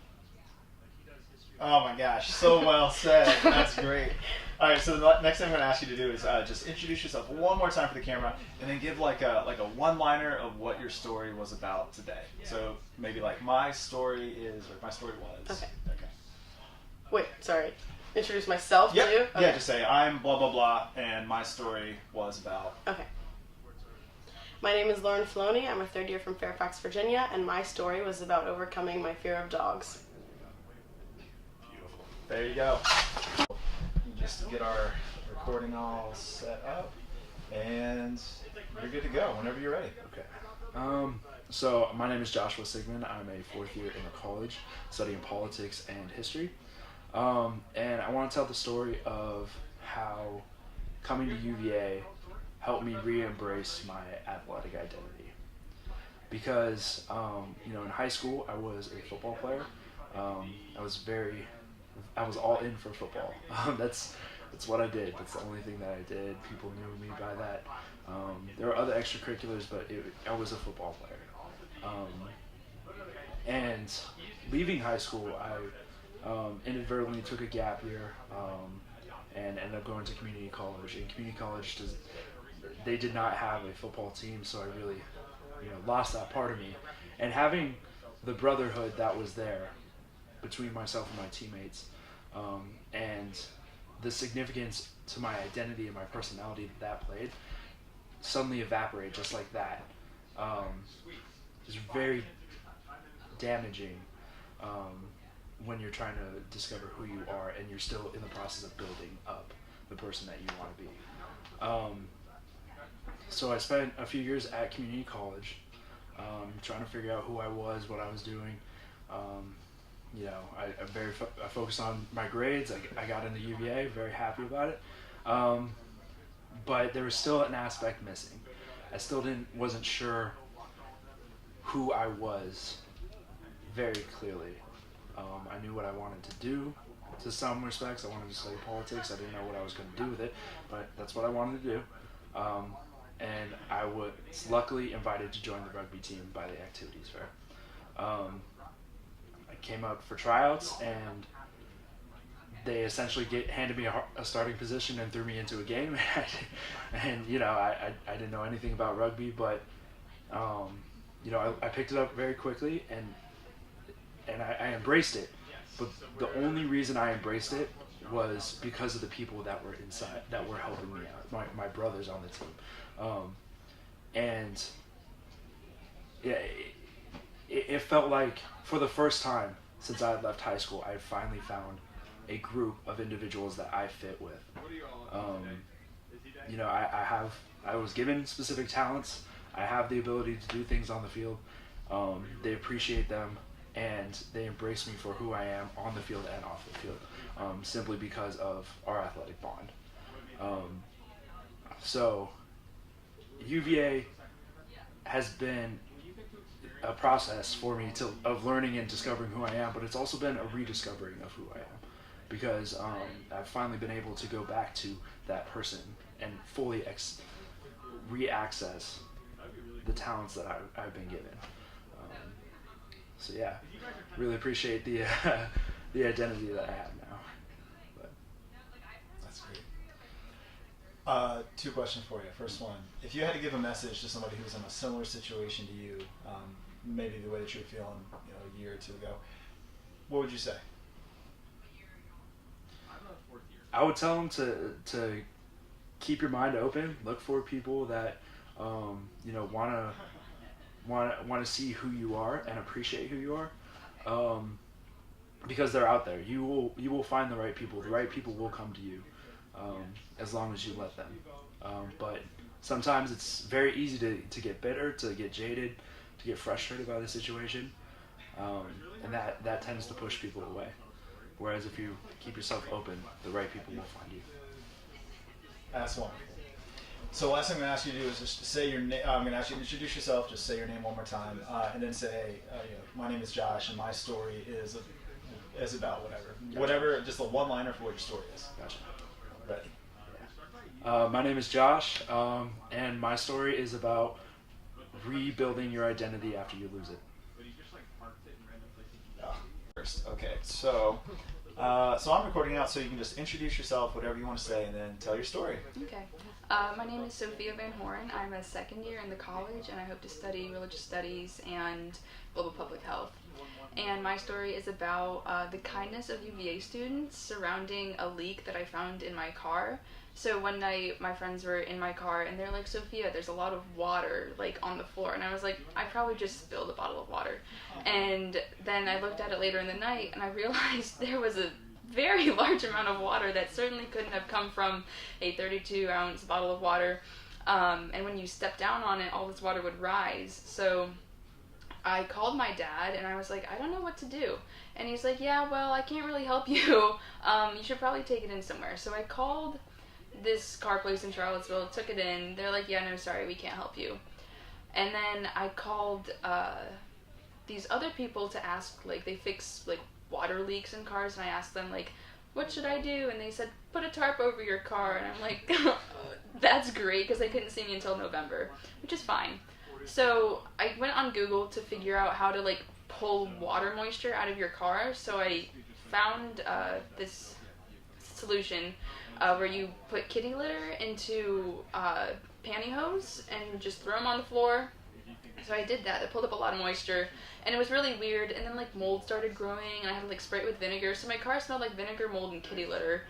Oh my gosh, so well said. That's great. All right, so the next thing I'm going to ask you to do is just introduce yourself one more time for the camera, and then give like a one-liner of what your story was about today. So maybe like my story was. Okay. Wait, sorry. Introduce myself to you? Okay. Yeah, just say I'm blah blah blah, and my story was about. Okay. My name is Lauren Filoni. I'm a third year from Fairfax, Virginia, and my story was about overcoming my fear of dogs. There you go. Just to get our recording all set up, and you're good to go whenever you're ready. Okay. So my name is Joshua Sigmund. I'm a fourth year in the college studying politics and history. And I want to tell the story of how coming to UVA helped me re-embrace my athletic identity. Because, in high school I was a football player. I was all in for football. That's what I did. That's the only thing that I did. People knew me by that. There were other extracurriculars, but I was a football player. And leaving high school, I inadvertently took a gap year and ended up going to community college. And community college they did not have a football team, so I really lost that part of me. And having the brotherhood that was there between myself and my teammates, and the significance to my identity and my personality that played suddenly evaporate just like that. It's very damaging when you're trying to discover who you are and you're still in the process of building up the person that you want to be. So I spent a few years at community college trying to figure out who I was, what I was doing. I focused on my grades. I got into UVA, very happy about it. But there was still an aspect missing. I still wasn't sure who I was very clearly. I knew what I wanted to do to some respects. I wanted to study politics. I didn't know what I was going to do with it, but that's what I wanted to do. And I was luckily invited to join the rugby team by the activities fair. I came up for tryouts, and they essentially handed me a starting position and threw me into a game. And I didn't know anything about rugby, but I picked it up very quickly, and I embraced it. But the only reason I embraced it was because of the people that were inside, that were helping me out, my brothers on the team. And yeah, it felt like for the first time since I had left high school, I had finally found a group of individuals that I fit with. I was given specific talents. I have the ability to do things on the field. They appreciate them, and they embrace me for who I am on the field and off the field, simply because of our athletic bond. So UVA has been a process for me of learning and discovering who I am, but it's also been a rediscovering of who I am, because I've finally been able to go back to that person and fully re-access the talents that I've been given. So yeah, really appreciate the the identity that I have now. But. That's great. Two questions for you. First one, if you had to give a message to somebody who was in a similar situation to you, maybe the way that you were feeling a year or two ago, what would you say? I would tell them to keep your mind open, look for people that want to see who you are and appreciate who you are, because they're out there. You will find the right people. The right people will come to you, as long as you let them. But sometimes it's very easy to get bitter, to get jaded, to get frustrated by the situation, and that tends to push people away. Whereas if you keep yourself open, the right people will find you. That's wonderful. So last thing I'm going to ask you to do is just say your name. I'm going to ask you to introduce yourself. Just say your name one more time, and then say, my name is Josh, and my story is about whatever. Gotcha. Whatever, just a one-liner for what your story is. Gotcha. Ready? My name is Josh, and my story is about rebuilding your identity after you lose it. First, okay. So I'm recording out, so you can just introduce yourself, whatever you want to say, and then tell your story. Okay. My name is Sophia Van Horn. I'm a second year in the college, and I hope to study religious studies and global public health. and my story is about the kindness of UVA students surrounding a leak that I found in my car. So one night my friends were in my car and they're like, Sophia, there's a lot of water like on the floor. And I was like, I probably just spilled a bottle of water. And then I looked at it later in the night and I realized there was a very large amount of water that certainly couldn't have come from a 32-ounce bottle of water. And when you step down on it, all this water would rise. So I called my dad and I was like, I don't know what to do. And he's like, yeah, well, I can't really help you. You should probably take it in somewhere. So I called this car place in Charlottesville, took it in. They're like, yeah, no, sorry, we can't help you. And then I called these other people to ask, like, they fix like water leaks in cars, and I asked them like, what should I do? And they said, put a tarp over your car. And I'm like, that's great, because they couldn't see me until November, which is fine. So I went on Google to figure out how to like pull water moisture out of your car. So I found this solution where you put kitty litter into pantyhose and just throw them on the floor. So I did that. It pulled up a lot of moisture, and it was really weird. And then like mold started growing, and I had to like spray it with vinegar. So my car smelled like vinegar, mold, and kitty litter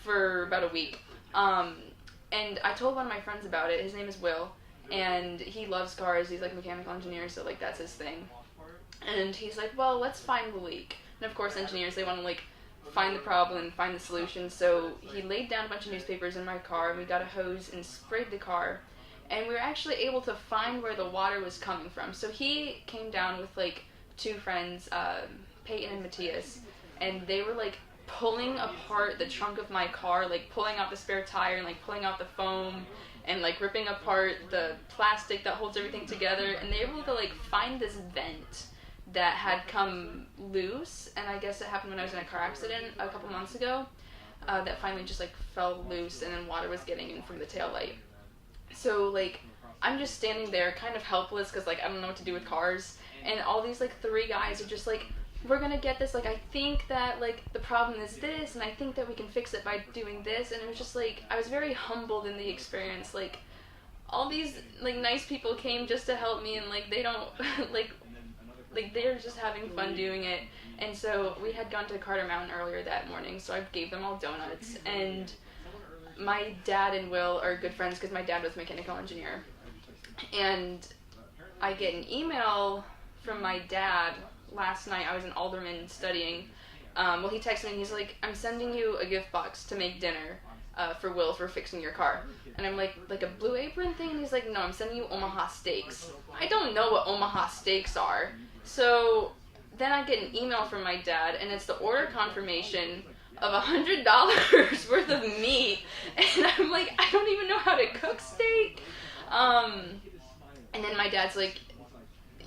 for about a week. And I told one of my friends about it. His name is Will, and he loves cars. He's like a mechanical engineer, so like that's his thing. And he's like, well, let's find the leak. And of course, engineers, they want to like find the problem and find the solution. So he laid down a bunch of newspapers in my car, and we got a hose and sprayed the car. And we were actually able to find where the water was coming from. So he came down with like two friends, Peyton and Matthias, and they were like pulling apart the trunk of my car, like pulling out the spare tire and like pulling out the foam and like ripping apart the plastic that holds everything together. And they were able to like find this vent that had come loose, and I guess it happened when I was in a car accident a couple months ago, that finally just like fell loose, and then water was getting in from the taillight. So like I'm just standing there kind of helpless because like I don't know what to do with cars, and all these like three guys are just like, we're gonna get this, like I think that like the problem is this, and I think that we can fix it by doing this. And it was just like I was very humbled in the experience. Like all these like nice people came just to help me, and like they don't like they're just having fun doing it. And so we had gone to Carter Mountain earlier that morning, so I gave them all donuts. And my dad and Will are good friends because my dad was a mechanical engineer. And I get an email from my dad last night. I was in Alderman studying. Well, he texted me and he's like, I'm sending you a gift box to make dinner for Will for fixing your car. And I'm like a Blue Apron thing? And he's like, no, I'm sending you Omaha steaks. I don't know what Omaha steaks are. So then I get an email from my dad, and it's the order confirmation of $100 worth of meat. And I'm like, I don't even know how to cook steak. And then my dad's like,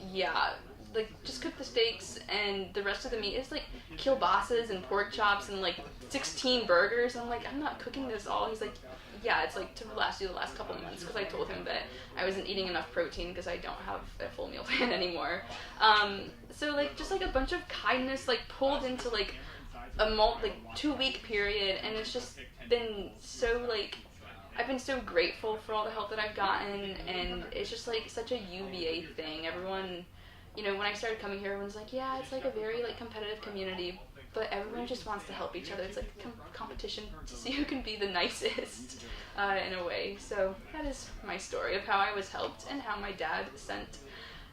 yeah, like just cook the steaks, and the rest of the meat is like kielbases and pork chops and like 16 burgers. And I'm like, I'm not cooking this all. He's like, yeah, it's like to last you the last couple months, because I told him that I wasn't eating enough protein because I don't have a full meal plan anymore. So like just like a bunch of kindness like pulled into like a 2-week period, and it's just been so like I've been so grateful for all the help that I've gotten, and it's just like such a UVA thing. Everyone, you know, when I started coming here, everyone's like, yeah, it's like a very like competitive community, but everyone just wants to help each other. It's like competition to see who can be the nicest in a way. So that is my story of how I was helped and how my dad sent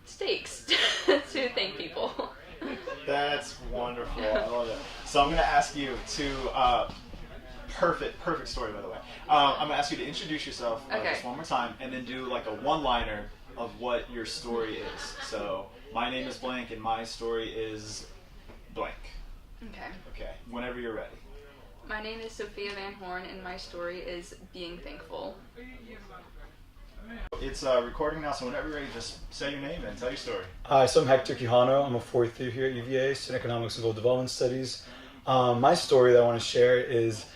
steaks to thank people. That's wonderful. I love it. So I'm going to ask you to, perfect story, by the way. I'm going to ask you to introduce yourself just one more time, and then do like a one-liner of what your story is. So my name is blank, and my story is blank. Okay. Whenever you're ready. My name is Sophia Van Horn, and my story is being thankful. It's recording now, so whenever you're ready, just say your name and tell your story. Hi, so I'm Hector Quijano. I'm a fourth year here at UVA, student economics and global development studies. My story that I want to share is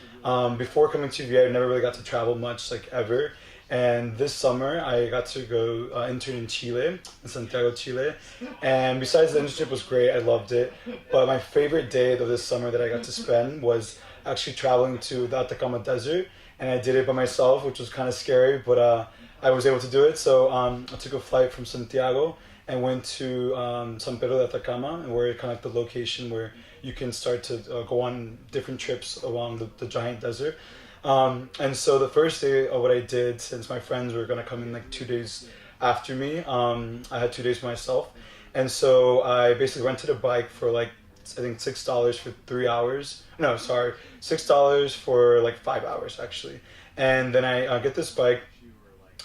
before coming to UVA, I never really got to travel much, like ever. And this summer, I got to go intern in Chile, in Santiago, Chile. And besides the internship was great, I loved it. But my favorite day of this summer that I got to spend was actually traveling to the Atacama Desert. And I did it by myself, which was kind of scary, but I was able to do it. So I took a flight from Santiago, and went to San Pedro de Atacama, and we're kind of like the location where you can start to go on different trips along the giant desert. And so the first day of what I did, since my friends were going to come in like 2 days after me, I had 2 days for myself. And so I basically rented a bike for like, I think $6 for 3 hours. No, sorry, $6 for like 5 hours actually. And then I get this bike,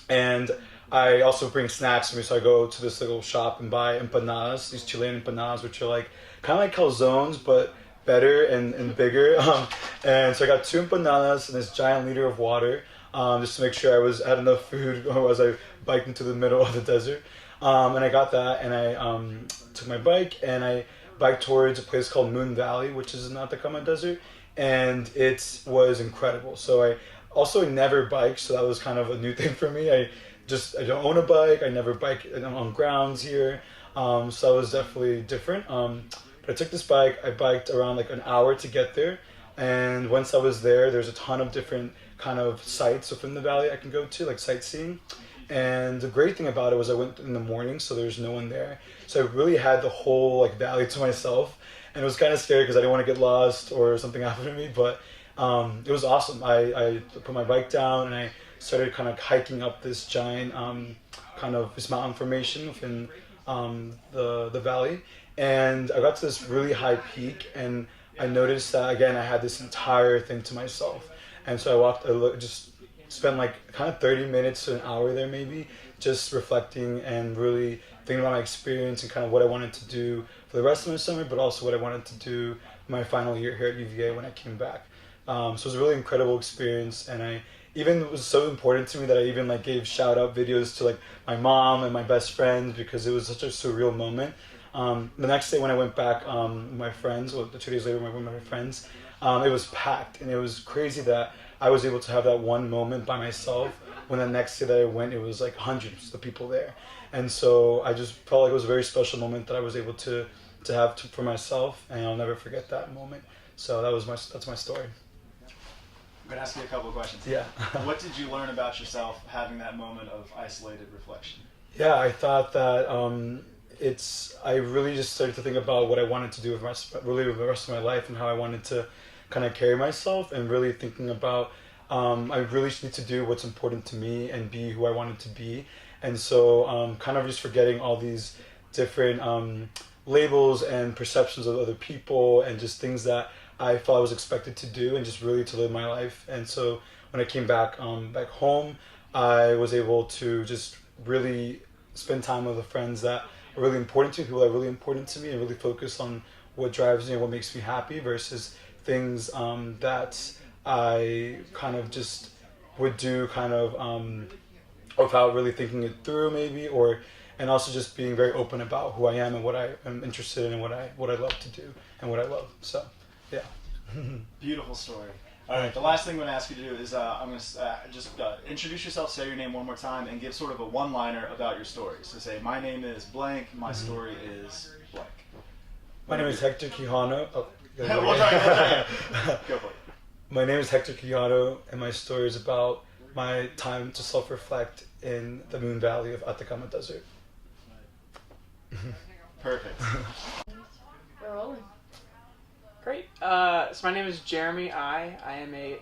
and I also bring snacks with me. So I go to this little shop and buy empanadas, these Chilean empanadas, which are like kind of like calzones, but better and bigger. And so I got 2 empanadas and this giant liter of water, just to make sure I had enough food as I biked into the middle of the desert. And I got that, and I took my bike and I biked towards a place called Moon Valley, which is in the Atacama Desert, and it was incredible. So I also never biked, so that was kind of a new thing for me. I don't own a bike. I never bike on grounds here, so that was definitely different. But I took this bike. I biked around like an hour to get there, and once I was there, there's a ton of different kind of sites within the valley I can go to, like sightseeing. And the great thing about it was I went in the morning, so there's no one there. So I really had the whole like valley to myself, and it was kind of scary because I didn't want to get lost or something happened to me. But it was awesome. I put my bike down and I started kind of hiking up this giant kind of this mountain formation within the valley, and I got to this really high peak, and I noticed that again I had this entire thing to myself. And so I just spent like kind of 30 minutes to an hour there maybe, just reflecting and really thinking about my experience and kind of what I wanted to do for the rest of my summer, but also what I wanted to do my final year here at UVA when I came back. So it was a really incredible experience, and it was so important to me that I even like gave shout out videos to like my mom and my best friends, because it was such a surreal moment. The next day when I went back with my friends, the 2 days later when I went with my friends, it was packed, and it was crazy that I was able to have that one moment by myself, when the next day that I went, it was like hundreds of people there. And so I just felt like it was a very special moment that I was able to have for myself, and I'll never forget that moment. So that's my story. I'm going to ask you a couple of questions. Yeah. What did you learn about yourself having that moment of isolated reflection? Yeah, I thought that I really just started to think about what I wanted to do with the rest of my life, and how I wanted to kind of carry myself, and really thinking about I really just need to do what's important to me and be who I wanted to be. And so kind of just forgetting all these different labels and perceptions of other people, and just things that I thought I was expected to do, and just really to live my life. And so when I came back home, I was able to just really spend time with the friends that are really important to me, people that are really important to me, and really focus on what drives me and what makes me happy, versus things that I kind of just would do kind of without really thinking it through maybe, and also just being very open about who I am and what I am interested in, and what I love to do and what I love. So yeah. Beautiful story. All right, the last thing I'm going to ask you to do is I'm going to just introduce yourself, say your name one more time, and give sort of a one-liner about your story. So say, my name is blank, my story is blank. My name is Hector Quijano. Oh, We'll try. Go for it. My name is Hector Quijano, and my story is about my time to self-reflect in the Moon Valley of Atacama Desert. Perfect. We're rolling. Great. So my name is Jeremy I am a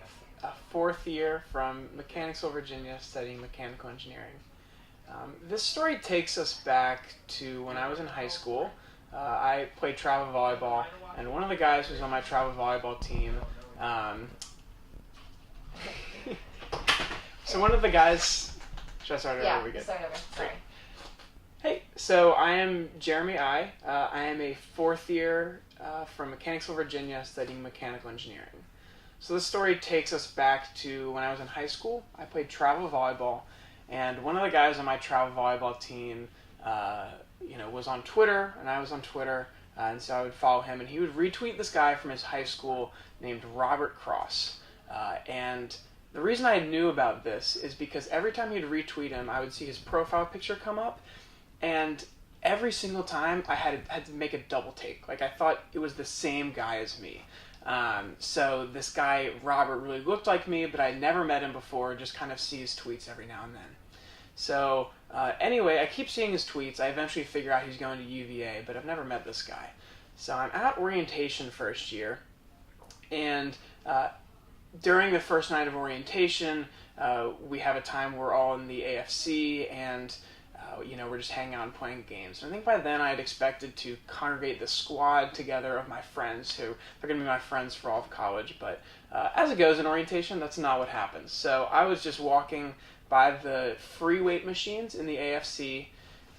fourth year from Mechanicsville, Virginia, studying mechanical engineering. This story takes us back to when I was in high school. I played travel volleyball, and one of the guys who was on my travel volleyball team, so one of the guys, should I start over? Yeah, We good? start over. Sorry. Hey, so I am Jeremy I am a fourth year from Mechanicsville, Virginia, studying mechanical engineering. So this story takes us back to when I was in high school. I played travel volleyball, and one of the guys on my travel volleyball team, was on Twitter, and I was on Twitter, and so I would follow him, and he would retweet this guy from his high school named Robert Cross. And the reason I knew about this is because every time he'd retweet him, I would see his profile picture come up, and every single time I had to make a double take. Like, I thought it was the same guy as me. So this guy, Robert, really looked like me, but I'd never met him before, just kind of see his tweets every now and then. So anyway, I keep seeing his tweets. I eventually figure out he's going to UVA, but I've never met this guy. So I'm at orientation first year, and during the first night of orientation, we have a time we're all in the AFC, and we're just hanging out and playing games. And I think by then I had expected to congregate the squad together of my friends who are going to be my friends for all of college. But as it goes in orientation, that's not what happens. So I was just walking by the free weight machines in the AFC,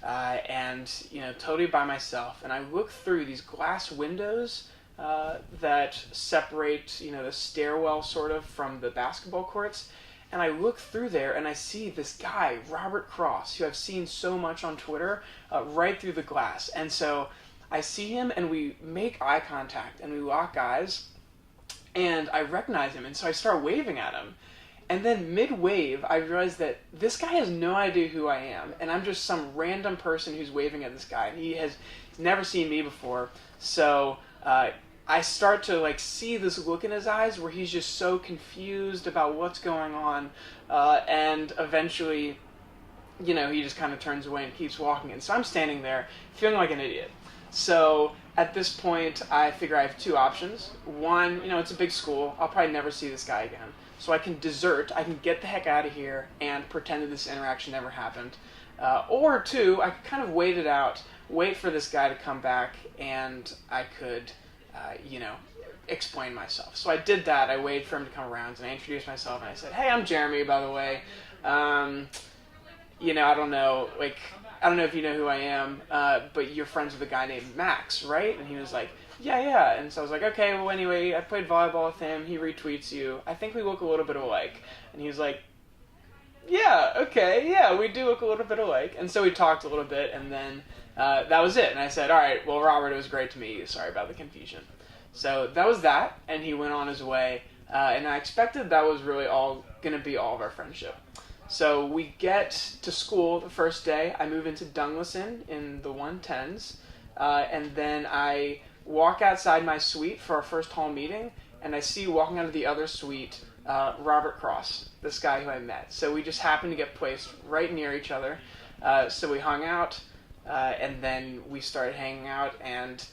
and totally by myself. And I look through these glass windows that separate the stairwell sort of from the basketball courts. And I look through there and I see this guy, Robert Cross, who I've seen so much on Twitter, right through the glass. And so I see him and we make eye contact and we lock eyes, and I recognize him, and so I start waving at him. And then mid-wave, I realize that this guy has no idea who I am, and I'm just some random person who's waving at this guy, and he's never seen me before. So I start to see this look in his eyes where he's just so confused about what's going on, and eventually, he just kind of turns away and keeps walking. And so I'm standing there feeling like an idiot. So at this point, I figure I have two options. One, it's a big school. I'll probably never see this guy again. So I can desert, I can get the heck out of here and pretend that this interaction never happened. Or two, I could kind of wait it out, wait for this guy to come back, and I could, explain myself. So I did that. I waited for him to come around, and I introduced myself, and I said, "Hey, I'm Jeremy, by the way. I don't know, I don't know if you know who I am, but you're friends with a guy named Max, right?" And he was like, yeah. And so I was like, okay, well, anyway, I played volleyball with him. He retweets you. I think we look a little bit alike. And he was like, yeah, okay, yeah, we do look a little bit alike. And so we talked a little bit, and then that was it. And I said, all right, well, Robert, it was great to meet you. Sorry about the confusion. So that was that, and he went on his way. And I expected that was really all going to be all of our friendship. So we get to school the first day. I move into Dunglison in the 110s, and then I walk outside my suite for our first hall meeting, and I see walking out of the other suite Robert Cross, this guy who I met. So we just happened to get placed right near each other. So we hung out, and then we started hanging out, and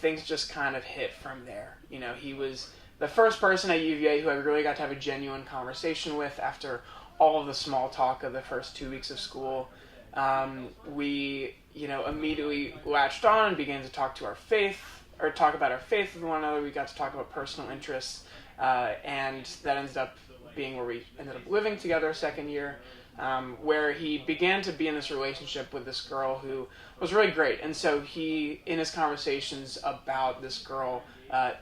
things just kind of hit from there. He was the first person at UVA who I really got to have a genuine conversation with after all of the small talk of the first 2 weeks of school. We, immediately latched on and began to talk about our faith with one another. We got to talk about personal interests, and that ended up being where we ended up living together second year, where he began to be in this relationship with this girl who was really great. And so he, in his conversations about this girl,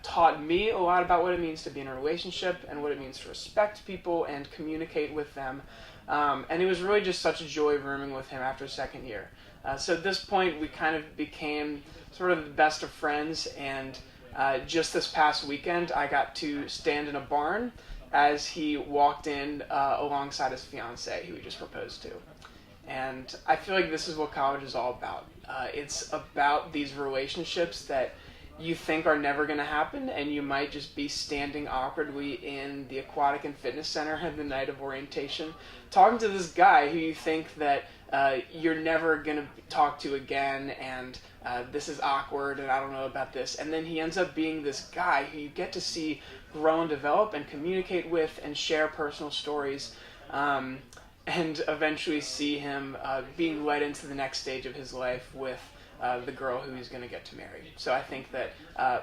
taught me a lot about what it means to be in a relationship and what it means to respect people and communicate with them. And it was really just such a joy rooming with him after second year. So at this point, we kind of became sort of the best of friends, and just this past weekend, I got to stand in a barn as he walked in alongside his fiancée, who he just proposed to. And I feel like this is what college is all about. It's about these relationships that you think are never going to happen, and you might just be standing awkwardly in the aquatic and fitness center at the night of orientation, talking to this guy who you think that you're never going to talk to again, and this is awkward, and I don't know about this. And then he ends up being this guy who you get to see grow and develop and communicate with and share personal stories, and eventually see him being led into the next stage of his life with the girl who he's going to get to marry. So I think that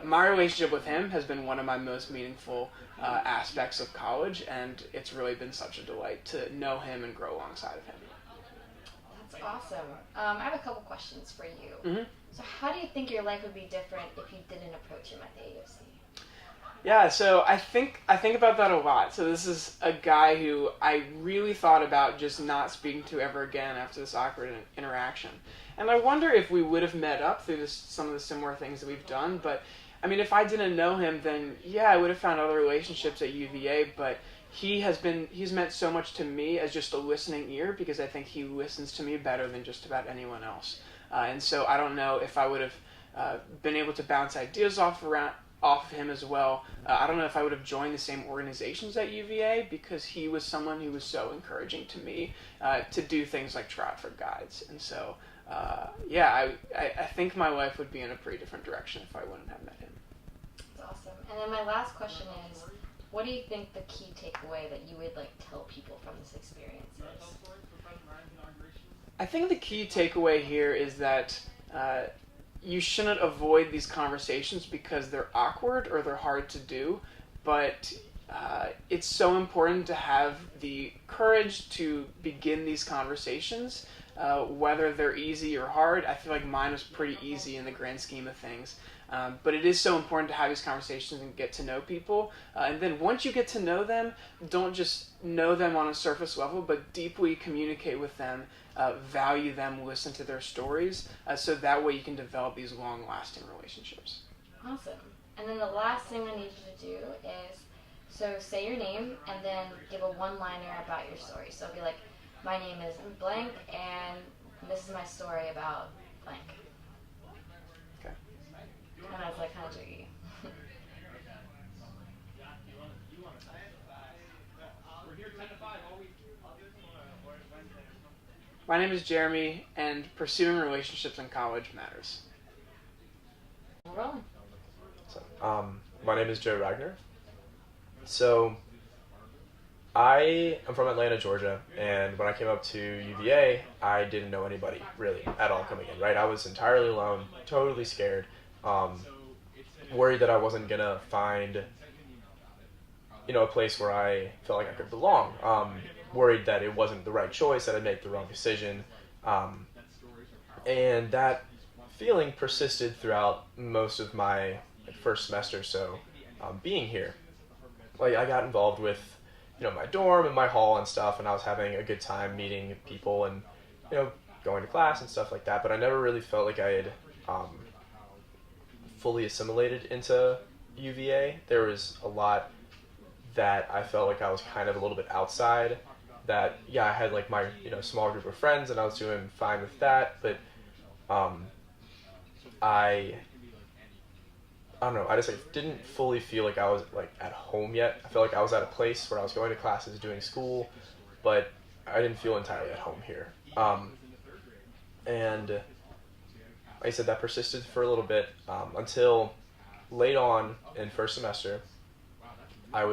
my relationship with him has been one of my most meaningful aspects of college, and it's really been such a delight to know him and grow alongside of him. That's awesome. I have a couple questions for you. Mm-hmm. So how do you think your life would be different if you didn't approach him at the AFC? Yeah, so I think about that a lot. So this is a guy who I really thought about just not speaking to ever again after this awkward interaction. And I wonder if we would have met up through some of the similar things that we've done. But, I mean, if I didn't know him, then, yeah, I would have found other relationships at UVA. But he's meant so much to me as just a listening ear, because I think he listens to me better than just about anyone else. And so I don't know if I would have been able to bounce ideas off off of him as well. I don't know if I would have joined the same organizations at UVA, because he was someone who was so encouraging to me to do things like try out for guides. And so, I think my life would be in a pretty different direction if I wouldn't have met him. That's awesome. And then my last question is, what do you think the key takeaway that you would like tell people from this experience is? I think the key takeaway here is that you shouldn't avoid these conversations because they're awkward or they're hard to do, but it's so important to have the courage to begin these conversations, whether they're easy or hard. I feel like mine was pretty easy in the grand scheme of things. But it is so important to have these conversations and get to know people. And then once you get to know them, don't just know them on a surface level, but deeply communicate with them, value them, listen to their stories, so that way you can develop these long-lasting relationships. Awesome. And then the last thing I need you to do is, so say your name and then give a one-liner about your story. So it'll be like, my name is blank and this is my story about blank. And I was like, kind of jiggy. My name is Jeremy, and pursuing relationships in college matters. Rolling. My name is Joe Ragnar. So, I am from Atlanta, Georgia, and when I came up to UVA, I didn't know anybody, really, at all coming in, right? I was entirely alone, totally scared. Worried that I wasn't gonna find, a place where I felt like I could belong. Worried that it wasn't the right choice, that I'd make the wrong decision. And that feeling persisted throughout most of my first semester, so being here. Like, I got involved with, my dorm and my hall and stuff, and I was having a good time meeting people and, going to class and stuff like that, but I never really felt like I had fully assimilated into UVA. There was a lot that I felt like I was kind of a little bit outside. That, I had like my, small group of friends and I was doing fine with that, but I don't know, I just didn't fully feel like I was like at home yet. I felt like I was at a place where I was going to classes, doing school, but I didn't feel entirely at home here. And like I said, that persisted for a little bit until late on in first semester. It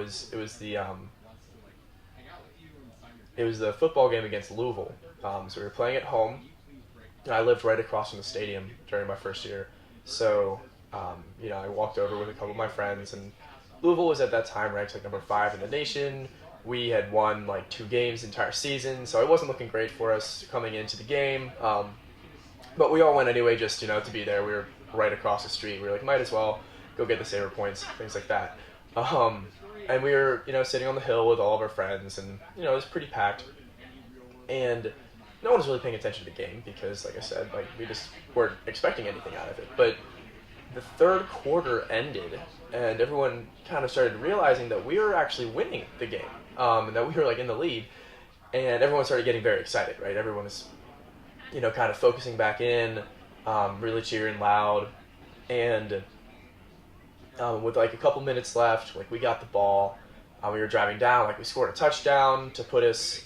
was the football game against Louisville. So we were playing at home. And I lived right across from the stadium during my first year. So, I walked over with a couple of my friends, and Louisville was at that time ranked like number 5 in the nation. We had won like 2 games the entire season, so it wasn't looking great for us coming into the game. But we all went anyway, just, to be there. We were right across the street. We were like, might as well go get the saver points, things like that. And we were, sitting on the hill with all of our friends, and, it was pretty packed. And no one was really paying attention to the game because, like I said, we just weren't expecting anything out of it. But the third quarter ended, and everyone kind of started realizing that we were actually winning the game, and that we were, in the lead. And everyone started getting very excited, right? Everyone was, kind of focusing back in, really cheering loud. And with, a couple minutes left, we got the ball. We were driving down, we scored a touchdown to put us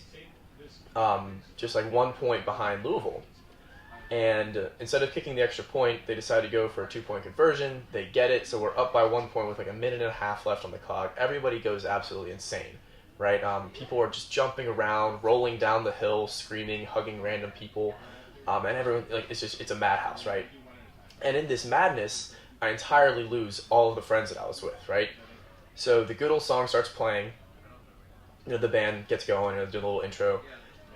just 1 point behind Louisville. And instead of kicking the extra point, they decided to go for a 2-point conversion. They get it, so we're up by 1 point with a minute and a half left on the clock. Everybody goes absolutely insane, right? People are just jumping around, rolling down the hill, screaming, hugging random people, and everyone, it's a madhouse, right? And in this madness, I entirely lose all of the friends that I was with, right? So the good old song starts playing, the band gets going, do a little intro,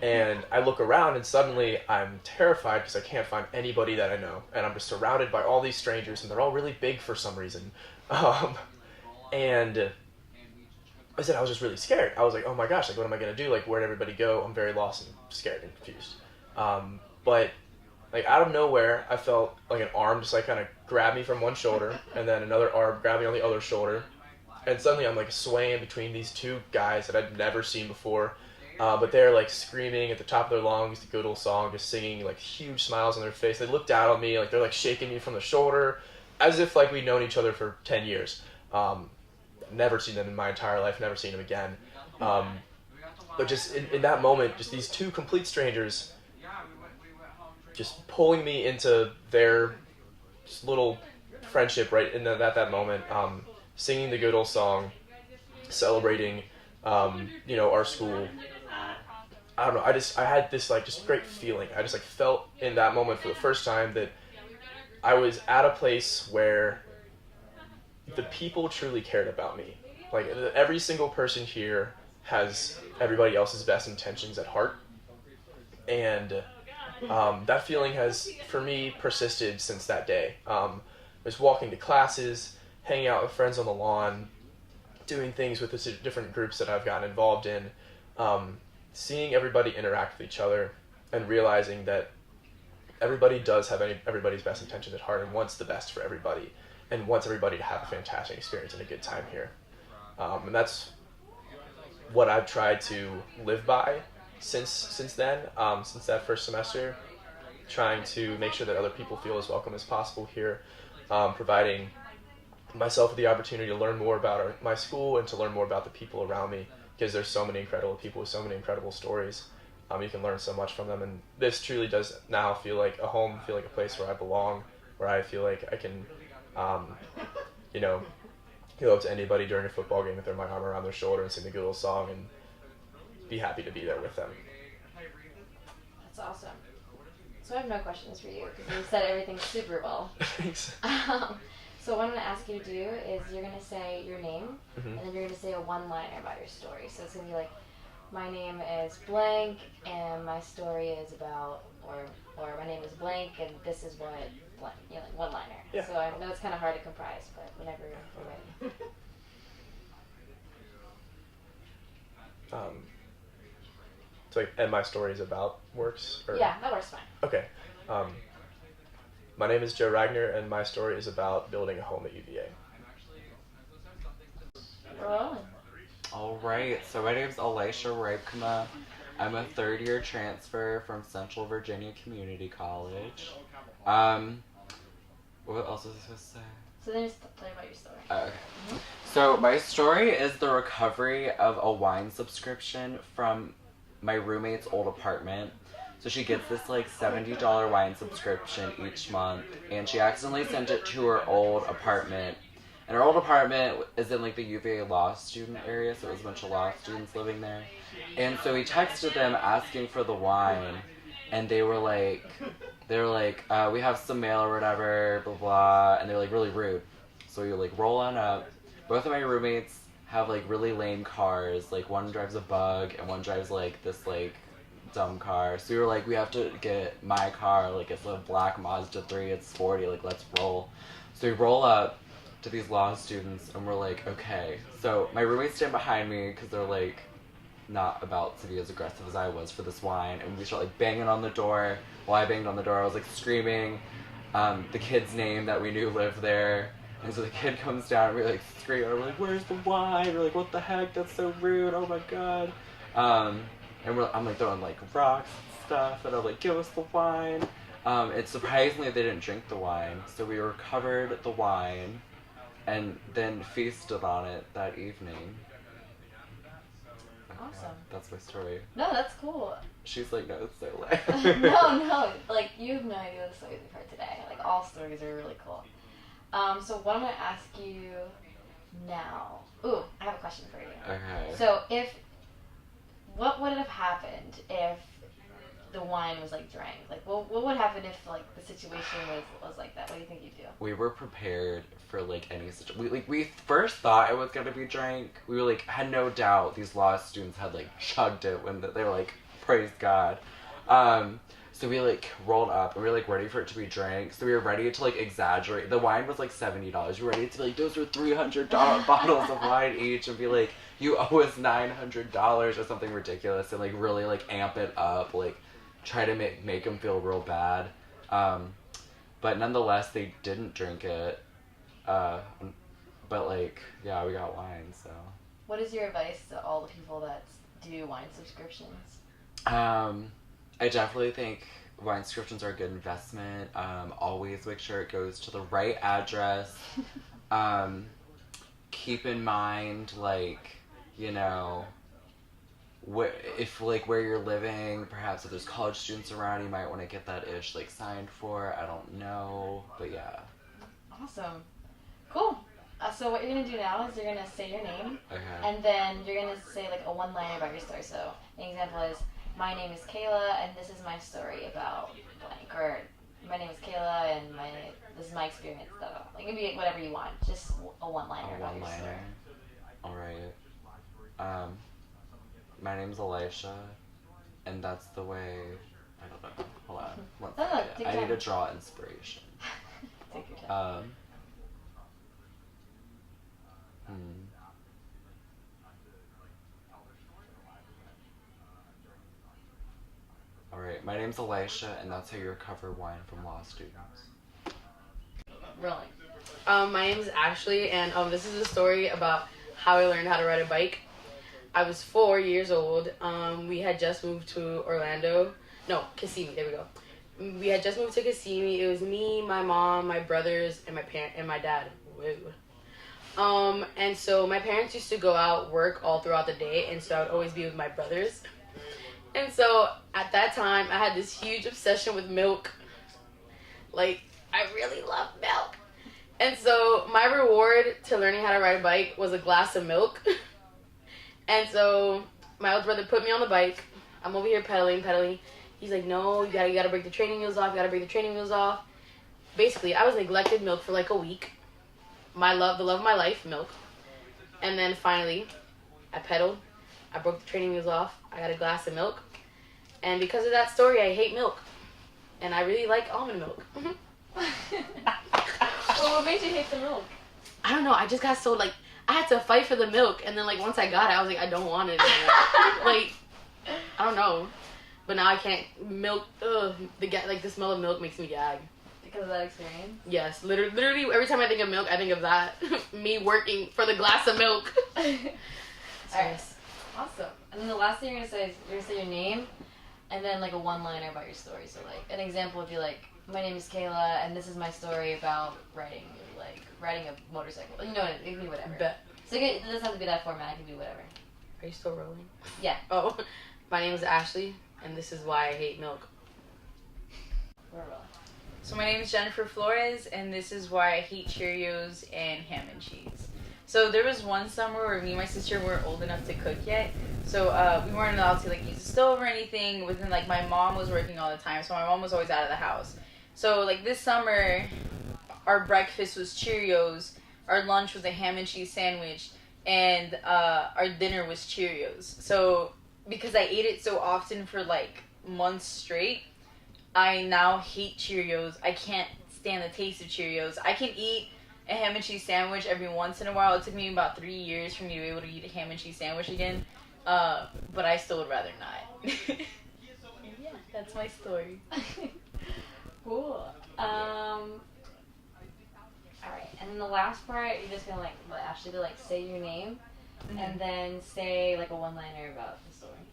and I look around and suddenly I'm terrified because I can't find anybody that I know, and I'm just surrounded by all these strangers, and they're all really big for some reason. And I said I was just really scared. I was like, oh my gosh, what am I going to do? Where'd everybody go? I'm very lost and scared and confused. But out of nowhere, I felt like an arm just kind of grab me from one shoulder, and then another arm grab me on the other shoulder. And suddenly I'm swaying between these 2 guys that I'd never seen before. But they're screaming at the top of their lungs the good old song, just singing huge smiles on their face. They look down on me, they're shaking me from the shoulder. as if like we'd known each other for 10 years. Never seen them in my entire life, never seen them again. But just in that moment, just these two complete strangers just pulling me into their just little friendship right in that moment, singing the good old song, celebrating, our school. I don't know, I had this like just great feeling. I just like felt in that moment for the first time that I was at a place where the people truly cared about me. Like every single person here has everybody else's best intentions at heart. And that feeling has, for me, persisted since that day. I was walking to classes, hanging out with friends on the lawn, doing things with the different groups that I've gotten involved in, seeing everybody interact with each other and realizing that everybody does have everybody's best intentions at heart and wants the best for everybody and wants everybody to have a fantastic experience and a good time here. And that's what I've tried to live by since then, since that first semester, trying to make sure that other people feel as welcome as possible here, providing myself with the opportunity to learn more about my school and to learn more about the people around me, because there's so many incredible people with so many incredible stories. You can learn so much from them, and this truly does now feel like a home, feel like a place where I belong, where I feel like I can, go up to anybody during a football game and throw my arm around their shoulder and sing the good old song and be happy to be there with them. That's awesome. So I have no questions for you because you said everything super well. Thanks. So what I'm going to ask you to do is you're going to say your name, Mhm. and then you're going to say a one-liner about your story. So it's going to be like, my name is blank, and my story is about, or my name is blank, and this is what blank, like one-liner. Yeah. So I know it's kind of hard to comprise, but whenever you're ready. So like, and my story is about works? Or? Yeah, that works fine. Okay. My name is Joe Ragnar, and my story is about building a home at UVA. We're rolling. All right, so my name's Elisha Rapkema. I'm a third-year transfer from Central Virginia Community College. What else was I supposed to say? So then just tell me about your story. Okay. So my story is the recovery of a wine subscription from my roommate's old apartment. So she gets this like $70 wine subscription each month, and she accidentally sent it to her old apartment. And her old apartment is in like the UVA law student area, so it was a bunch of law students living there. And so he texted them asking for the wine, and they were like, we have some mail or whatever, blah blah, and they're like really rude. So we like roll on up. Both of my roommates have like really lame cars. Like one drives a Bug, and one drives like this like dumb car. So we were like, we have to get my car. Like it's a black Mazda 3. It's sporty. Like let's roll. So we roll up to these law students, and we're like, okay. So my roommates stand behind me because they're like not about to be as aggressive as I was for this wine, and we start like banging on the door. While I banged on the door, I was like screaming the kid's name that we knew lived there. And so the kid comes down, and we like scream, and we're like, where's the wine? We're like, what the heck? That's so rude. Oh my god. And I'm like throwing like rocks and stuff, and I'm like, give us the wine. And surprisingly, they didn't drink the wine, so we recovered the wine and then feasted on it that evening. Awesome. That's my story. No, that's cool. She's like, no, it's so lame. no, like you have no idea the stories we've heard today. Like all stories are really cool. So what I'm gonna ask you now. Ooh, I have a question for you. Okay. So what would have happened if the wine was like drank? Like what would happen if like the situation was like that? What do you think you'd do? We were prepared for like any situation. We first thought it was gonna be drank. We were like had no doubt these law students had like chugged it when they were like, praise God. So we like rolled up and we were like ready for it to be drank. So we were ready to like exaggerate. The wine was like $70. We were ready to be like, those were $300 bottles of wine each, and be like, you owe us $900 or something ridiculous, and like really like amp it up, like try to make them feel real bad. But nonetheless, they didn't drink it. But like, yeah, we got wine, so. What is your advice to all the people that do wine subscriptions? I definitely think wine subscriptions are a good investment. Always make sure it goes to the right address. Keep in mind, like, you know, if like where you're living, perhaps if there's college students around, you might want to get that ish like signed for. I don't know, but yeah. Awesome. Cool. So what you're gonna do now is you're gonna say your name, Okay. and then you're gonna say like a one-liner about your story. So an example is, my name is Kayla, and this is my story about blank. Or my name is Kayla, and this is my experience. Though, like maybe whatever you want, just a one-liner about your story. All right. My name's Elisha, and that's the way. I don't know. Hold on. One No, second. take I your need to time. draw inspiration. Take your time. Alright, my name's Elisha, and that's how you recover wine from law students. Rolling. My name is Ashley, and this is a story about how I learned how to ride a bike. I was 4 years old. We had just moved to Orlando. No, Kissimmee. There we go. We had just moved to Kissimmee. It was me, my mom, my brothers, and my dad. Whoa. And so my parents used to go out work all throughout the day, and so I would always be with my brothers. And so at that time, I had this huge obsession with milk. Like, I really love milk. And so my reward to learning how to ride a bike was a glass of milk. And so my older brother put me on the bike. I'm over here pedaling. He's like, no, you gotta break the training wheels off. Basically, I was neglected milk for like a week. The love of my life, milk. And then finally, I pedaled. I broke the training wheels off. I got a glass of milk. And because of that story, I hate milk. And I really like almond milk. Well, what made you hate the milk? I don't know. I just got so, like, I had to fight for the milk. And then, like, once I got it, I was like, I don't want it anymore. Like, I don't know. But now I can't. Milk, the smell of milk makes me gag. Because of that experience? Yes. Literally, every time I think of milk, I think of that. Me working for the glass of milk. Alright. Awesome. And then the last thing you're gonna say is you're gonna say your name, and then like a one-liner about your story. So like an example would be like, my name is Kayla, and this is my story about riding a motorcycle. You know, it can be whatever. Bet. So it doesn't have to be that format. It can be whatever. Are you still rolling? Yeah. Oh, my name is Ashley, and this is why I hate milk. We're rolling. So my name is Jennifer Flores, and this is why I hate Cheerios and ham and cheese. So there was one summer where me and my sister weren't old enough to cook yet, so we weren't allowed to like use the stove or anything. Within like my mom was working all the time, so my mom was always out of the house. So like this summer, our breakfast was Cheerios, our lunch was a ham and cheese sandwich, and our dinner was Cheerios. So because I ate it so often for like months straight, I now hate Cheerios. I can't stand the taste of Cheerios. I can eat a ham and cheese sandwich every once in a while. It took me about 3 years for me to be able to eat a ham and cheese sandwich again, but I still would rather not. Yeah, that's my story. Cool. Alright, and then the last part, you're just gonna actually say your name, and then say like a one-liner about the story.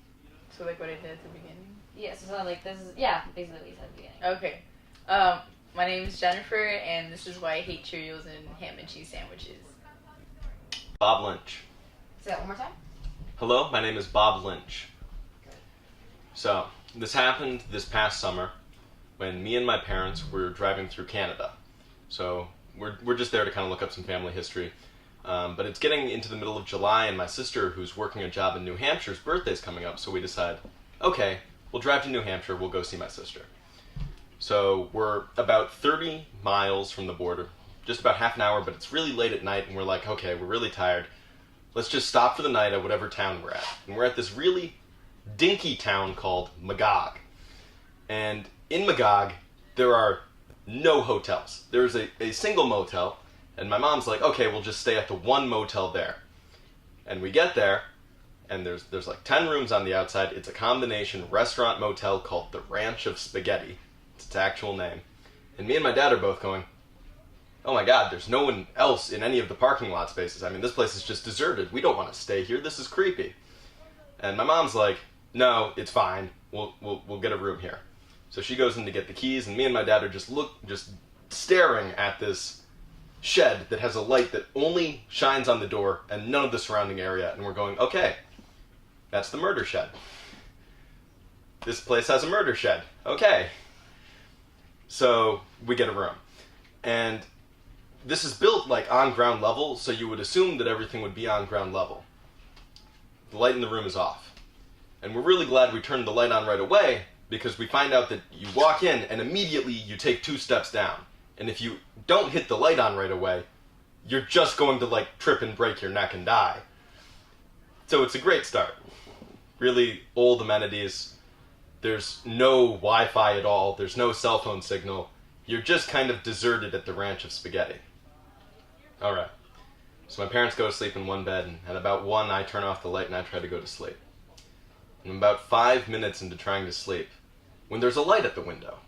So like what I did at the beginning? Yeah, so like this is, basically what you said at the beginning. Okay. My name is Jennifer, and this is why I hate Cheerios and ham and cheese sandwiches. Bob Lynch. Say that one more time. Hello, my name is Bob Lynch. So, this happened this past summer when me and my parents were driving through Canada. So, we're just there to kind of look up some family history. But it's getting into the middle of July, and my sister, who's working a job in New Hampshire's birthday's coming up, so we decide, okay, we'll drive to New Hampshire, we'll go see my sister. So we're about 30 miles from the border, just about half an hour, but it's really late at night, and we're like, okay, we're really tired. Let's just stop for the night at whatever town we're at. And we're at this really dinky town called Magog. And in Magog, there are no hotels. There's a single motel, and my mom's like, okay, we'll just stay at the one motel there. And we get there, and there's like 10 rooms on the outside. It's a combination restaurant motel called the Ranch of Spaghetti. It's its actual name. And me and my dad are both going, oh my god, there's no one else in any of the parking lot spaces. I mean, this place is just deserted. We don't want to stay here. This is creepy. And my mom's like, no, it's fine. We'll get a room here. So she goes in to get the keys, and me and my dad are just staring at this shed that has a light that only shines on the door and none of the surrounding area, and we're going, okay, that's the murder shed. This place has a murder shed. Okay. So we get a room. And this is built like on ground level, so you would assume that everything would be on ground level. The light in the room is off. And we're really glad we turned the light on right away, because we find out that you walk in and immediately you take 2 steps down. And if you don't hit the light on right away, you're just going to like trip and break your neck and die. So it's a great start. Really old amenities. There's no Wi-Fi at all. There's no cell phone signal. You're just kind of deserted at the Ranch of Spaghetti. Alright. So my parents go to sleep in one bed, and at about 1 I turn off the light and I try to go to sleep. And I'm about 5 minutes into trying to sleep when there's a light at the window.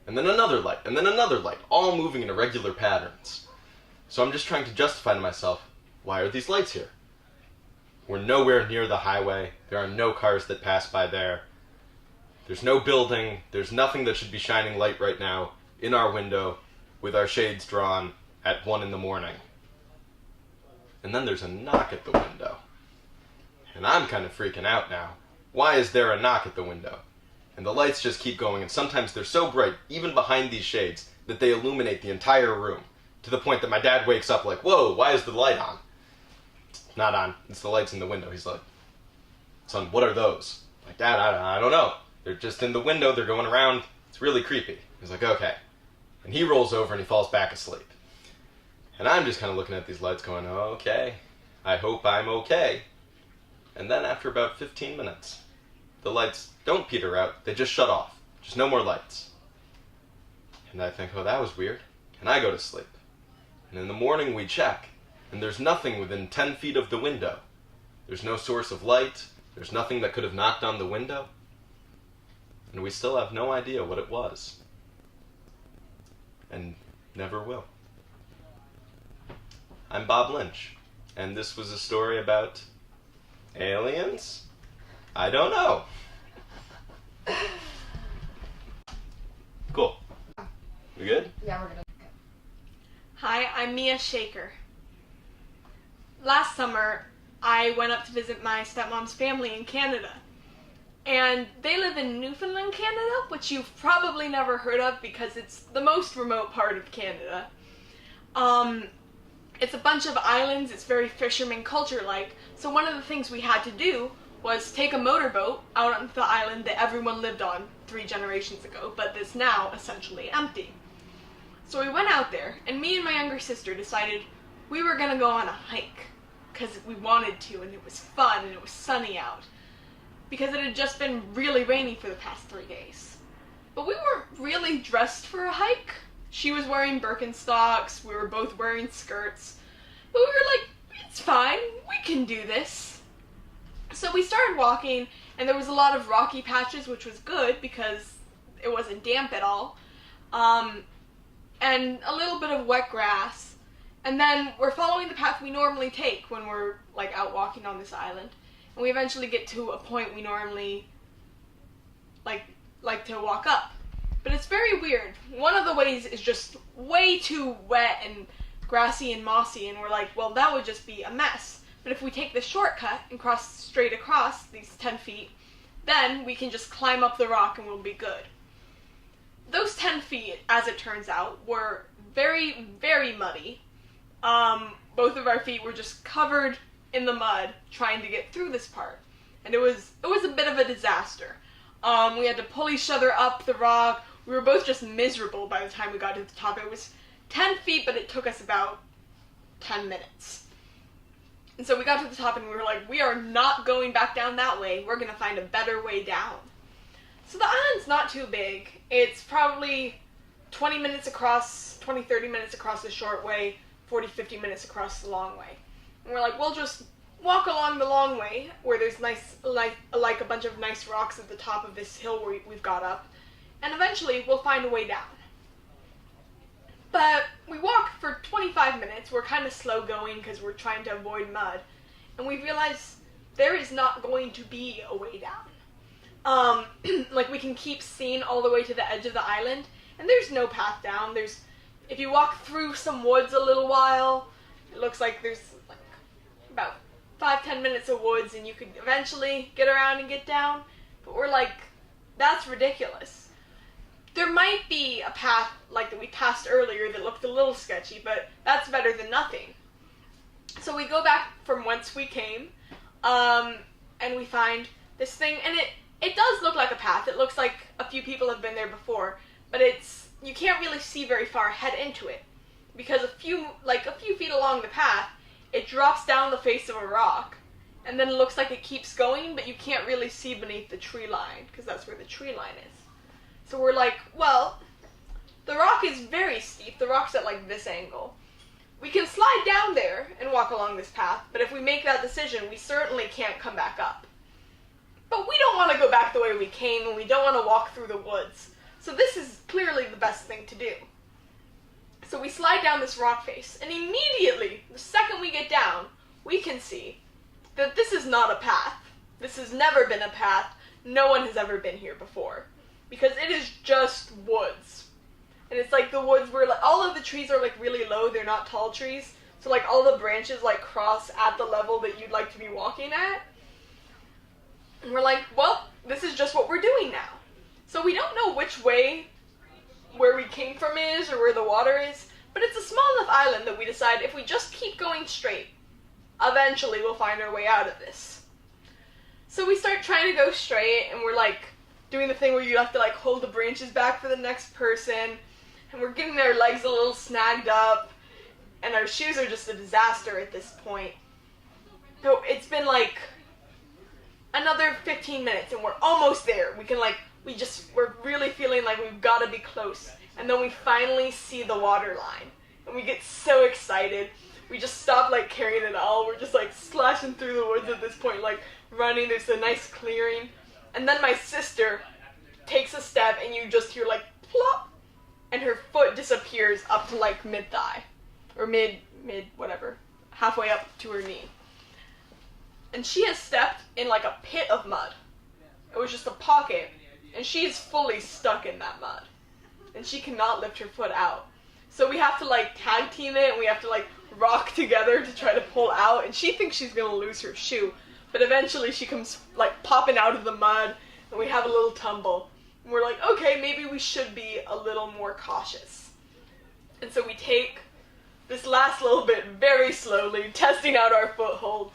And then another light, and then another light, all moving in irregular patterns. So I'm just trying to justify to myself, why are these lights here? We're nowhere near the highway. There are no cars that pass by there. There's no building. There's nothing that should be shining light right now in our window with our shades drawn at 1 in the morning. And then there's a knock at the window. And I'm kind of freaking out now. Why is there a knock at the window? And the lights just keep going, and sometimes they're so bright, even behind these shades, that they illuminate the entire room, to the point that my dad wakes up like, whoa, why is the light on? It's not on. It's the lights in the window. He's like, son, what are those? I'm like, Dad, I don't know. They're just in the window. They're going around. It's really creepy. He's like, okay. And he rolls over and he falls back asleep. And I'm just kind of looking at these lights going, okay, I hope I'm okay. And then after about 15 minutes, the lights don't peter out. They just shut off. Just no more lights. And I think, oh, that was weird. And I go to sleep. And in the morning we check, and there's nothing within 10 feet of the window. There's no source of light. There's nothing that could have knocked on the window. And we still have no idea what it was. And never will. I'm Bob Lynch, and this was a story about aliens? I don't know. Cool. We good? Yeah, we're good. Hi, I'm Mia Shaker. Last summer, I went up to visit my stepmom's family in Canada. And they live in Newfoundland, Canada, which you've probably never heard of because it's the most remote part of Canada. It's a bunch of islands, it's very fisherman culture-like, so one of the things we had to do was take a motorboat out onto the island that everyone lived on 3 generations ago, but that's now essentially empty. So we went out there, and me and my younger sister decided we were gonna go on a hike, because we wanted to, and it was fun, and it was sunny out, because it had just been really rainy for the past 3 days. But we weren't really dressed for a hike. She was wearing Birkenstocks, we were both wearing skirts, but we were like, it's fine, we can do this. So we started walking, and there was a lot of rocky patches, which was good because it wasn't damp at all, and a little bit of wet grass. And then we're following the path we normally take when we're like out walking on this island, and we eventually get to a point we normally like to walk up. But it's very weird. One of the ways is just way too wet and grassy and mossy, and we're like, well, that would just be a mess. But if we take the shortcut and cross straight across these 10 feet, then we can just climb up the rock and we'll be good. Those 10 feet, as it turns out, were very, very muddy. Both of our feet were just covered in the mud trying to get through this part. And it was a bit of a disaster. We had to pull each other up the rock. We were both just miserable by the time we got to the top. It was 10 feet, but it took us about 10 minutes. And so we got to the top and we were like, we are not going back down that way. We're going to find a better way down. So the island's not too big. It's probably 20 minutes across, 20, 30 minutes across the short way, 40, 50 minutes across the long way. And we're like, we'll just walk along the long way where there's nice, like a bunch of nice rocks at the top of this hill we've got up. And eventually we'll find a way down. But we walk for 25 minutes. We're kind of slow going because we're trying to avoid mud. And we realize there is not going to be a way down. like we can keep seeing all the way to the edge of the island, and there's no path down. If you walk through some woods a little while, it looks like there's like about 5-10 minutes of woods, and you could eventually get around and get down. But we're like, that's ridiculous. There might be a path like that we passed earlier that looked a little sketchy, but that's better than nothing. So we go back from whence we came, and we find this thing, and it does look like a path. It looks like a few people have been there before, but you can't really see very far ahead into it, because a few feet along the path, it drops down the face of a rock, and then it looks like it keeps going, but you can't really see beneath the tree line, because that's where the tree line is. So we're like, well, the rock is very steep. The rock's at like this angle. We can slide down there and walk along this path, but if we make that decision, we certainly can't come back up. But we don't want to go back the way we came, and we don't want to walk through the woods. So this is clearly the best thing to do. So we slide down this rock face, and immediately, the second we get down, we can see that this is not a path. This has never been a path. No one has ever been here before. Because it is just woods. And it's like the woods where like all of the trees are like really low, they're not tall trees. So like all the branches like cross at the level that you'd like to be walking at. And we're like, well, this is just what we're doing now. So we don't know which way where we came from is or where the water is, but it's a small enough island that we decide if we just keep going straight, eventually we'll find our way out of this. So we start trying to go straight, and we're like doing the thing where you have to like hold the branches back for the next person, and we're getting our legs a little snagged up, and our shoes are just a disaster at this point. So it's been like another 15 minutes and we're almost there. We're really feeling like we've got to be close. And then we finally see the water line, and we get so excited. We just stop like carrying it all. We're just like slashing through the woods at this point, like running. There's a nice clearing. And then my sister takes a step, and you just hear like plop, and her foot disappears up to like mid-thigh, or mid whatever, halfway up to her knee. And she has stepped in like a pit of mud. It was just a pocket, and she is fully stuck in that mud, and she cannot lift her foot out. So we have to like tag team it, and we have to like rock together to try to pull out, and she thinks she's gonna lose her shoe. But eventually she comes like popping out of the mud, and we have a little tumble. And we're like, okay, maybe we should be a little more cautious. And so we take this last little bit very slowly, testing out our footholds.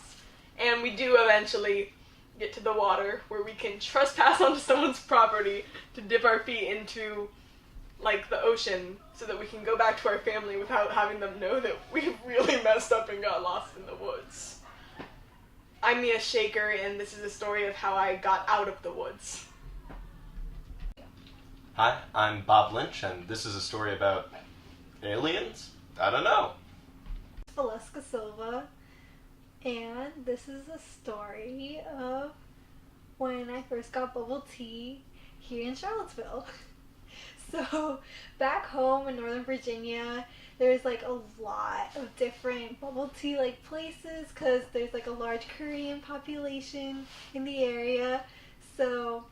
And we do eventually get to the water where we can trespass onto someone's property to dip our feet into like the ocean so that we can go back to our family without having them know that we really messed up and got lost in the woods. I'm Mia Shaker, and this is a story of how I got out of the woods. Hi, I'm Bob Lynch, and this is a story about aliens? I don't know. Valeska Silva, and this is a story of when I first got bubble tea here in Charlottesville. So, back home in Northern Virginia, there's like a lot of different bubble tea like places because there's like a large Korean population in the area. So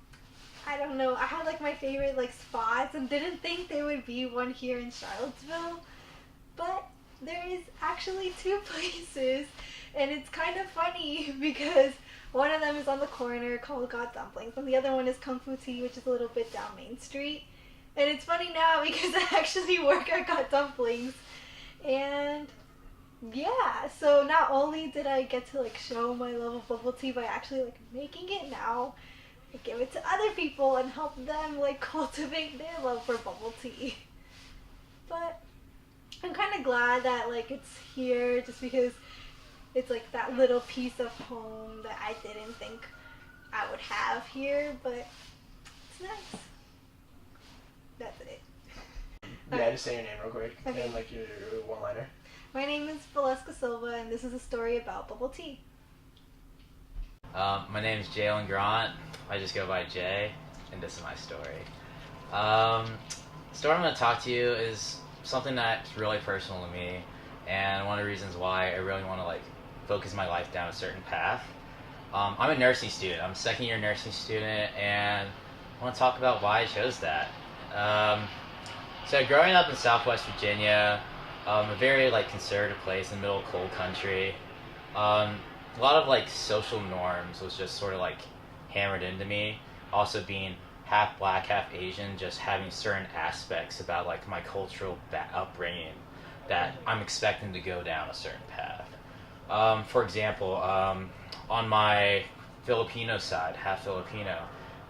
I don't know, I had like my favorite like spots and didn't think there would be one here in Charlottesville, but there is actually 2 places, and it's kind of funny because one of them is on the corner called Got Dumplings, and the other one is Kung Fu Tea, which is a little bit down Main Street. And it's funny now because I actually work at Got Dumplings, and yeah, so not only did I get to like show my love of bubble tea by actually like making it, now I give it to other people and help them like cultivate their love for bubble tea. But I'm kind of glad that like it's here just because it's like that little piece of home that I didn't think I would have here, but it's nice. That's it. Yeah, just say your name real quick, Okay. and like your one-liner. My name is Valeska Silva, and this is a story about bubble tea. My name is Jalen Grant. I just go by Jay, and this is my story. The story I'm going to talk to you is something that's really personal to me, and one of the reasons why I really want to like focus my life down a certain path. I'm a nursing student. I'm a second-year nursing student, and I want to talk about why I chose that. So growing up in Southwest Virginia, a very like conservative place in the middle of cold country, a lot of like social norms was just sort of like hammered into me. Also being half black, half Asian, just having certain aspects about like my cultural upbringing that I'm expecting to go down a certain path. For example, on my Filipino side, half Filipino,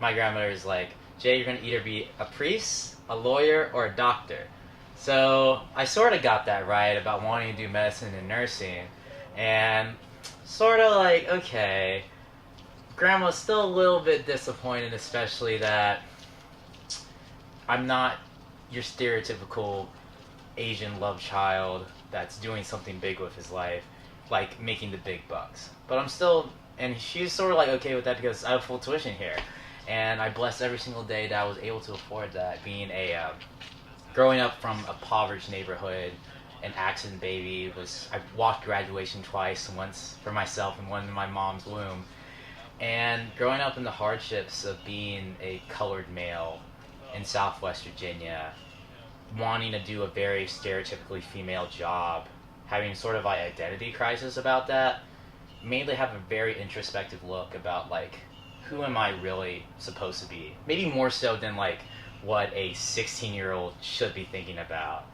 my grandmother is like, Jay, you're going to either be a priest, a lawyer, or a doctor. So I sort of got that right about wanting to do medicine and nursing. And sort of like, okay, Grandma's still a little bit disappointed, especially that I'm not your stereotypical Asian love child that's doing something big with his life, like making the big bucks. But I'm still, and she's sort of like okay with that because I have full tuition here. And I bless every single day that I was able to afford that, being growing up from a impoverished neighborhood, an accident baby. I walked graduation twice, once for myself and one in my mom's womb. And growing up in the hardships of being a colored male in Southwest Virginia, wanting to do a very stereotypically female job, having sort of an identity crisis about that, made me have a very introspective look about like, who am I really supposed to be? Maybe more so than like what a 16-year-old should be thinking about.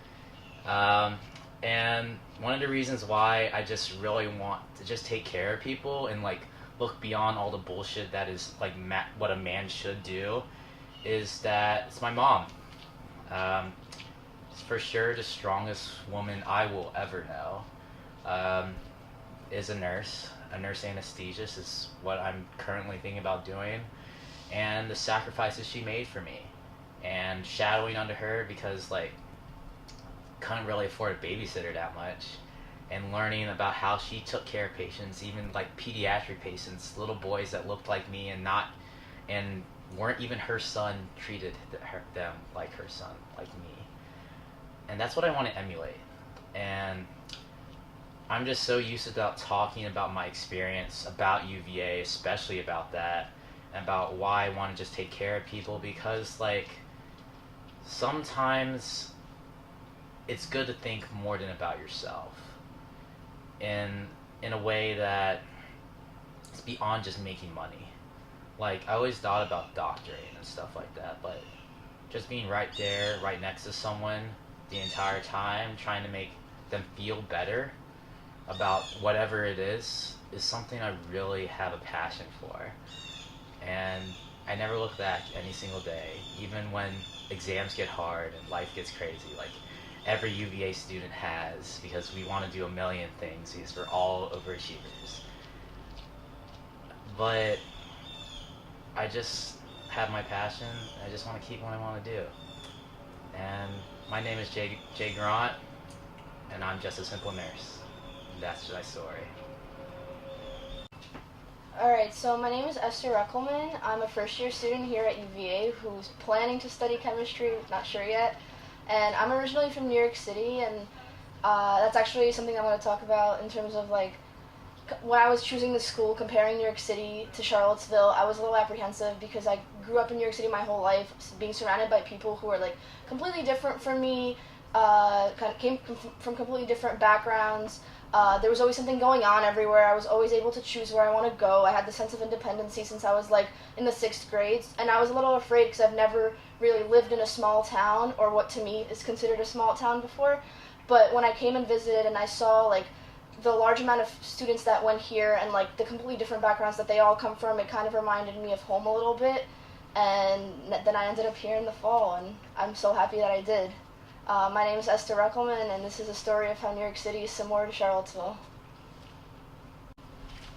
And one of the reasons why I just really want to just take care of people and like look beyond all the bullshit that is like what a man should do is that it's my mom. It's for sure the strongest woman I will ever know. Is a nurse anesthetist is what I'm currently thinking about doing, and the sacrifices she made for me, and shadowing under her because like couldn't really afford a babysitter that much, and learning about how she took care of patients, even like pediatric patients, little boys that looked like me and weren't even her son, treated them like her son, like me. And that's what I want to emulate. And I'm just so used to talking about my experience about UVA, especially about that, and about why I want to just take care of people, because like sometimes it's good to think more than about yourself in a way that it's beyond just making money. Like I always thought about doctoring and stuff like that, but just being right there, right next to someone the entire time, trying to make them feel better about whatever it is something I really have a passion for. And I never look back any single day, even when exams get hard and life gets crazy, like every UVA student has, because we want to do a million things because we're all overachievers. But I just have my passion. I just want to keep what I want to do. And my name is Jay Grant, and I'm just a simple nurse. And that's my story. Alright, so my name is Esther Reckelman. I'm a first-year student here at UVA who's planning to study chemistry, not sure yet. And I'm originally from New York City, and that's actually something I'm going to talk about in terms of like when I was choosing the school, comparing New York City to Charlottesville. I was a little apprehensive because I grew up in New York City my whole life, being surrounded by people who are like completely different from me, came from completely different backgrounds. There was always something going on everywhere. I was always able to choose where I want to go. I had the sense of independency since I was like in the 6th grade, and I was a little afraid because I've never really lived in a small town, or what to me is considered a small town before. But when I came and visited and I saw like the large amount of students that went here and like the completely different backgrounds that they all come from, it kind of reminded me of home a little bit. And then I ended up here in the fall, and I'm so happy that I did. My name is Esther Reckelman, and this is a story of how New York City is similar to Charlottesville.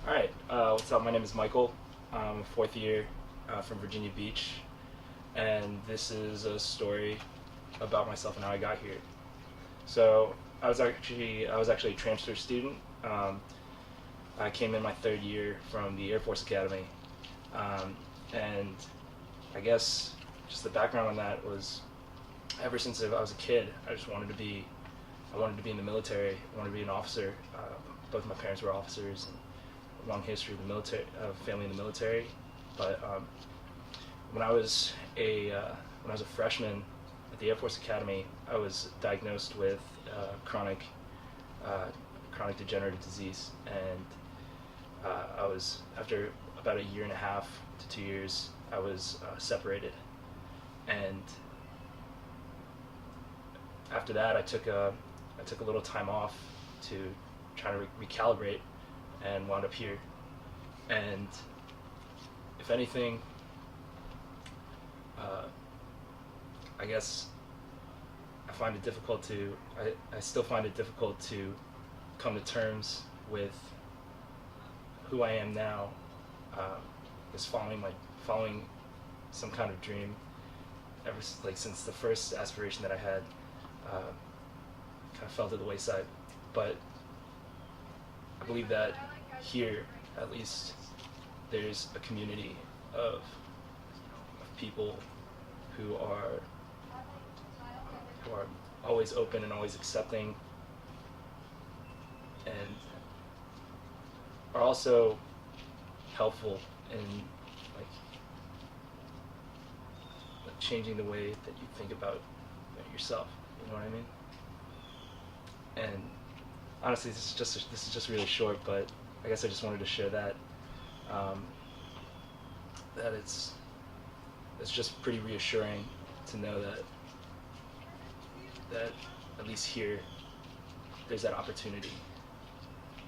Alright, what's up? My name is Michael. I'm a 4th year from Virginia Beach, and this is a story about myself and how I got here. So I was actually a transfer student. I came in my 3rd year from the Air Force Academy, and I guess just the background on that was, ever since I was a kid, I wanted to be in the military. I wanted to be an officer. Both my parents were officers, and long history of the military, family in the military. But when I was a freshman at the Air Force Academy, I was diagnosed with chronic degenerative disease, and I was, after about 1.5 to 2 years, I was separated, and after that I took a little time off to try to recalibrate, and wound up here. And if anything, I guess I still find it difficult to come to terms with who I am now, is following some kind of dream since the first aspiration that I had kind of fell to the wayside. But I believe that here, at least, there's a community of people who are always open and always accepting, and are also helpful in changing the way that you think about yourself. You know what I mean? And honestly, this is just really short, but I guess I just wanted to share that that it's just pretty reassuring to know that at least here there's that opportunity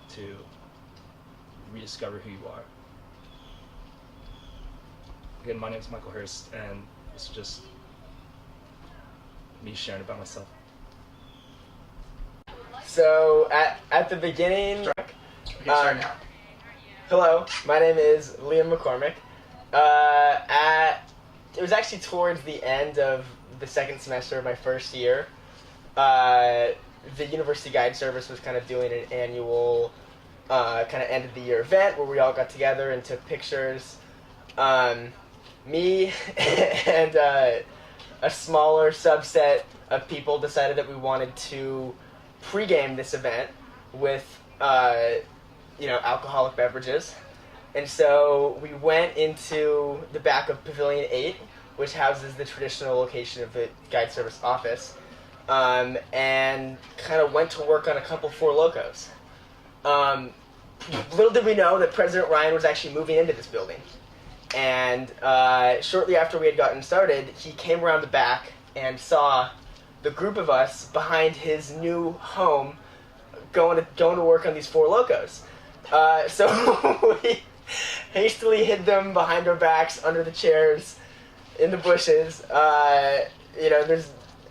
to rediscover who you are. Again, my name is Michael Hurst, and this is just me sharing about myself. So at the beginning, start now. Hello, my name is Liam McCormick. It was actually towards the end of the second semester of my first year. The University Guide Service was kind of doing an annual kind of end of the year event where we all got together and took pictures. Me and a smaller subset of people decided that we wanted to pregame this event with alcoholic beverages. And so we went into the back of Pavilion 8, which houses the traditional location of the Guide Service office, and kind of went to work on a couple Four Locos. Little did we know that President Ryan was actually moving into this building. And shortly after we had gotten started, he came around the back and saw the group of us behind his new home going to work on these Four Locos. So we hastily hid them behind our backs, under the chairs, in the bushes.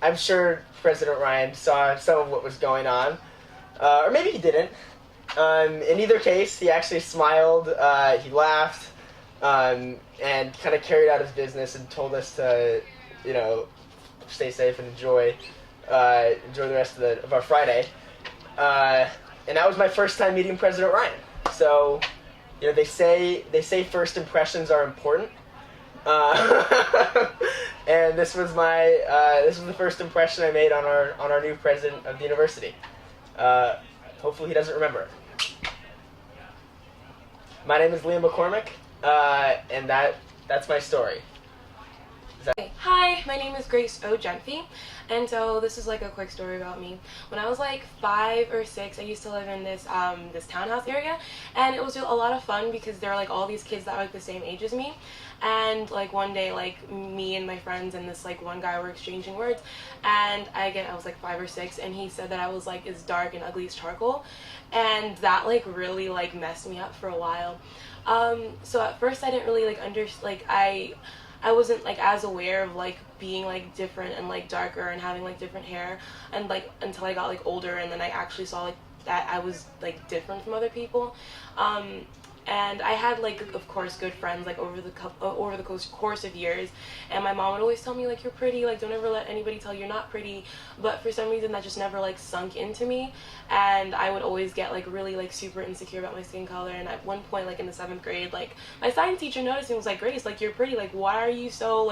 I'm sure President Ryan saw some of what was going on, or maybe he didn't. In either case, he actually smiled, he laughed, and kind of carried out his business and told us to, stay safe and enjoy the rest of our Friday. And that was my first time meeting President Ryan. So, they say first impressions are important. And this was the first impression I made on our new president of the university. Hopefully he doesn't remember it. My name is Liam McCormick, and that's my story. Hi, my name is Grace O. Genfy, and so this is a quick story about me. When I was 5 or 6, I used to live in this this townhouse area, and it was a lot of fun because there were all these kids that were the same age as me. And one day, me and my friends and this one guy were exchanging words, and I was 5 or 6, and he said that I was as dark and ugly as charcoal, and that really messed me up for a while. So at first I didn't really I wasn't as aware of being different and different and having different hair, and until I got older, and then I actually saw that I was different from other people. And I had of course good friends over the course of years, and my mom would always tell me you're pretty, don't ever let anybody tell you you're not pretty. But for some reason that just never sunk into me, and I would always get really super insecure about my skin color. And at one point in the 7th grade, my science teacher noticed and was like, Grace, you're pretty, why are you so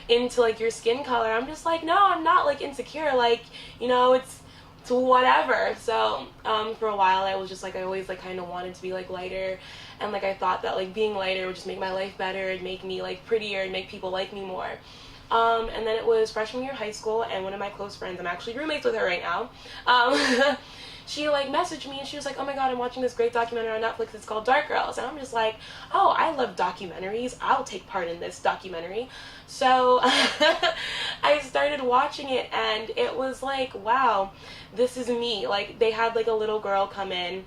into your skin color? I'm just no, I'm not insecure, it's to whatever. So for a while I was just like, I always like kind of wanted to be like lighter, and like I thought that like being lighter would just make my life better and make me like prettier and make people like me more. And then it was freshman year of high school, and one of my close friends, I'm actually roommates with her right now, she like messaged me and she was like, oh my god, I'm watching this great documentary on Netflix, it's called Dark Girls. And I'm just like, oh, I love documentaries, I'll take part in this documentary. So I started watching it, and it was like, wow, this is me. Like, they had like a little girl come in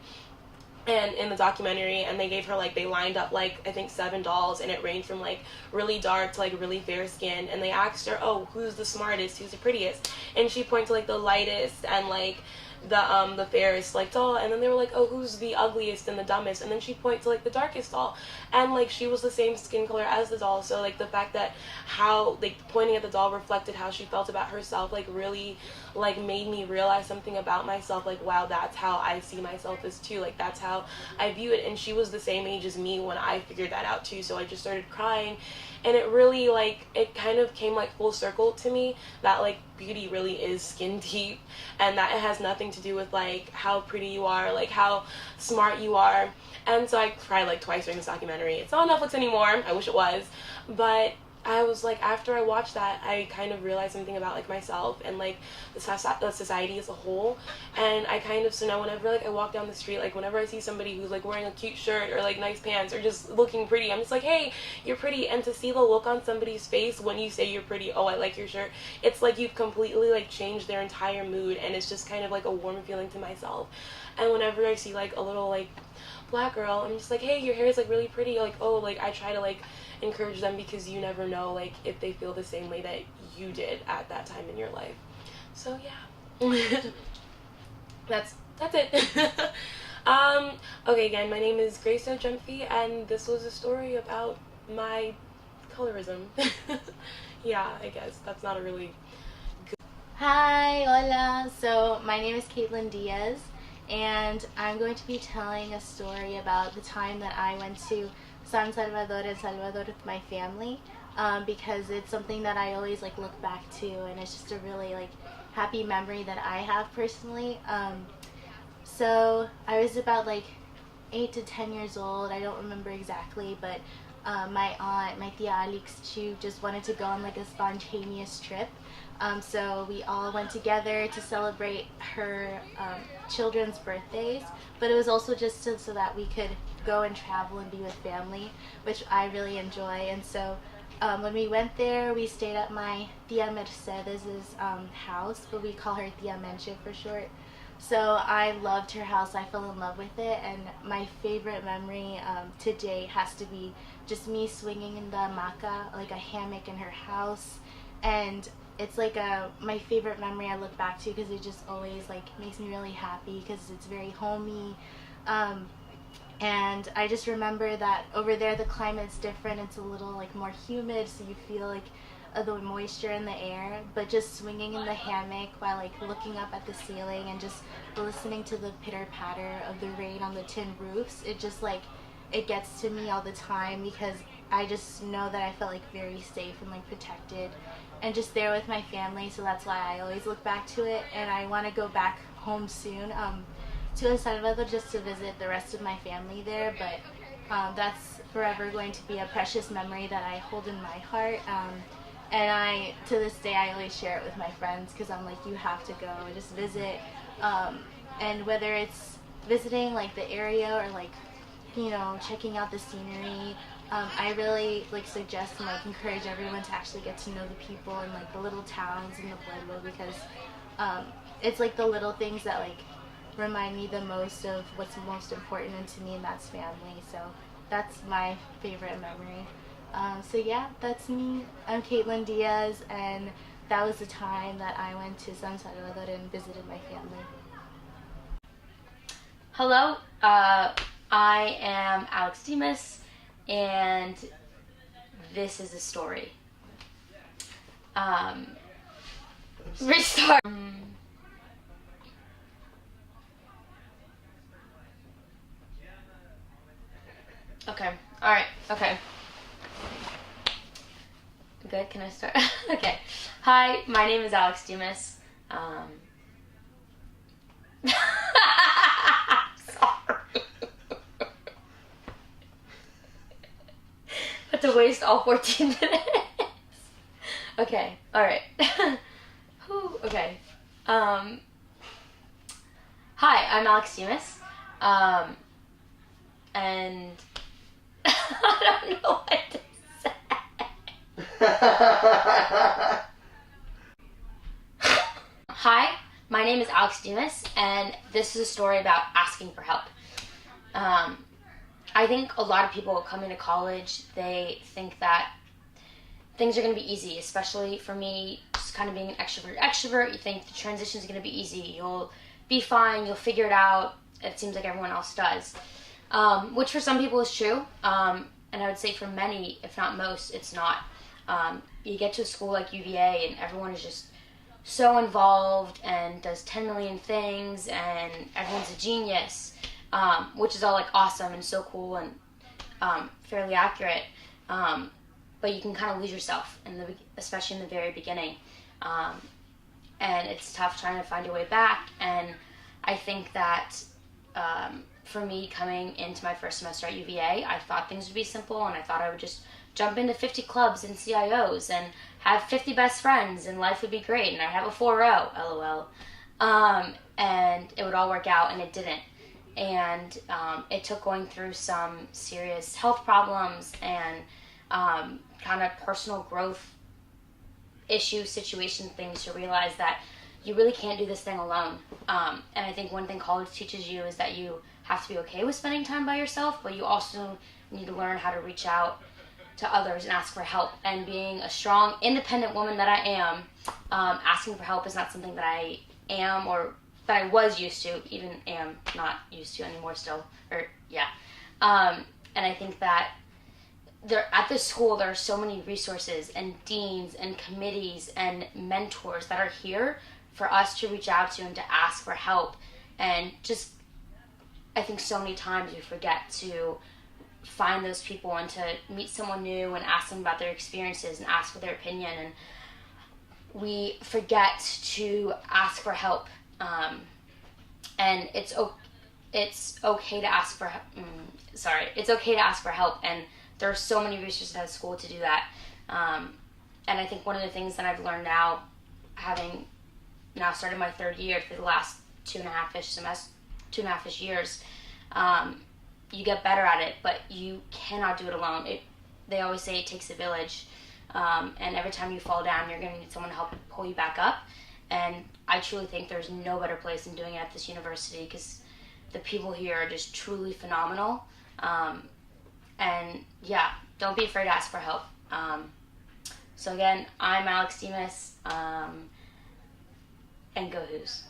and in the documentary, and they gave her like, they lined up like I think 7 dolls, and it ranged from like really dark to like really fair skin, and they asked her, oh, who's the smartest, who's the prettiest, and she pointed to like the lightest and like the fairest like doll, and then they were like, oh, who's the ugliest and the dumbest, and then she pointed to like the darkest doll, and like she was the same skin color as the doll. So like the fact that how like pointing at the doll reflected how she felt about herself like really like made me realize something about myself, like wow, that's how I see myself as too, like that's how I view it. And she was the same age as me when I figured that out too, so I just started crying. And it really like, it kind of came like full circle to me that like beauty really is skin deep, and that it has nothing to do with like how pretty you are, like how smart you are. And so I cried like twice during this documentary. It's not on Netflix anymore, I wish it was, but I was like, after I watched that, I kind of realized something about like myself and like the society as a whole. And I kind of, so now whenever like I walk down the street, like whenever I see somebody who's like wearing a cute shirt or like nice pants or just looking pretty, I'm just like, hey, you're pretty. And to see the look on somebody's face when you say you're pretty, oh, I like your shirt, it's like you've completely like changed their entire mood, and it's just kind of like a warm feeling to myself. And whenever I see like a little like black girl, I'm just like, hey, your hair is like really pretty, like, oh, like I try to like encourage them, because you never know like if they feel the same way that you did at that time in your life. So yeah. that's it. Okay, again, my name is Grace O'Jumphy, and this was a story about my colorism. Yeah, I guess that's not a really good. Hi, hola. So my name is Caitlin Diaz, and I'm going to be telling a story about the time that I went to San Salvador, El Salvador with my family, because it's something that I always like look back to, and it's just a really like happy memory that I have personally. So I was about like 8 to 10 years old, I don't remember exactly, but my aunt, my tia Alex, she just wanted to go on like a spontaneous trip. So we all went together to celebrate her children's birthdays, but it was also just so that we could go and travel and be with family, which I really enjoy. And so when we went there, we stayed at my tia Mercedes's house, but we call her tia Menche for short. So I loved her house, I fell in love with it, and my favorite memory to date has to be just me swinging in the hamaca, like a hammock in her house. And it's like my favorite memory I look back to, because it just always like makes me really happy, because it's very homey. And I just remember that over there the climate's different, it's a little like more humid, so you feel like the moisture in the air, but just swinging in the hammock while like looking up at the ceiling and just listening to the pitter patter of the rain on the tin roofs, it just like, it gets to me all the time, because I just know that I felt like very safe and like protected and just there with my family. So that's why I always look back to it, and I want to go back home soon to El Salvador just to visit the rest of my family there, but that's forever going to be a precious memory that I hold in my heart. And to this day, I always share it with my friends, because I'm like, you have to go and just visit. And whether it's visiting like the area or like, you know, checking out the scenery, I really like suggest and like encourage everyone to actually get to know the people in like the little towns in the Pueblo, because it's like the little things that like remind me the most of what's most important to me, and that's family. So that's my favorite memory. So yeah, that's me. I'm Caitlin Diaz, and that was the time that I went to San Salvador and visited my family. Hello, I am Alex Demas, and this is a story. Restart. Okay, alright, okay. Good, can I start? Okay. Hi, my name is Alex Demas. But to waste all 14 minutes. Okay, alright. Okay. Hi, I'm Alex Demas. And I don't know what to say. Hi, my name is Alex Demas, and this is a story about asking for help. I think a lot of people coming to college, they think that things are going to be easy, especially for me, just kind of being an extrovert. You think the transition is going to be easy. You'll be fine. You'll figure it out. It seems like everyone else does, which for some people is true. And I would say for many, if not most, it's not. You get to a school like UVA and everyone is just so involved and does 10 million things and everyone's a genius, which is all like awesome and so cool and fairly accurate. But you can kind of lose yourself, especially in the very beginning. And it's tough trying to find your way back. And I think that for me, coming into my first semester at UVA, I thought things would be simple, and I thought I would just jump into 50 clubs and CIOs and have 50 best friends, and life would be great, and I'd have a 4.0, LOL. And it would all work out, and it didn't. And it took going through some serious health problems and kind of personal growth situation things to realize that you really can't do this thing alone. And I think one thing college teaches you is that you have to be okay with spending time by yourself, but you also need to learn how to reach out to others and ask for help. And being a strong, independent woman that I am, asking for help is not something that I am or that I was used to, even am not used to anymore still. And I think that at this school, there are so many resources and deans and committees and mentors that are here for us to reach out to and to ask for help. And just, I think so many times we forget to find those people and to meet someone new and ask them about their experiences and ask for their opinion. And we forget to ask for help. And it's okay to ask for it's okay to ask for help, and there are so many resources at school to do that. And I think one of the things that I've learned now, having now started my third year for the last 2.5-ish years, you get better at it, but you cannot do it alone. They always say it takes a village, and every time you fall down, you're going to need someone to help pull you back up. And I truly think there's no better place than doing it at this university, because the people here are just truly phenomenal. And yeah, don't be afraid to ask for help. So again, I'm Alex Demas, and go Hoos.